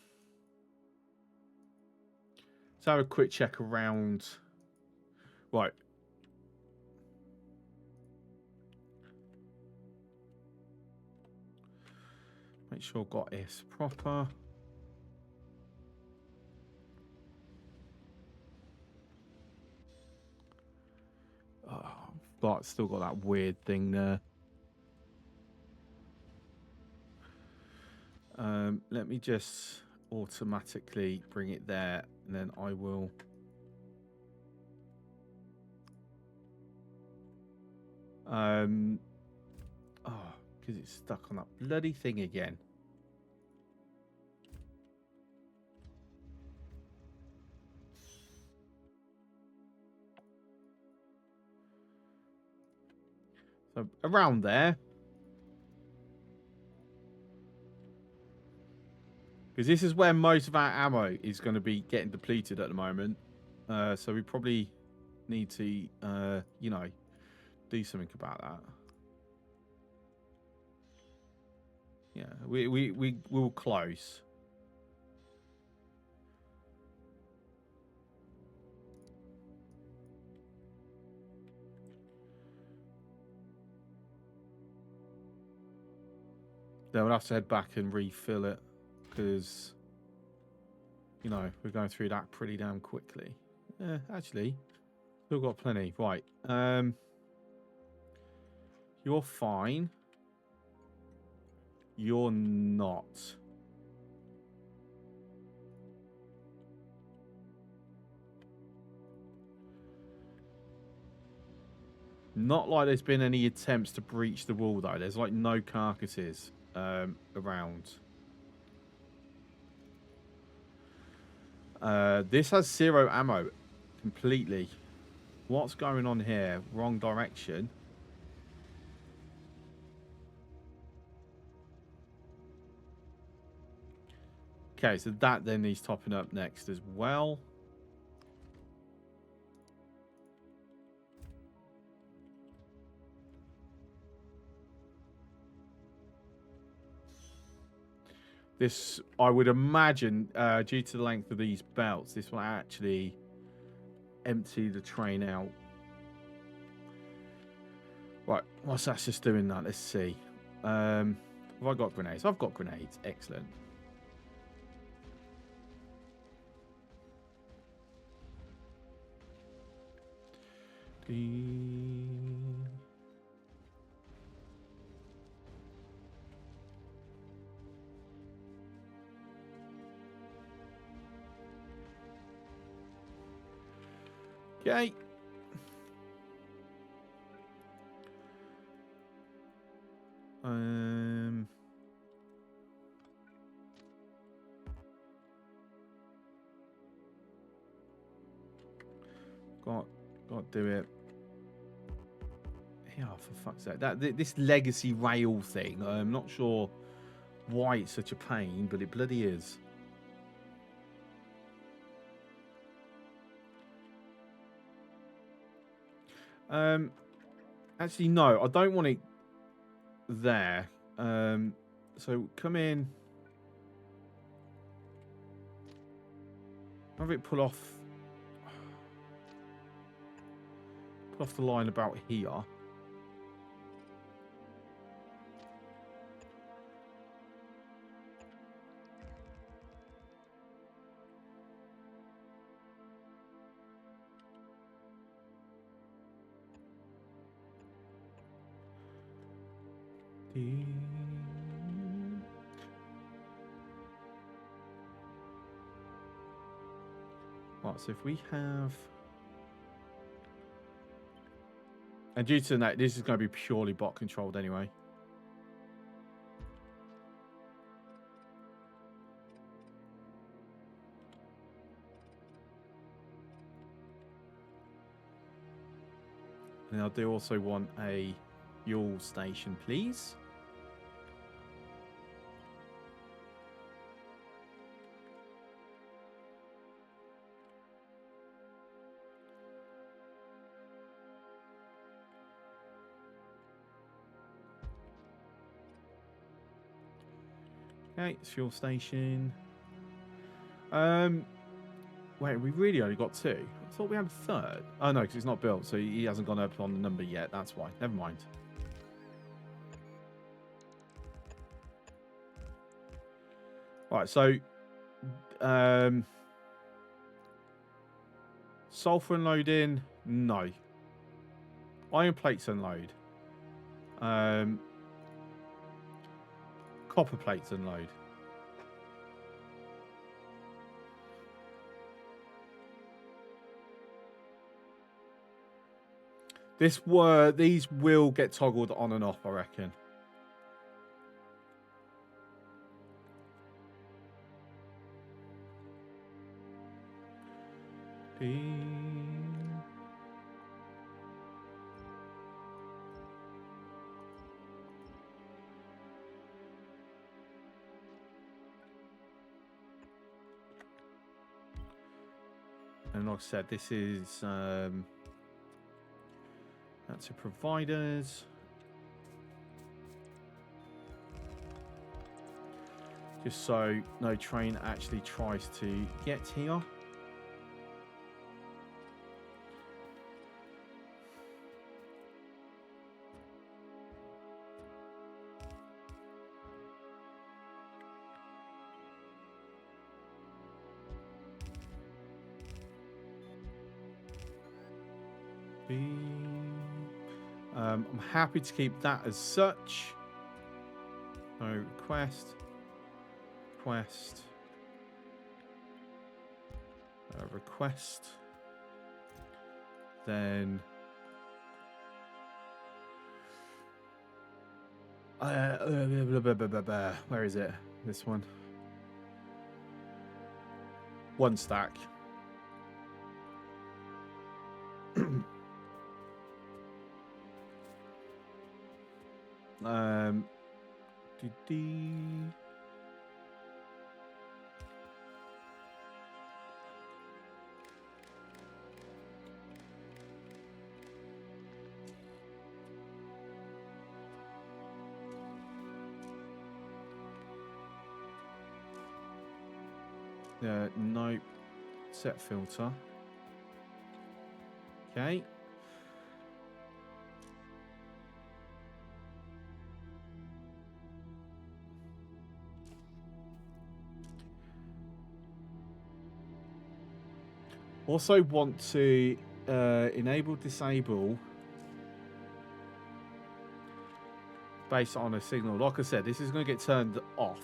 have a quick check around. Right. Make sure I've got this proper. Oh, but still got that weird thing there. Let me just automatically bring it there, and then I will. Oh, because it's stuck on that bloody thing again. So around there. Because this is where most of our ammo is going to be getting depleted at the moment. So we probably need to, you know, do something about that. Yeah, we will close. Then we'll have to head back and refill it. Because, you know, we're going through that pretty damn quickly. Yeah, actually, still got plenty. Right. You're fine. You're not. Not like there's been any attempts to breach the wall, though. There's, like, no carcasses around. This has 0 ammo completely. What's going on here? Wrong direction. Okay, so that then needs topping up next as well. This, I would imagine, due to the length of these belts, this will actually empty the train out. Right, what's that just doing that? Let's see. Have I got grenades? I've got grenades. Excellent. Okay. Got to do it. Yeah, for fuck's sake. This legacy rail thing, I'm not sure why it's such a pain, but it bloody is. Actually, no, I don't want it there. So come in. Have it pull off the line about here. Right, so if we have... And due to that, this is going to be purely bot controlled anyway. And I do also want a fuel station, please. Okay, it's fuel station. Wait, we really only got 2. I thought we had a third. Oh no, because it's not built, so he hasn't gone up on the number yet. That's why. Never mind. Right, so sulfur unloading, no. Iron plates unload. Copper plates unload. These will get toggled on and off, I reckon. And like I said, this is that's a providers. Just so no train actually tries to get here. I'm happy to keep that as such. So request, request, then where is it? This one. 1 stack. Nope. Set filter. Okay. Also want to enable disable based on a signal. Like I said, this is going to get turned off.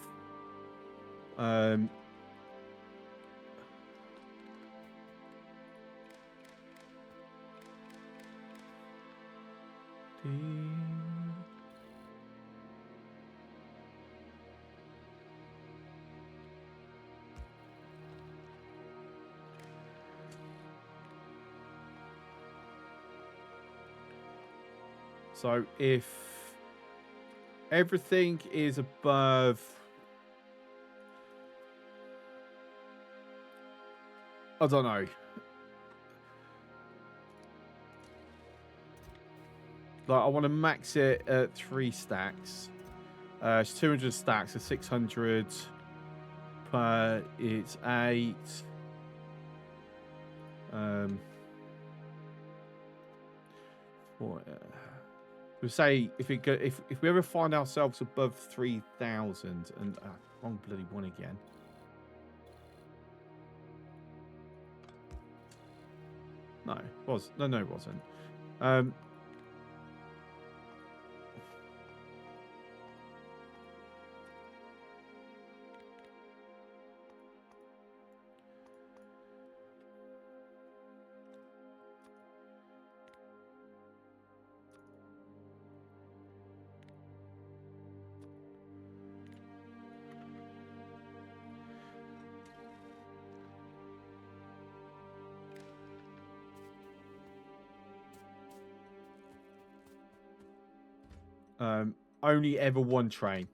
So if everything is above, I don't know. Like I want to max it at 3 stacks. It's 200 stacks, so 600 per. It's 8. We say if we ever find ourselves above 3,000 and wrong bloody one again. No, it wasn't. Only ever one train.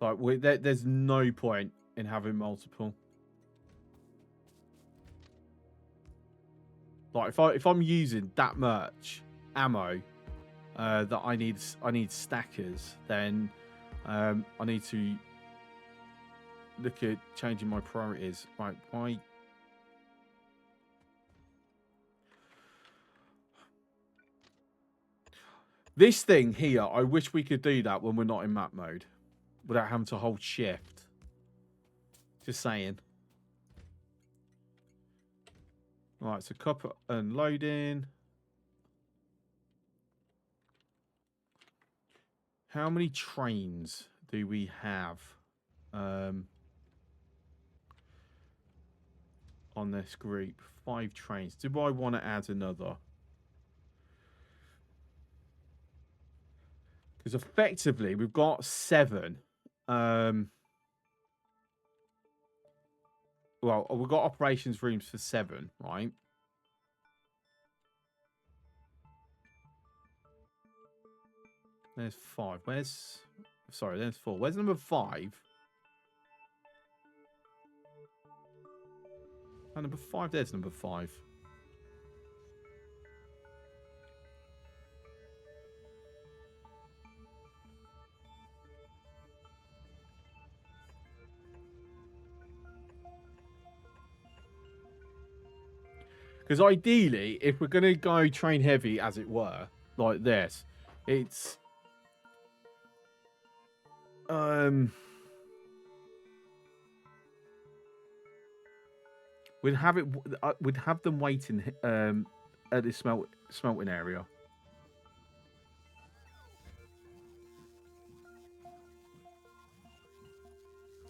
Like, there's no point in having multiple. Like, if I'm using that much ammo that I need stackers, then I need to look at changing my priorities. Right, why? This thing here, I wish we could do that when we're not in map mode, without having to hold shift. Just saying. Right, so copper unloading. How many trains do we have on this group? 5 trains. Do I want to add another? Because effectively, we've got 7. Well, we've got operations rooms for 7, right? There's 5. Sorry, there's 4. Where's number 5? Oh, number 5. There's number 5. Because ideally, if we're going to go train heavy, as it were, like this, it's... we'd have them waiting at the smelting area.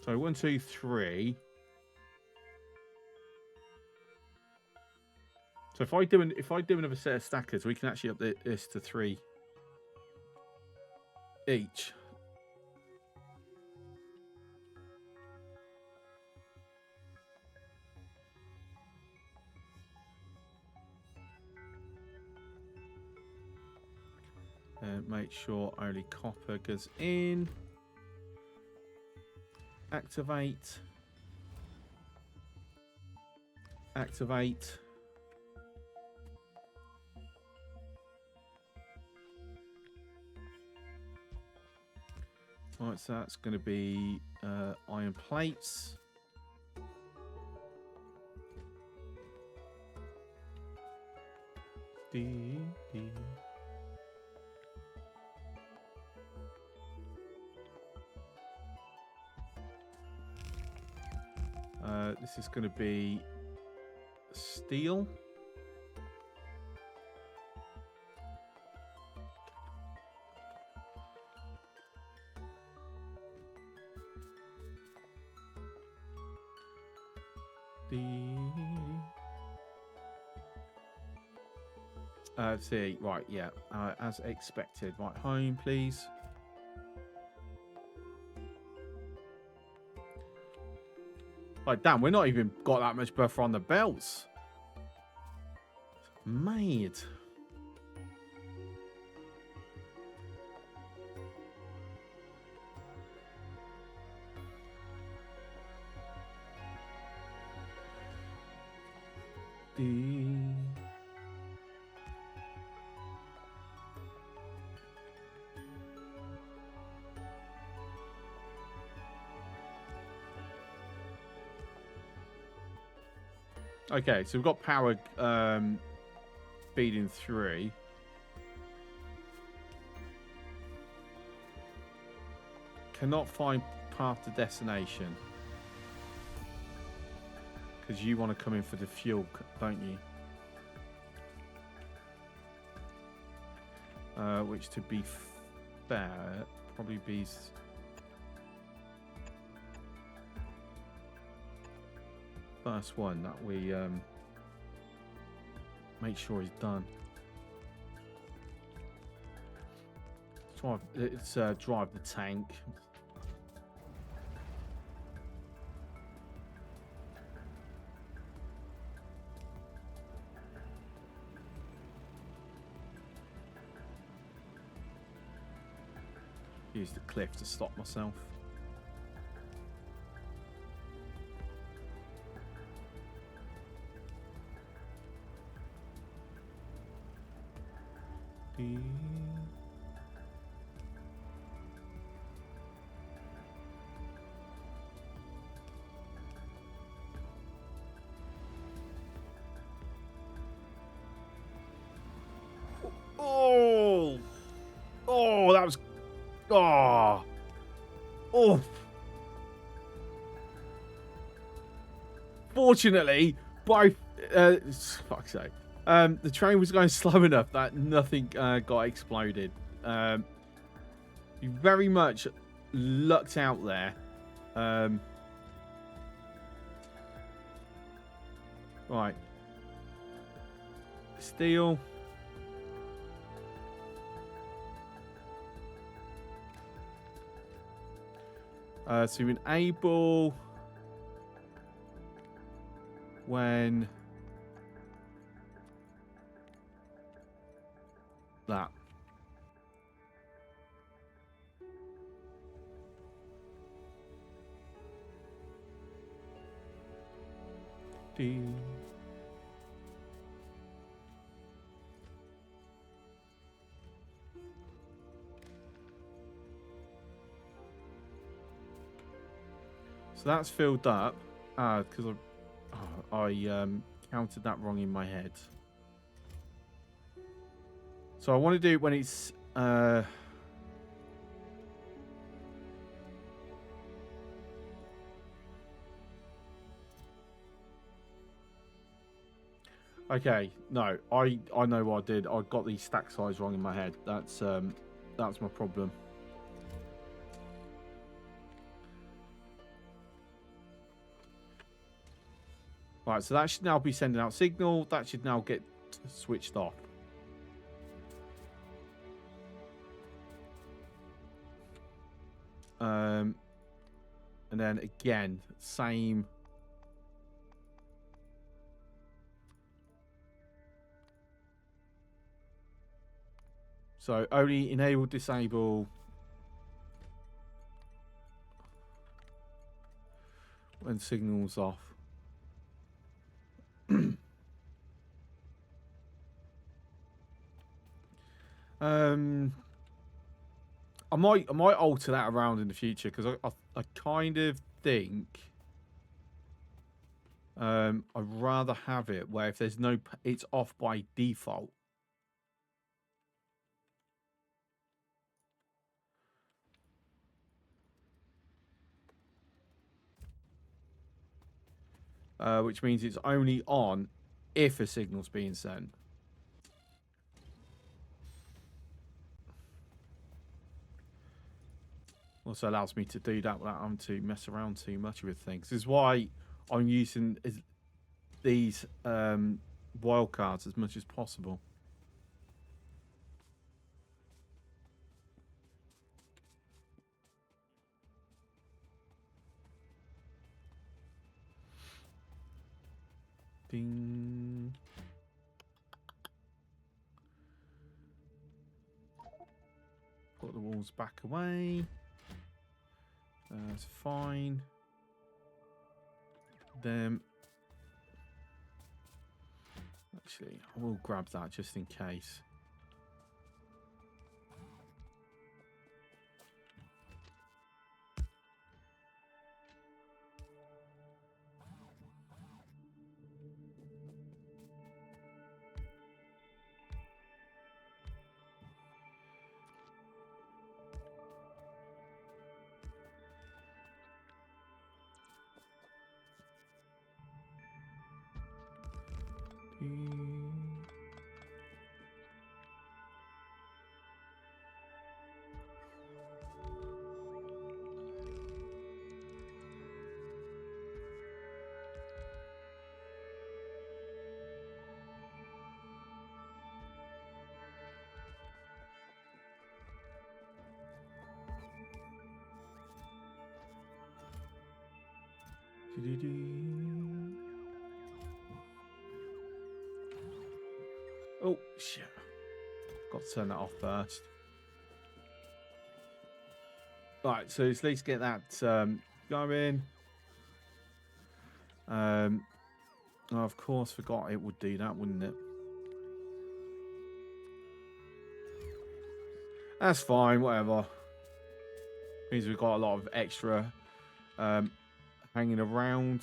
So 1, 2, 3. So if I do another set of stackers, we can actually up this to 3 each. And make sure only copper goes in. Activate. Activate. Right, so that's going to be iron plates. This is going to be steel. Let's see. Right, yeah. As expected. Right, home, please. Like, damn, we're not even got that much buffer on the belts. Made. Okay, so we've got power feeding 3. Cannot find path to destination. Because you want to come in for the fuel, don't you? Which, to be fair, probably be... first one that we make sure is done. Drive the tank. use the cliff to stop myself. Oh, oh, that was, oh, oh. Fortunately, both, fuck's sake, the train was going slow enough that nothing got exploded. You very much lucked out there. Right. Steel. So you enable when that. Ding. So that's filled up. Because I counted that wrong in my head. So I want to do it when it's okay, no, I know what I did. I got the stack size wrong in my head. That's my problem. Right, so that should now be sending out signal. That should now get switched off. And then again, same. So only enable, disable when signal's off. I might alter that around in the future because I kind of think I'd rather have it where if there's no, it's off by default. Which means it's only on if a signal's being sent. Also allows me to do that without having to mess around too much with things. This is why I'm using these wildcards as much as possible. Ding. Got the walls back away. That's fine. Then, actually, I will grab that just in case. Oh, shit. Got to turn that off first. Right, so let's at least get that going. Of course, forgot it would do that, wouldn't it? That's fine, whatever. Means we've got a lot of extra hanging around.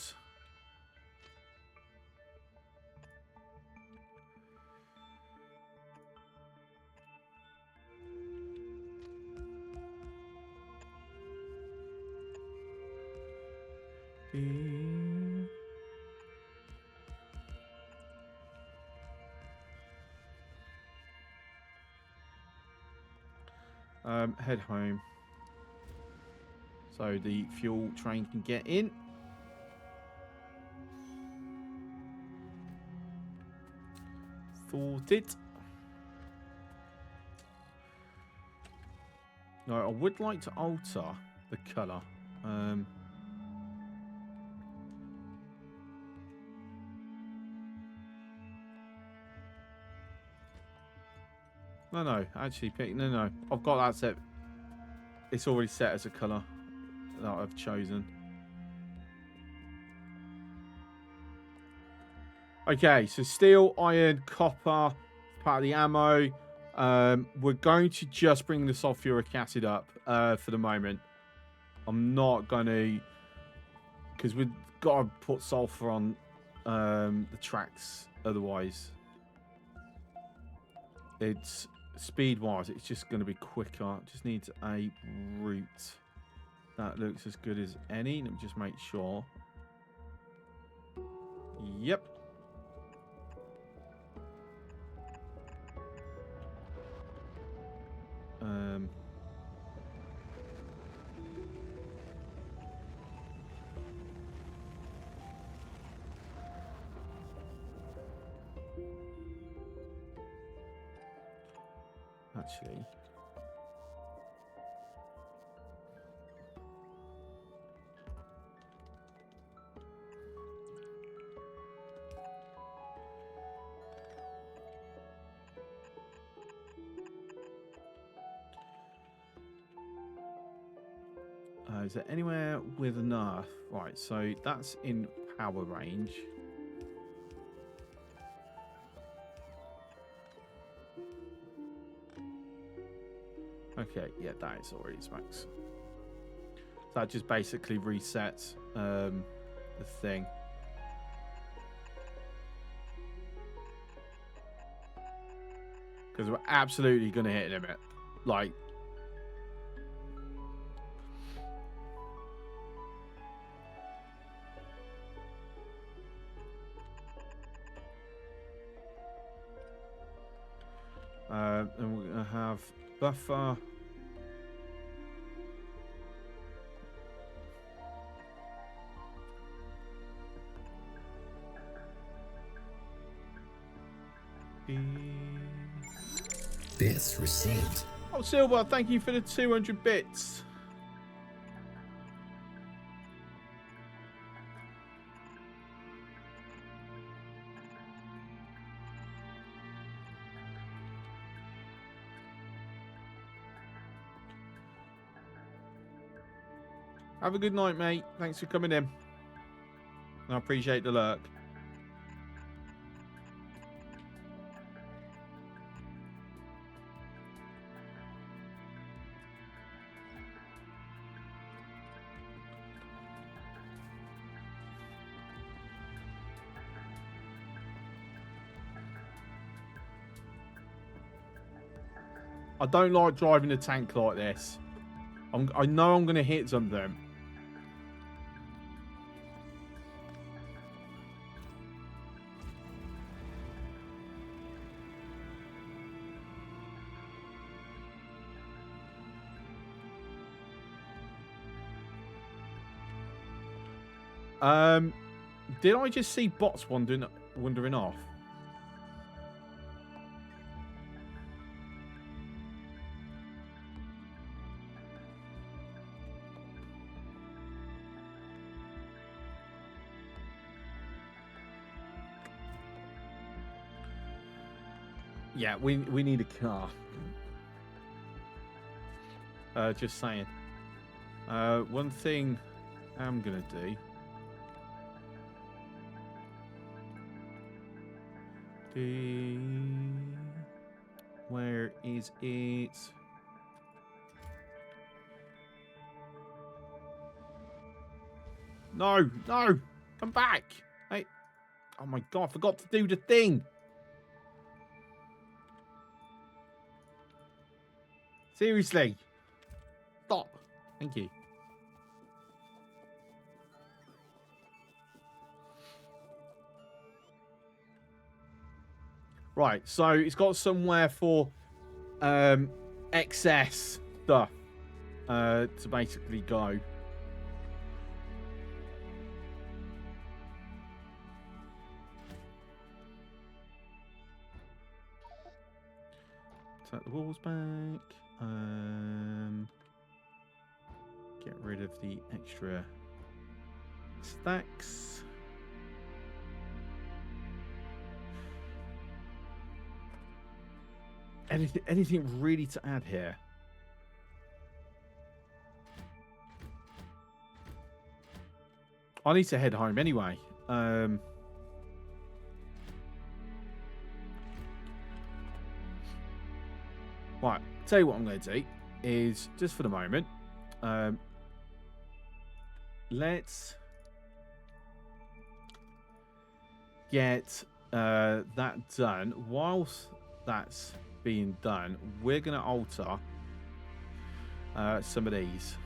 Head home so the fuel train can get in. Sorted. No, I would like to alter the colour. No, actually, no. I've got that set. It's already set as a colour that I've chosen. Okay, so steel, iron, copper, part of the ammo. We're going to just bring the sulfuric acid up for the moment. I'm not going to, because we've got to put sulfur on the tracks. Otherwise, it's speed-wise, it's just going to be quicker. It just needs a route that looks as good as any. Let me just make sure. Yep. Actually, is there anywhere with enough? Right, so that's in power range. Okay, yeah, that is already max. So that just basically resets the thing. Because we're absolutely going to hit limit. Like, and we're going to have buffer. Bits received. Oh, Silver, thank you for the 200 bits. Have a good night, mate. Thanks for coming in. I appreciate the lurk. I don't like driving a tank like this. I know I'm going to hit something. Did I just see bots wandering off? Yeah, we need a car. Just saying. One thing I'm gonna do. Where is it? No, no, come back! Hey, oh my god, I forgot to do the thing. Seriously, stop. Thank you. Right, so it's got somewhere for excess stuff to basically go. Take the walls back. Get rid of the extra stacks. Anything really to add here? I need to head home anyway. Right, tell you what I'm going to do is, just for the moment, let's get that done. Whilst that's being done, we're going to alter some of these.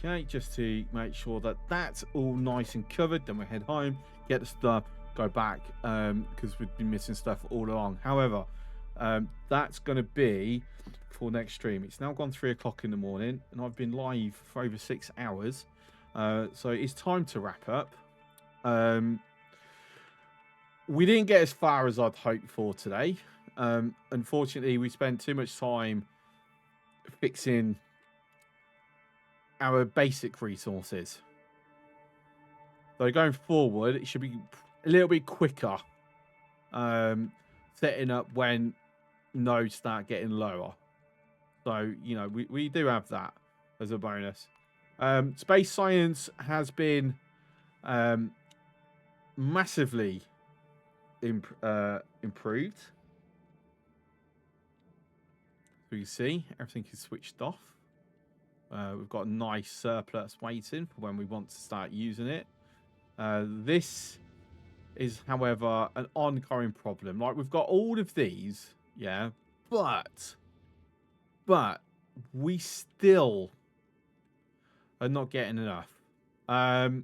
Okay, just to make sure that that's all nice and covered. Then we head home, get the stuff, go back, because we've been missing stuff all along. However, that's going to be for next stream. It's now gone 3 o'clock in the morning, and I've been live for over 6 hours. So it's time to wrap up. We didn't get as far as I'd hoped for today. Unfortunately, we spent too much time fixing our basic resources. So going forward, it should be a little bit quicker setting up when nodes start getting lower. So, you know, we do have that as a bonus. Space science has been massively improved. So you see, everything is switched off. We've got a nice surplus waiting for when we want to start using it. This is, however, an ongoing problem. Like, we've got all of these, yeah, but we still are not getting enough. Right,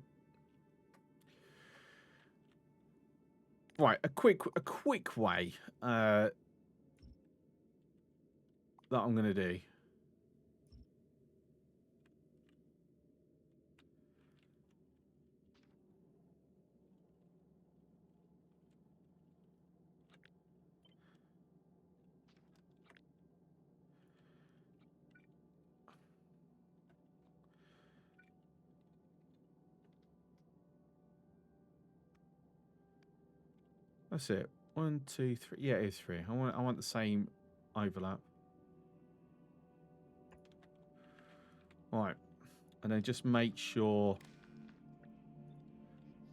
a quick way that I'm going to do. That's it. 1, 2, 3. Yeah, it is 3. I want the same overlap. Right. And then just make sure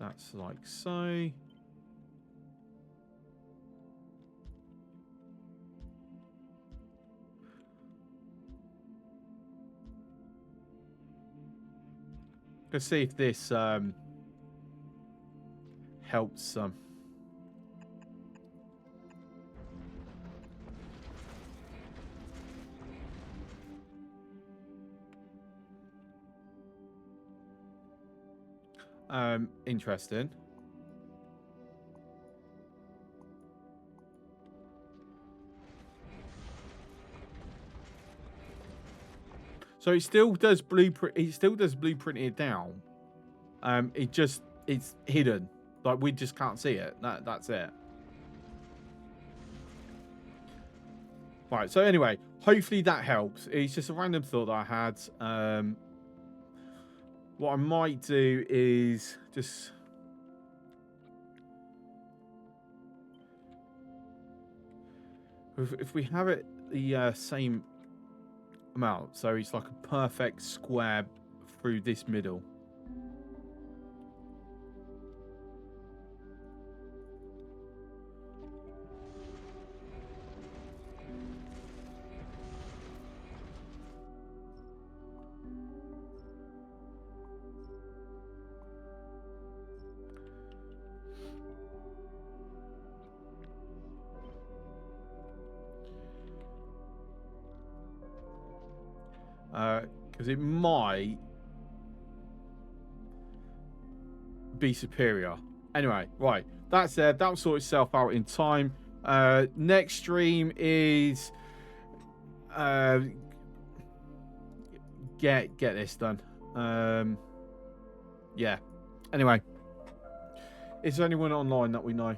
that's like so. Let's see if this helps some. Interesting. So it still does blueprint. It still does blueprint it down. It's hidden. Like, we just can't see it. That's it. Right, so anyway, hopefully that helps. It's just a random thought that I had. What I might do is just... If we have it the same amount, so it's like a perfect square through this middle. Because it might be superior. Anyway, right. That's it. That'll sort itself out in time. Next stream is get this done. Yeah. Anyway, is there anyone online that we know?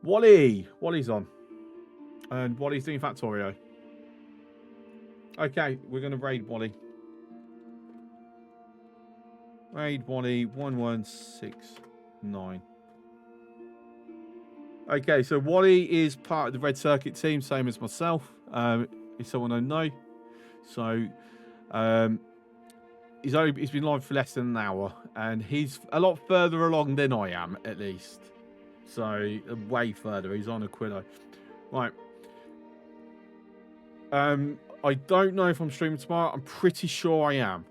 Wally's on. And Wally's doing Factorio. Okay, we're going to raid Wally. Raid Wally 1169. Okay, so Wally is part of the Red Circuit team, same as myself. Is someone I know. So, he's been live for less than an hour. And he's a lot further along than I am, at least. So, way further. He's on a Quillo. Right. I don't know if I'm streaming tomorrow. I'm pretty sure I am.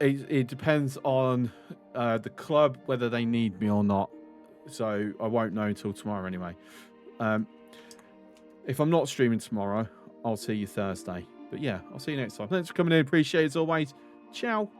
It depends on the club, whether they need me or not. So, I won't know until tomorrow anyway. If I'm not streaming tomorrow, I'll see you Thursday. But yeah, I'll see you next time. Thanks for coming in. Appreciate it as always. Ciao.